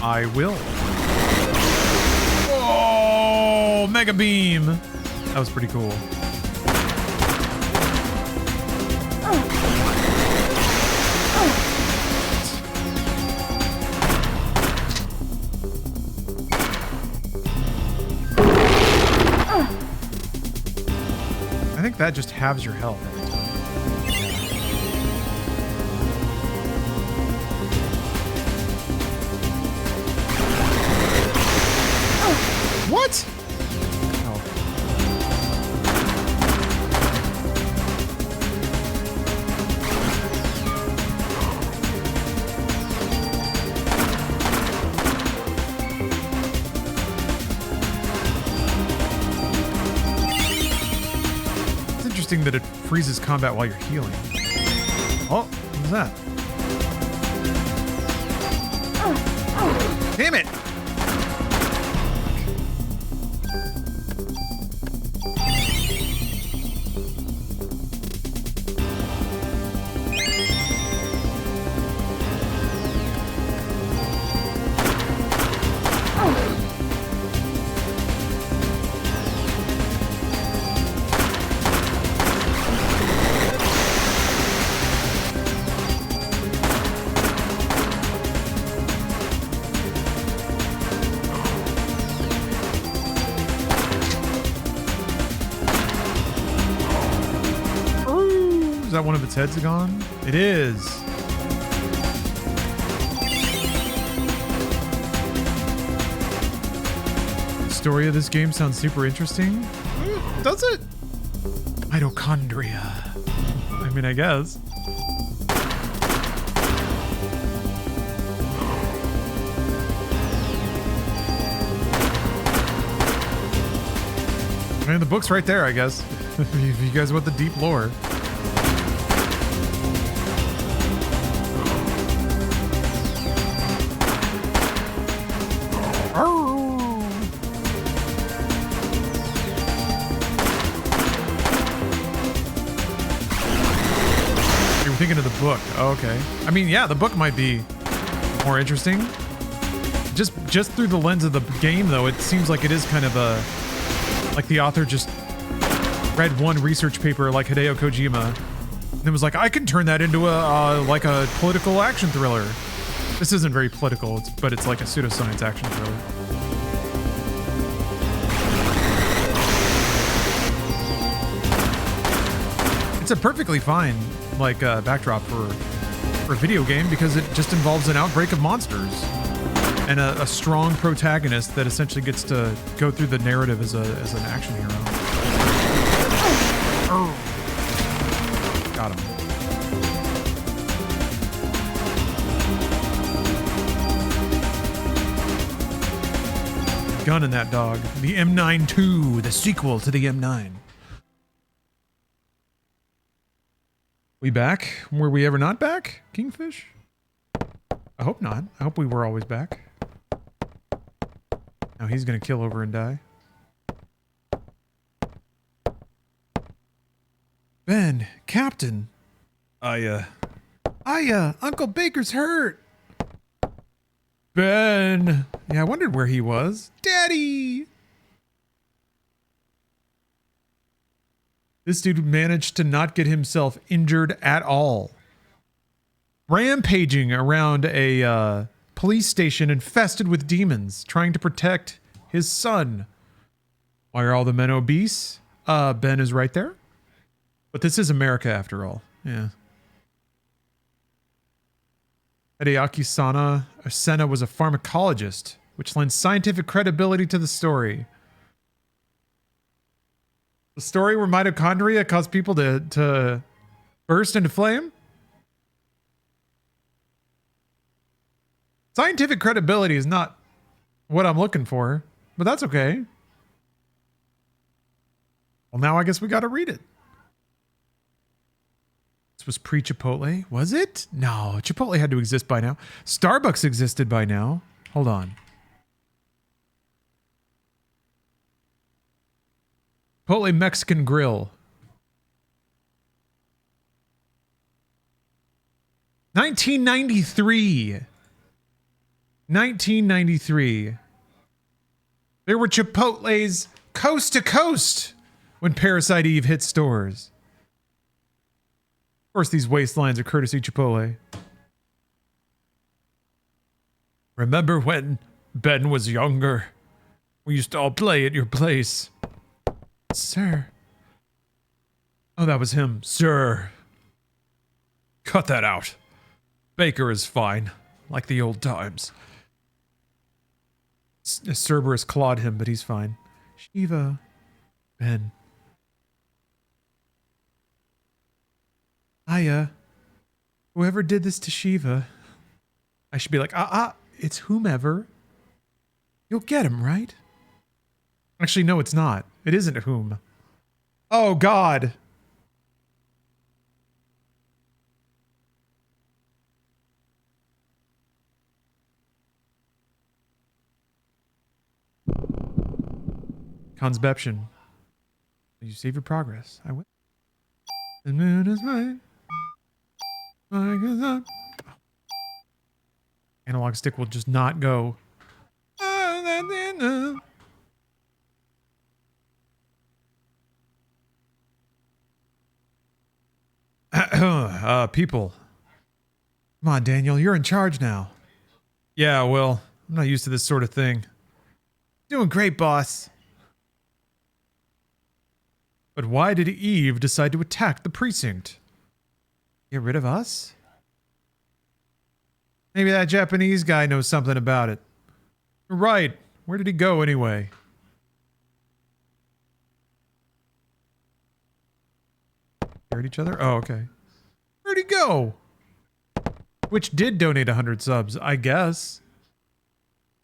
I will. Oh, Mega Beam. That was pretty cool. I think that just halves your health every time. What? Oh. It's interesting that it freezes combat while you're healing. Oh, what was that? Damn it! Is that one of its heads gone? It is. The story of this game sounds super interesting. Does it? Mitochondria. I mean, I guess. I mean, the book's right there, I guess. If you guys want the deep lore. You're thinking of the book. Oh, okay. I mean, yeah, the book might be more interesting. Just through the lens of the game, though, it seems like it is kind of a... Like the author just read one research paper like Hideo Kojima and it was like, I can turn that into like a political action thriller. This isn't very political, but it's like a pseudoscience action thriller. It's a perfectly fine like backdrop for a video game because it just involves an outbreak of monsters and a strong protagonist that essentially gets to go through the narrative as an action hero. Oh. Got him. Gun in that dog. The M9-2, the sequel to the M9. We back? Were we ever not back, Kingfish? I hope not. I hope we were always back. Now he's gonna kill over and die. Ben, Captain. Uncle Baker's hurt. Ben. Yeah, I wondered where he was. Daddy. This dude managed to not get himself injured at all. Rampaging around a police station infested with demons, trying to protect his son. Why are all the men obese? Ben is right there. But this is America after all. Yeah. Hideaki Senna was a pharmacologist, which lends scientific credibility to the story. The story where mitochondria cause people to burst into flame? Scientific credibility is not what I'm looking for, but that's okay. Well, now I guess we got to read it. This was pre-Chipotle. Was it? No, Chipotle had to exist by now. Starbucks existed by now. Hold on. Chipotle Mexican Grill. 1993. 1993. There were Chipotles coast to coast when Parasite Eve hit stores. Of course, these waistlines are courtesy Chipotle. Remember when Ben was younger? We used to all play at your place. Sir. Oh, that was him. Sir. Cut that out. Baker is fine. Like the old times. Cerberus clawed him, but he's fine. Shiva. Ben. Aya. Whoever did this to Shiva. I should be like, it's whomever. You'll get him, right? Actually, no, it's not. It isn't whom. Oh, God. Consbeption. You save your progress. I will. The moon is mine. Analog stick will just not go. People. Come on, Daniel, you're in charge now. Yeah, well, I'm not used to this sort of thing. Doing great, boss. But why did Eve decide to attack the precinct? Get rid of us? Maybe that Japanese guy knows something about it. Right. Where did he go anyway? Stare at each other? Oh, okay. Where'd he go? Which did donate 100 subs, I guess.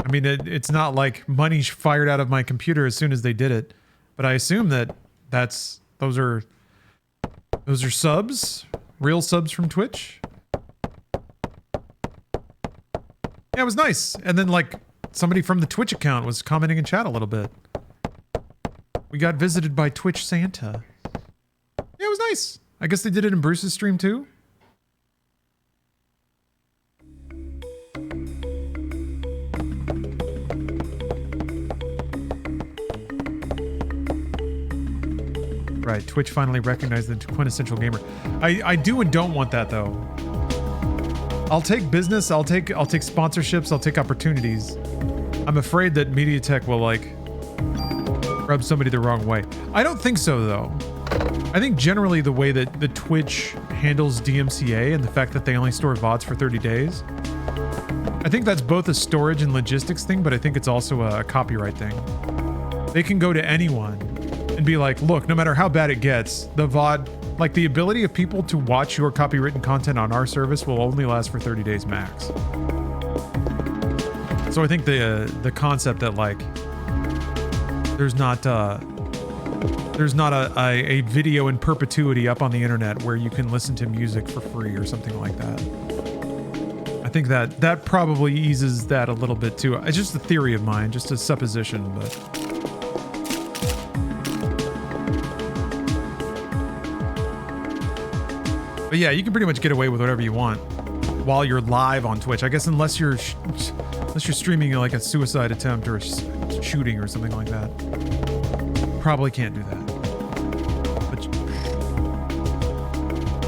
I mean, it's not like money fired out of my computer as soon as they did it, but I assume that those are subs, real subs from Twitch. Yeah, it was nice. And then like somebody from the Twitch account was commenting in chat a little bit. We got visited by Twitch Santa. Yeah, it was nice. I guess they did it in Bruce's stream too. Right, Twitch finally recognized the quintessential gamer. I do and don't want that though. I'll take business, I'll take sponsorships, I'll take opportunities. I'm afraid that MediaTek will like rub somebody the wrong way. I don't think so though. I think generally the way that the Twitch handles DMCA and the fact that they only store VODs for 30 days, I think that's both a storage and logistics thing, but I think it's also a copyright thing. They can go to anyone and be like, look, no matter how bad it gets, the VOD, like the ability of people to watch your copywritten content on our service will only last for 30 days max. So I think the concept that like there's not a video in perpetuity up on the internet where you can listen to music for free or something like that. I think that probably eases that a little bit too. It's just a theory of mine, just a supposition, But yeah, you can pretty much get away with whatever you want while you're live on Twitch. I guess unless you're streaming like a suicide attempt or a shooting or something like that. Probably can't do that. But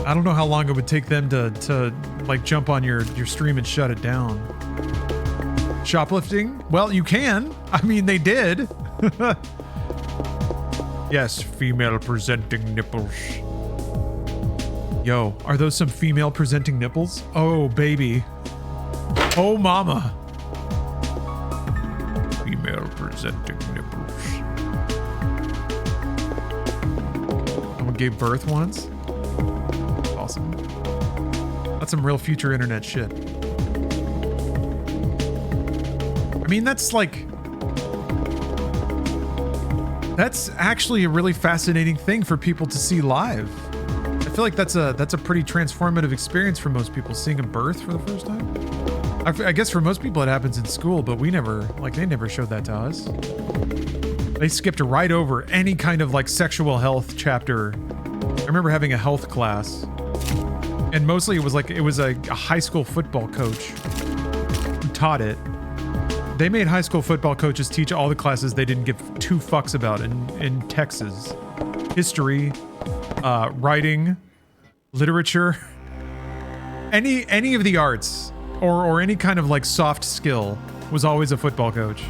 I don't know how long it would take them to like jump on your stream and shut it down. Shoplifting? Well, you can. I mean, they did. Yes, female presenting nipples. Yo, are those some female presenting nipples? Oh, baby. Oh, mama. Female presenting nipples. Someone gave birth once? Awesome. That's some real future internet shit. I mean, that's like... That's actually a really fascinating thing for people to see live. I feel like that's a pretty transformative experience for most people, seeing a birth for the first time. I guess for most people it happens in school, but they never showed that to us. They skipped right over any kind of like sexual health chapter. I remember having a health class, and mostly it was a high school football coach who taught it. They made high school football coaches teach all the classes they didn't give two fucks about in Texas. History, writing, literature, any of the arts or any kind of like soft skill was always a football coach.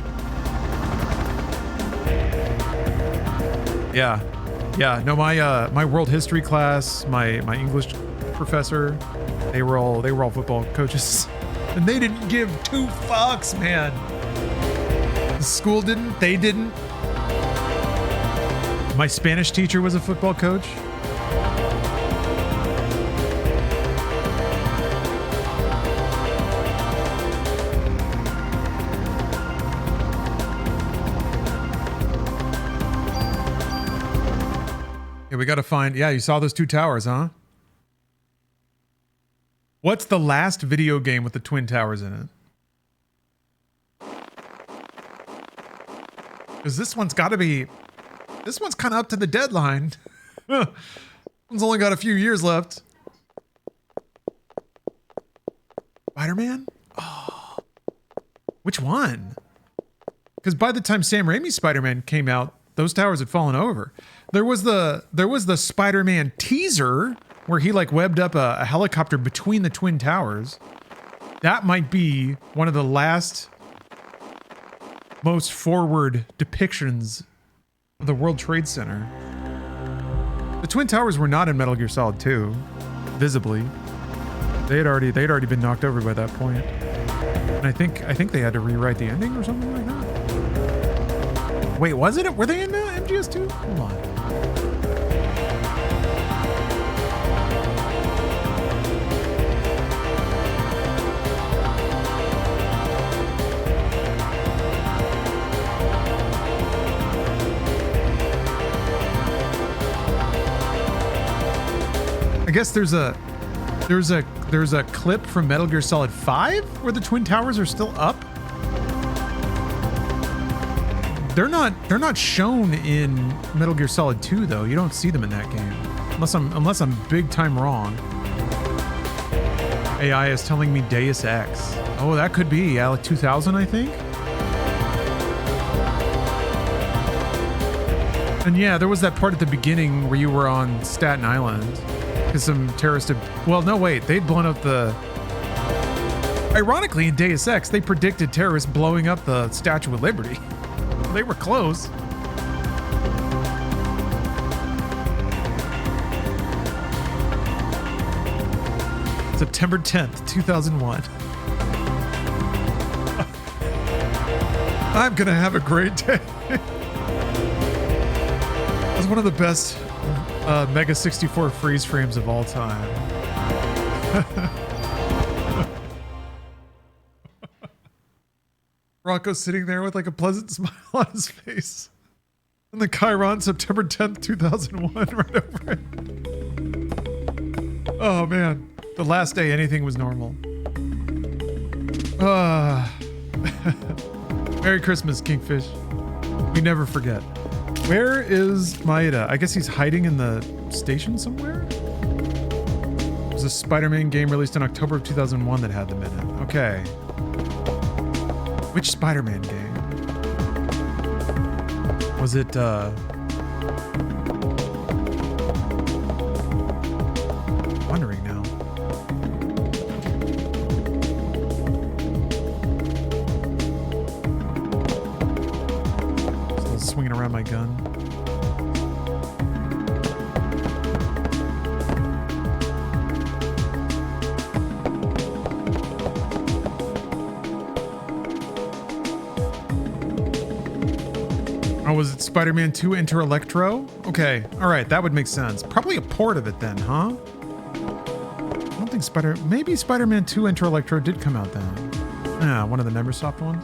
Yeah. No, my world history class, my English professor, they were all football coaches, and they didn't give two fucks, man. The school didn't. They didn't. My Spanish teacher was a football coach. Yeah, we got to find... Yeah, you saw those two towers, huh? What's the last video game with the twin towers in it? Because this one's got to be... This one's kind of up to the deadline. One's only got a few years left. Spider-Man? Oh. Which one? Because by the time Sam Raimi's Spider-Man came out, those towers had fallen over. There was the Spider-Man teaser where he like webbed up a helicopter between the twin towers. That might be one of the last most forward depictions of the World Trade Center. The twin towers were not in Metal Gear Solid 2, visibly. They'd already been knocked over by that point. And I think they had to rewrite the ending or something like that. Wait, was it? Were they in MGS2? Hold on. I guess there's a clip from Metal Gear Solid 5 where the twin towers are still up. They're not shown in Metal Gear Solid 2 though. You don't see them in that game unless I'm big time wrong. AI is telling me Deus Ex. Oh, that could be like 2000, I think. And yeah, there was that part at the beginning where you were on Staten Island because some terrorists had, well, no, wait, they'd blown up the, ironically, in Deus Ex, they predicted terrorists blowing up the Statue of Liberty. They were close. September 10th, 2001. I'm gonna have a great day. That's one of the best Mega 64 freeze frames of all time. Rocco's sitting there with like a pleasant smile on his face. And the Chiron, September 10th, 2001, right over it. Oh man. The last day anything was normal. Merry Christmas, Kingfish. We never forget. Where is Maeda? I guess he's hiding in the station somewhere? It was a Spider-Man game released in October of 2001 that had them in it. Okay. Which Spider-Man game? Was it, wondering now. Still swinging around my gun. Oh, was it Spider-Man 2 Enter Electro? Okay, all right, that would make sense. Probably a port of it then, huh? I don't think maybe Spider-Man 2 Enter Electro did come out then. Yeah, one of the Neversoft ones.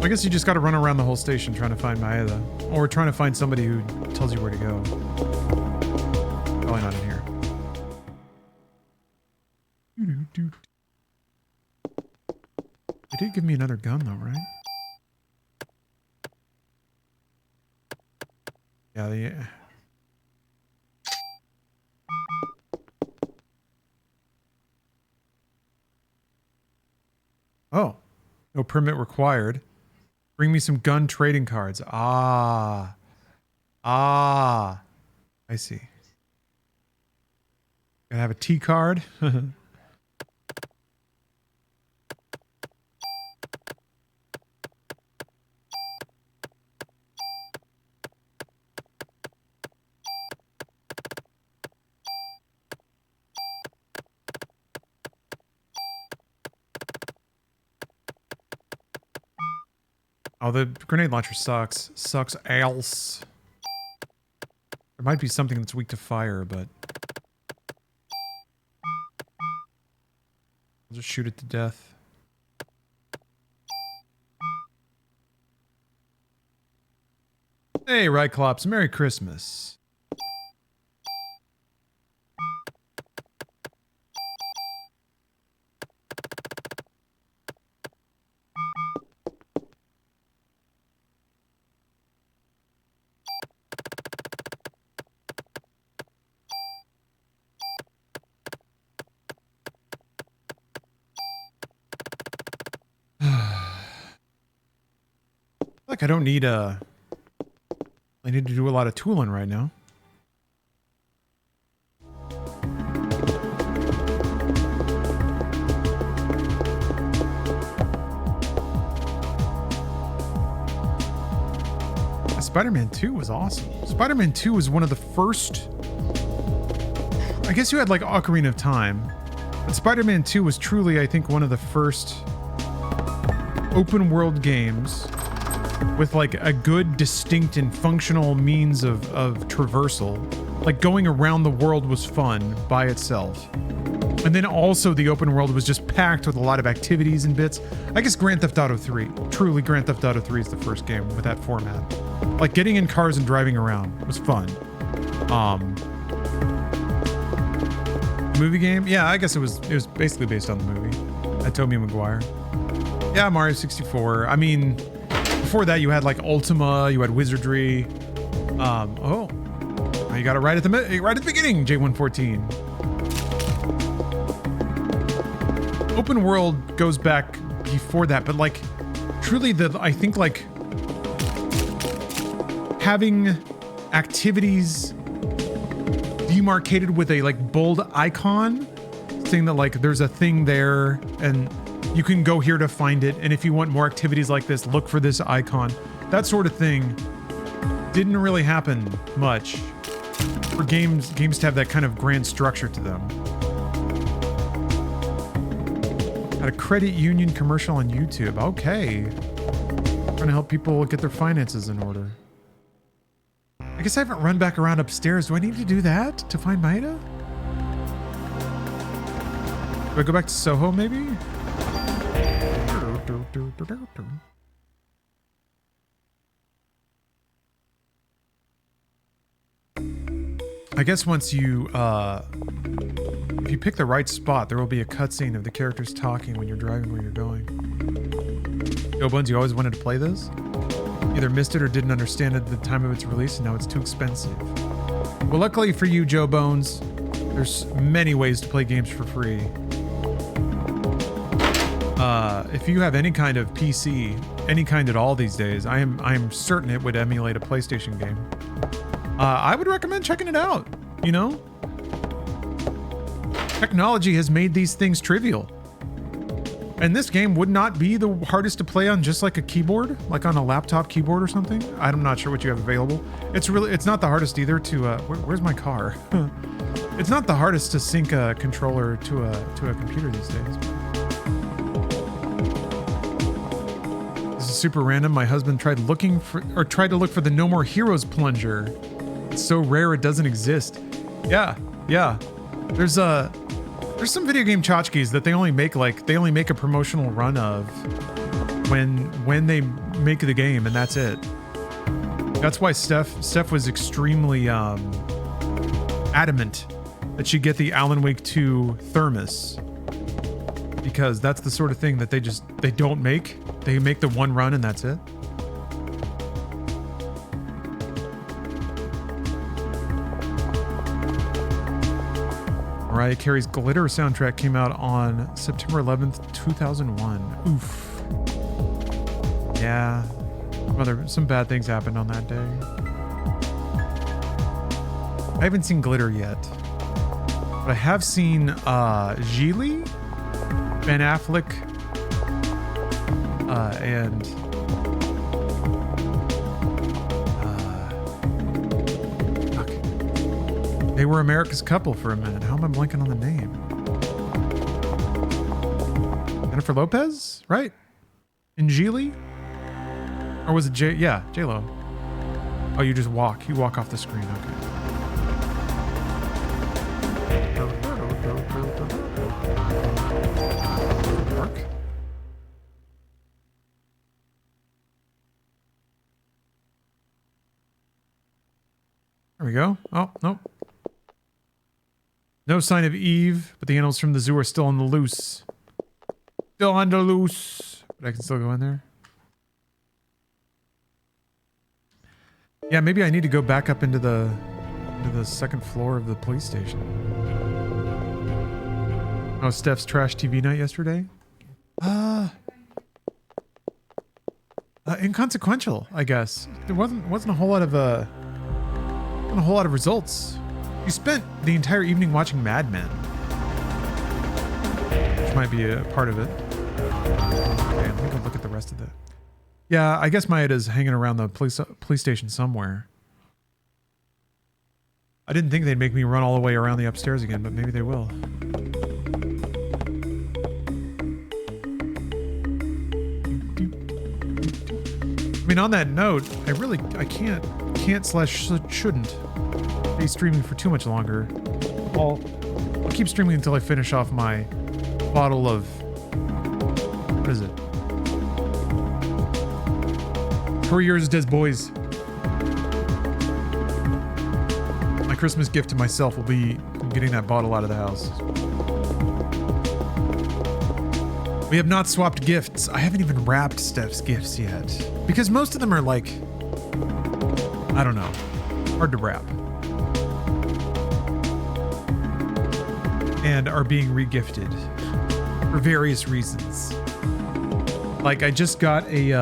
I guess you just got to run around the whole station trying to find Maeda, or trying to find somebody who tells you where to go. Probably not in here. They did give me another gun though, right? Yeah. Oh, no permit required. Bring me some gun trading cards. I see. Gotta have a T card. Oh, the grenade launcher sucks. Sucks else. There might be something that's weak to fire, but I'll just shoot it to death. Hey, Ryclops, Merry Christmas. Like I don't need I need to do a lot of tooling right now. Spider-Man 2 was awesome. Spider-Man 2 was one of the first, I guess you had like Ocarina of Time, but Spider-Man 2 was truly, I think, one of the first open world games with like a good, distinct and functional means of traversal. Like going around the world was fun by itself. And then also the open world was just packed with a lot of activities and bits. I guess Grand Theft Auto 3. Truly Grand Theft Auto 3 is the first game with that format. Like getting in cars and driving around was fun. Movie game? Yeah, I guess it was basically based on the movie. At Tobey Maguire. Yeah, Mario 64. I mean, before that you had like Ultima, you had Wizardry. Oh, you got it right at the beginning, J114. Open world goes back before that, but like truly I think like having activities demarcated with a like bold icon saying that like there's a thing there and you can go here to find it, and if you want more activities like this, look for this icon. That sort of thing didn't really happen much for games to have that kind of grand structure to them. Had a credit union commercial on YouTube. Okay. Trying to help people get their finances in order. I guess I haven't run back around upstairs. Do I need to do that to find Maida? Do I go back to Soho maybe? I guess once you, if you pick the right spot, there will be a cutscene of the characters talking when you're driving where you're going. Yo, Bones, you always wanted to play this? Either missed it or didn't understand it at the time of its release, and now it's too expensive. Well, luckily for you, Joe Bones, there's many ways to play games for free. If you have any kind of PC, any kind at all these days, I am certain it would emulate a PlayStation game. I would recommend checking it out, you know? Technology has made these things trivial. And this game would not be the hardest to play on just like a keyboard, like on a laptop keyboard or something. I'm not sure what you have available. It's not the hardest either to, where's my car? It's not the hardest to sync a controller to a computer these days. This is super random. My husband tried to look for the No More Heroes plunger. It's so rare it doesn't exist. Yeah. There's some video game tchotchkes that they only make a promotional run of when they make the game, and that's it. That's why Steph was extremely adamant that she get the Alan Wake 2 thermos, because that's the sort of thing that they don't make. They make the one run and that's it. Mariah Carey's Glitter soundtrack came out on September 11th, 2001. Oof. Yeah. Some bad things happened on that day. I haven't seen Glitter yet. But I have seen Gigli, Ben Affleck, and they were America's Couple for a minute. How am I blanking on the name? Jennifer Lopez, right? In Gigli? Or was it J-Lo. Oh, you just walk. You walk off the screen. Okay. Work. There we go. Oh, nope. No sign of Eve, but the animals from the zoo are still on the loose. Still on the loose. But I can still go in there. Yeah, maybe I need to go back up into the second floor of the police station. Oh, Steph's trash TV night yesterday? Inconsequential, I guess. There wasn't a whole lot of results. You spent the entire evening watching Mad Men, which might be a part of it. Okay, I'm gonna look at the rest of it. Yeah, I guess Maeda's hanging around the police station somewhere. I didn't think they'd make me run all the way around the upstairs again, but maybe they will. I mean, on that note, I can't/shouldn't be streaming for too much longer. I'll keep streaming until I finish off my bottle of, what is it? 4 years Des Boys. My Christmas gift to myself will be getting that bottle out of the house. We have not swapped gifts. I haven't even wrapped Steph's gifts yet. Because most of them are like, I don't know, hard to wrap. And are being regifted. for various reasons. Like I just got a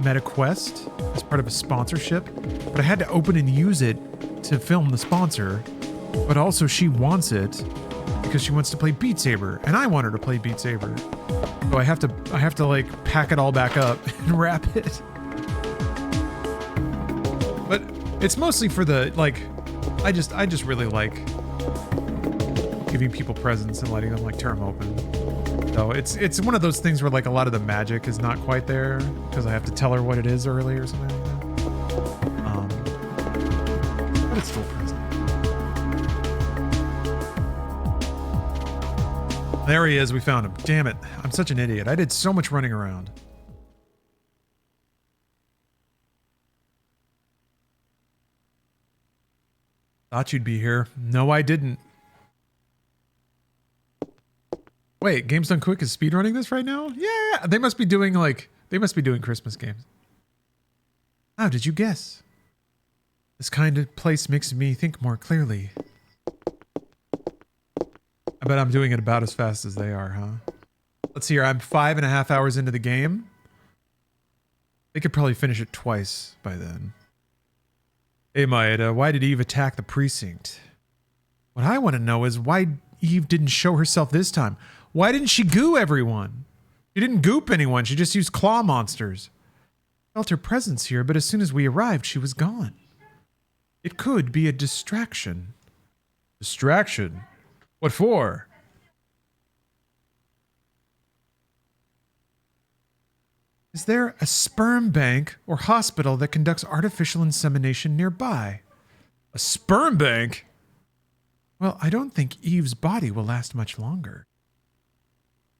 Meta Quest as part of a sponsorship, but I had to open and use it to film the sponsor. But also she wants it because she wants to play Beat Saber, and I want her to play Beat Saber. So I have to like pack it all back up and wrap it. But it's mostly for the like, I just really like giving people presents and letting them like tear them open. So it's one of those things where like a lot of the magic is not quite there because I have to tell her what it is early or something like that. But it's still a present. There he is. We found him. Damn it. I'm such an idiot. I did so much running around. Thought you'd be here. No, I didn't. Wait, Games Done Quick is speedrunning this right now? Yeah, they must be doing Christmas games. How did you guess? This kind of place makes me think more clearly. I bet I'm doing it about as fast as they are, huh? Let's see here. I'm 5.5 hours into the game. They could probably finish it twice by then. Hey, Maeda, why did Eve attack the precinct? What I want to know is why Eve didn't show herself this time. Why didn't she goo everyone? She didn't goop anyone. She just used claw monsters. Felt her presence here, but as soon as we arrived, she was gone. It could be a distraction. Distraction? What for? Is there a sperm bank or hospital that conducts artificial insemination nearby? A sperm bank? Well, I don't think Eve's body will last much longer.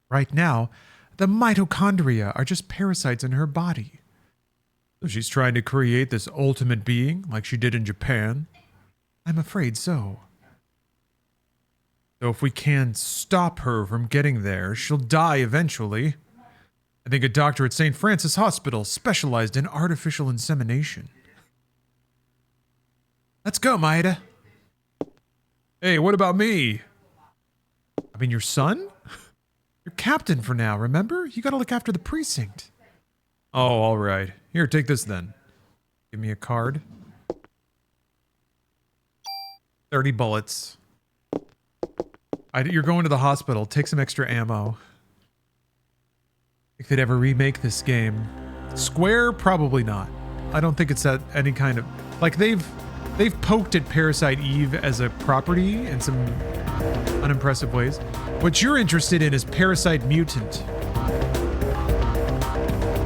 Right now, the mitochondria are just parasites in her body. So she's trying to create this ultimate being like she did in Japan? I'm afraid so. So if we can stop her from getting there, she'll die eventually. I think a doctor at St. Francis Hospital specialized in artificial insemination. Let's go, Maeda. Hey, what about me? I mean, your son? You're captain for now, remember? You gotta look after the precinct. Oh, all right. Here, take this then. Give me a card. 30 bullets. You're going to the hospital. Take some extra ammo. If they'd ever remake this game. Square? Probably not. I don't think it's at any kind of... Like, they've poked at Parasite Eve as a property in some unimpressive ways. What you're interested in is Parasite Mutant.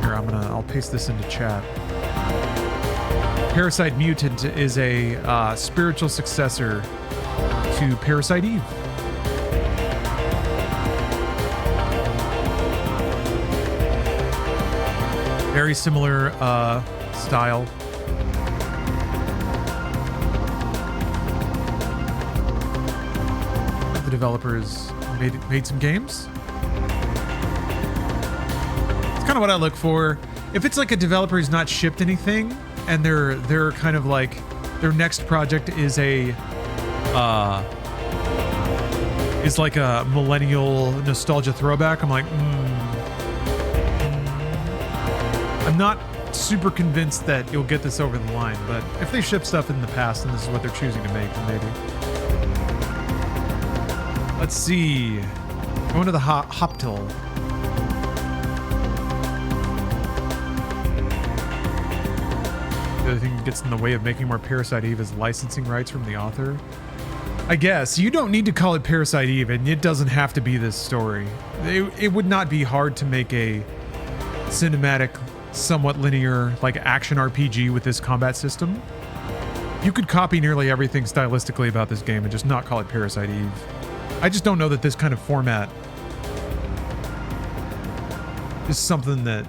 Here, I'll paste this into chat. Parasite Mutant is a spiritual successor to Parasite Eve. Very similar style. The developers made some games. It's kind of what I look for. If it's like a developer who's not shipped anything, and they're kind of like their next project is a millennial nostalgia throwback, I'm like, I'm not super convinced that you'll get this over the line, but if they ship stuff in the past and this is what they're choosing to make, then maybe. Let's see. Going to the Hoptil. The other thing that gets in the way of making more Parasite Eve is licensing rights from the author. I guess. You don't need to call it Parasite Eve, and it doesn't have to be this story. It would not be hard to make a cinematic, somewhat linear, like action RPG with this combat system. You could copy nearly everything stylistically about this game and just not call it Parasite Eve. I just don't know that this kind of format is something that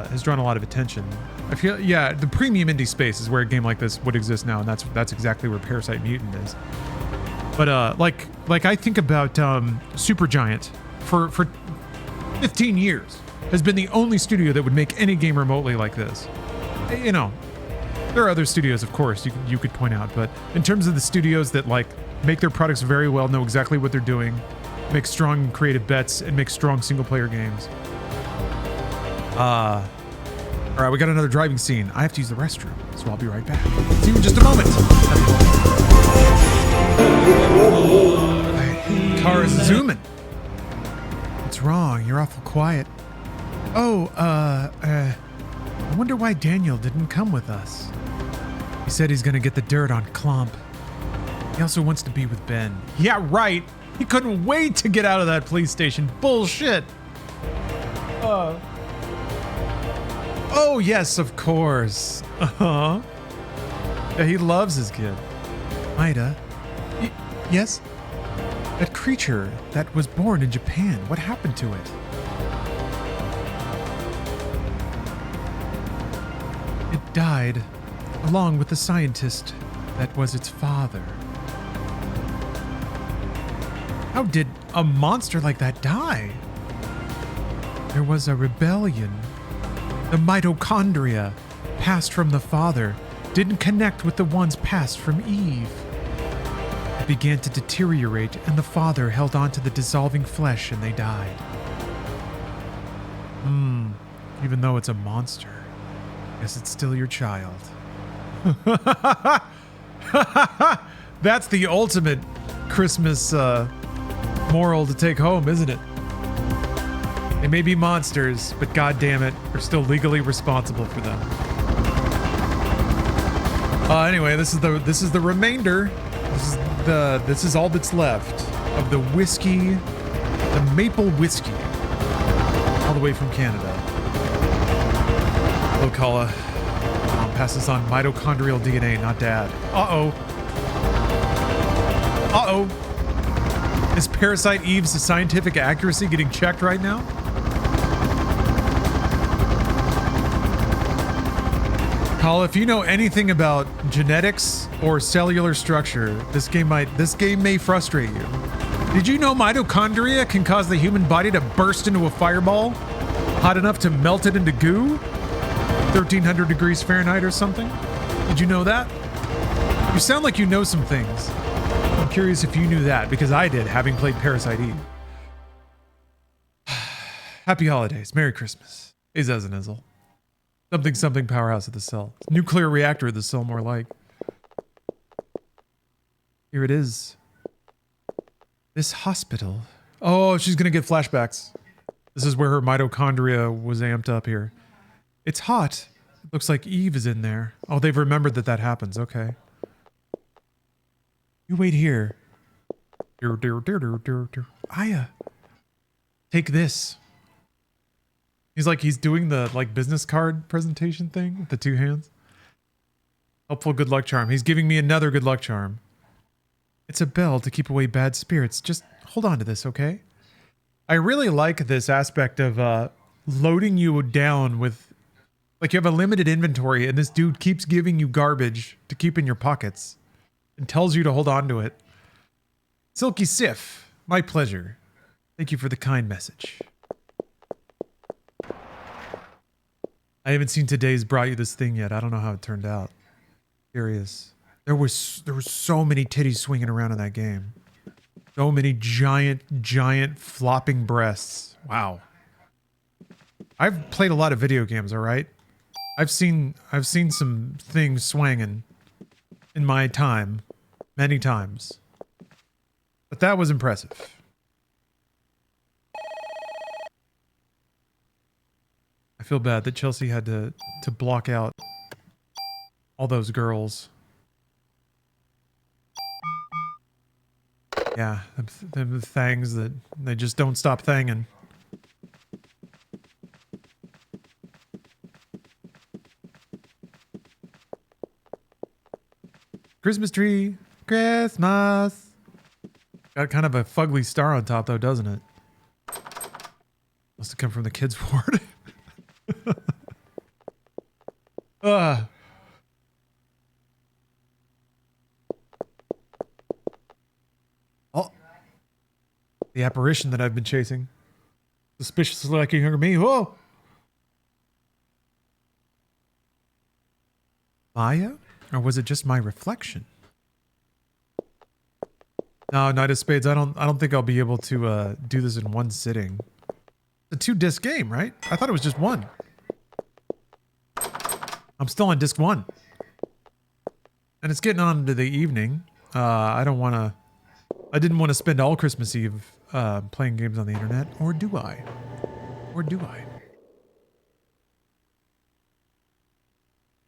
has drawn a lot of attention. I feel, yeah, the premium indie space is where a game like this would exist now, and that's exactly where Parasite Mutant is. But like I think about Supergiant for 15 years has been the only studio that would make any game remotely like this. You know, there are other studios, of course, you could point out, but in terms of the studios that like make their products very well, know exactly what they're doing, make strong and creative bets, and make strong single-player games. All right, we got another driving scene. I have to use the restroom, so I'll be right back. See you in just a moment. Car is zooming. What's wrong? You're awful quiet. Oh, I wonder why Daniel didn't come with us. He said he's gonna get the dirt on Klomp. He also wants to be with Ben. Yeah, right. He couldn't wait to get out of that police station. Bullshit. Oh, yes, of course. Uh-huh. Yeah, he loves his kid. Ida? Yes? That creature that was born in Japan, what happened to it? It died, along with the scientist that was its father. How did a monster like that die? There was a rebellion. The mitochondria, passed from the father, didn't connect with the ones passed from Eve. It began to deteriorate, and the father held on to the dissolving flesh, and they died. Even though it's a monster, guess it's still your child. That's the ultimate Christmas moral to take home, isn't it? They may be monsters, but goddamn it, we're still legally responsible for them. Anyway, this is the remainder. This is all that's left of the whiskey, the maple whiskey, all the way from Canada. Locala passes on mitochondrial DNA, not dad. Is Parasite Eve's scientific accuracy getting checked right now? Paul, if you know anything about genetics or cellular structure, this game may frustrate you. Did you know mitochondria can cause the human body to burst into a fireball hot enough to melt it into goo? 1300 degrees Fahrenheit or something? Did you know that? You sound like you know some things. I'm curious if you knew that, because I did, having played Parasite Eve. Happy holidays. Merry Christmas. Izazanizzle. Something powerhouse of the cell. Nuclear reactor of the cell, more like. Here it is. This hospital. Oh, she's gonna get flashbacks. This is where her mitochondria was amped up here. It's hot. It looks like Eve is in there. Oh, they've remembered that happens. Okay. You wait here. Aya. Take this. He's doing the business card presentation thing with the two hands. Helpful good luck charm. He's giving me another good luck charm. It's a bell to keep away bad spirits. Just hold on to this, okay? I really like this aspect of loading you down with, like, you have a limited inventory and this dude keeps giving you garbage to keep in your pockets and tells you to hold on to it. Silky Sif, my pleasure. Thank you for the kind message. I haven't seen today's brought you this thing yet. I don't know how it turned out. Curious. There was so many titties swinging around in that game. So many giant flopping breasts. Wow. I've played a lot of video games, all right? I've seen some things swinging in my time, many times. But that was impressive. I feel bad that Chelsea had to block out all those girls. Yeah, them things that they just don't stop thanging. Christmas tree, Christmas. Got kind of a fugly star on top though, doesn't it? Must have come from the kids' ward. Oh, the apparition that I've been chasing. Suspiciously like younger me. Whoa! Maya? Or was it just my reflection? No, Knight of Spades. I don't think I'll be able to do this in one sitting. It's a 2-disc game, right? I thought it was just one. I'm still on disc 1. And it's getting on to the evening. I didn't want to spend all Christmas Eve playing games on the internet. Or do I? Or do I?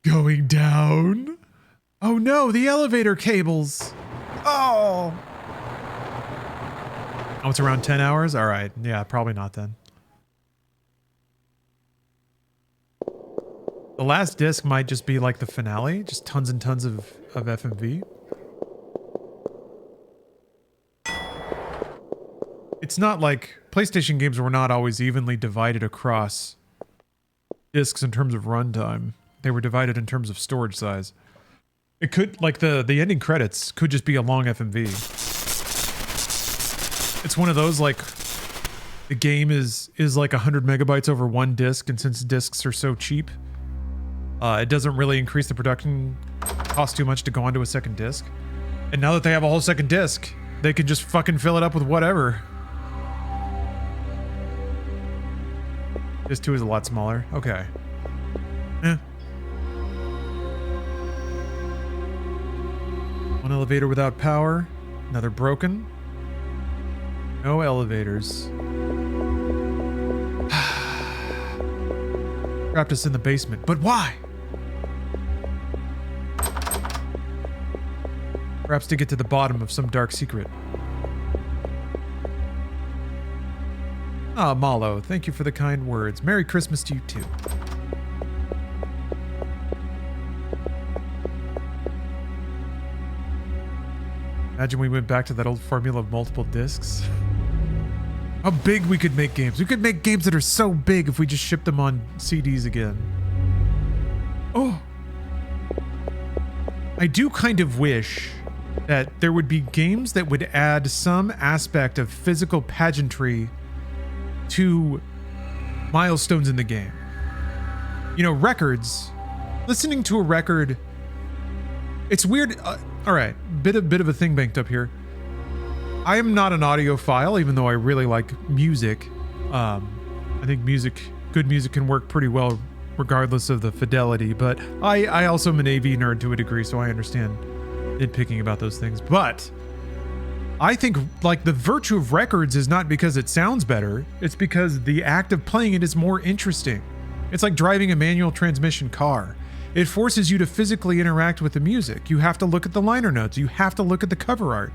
Going down? Oh no, the elevator cables. Oh. Oh, it's around 10 hours? All right. Yeah, probably not then. The last disc might just be like the finale. Just tons and tons of FMV. It's not like PlayStation games were not always evenly divided across discs in terms of runtime. They were divided in terms of storage size. It could, like the ending credits could just be a long FMV. It's one of those like the game is like 100 megabytes over one disc, and since discs are so cheap, it doesn't really increase the production cost too much to go onto a second disc. And now that they have a whole second disc, they can just fucking fill it up with whatever. Disc 2 is a lot smaller. Okay. Eh. One elevator without power. Another broken. No elevators. Trapped us in the basement. But why? Perhaps to get to the bottom of some dark secret. Ah, Malo, thank you for the kind words. Merry Christmas to you too. Imagine we went back to that old formula of multiple discs. How big we could make games. We could make games that are so big if we just shipped them on CDs again. Oh. I do kind of wish that there would be games that would add some aspect of physical pageantry to milestones in the game. You know, records. Listening to a record, it's weird. All right, bit of a thing banked up here. I am not an audiophile, even though I really like music. I think good music can work pretty well regardless of the fidelity, but I also am an AV nerd to a degree, so I understand nitpicking about those things. But I think like the virtue of records is not because it sounds better, it's because the act of playing it is more interesting. It's like driving a manual transmission car. It forces you to physically interact with the music. You have to look at the liner notes. You have to look at the cover art.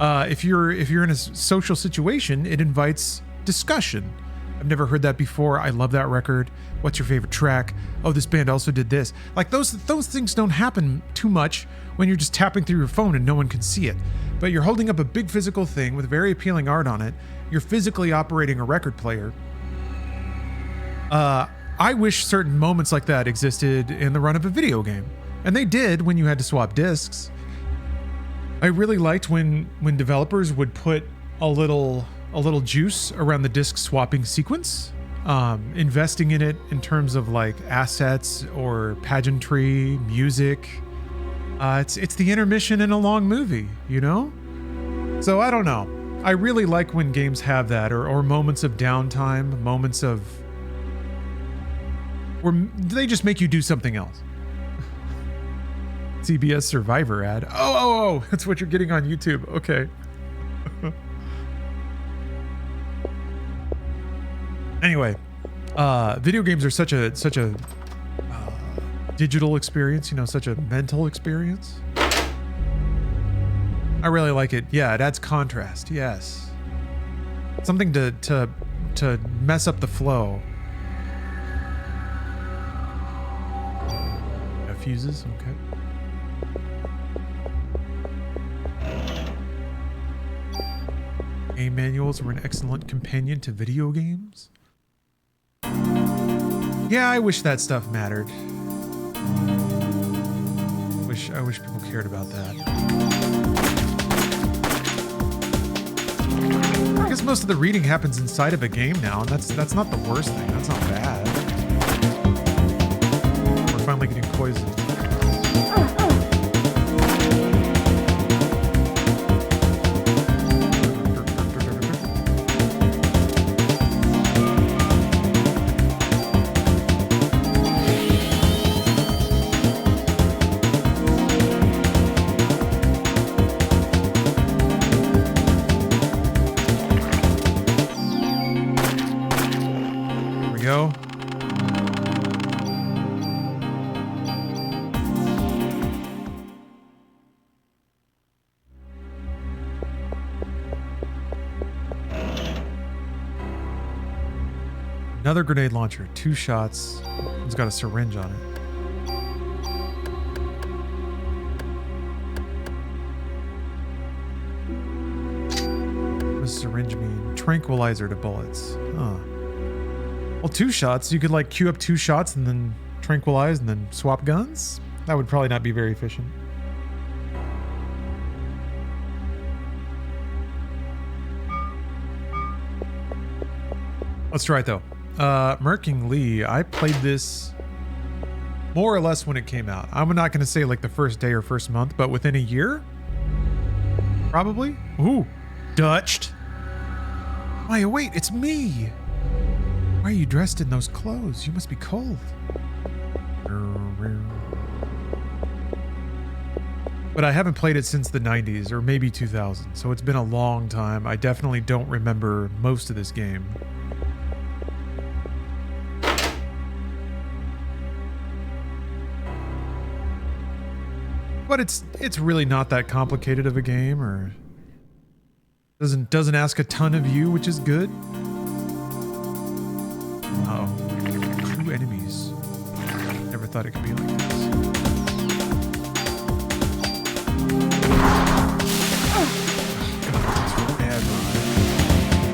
If you're in a social situation, it invites discussion. I've never heard that before. I love that record. What's your favorite track? Oh, this band also did this. Like those things don't happen too much when you're just tapping through your phone and no one can see it. But you're holding up a big physical thing with very appealing art on it. You're physically operating a record player. I wish certain moments like that existed in the run of a video game. And they did when you had to swap discs. I really liked when developers would put a little juice around the disc swapping sequence, investing in it in terms of like assets or pageantry, music. It's the intermission in a long movie, you know? So I don't know. I really like when games have that, or moments of downtime, moments of where they just make you do something else. CBS Survivor ad. Oh, that's what you're getting on YouTube. Okay. Anyway, video games are such a digital experience, you know, such a mental experience. I really like it. Yeah, it adds contrast. Yes. Something to mess up the flow. Fuses, okay. Game manuals were an excellent companion to video games. Yeah, I wish that stuff mattered. I wish people cared about that. I guess most of the reading happens inside of a game now, and that's not the worst thing. That's not bad. We're finally getting poisoned. Another grenade launcher. 2 shots. It's got a syringe on it. What does syringe mean? Tranquilizer to bullets. Huh. Well, 2 shots. You could like queue up 2 shots and then tranquilize and then swap guns? That would probably not be very efficient. Let's try it though. Merking Lee, I played this more or less when it came out. I'm not going to say like the first day or first month, but within a year? Probably? Ooh, Dutched. Maya, wait, it's me. Why are you dressed in those clothes? You must be cold. But I haven't played it since the 90s or maybe 2000, so it's been a long time. I definitely don't remember most of this game. But it's really not that complicated of a game, or doesn't ask a ton of you, which is good. Uh-oh. 2 enemies. Never thought it could be like this.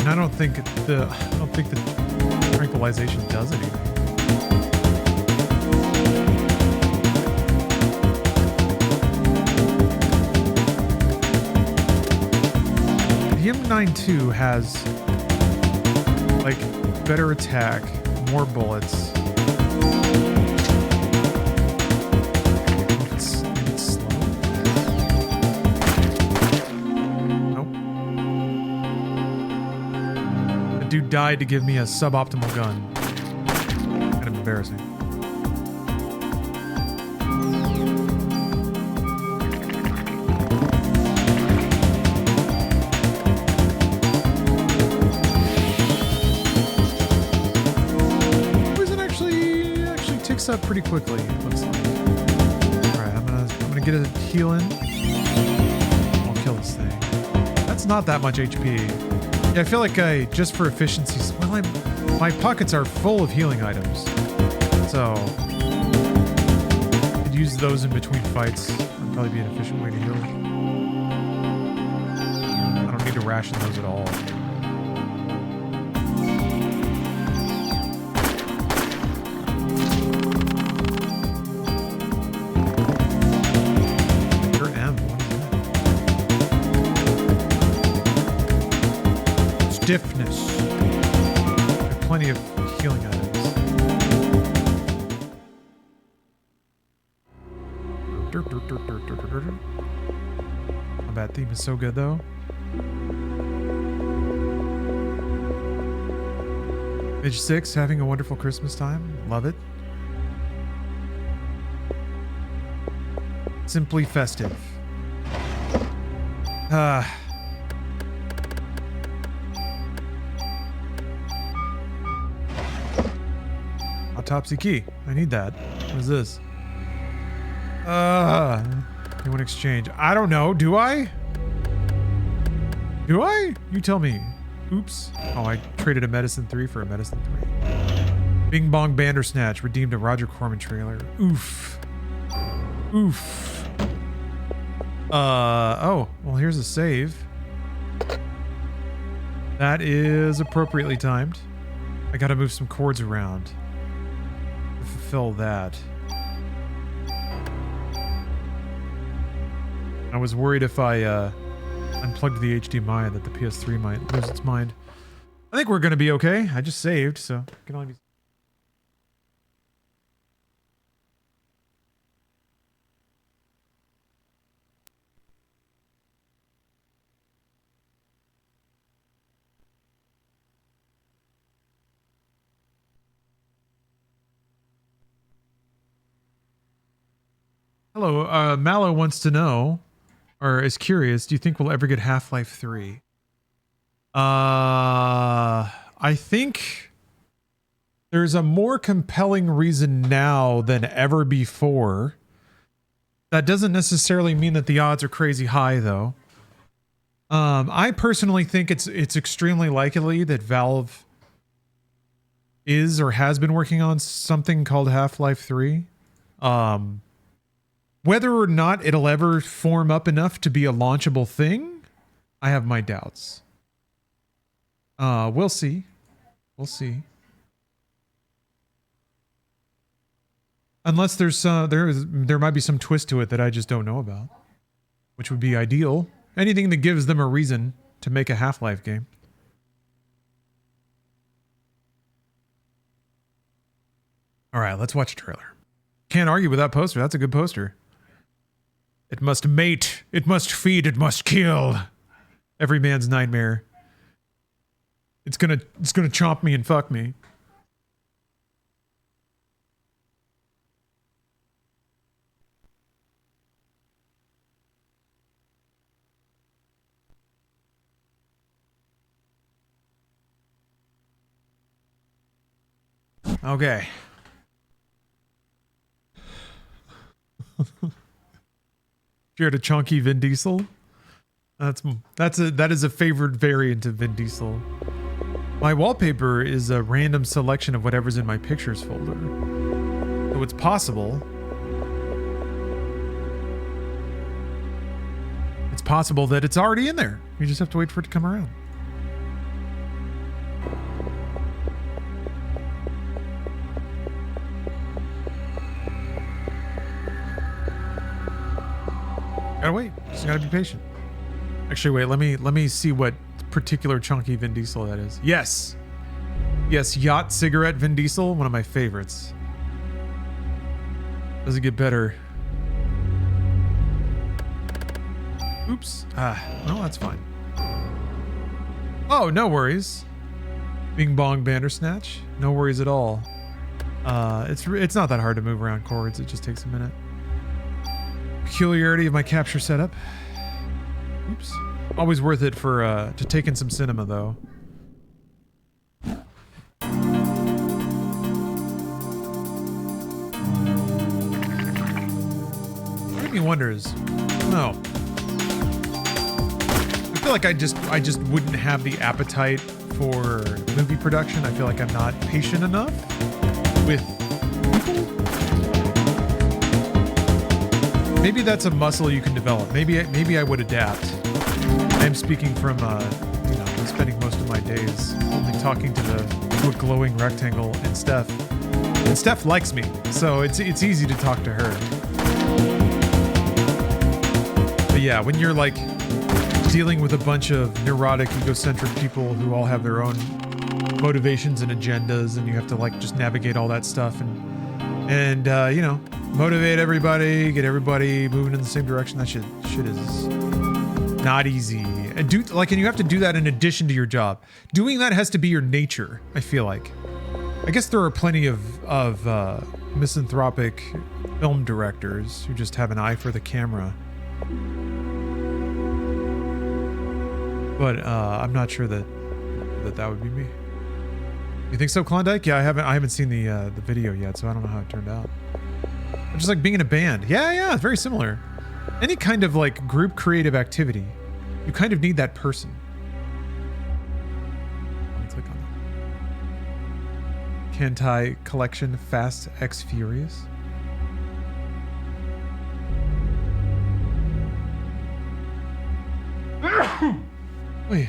And I don't think the tranquilization does anything. The M92 has like better attack, more bullets. Maybe it's slow. Nope. The dude died to give me a suboptimal gun. Kind of embarrassing. Up pretty quickly, it looks like. Alright, I'm gonna get a heal in. I'll kill this thing. That's not that much HP. Yeah, I feel like just for efficiencies, well, my pockets are full of healing items. So I could use those in between fights. That'd probably be an efficient way to heal. I don't need to ration those at all. Stiffness. There are plenty of healing items. Combat theme is so good though. Page 6, having a wonderful Christmas time. Love it. Simply festive. Autopsy key. I need that. What is this? You want exchange? I don't know. Do I? Do I? You tell me. Oops. Oh, I traded a medicine 3 for a medicine 3. Bing Bong Bandersnatch redeemed a Roger Corman trailer. Oof. Oof. Oh, well, here's a save. That is appropriately timed. I gotta move some chords around to fulfill that. I was worried if I unplugged the HDMI that the PS3 might lose its mind. I think we're gonna be okay. I just saved, so it can only be. Hello, Mallow wants to know, or is curious, do you think we'll ever get Half-Life 3? I think there's a more compelling reason now than ever before. That doesn't necessarily mean that the odds are crazy high, though. I personally think it's extremely likely that Valve is or has been working on something called Half-Life 3. Whether or not it'll ever form up enough to be a launchable thing, I have my doubts. We'll see. We'll see. Unless there's there might be some twist to it that I just don't know about, which would be ideal. Anything that gives them a reason to make a Half-Life game. All right, let's watch a trailer. Can't argue with that poster. That's a good poster. It must mate. It must feed. It must kill. Every man's nightmare. It's gonna chomp me and fuck me. Okay. You're a chunky Vin Diesel? That is a favored variant of Vin Diesel. My wallpaper is a random selection of whatever's in my pictures folder. So it's possible. It's possible that it's already in there. You just have to wait for it to come around. Gotta wait. Just gotta be patient. Actually, wait. Let me see what particular chunky Vin Diesel that is. Yes, yes. Yacht cigarette Vin Diesel, one of my favorites. Does it get better? Oops. Well, that's fine. Oh, no worries. Bing bong bandersnatch. No worries at all. It's not that hard to move around chords. It just takes a minute. Peculiarity of my capture setup. Oops. Always worth it for to take in some cinema though. What me wonders. No. I feel like I just wouldn't have the appetite for movie production. I feel like I'm not patient enough with people. Maybe that's a muscle you can develop. Maybe I would adapt. I am speaking from, spending most of my days only talking to a glowing rectangle and Steph. And Steph likes me, so it's easy to talk to her. But yeah, when you're like dealing with a bunch of neurotic, egocentric people who all have their own motivations and agendas, and you have to like just navigate all that stuff and motivate everybody, get everybody moving in the same direction. That shit is not easy. And you have to do that in addition to your job. Doing that has to be your nature, I feel like. I guess there are plenty of misanthropic film directors who just have an eye for the camera. But I'm not sure that would be me. You think so, Klondike? Yeah, I haven't seen the video yet, so I don't know how it turned out. Just like being in a band. Yeah, it's very similar. Any kind of like group creative activity, you kind of need that person. Let me click on that. Kantai Collection Fast X Furious. Wait.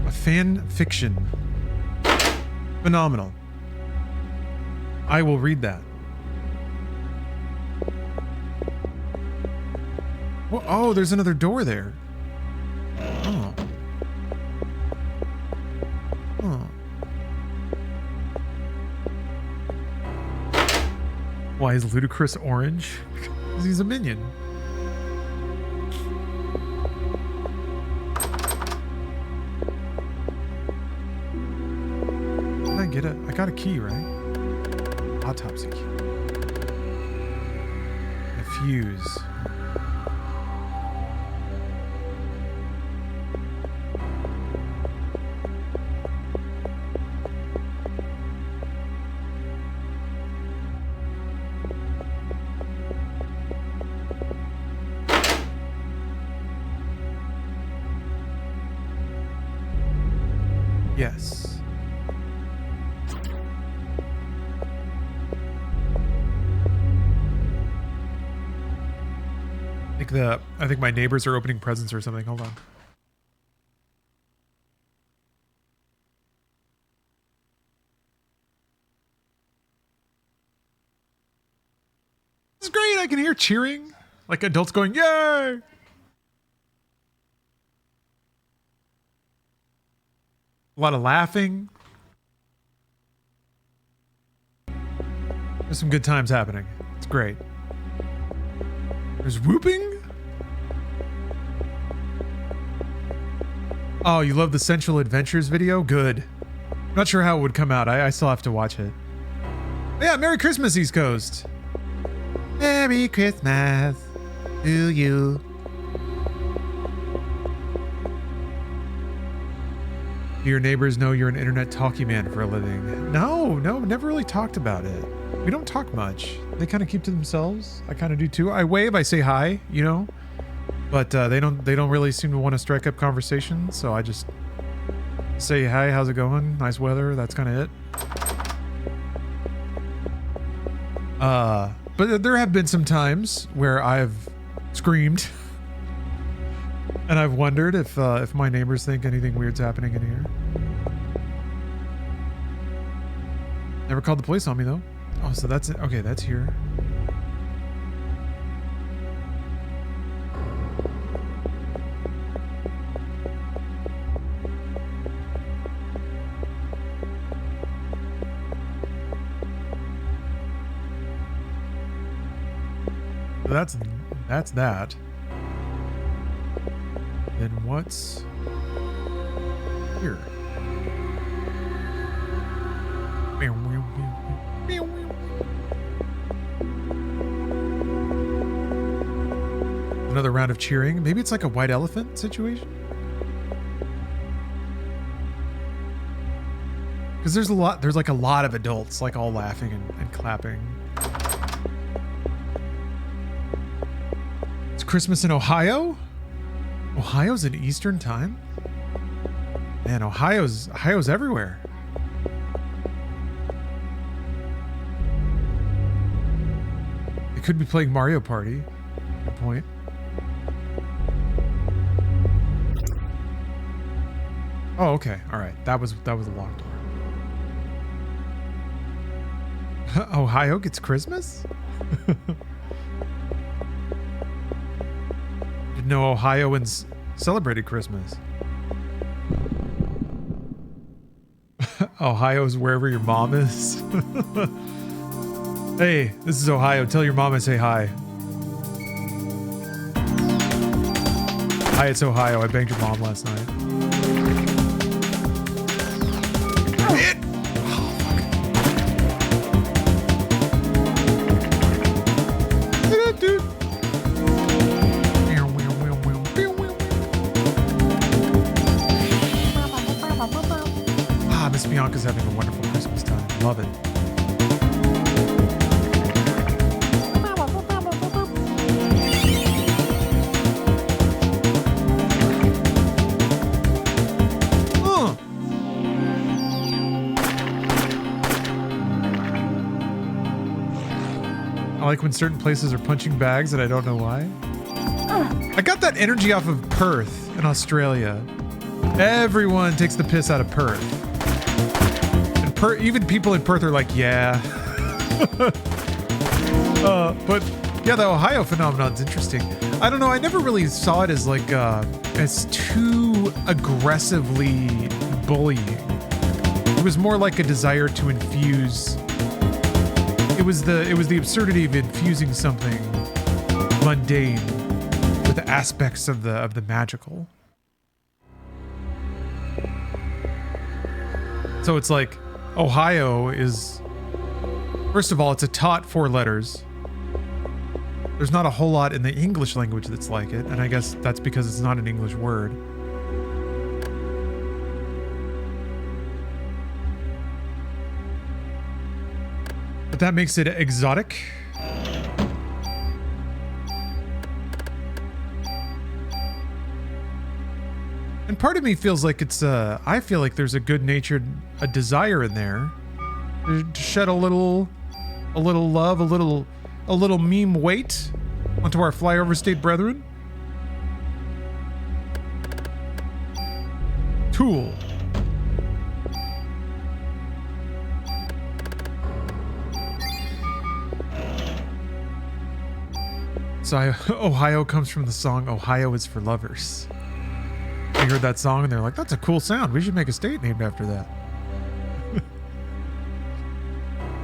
A fan fiction. Phenomenal. I will read that. Well, oh, there's another door there. Oh. Oh. Why is Ludicrous orange? Because he's a minion. Did I get it? I got a key, right? Autopsy key. A fuse. Yes. I think my neighbors are opening presents or something. Hold on. This is great. I can hear cheering, like adults going, "Yay!" A lot of laughing. There's some good times happening. It's great. There's whooping. Oh, you love the Sensual Adventures video? Good. I'm not sure how it would come out. I still have to watch it. Yeah, Merry Christmas, East Coast. Merry Christmas to you. Do your neighbors know you're an internet talkie man for a living? No, never really talked about it. We don't talk much. They kind of keep to themselves. I kind of do too. I wave, I say hi, you know, but they don't really seem to want to strike up conversation. So I just say hi, how's it going? Nice weather. That's kind of it. But there have been some times where I've screamed and I've wondered if my neighbors think anything weird's happening in here. Never called the police on me though. Oh, so that's it. Okay, that's here. That's that. Then what's here? Another round of cheering. Maybe it's like a white elephant situation. Because there's like a lot of adults like all laughing and clapping. It's Christmas in Ohio? Ohio's in Eastern time? Man, Ohio's everywhere. They could be playing Mario Party. Good point. Oh, okay. All right. That was a locked door. Ohio gets Christmas? Didn't know Ohioans celebrated Christmas. Ohio's wherever your mom is. Hey, this is Ohio. Tell your mom I say hi. Hi, it's Ohio. I banged your mom last night. Miss Bianca's having a wonderful Christmas time. Love it. I like when certain places are punching bags and I don't know why. I got that energy off of Perth in Australia. Everyone takes the piss out of Perth. And even people in Perth are like, yeah. But yeah, the Ohio phenomenon's interesting. I don't know. I never really saw it as like as too aggressively bullying. It was more like a desire to infuse. It was the absurdity of infusing something mundane with aspects of the magical. So it's like Ohio is, first of all, it's a taut 4 letters. There's not a whole lot in the English language that's like it, and I guess that's because it's not an English word. But that makes it exotic. And part of me feels like it's I feel like there's a good-natured desire in there to shed a little love, a little meme weight Onto our flyover state brethren. Tool. So Ohio comes from the song Ohio is for Lovers. They heard that song and they're like, that's a cool sound. We should make a state named after that.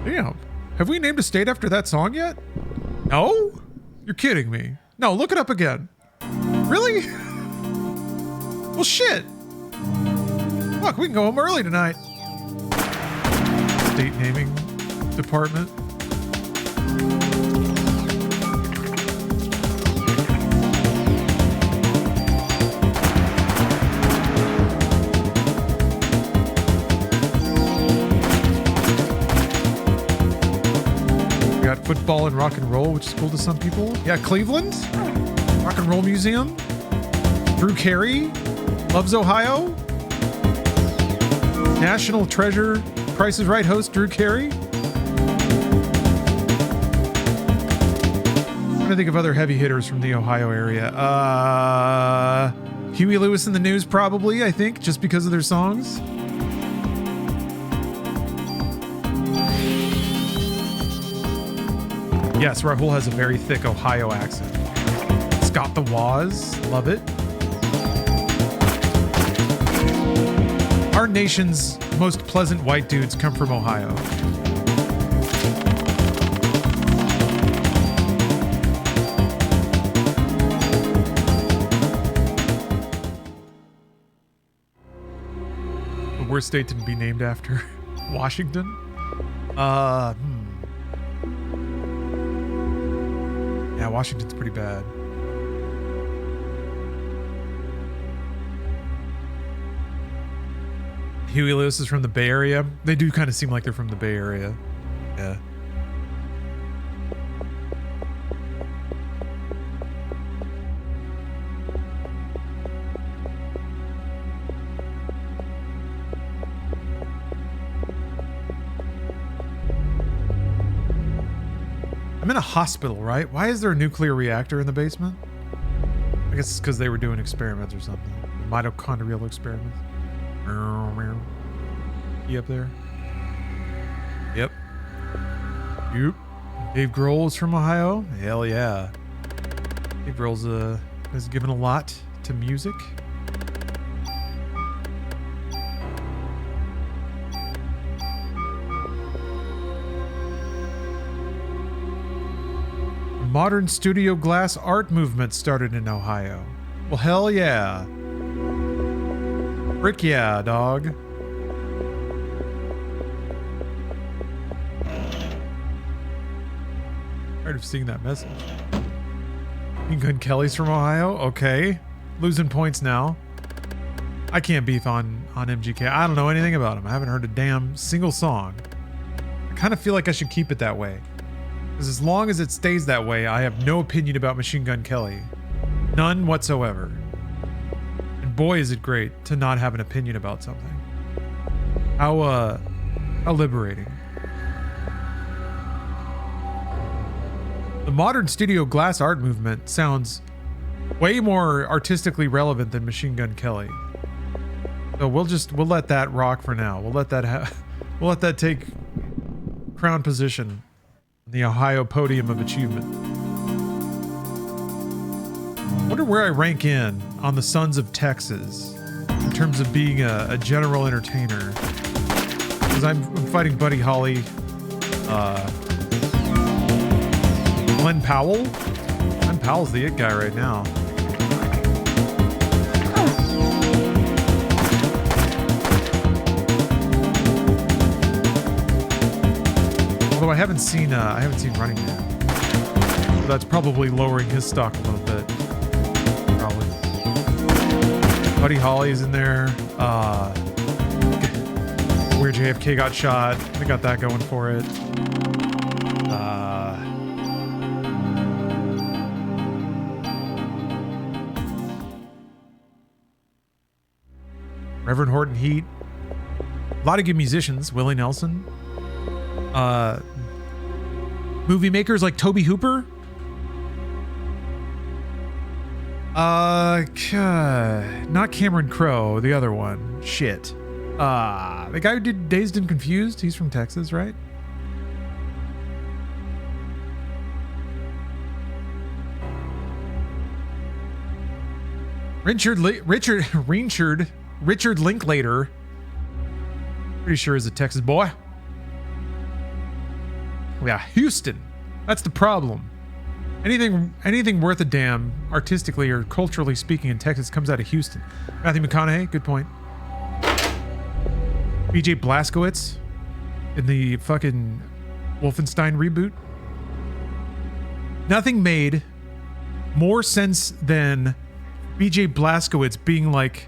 Damn. Have we named a state after that song yet? No? You're kidding me. No, look it up again. Really? Well, shit. Look, we can go home early tonight. State naming department. Football and rock and roll, which is cool to some people. Yeah, Cleveland, Rock and Roll Museum. Drew Carey loves Ohio. National Treasure, Price is Right host Drew Carey. I'm trying to think of other heavy hitters from the Ohio area. Huey Lewis and the News, probably, I think, just because of their songs. Yes, Rahul has a very thick Ohio accent. Scott the Woz, love it. Our nation's most pleasant white dudes come from Ohio. The worst state to be named after? Washington? Yeah, Washington's pretty bad. Huey Lewis is from the Bay Area. They do kind of seem like they're from the Bay Area. Yeah. I'm in a hospital, right? Why is there a nuclear reactor in the basement? I guess it's because they were doing experiments or something. Mitochondrial experiments. You up there? Yep. Yep. Dave Grohl is from Ohio? Hell yeah. Dave Grohl's has given a lot to music. Modern studio glass art movement started in Ohio. Well, hell yeah. Frick yeah, dog. Tired of seeing that message. Machine Gun Kelly's from Ohio? Okay. Losing points now. I can't beef on MGK. I don't know anything about him. I haven't heard a damn single song. I kind of feel like I should keep it that way. Because as long as it stays that way, I have no opinion about Machine Gun Kelly. None whatsoever. And boy, is it great to not have an opinion about something. How liberating. The modern studio glass art movement sounds way more artistically relevant than Machine Gun Kelly. So we'll let that rock for now. We'll let that take crown position. The Ohio podium of achievement. Wonder where I rank in on the Sons of Texas in terms of being a general entertainer. Because I'm fighting Buddy Holly, Glenn Powell. Glenn Powell's the it guy right now. Although I haven't seen Running Man. So that's probably lowering his stock a little bit. Probably. Buddy Holly's in there. Where JFK got shot. They got that going for it. Reverend Horton Heat. A lot of good musicians. Willie Nelson. Movie makers like Toby Hooper. Not Cameron Crowe, the other one. Shit. The guy who did Dazed and Confused, he's from Texas, right? Richard Linklater. Pretty sure is a Texas boy. Yeah, Houston. That's the problem. Anything worth a damn, artistically or culturally speaking, in Texas comes out of Houston. Matthew McConaughey, good point. BJ Blazkowicz in the fucking Wolfenstein reboot. Nothing made more sense than BJ Blazkowicz being like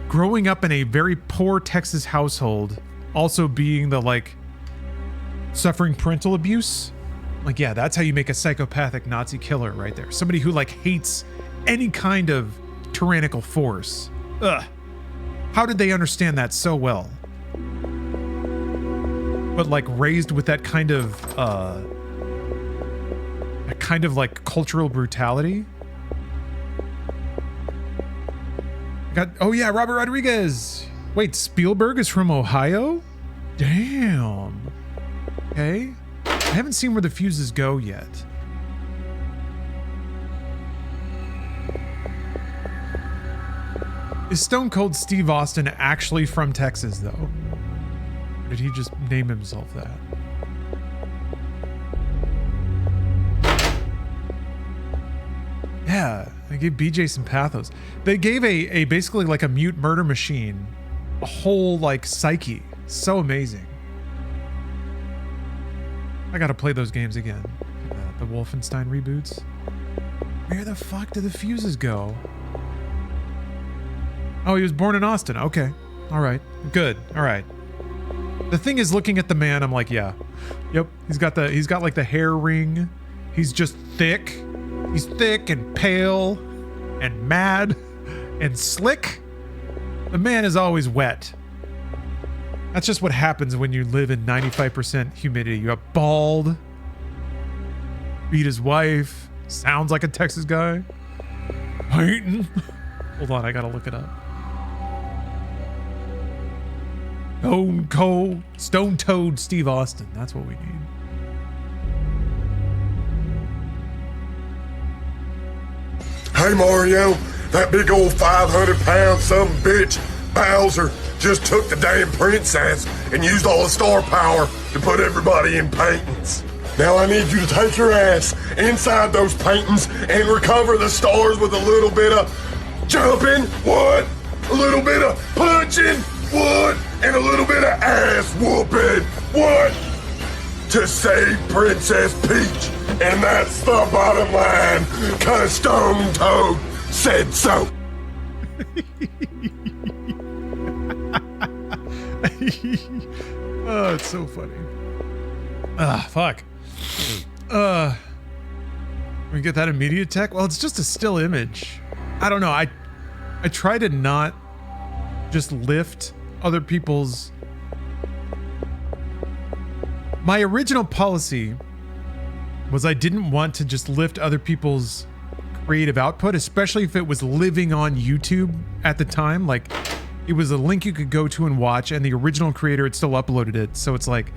growing up in a very poor Texas household, also being the like suffering parental abuse. Like, yeah, that's how you make a psychopathic Nazi killer right there. Somebody who like hates any kind of tyrannical force. Ugh. How did they understand that so well? But like raised with that kind of like cultural brutality. Oh yeah, Robert Rodriguez. Wait, Spielberg is from Ohio? Damn. Okay. I haven't seen Where the Fuses Go yet. Is Stone Cold Steve Austin actually from Texas, though? Or did he just name himself that? Yeah, they gave BJ some pathos. They gave a basically like a mute murder machine a whole like psyche. So amazing. I gotta play those games again. The Wolfenstein reboots. Where the fuck did the fuses go? Oh, he was born in Austin. Okay. All right. Good. All right. The thing is, looking at the man, I'm like, yeah. Yep. He's got like the hair ring. He's just thick. He's thick and pale and mad and slick. The man is always wet. That's just what happens when you live in 95% humidity. You got bald, beat his wife, sounds like a Texas guy. Painting. Hold on, I gotta look it up. Stone Toad Steve Austin. That's what we need. Hey Mario, that big old 500-pound some bitch, Bowser, just took the damn princess and used all the star power to put everybody in paintings. Now I need you to take your ass inside those paintings and recover the stars with a little bit of jumping, what? A little bit of punching, what? And a little bit of ass whooping, what? To save Princess Peach. And that's the bottom line, 'cause Stone Toad said so. Oh, it's so funny. Fuck. We get that immediate tech? Well, it's just a still image. I don't know. I try to not just lift other people's... My original policy was I didn't want to just lift other people's creative output, especially if it was living on YouTube at the time. Like, it was a link you could go to and watch, and the original creator had still uploaded it. So it's like,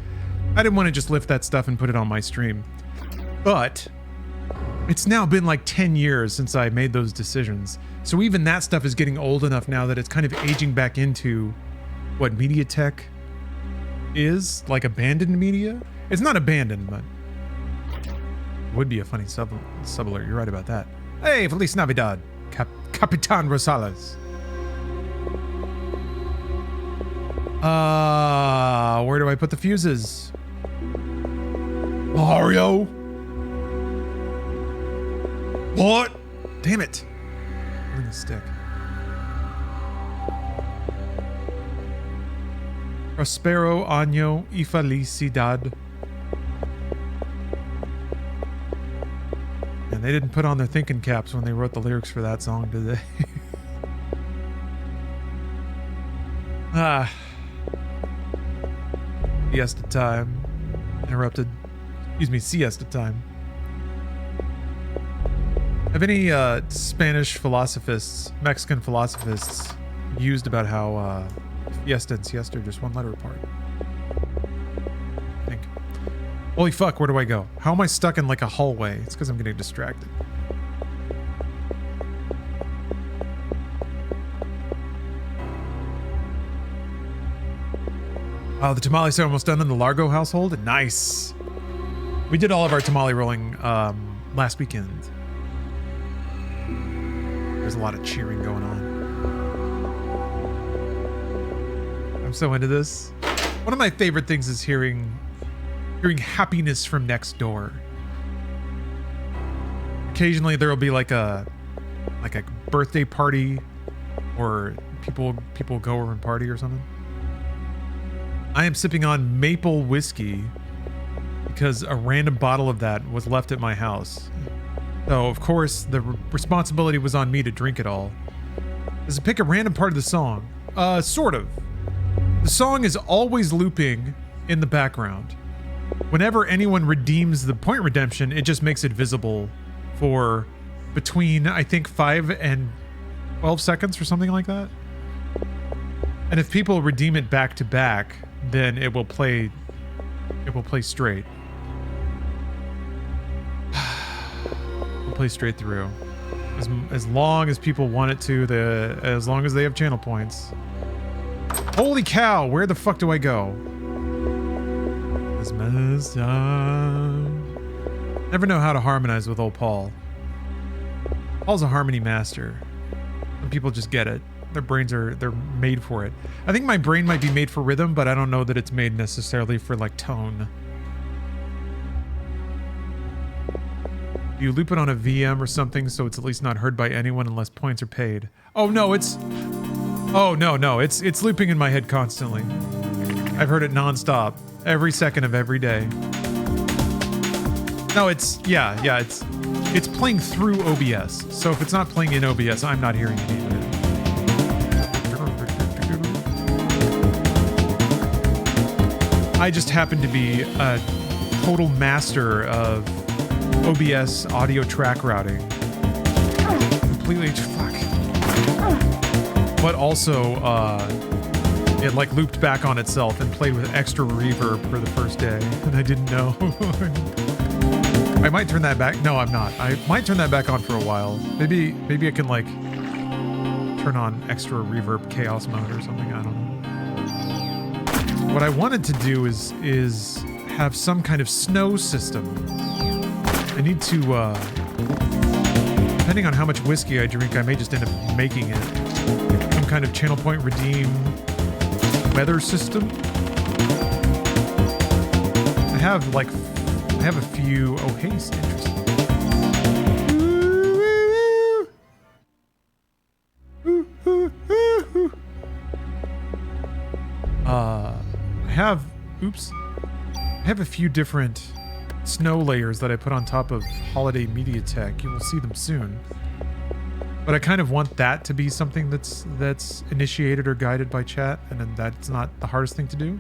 I didn't want to just lift that stuff and put it on my stream. But it's now been like 10 years since I made those decisions. So even that stuff is getting old enough now that it's kind of aging back into what media tech is, like abandoned media. It's not abandoned, but would be a funny sub alert. You're right about that. Hey, Feliz Navidad, Capitan Rosales. Where do I put the fuses? Mario? What? Damn it. Bring the stick. Prospero año y felicidad. And they didn't put on their thinking caps when they wrote the lyrics for that song, did they? Siesta time. Interrupted. Excuse me, siesta time. Have any Spanish philosophists, Mexican philosophists, used about how fiesta and siesta are just one letter apart? I think. Holy fuck, where do I go? How am I stuck in like a hallway? It's because I'm getting distracted. Oh, the tamales are almost done in the Largo household. Nice. We did all of our tamale rolling last weekend. There's a lot of cheering going on. I'm so into this. One of my favorite things is hearing happiness from next door. Occasionally there will be like a birthday party, or people go over and party or something. I am sipping on maple whiskey because a random bottle of that was left at my house. So, of course, the responsibility was on me to drink it all. Does it pick a random part of the song? Sort of. The song is always looping in the background. Whenever anyone redeems the point redemption, it just makes it visible for between, I think, 5 and 12 seconds or something like that. And if people redeem it back to back, then it will play straight. It'll play straight through. As long as people want it to, as long as they have channel points. Holy cow, where the fuck do I go? It's messed up. Never know how to harmonize with old Paul. Paul's a harmony master. Some people just get it. Their brains they're made for it. I think my brain might be made for rhythm, but I don't know that it's made necessarily for like tone. You loop it on a VM or something so it's at least not heard by anyone unless points are paid. Oh no, it's looping in my head constantly. I've heard it nonstop, every second of every day. No, it's playing through OBS. So if it's not playing in OBS, I'm not hearing any of it. I just happen to be a total master of OBS audio track routing. Completely fuck. But also, it like looped back on itself and played with extra reverb for the first day, and I didn't know. I might turn that back. No, I'm not. I might turn that back on for a while. Maybe I can like turn on extra reverb chaos mode or something. I don't know. What I wanted to do is have some kind of snow system. I need to, depending on how much whiskey I drink, I may just end up making it. Some kind of channel point redeem weather system. I have a few, oh haste, interesting. I have a few different snow layers that I put on top of Holiday Media Tech. You will see them soon. But I kind of want that to be something that's initiated or guided by chat, and then that's not the hardest thing to do.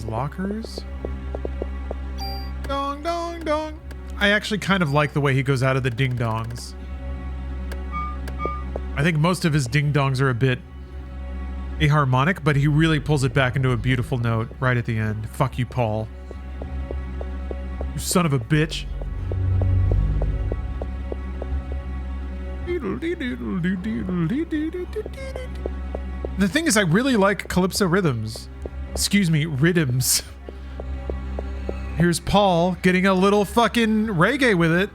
Lockers. Dong, dong, dong. I actually kind of like the way he goes out of the ding dongs. I think most of his ding dongs are a bit aharmonic, but he really pulls it back into a beautiful note right at the end. Fuck you, Paul. You son of a bitch. The thing is, I really like Calypso rhythms. Excuse me, rhythms. Here's Paul getting a little fucking reggae with it.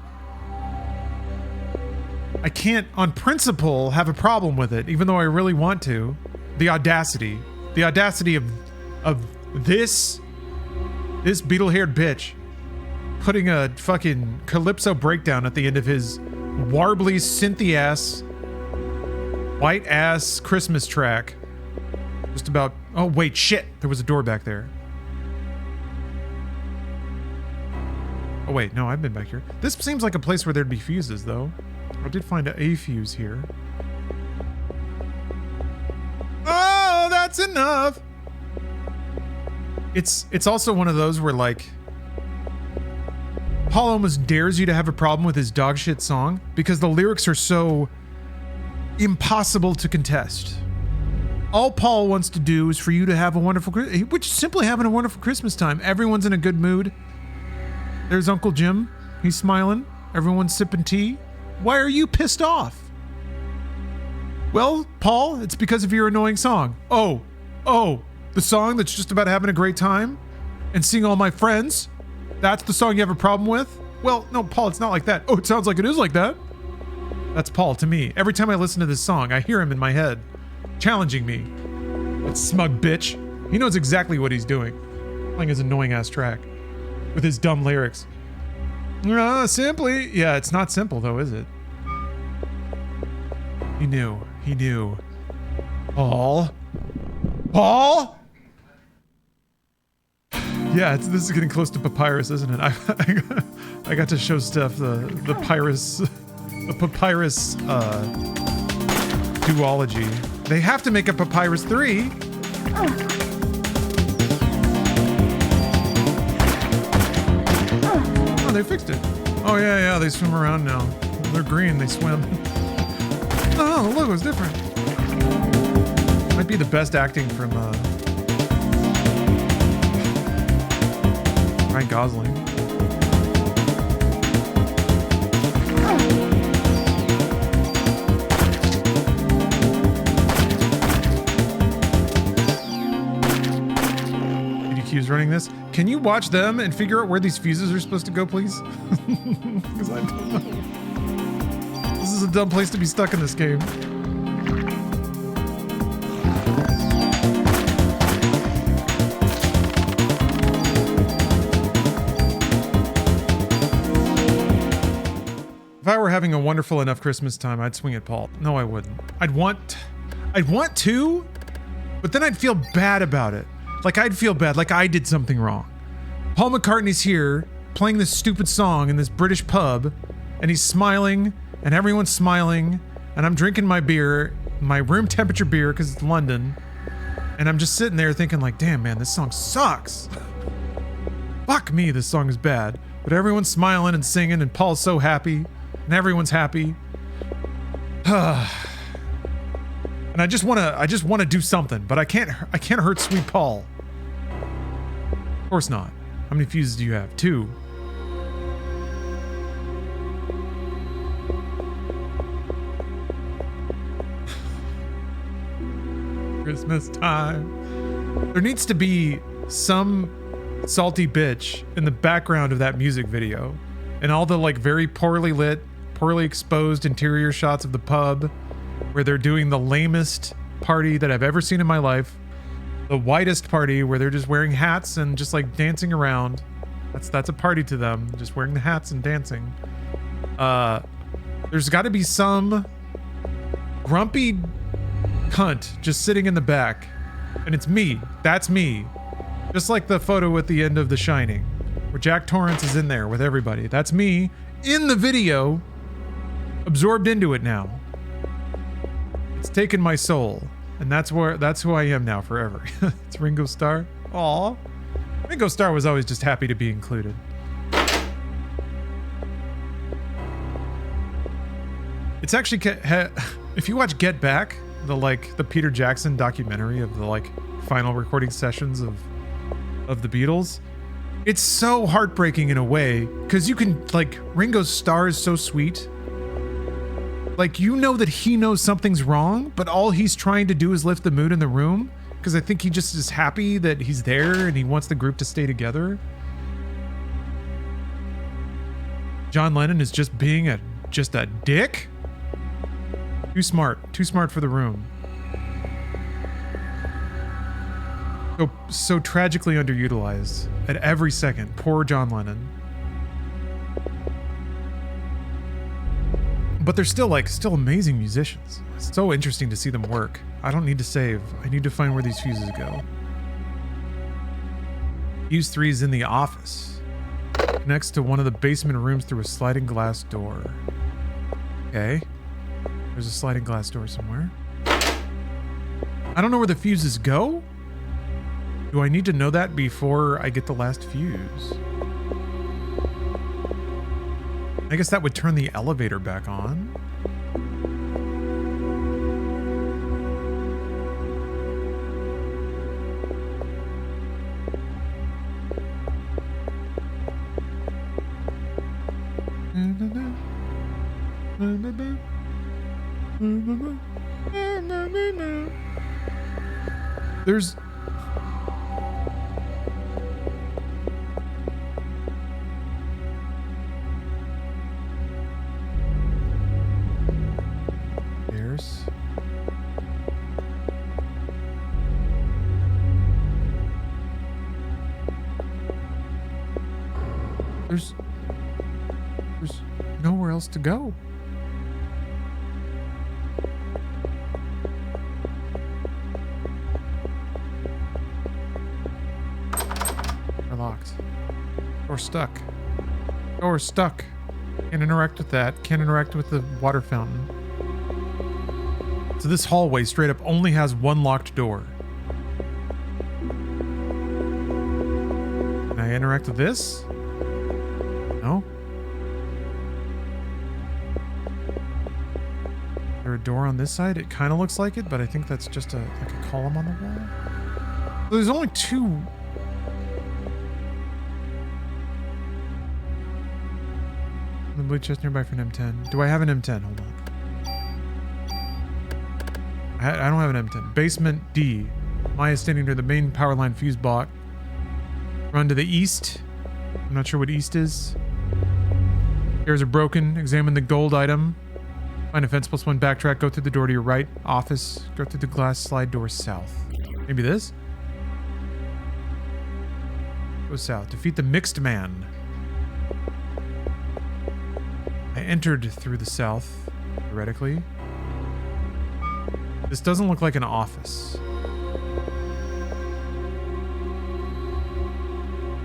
I can't, on principle, have a problem with it, even though I really want to. The audacity of this This beetle-haired bitch putting a fucking calypso breakdown at the end of his warbly, synthy-ass, white-ass Christmas track. Just about... Oh, wait, shit! There was a door back there. Oh, wait, no, I've been back here. This seems like a place where there'd be fuses, though. I did find a fuse here. Oh, that's enough! It's also one of those where, like... Paul almost dares you to have a problem with his dog shit song because the lyrics are so impossible to contest. All Paul wants to do is for you to have a wonderful, which is simply having a wonderful Christmas time. Everyone's in a good mood. There's Uncle Jim. He's smiling. Everyone's sipping tea. Why are you pissed off? Well, Paul, it's because of your annoying song. Oh, the song that's just about having a great time and seeing all my friends. That's the song you have a problem with? Well, no, Paul, it's not like that. Oh, it sounds like it is like that. That's Paul to me. Every time I listen to this song, I hear him in my head, challenging me. That smug bitch. He knows exactly what he's doing. Playing his annoying ass track. With his dumb lyrics. Simply. Yeah, it's not simple though, is it? He knew. Paul? Yeah, this is getting close to Papyrus, isn't it? I got to show Steph the Papyrus duology. They have to make a Papyrus 3. Oh, they fixed it. Oh yeah, they swim around now. They're green, they swim. Oh, the logo's different. Might be the best acting from Ryan Gosling. BDQ's running this. Can you watch them and figure out where these fuses are supposed to go, please? Because I don't know. This is a dumb place to be stuck in this game. If I were having a wonderful enough Christmas time, I'd swing at Paul. No, I wouldn't. I'd want to, but then I'd feel bad about it. Like I'd feel bad, like I did something wrong. Paul McCartney's here, playing this stupid song in this British pub, and he's smiling, and everyone's smiling, and I'm drinking my beer, my room temperature beer, because it's London, and I'm just sitting there thinking like, damn man, this song sucks. Fuck me, this song is bad. But everyone's smiling and singing, and Paul's so happy. And everyone's happy. And I just wanna do something, but I can't hurt sweet Paul. Of course not. How many fuses do you have? 2. Christmas time. There needs to be some salty bitch in the background of that music video. And all the like very poorly lit, poorly exposed interior shots of the pub where they're doing the lamest party that I've ever seen in my life. The whitest party where they're just wearing hats and just like dancing around. That's a party to them, just wearing the hats and dancing. There's got to be some grumpy cunt just sitting in the back. And it's me. That's me. Just like the photo at the end of The Shining, where Jack Torrance is in there with everybody. That's me in the video, absorbed into it now. It's taken my soul, and that's who I am now forever. It's Ringo Starr. Aw. Ringo Starr was always just happy to be included. It's actually, if you watch Get Back, the Peter Jackson documentary of the final recording sessions of the Beatles, it's so heartbreaking in a way, because you can, Ringo Starr is so sweet. You know that he knows something's wrong, but all he's trying to do is lift the mood in the room, because I think he just is happy that he's there and he wants the group to stay together. John Lennon is just being a dick. Too smart for the room. So tragically underutilized. at every second. Poor John Lennon. But they're still amazing musicians. It's so interesting to see them work. I don't need to save. I need to find where these fuses go. Fuse 3 is in the office. Connects to one of the basement rooms through a sliding glass door. Okay. There's a sliding glass door somewhere. I don't know where the fuses go. Do I need to know that before I get the last fuse? I guess that would turn the elevator back on. There's... There's nowhere else to go. They're locked. Or stuck. Or stuck. Can't interact with that. Can't interact with the water fountain. So this hallway straight up only has one locked door. Can I interact with this? No? Is there a door on this side? It kind of looks like it, but I think that's just like a column on the wall. So there's only two. The blue chest nearby for an M10. Do I have an M10? Hold on. I don't have an M10. Basement D. Maya standing near the main power line fuse block. Run to the east. I'm not sure what east is. Stairs are broken. Examine the gold item. Find a fence +1 backtrack. Go through the door to your right. Office. Go through the glass slide door south. Maybe this? Go south. Defeat the mixed man. I entered through the south, theoretically. This doesn't look like an office.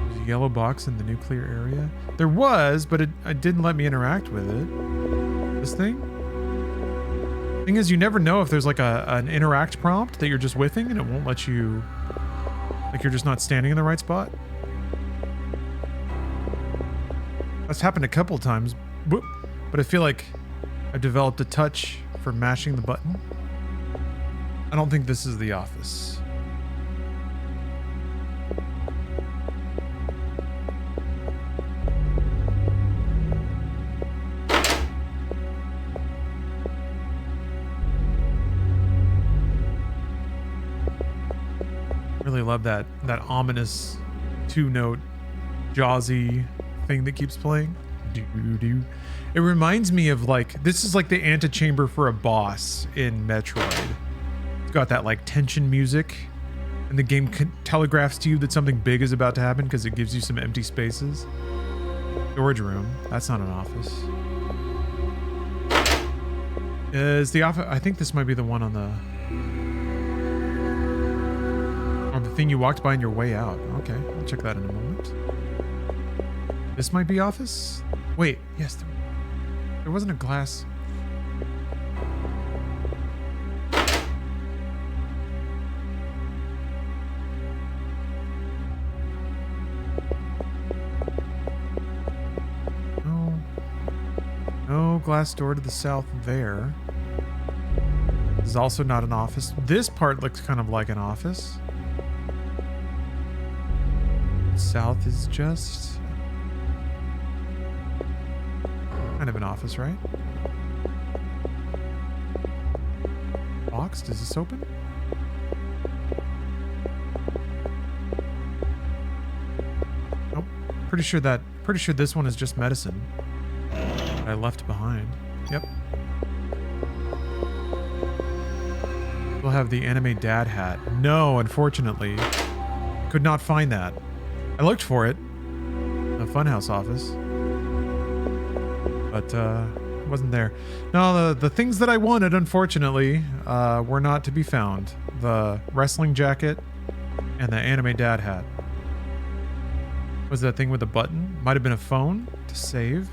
There's a yellow box in the nuclear area. There was, but it didn't let me interact with it. This thing? Thing is, you never know if there's like an interact prompt that you're just whiffing and it won't let you... Like you're just not standing in the right spot. That's happened a couple times. But I feel like I've developed a touch for mashing the button. I don't think this is the office. Really love that ominous 2-note Jawsy thing that keeps playing. Doo-doo. It reminds me of like, this is like the antechamber for a boss in Metroid. It's got that like tension music, and the game telegraphs to you that something big is about to happen because it gives you some empty spaces. Storage room. That's not an office. Is the office? I think this might be the one on the thing you walked by on your way out. Okay, I'll check that in a moment. This might be office? Wait, yes, there wasn't a glass. No glass door to the south there. This is also not an office. This part looks kind of like an office. South is just kind of an office, right? Boxed? Is this open? Nope. Pretty sure this one is just medicine that I left behind. Yep. We'll have the anime dad hat. No, unfortunately. Could not find that. I looked for it. A funhouse office. But it wasn't there. No, the things that I wanted, unfortunately, were not to be found. The wrestling jacket and the anime dad hat. Was that thing with the button? Might have been a phone to save.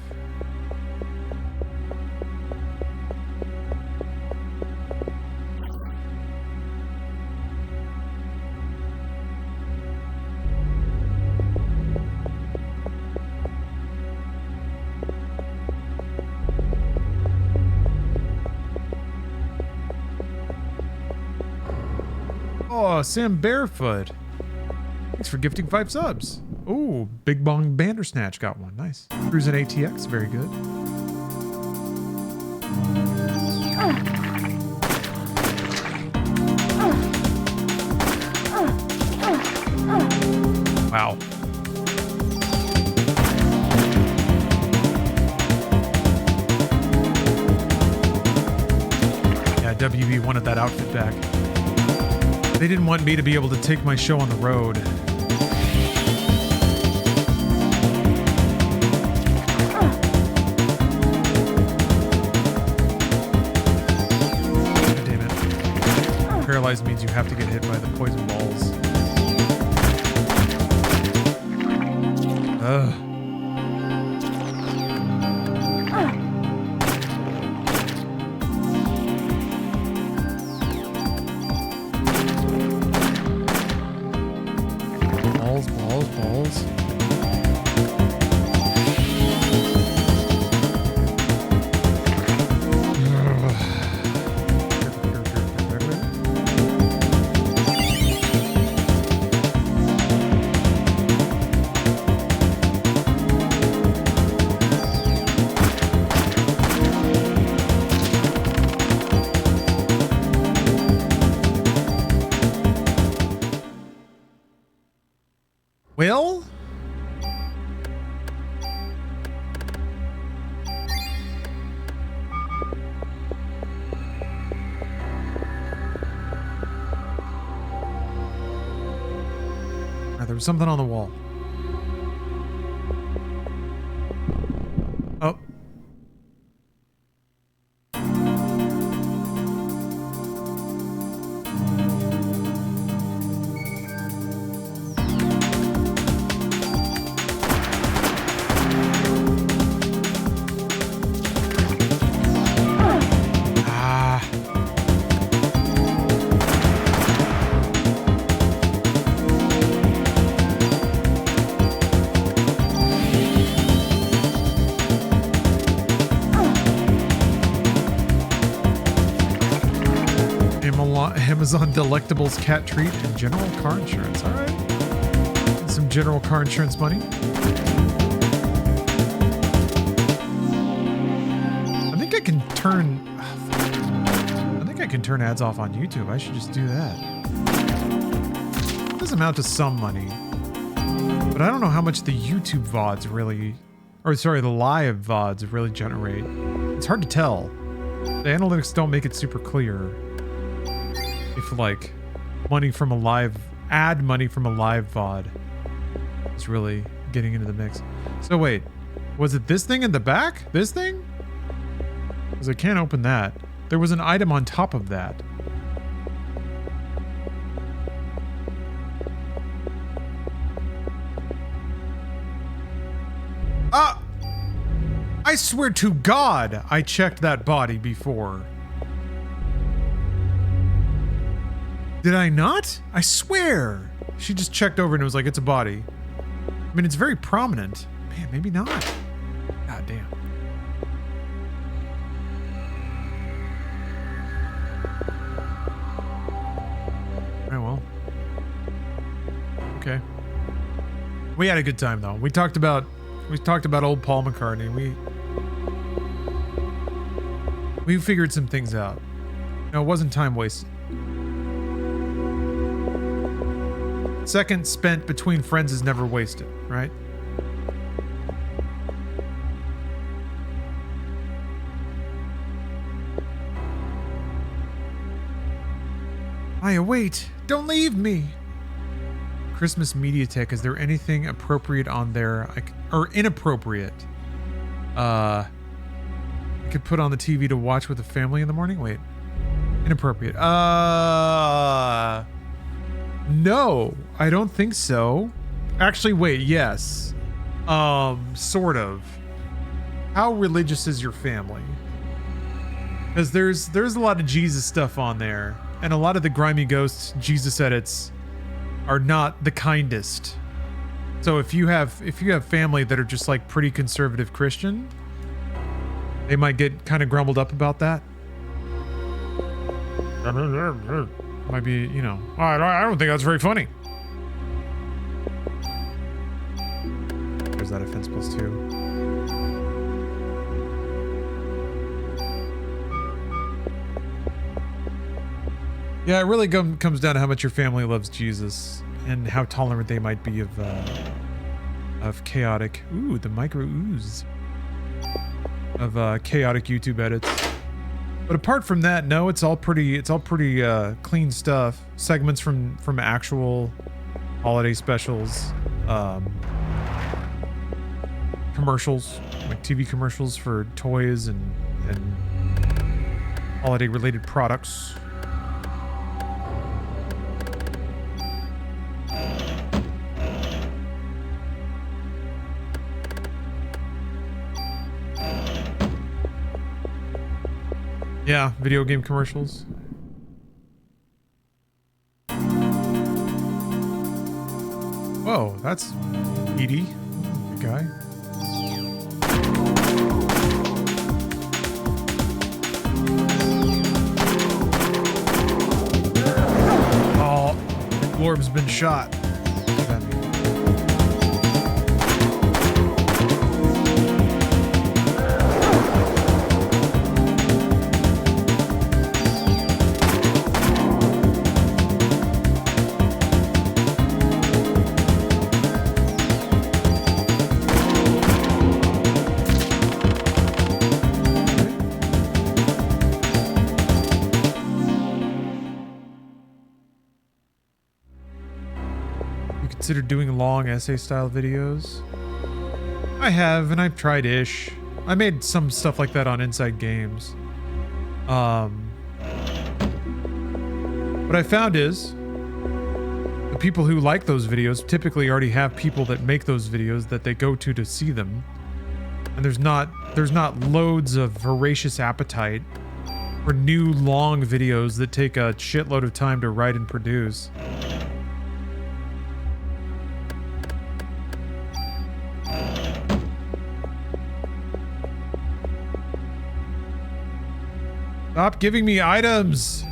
Oh, Sam Barefoot. Thanks for gifting 5 subs. Oh, Big Bong Bandersnatch got one. Nice. Cruising ATX, very good. Wow. Yeah, WB wanted that outfit back. They didn't want me to be able to take my show on the road. Damn it. Paralyzed means you have to get hit by the poison balls. Ugh. Balls. Well, there was something on the wall. Oh. Amazon Delectables cat treat and general car insurance. All right. Some general car insurance money. I think I can turn ads off on YouTube. I should just do that. It does amount to some money. But I don't know how much the YouTube VODs really, or sorry, the live VODs really generate. It's hard to tell. The analytics don't make it super clear. If like money from a live VOD is really getting into the mix. So wait, was it this thing in the back? This thing? Because I can't open that. There was an item on top of that. I swear to God, I checked that body before. Did I not? I swear. She just checked over and it was like, it's a body. I mean, it's very prominent. Man, maybe not. God damn. Oh, well. Okay. We had a good time though. We talked about old Paul McCartney. We figured some things out. No, it wasn't time wasted. Second spent between friends is never wasted, right? Maya, wait! Don't leave me! Christmas Mediatek. Is there anything appropriate on there? Or inappropriate? I could put on the TV to watch with the family in the morning? Wait. Inappropriate. No, I don't think so. Actually, wait, yes. Sort of. How religious is your family? Because there's a lot of Jesus stuff on there, and a lot of the grimy ghosts Jesus edits are not the kindest. So if you have family that are just like pretty conservative Christian, they might get kind of grumbled up about that. Might be, you know, I don't think that's very funny. There's that offense plus 2. Yeah, it really comes down to how much your family loves Jesus and how tolerant they might be of chaotic. Ooh, the micro ooze of chaotic YouTube edits. But apart from that, no, it's all pretty clean stuff. Segments from actual holiday specials, commercials, like TV commercials for toys and holiday related products. Yeah, video game commercials. Whoa, that's Edie, the guy. Oh, the orb's been shot. Considered doing long essay style videos? I have, and I've tried ish. I made some stuff like that on Inside Games. What I found is the people who like those videos typically already have people that make those videos that they go to see them. And there's not loads of voracious appetite for new long videos that take a shitload of time to write and produce. Stop giving me items!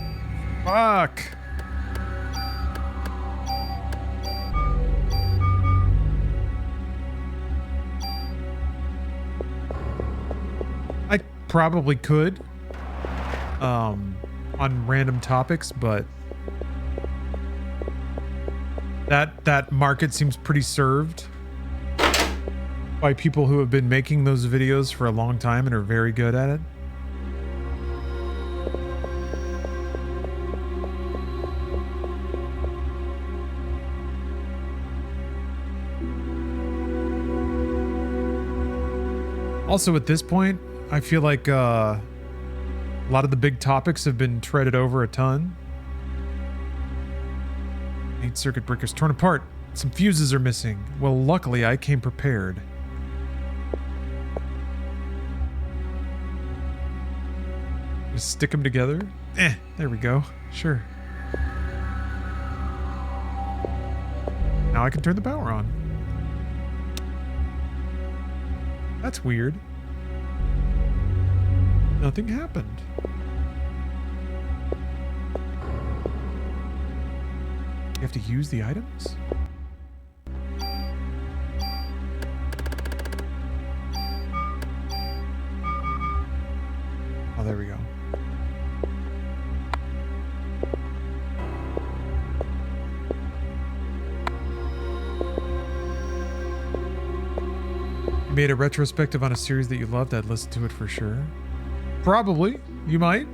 Fuck! I probably could. On random topics, but that market seems pretty served by people who have been making those videos for a long time and are very good at it. Also, at this point, I feel like a lot of the big topics have been treaded over a ton. 8 circuit breakers torn apart. Some fuses are missing. Well, luckily, I came prepared. Just stick them together. There we go. Sure. Now I can turn the power on. That's weird. Nothing happened. You have to use the items? Oh, there we go. You made a retrospective on a series that you loved, I'd listen to it for sure. Probably. You might.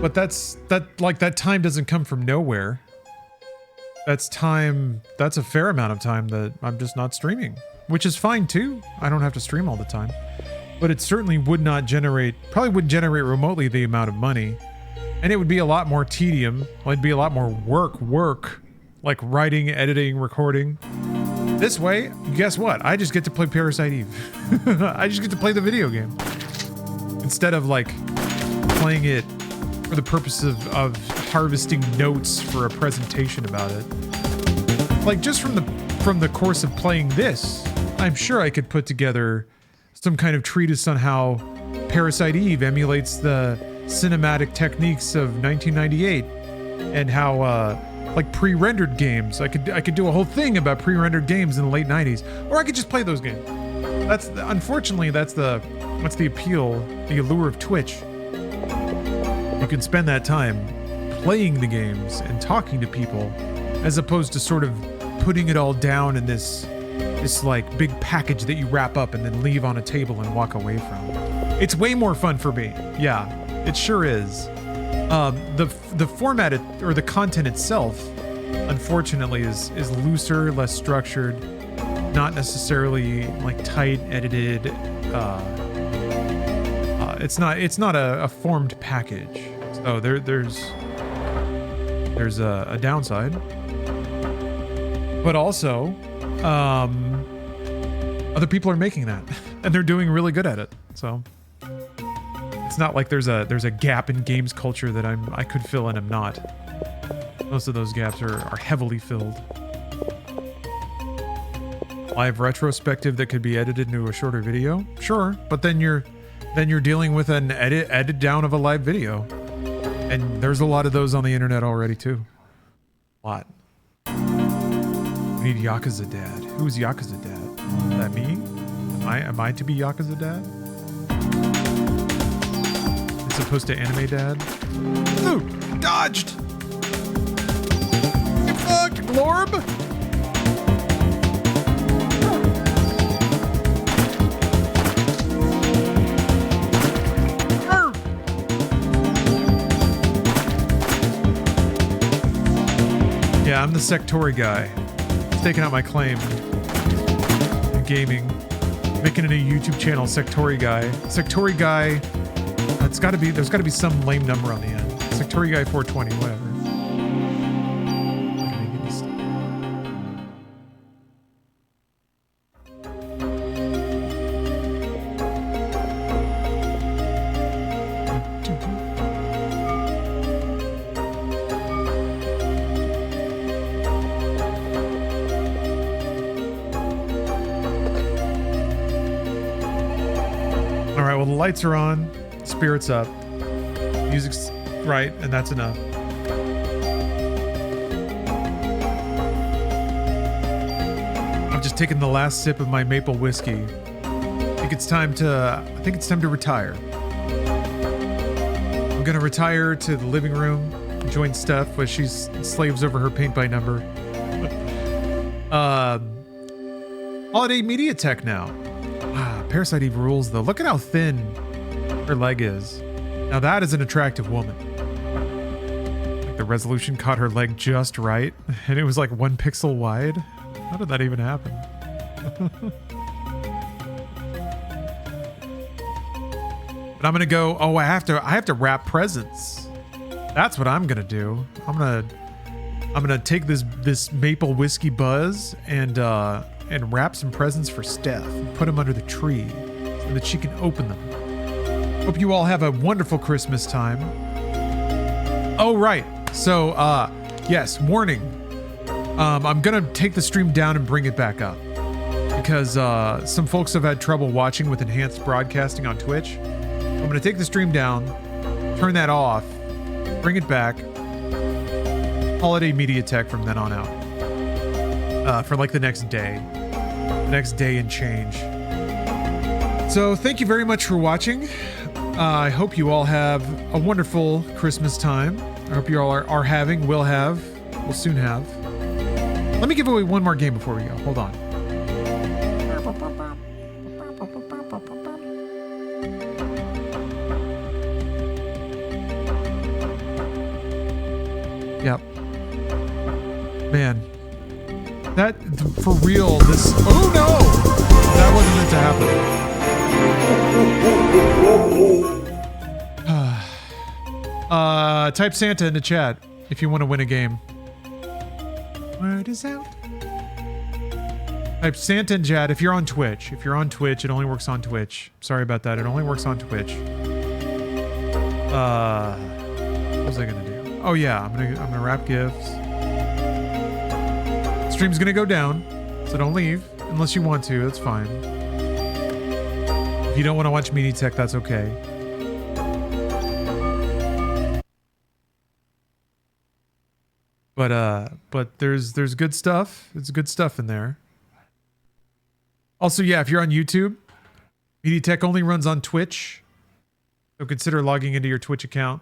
But that time doesn't come from nowhere. that's time. That's a fair amount of time that I'm just not streaming, which is fine too. I don't have to stream all the time, but it certainly would not generate, probably wouldn't generate remotely the amount of money. And it would be a lot more tedium. Well, it'd be a lot more work, like writing, editing, recording. This way, guess what? I just get to play Parasite Eve. I just get to play the video game. Instead of like playing it for the purpose of harvesting notes for a presentation about it. Like just from the course of playing this, I'm sure I could put together some kind of treatise on how Parasite Eve emulates the cinematic techniques of 1998 and how like pre-rendered games. I could do a whole thing about pre-rendered games in the late 90s, or I could just play those games. That's unfortunately that's the appeal, the allure of Twitch. You can spend that time playing the games and talking to people as opposed to sort of putting it all down in this like big package that you wrap up and then leave on a table and walk away from. It's way more fun for me. Yeah, it sure is. The format or the content itself, unfortunately, is looser, less structured, not necessarily like tight edited. It's not a formed package. So there's a downside, but also other people are making that and they're doing really good at it. So it's not like there's a gap in games culture that I could fill and I'm not. Most of those gaps are heavily filled. Live retrospective that could be edited into a shorter video, sure, but then you're dealing with an edit down of a live video, and there's a lot of those on the internet already too. A lot. We need Yakuza Dad. Who's Yakuza Dad? Is that me? Am I to be Yakuza Dad? As opposed to Anime Dad? Ooh, dodged! Get fucked, Glorb! Yeah, I'm the Sectori guy. Taking out my claim. Gaming. Making it a YouTube channel, Sectori guy. Sectori guy. There's gotta be some lame number on the end. Sectori guy 420, whatever. Lights are on, spirits up, music's right, and that's enough. I'm just taking the last sip of my maple whiskey. I think it's time to retire. I'm gonna retire to the living room, join Steph as she slaves over her paint by number. Holiday Media Tech now. Parasite Eve rules though. Look at how thin her leg is. Now that is an attractive woman. Like the resolution caught her leg just right, and it was like 1 pixel wide. How did that even happen? But I'm gonna go. Oh, I have to wrap presents. That's what I'm gonna do. I'm gonna take this maple whiskey buzz and wrap some presents for Steph and put them under the tree so that she can open them. Hope you all have a wonderful Christmas time. Oh, right. So, yes, warning. I'm going to take the stream down and bring it back up because some folks have had trouble watching with enhanced broadcasting on Twitch. I'm going to take the stream down, turn that off, bring it back. Holiday Media Tech from then on out. For like the next day and change. So thank you very much for watching. I hope you all have a wonderful Christmas time. I hope you all will soon have. Let me give away one more game before we go. Hold on. Yep. Man. That, for real, this... Oh, no! That wasn't meant to happen. Type Santa in the chat if you want to win a game. Word is out. Type Santa in chat if you're on Twitch. If you're on Twitch, it only works on Twitch. Sorry about that. It only works on Twitch. What was I gonna do? Oh yeah, I'm gonna wrap gifts. Stream's gonna go down, so don't leave unless you want to. That's fine. If you don't want to watch Meaty Tech, that's okay. But there's good stuff. There's good stuff in there. Also, yeah, if you're on YouTube, Meaty Tech only runs on Twitch, so consider logging into your Twitch account.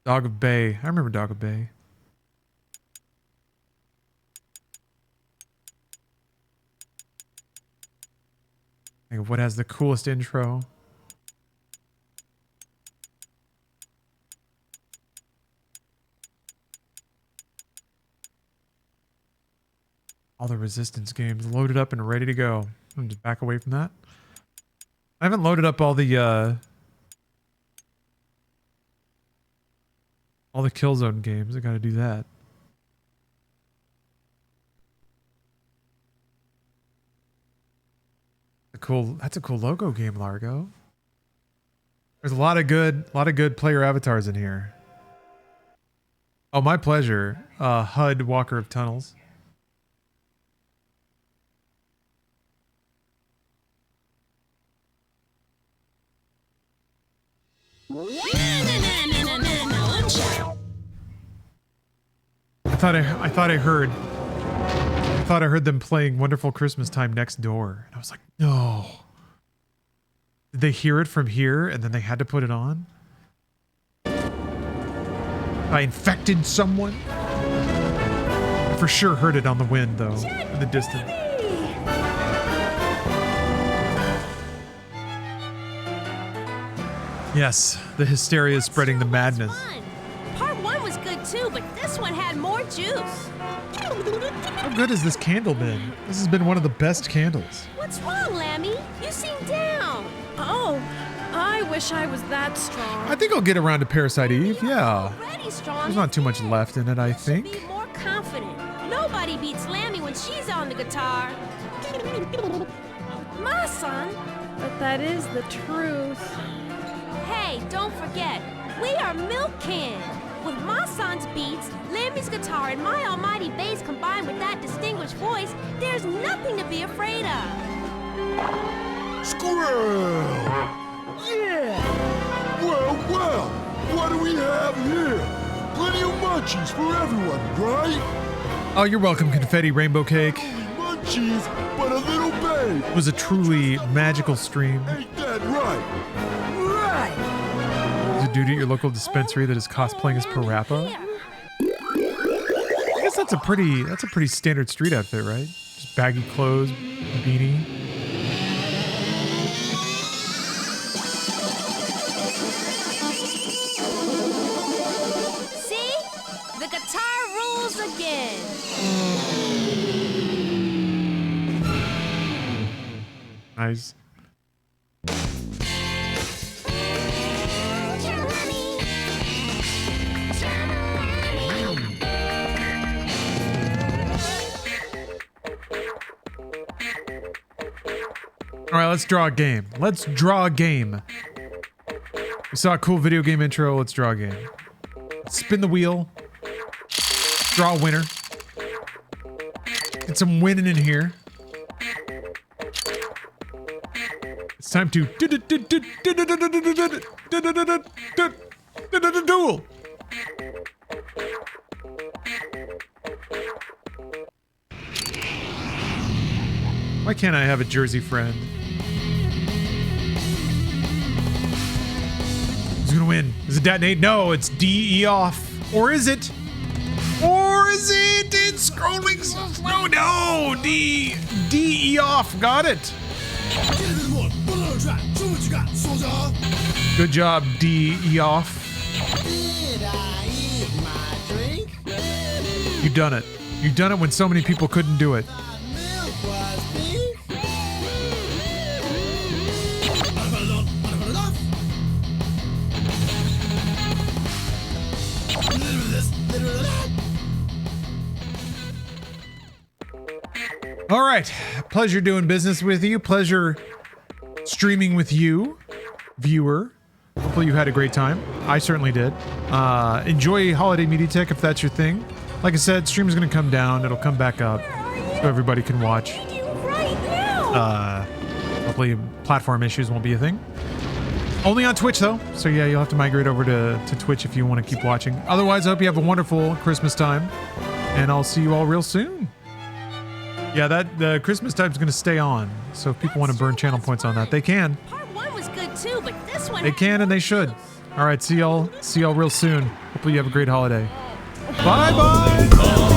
Dog of Bay. I remember Dog of Bay. Think of what has the coolest intro. All the Resistance games loaded up and ready to go. I'm just back away from that. I haven't loaded up all the Killzone games. I gotta do that. That's a cool logo game, Largo. There's a lot of good player avatars in here. Oh, my pleasure. HUD Walker of Tunnels. I thought I heard them playing Wonderful Christmas Time Next Door. And I was like, no. Did they hear it from here and then they had to put it on? I infected someone? I for sure heard it on the wind though, in the distance. Yes, the hysteria is spreading the madness. Part 1 was good too, but this one had more juice. How good has this candle been? This has been one of the best candles. What's wrong, Lammy? You seem down. Oh, I wish I was that strong. I think I'll get around to Parasite Eve, yeah. Already strong. There's not too much left in it, I Be think. more confident. Nobody beats Lammy when she's on the guitar. My son. But that is the truth. Hey, don't forget, we are Milk Can. With my son's beats, Lammy's guitar, and my almighty bass combined with that distinguished voice, there's nothing to be afraid of. Squirrel! Yeah. Well, what do we have here? Plenty of munchies for everyone, right? Oh, you're welcome, Confetti Rainbow Cake. Munchies, but a little babe. It was a truly magical stream. Ain't that right? There's a dude at your local dispensary that is cosplaying as Parappa. I guess that's a pretty standard street outfit, right? Just baggy clothes, beanie. See? The guitar rules again. Nice. All right, let's draw a game. Let's draw a game. We saw a cool video game intro. Let's draw a game. Let's spin the wheel. Draw a winner. Get some winning in here. It's time to duel. Why can't I have a Jersey friend? Who's gonna win? Is it detonate? No, it's DE off. Or is it? Or is it? It's scrolling so slow. No, DE off. Got it. Good job, D. Eoff. You done it. You done it when so many people couldn't do it. All right. Pleasure doing business with you. Pleasure streaming with you, viewer. Hopefully you had a great time. I certainly did. Enjoy Holiday Media Tech if that's your thing. Like I said, stream is going to come down. It'll come back up so everybody can watch. Hopefully platform issues won't be a thing. Only on Twitch though. So yeah, you'll have to migrate over to Twitch if you want to keep watching. Otherwise, I hope you have a wonderful Christmas time. And I'll see you all real soon. Yeah, the Christmas time's going to stay on. So if people want to burn channel points on that, they can. Part 1 was good too, but this one... They can and they should. All right, see y'all real soon. Hopefully you have a great holiday. Bye-bye.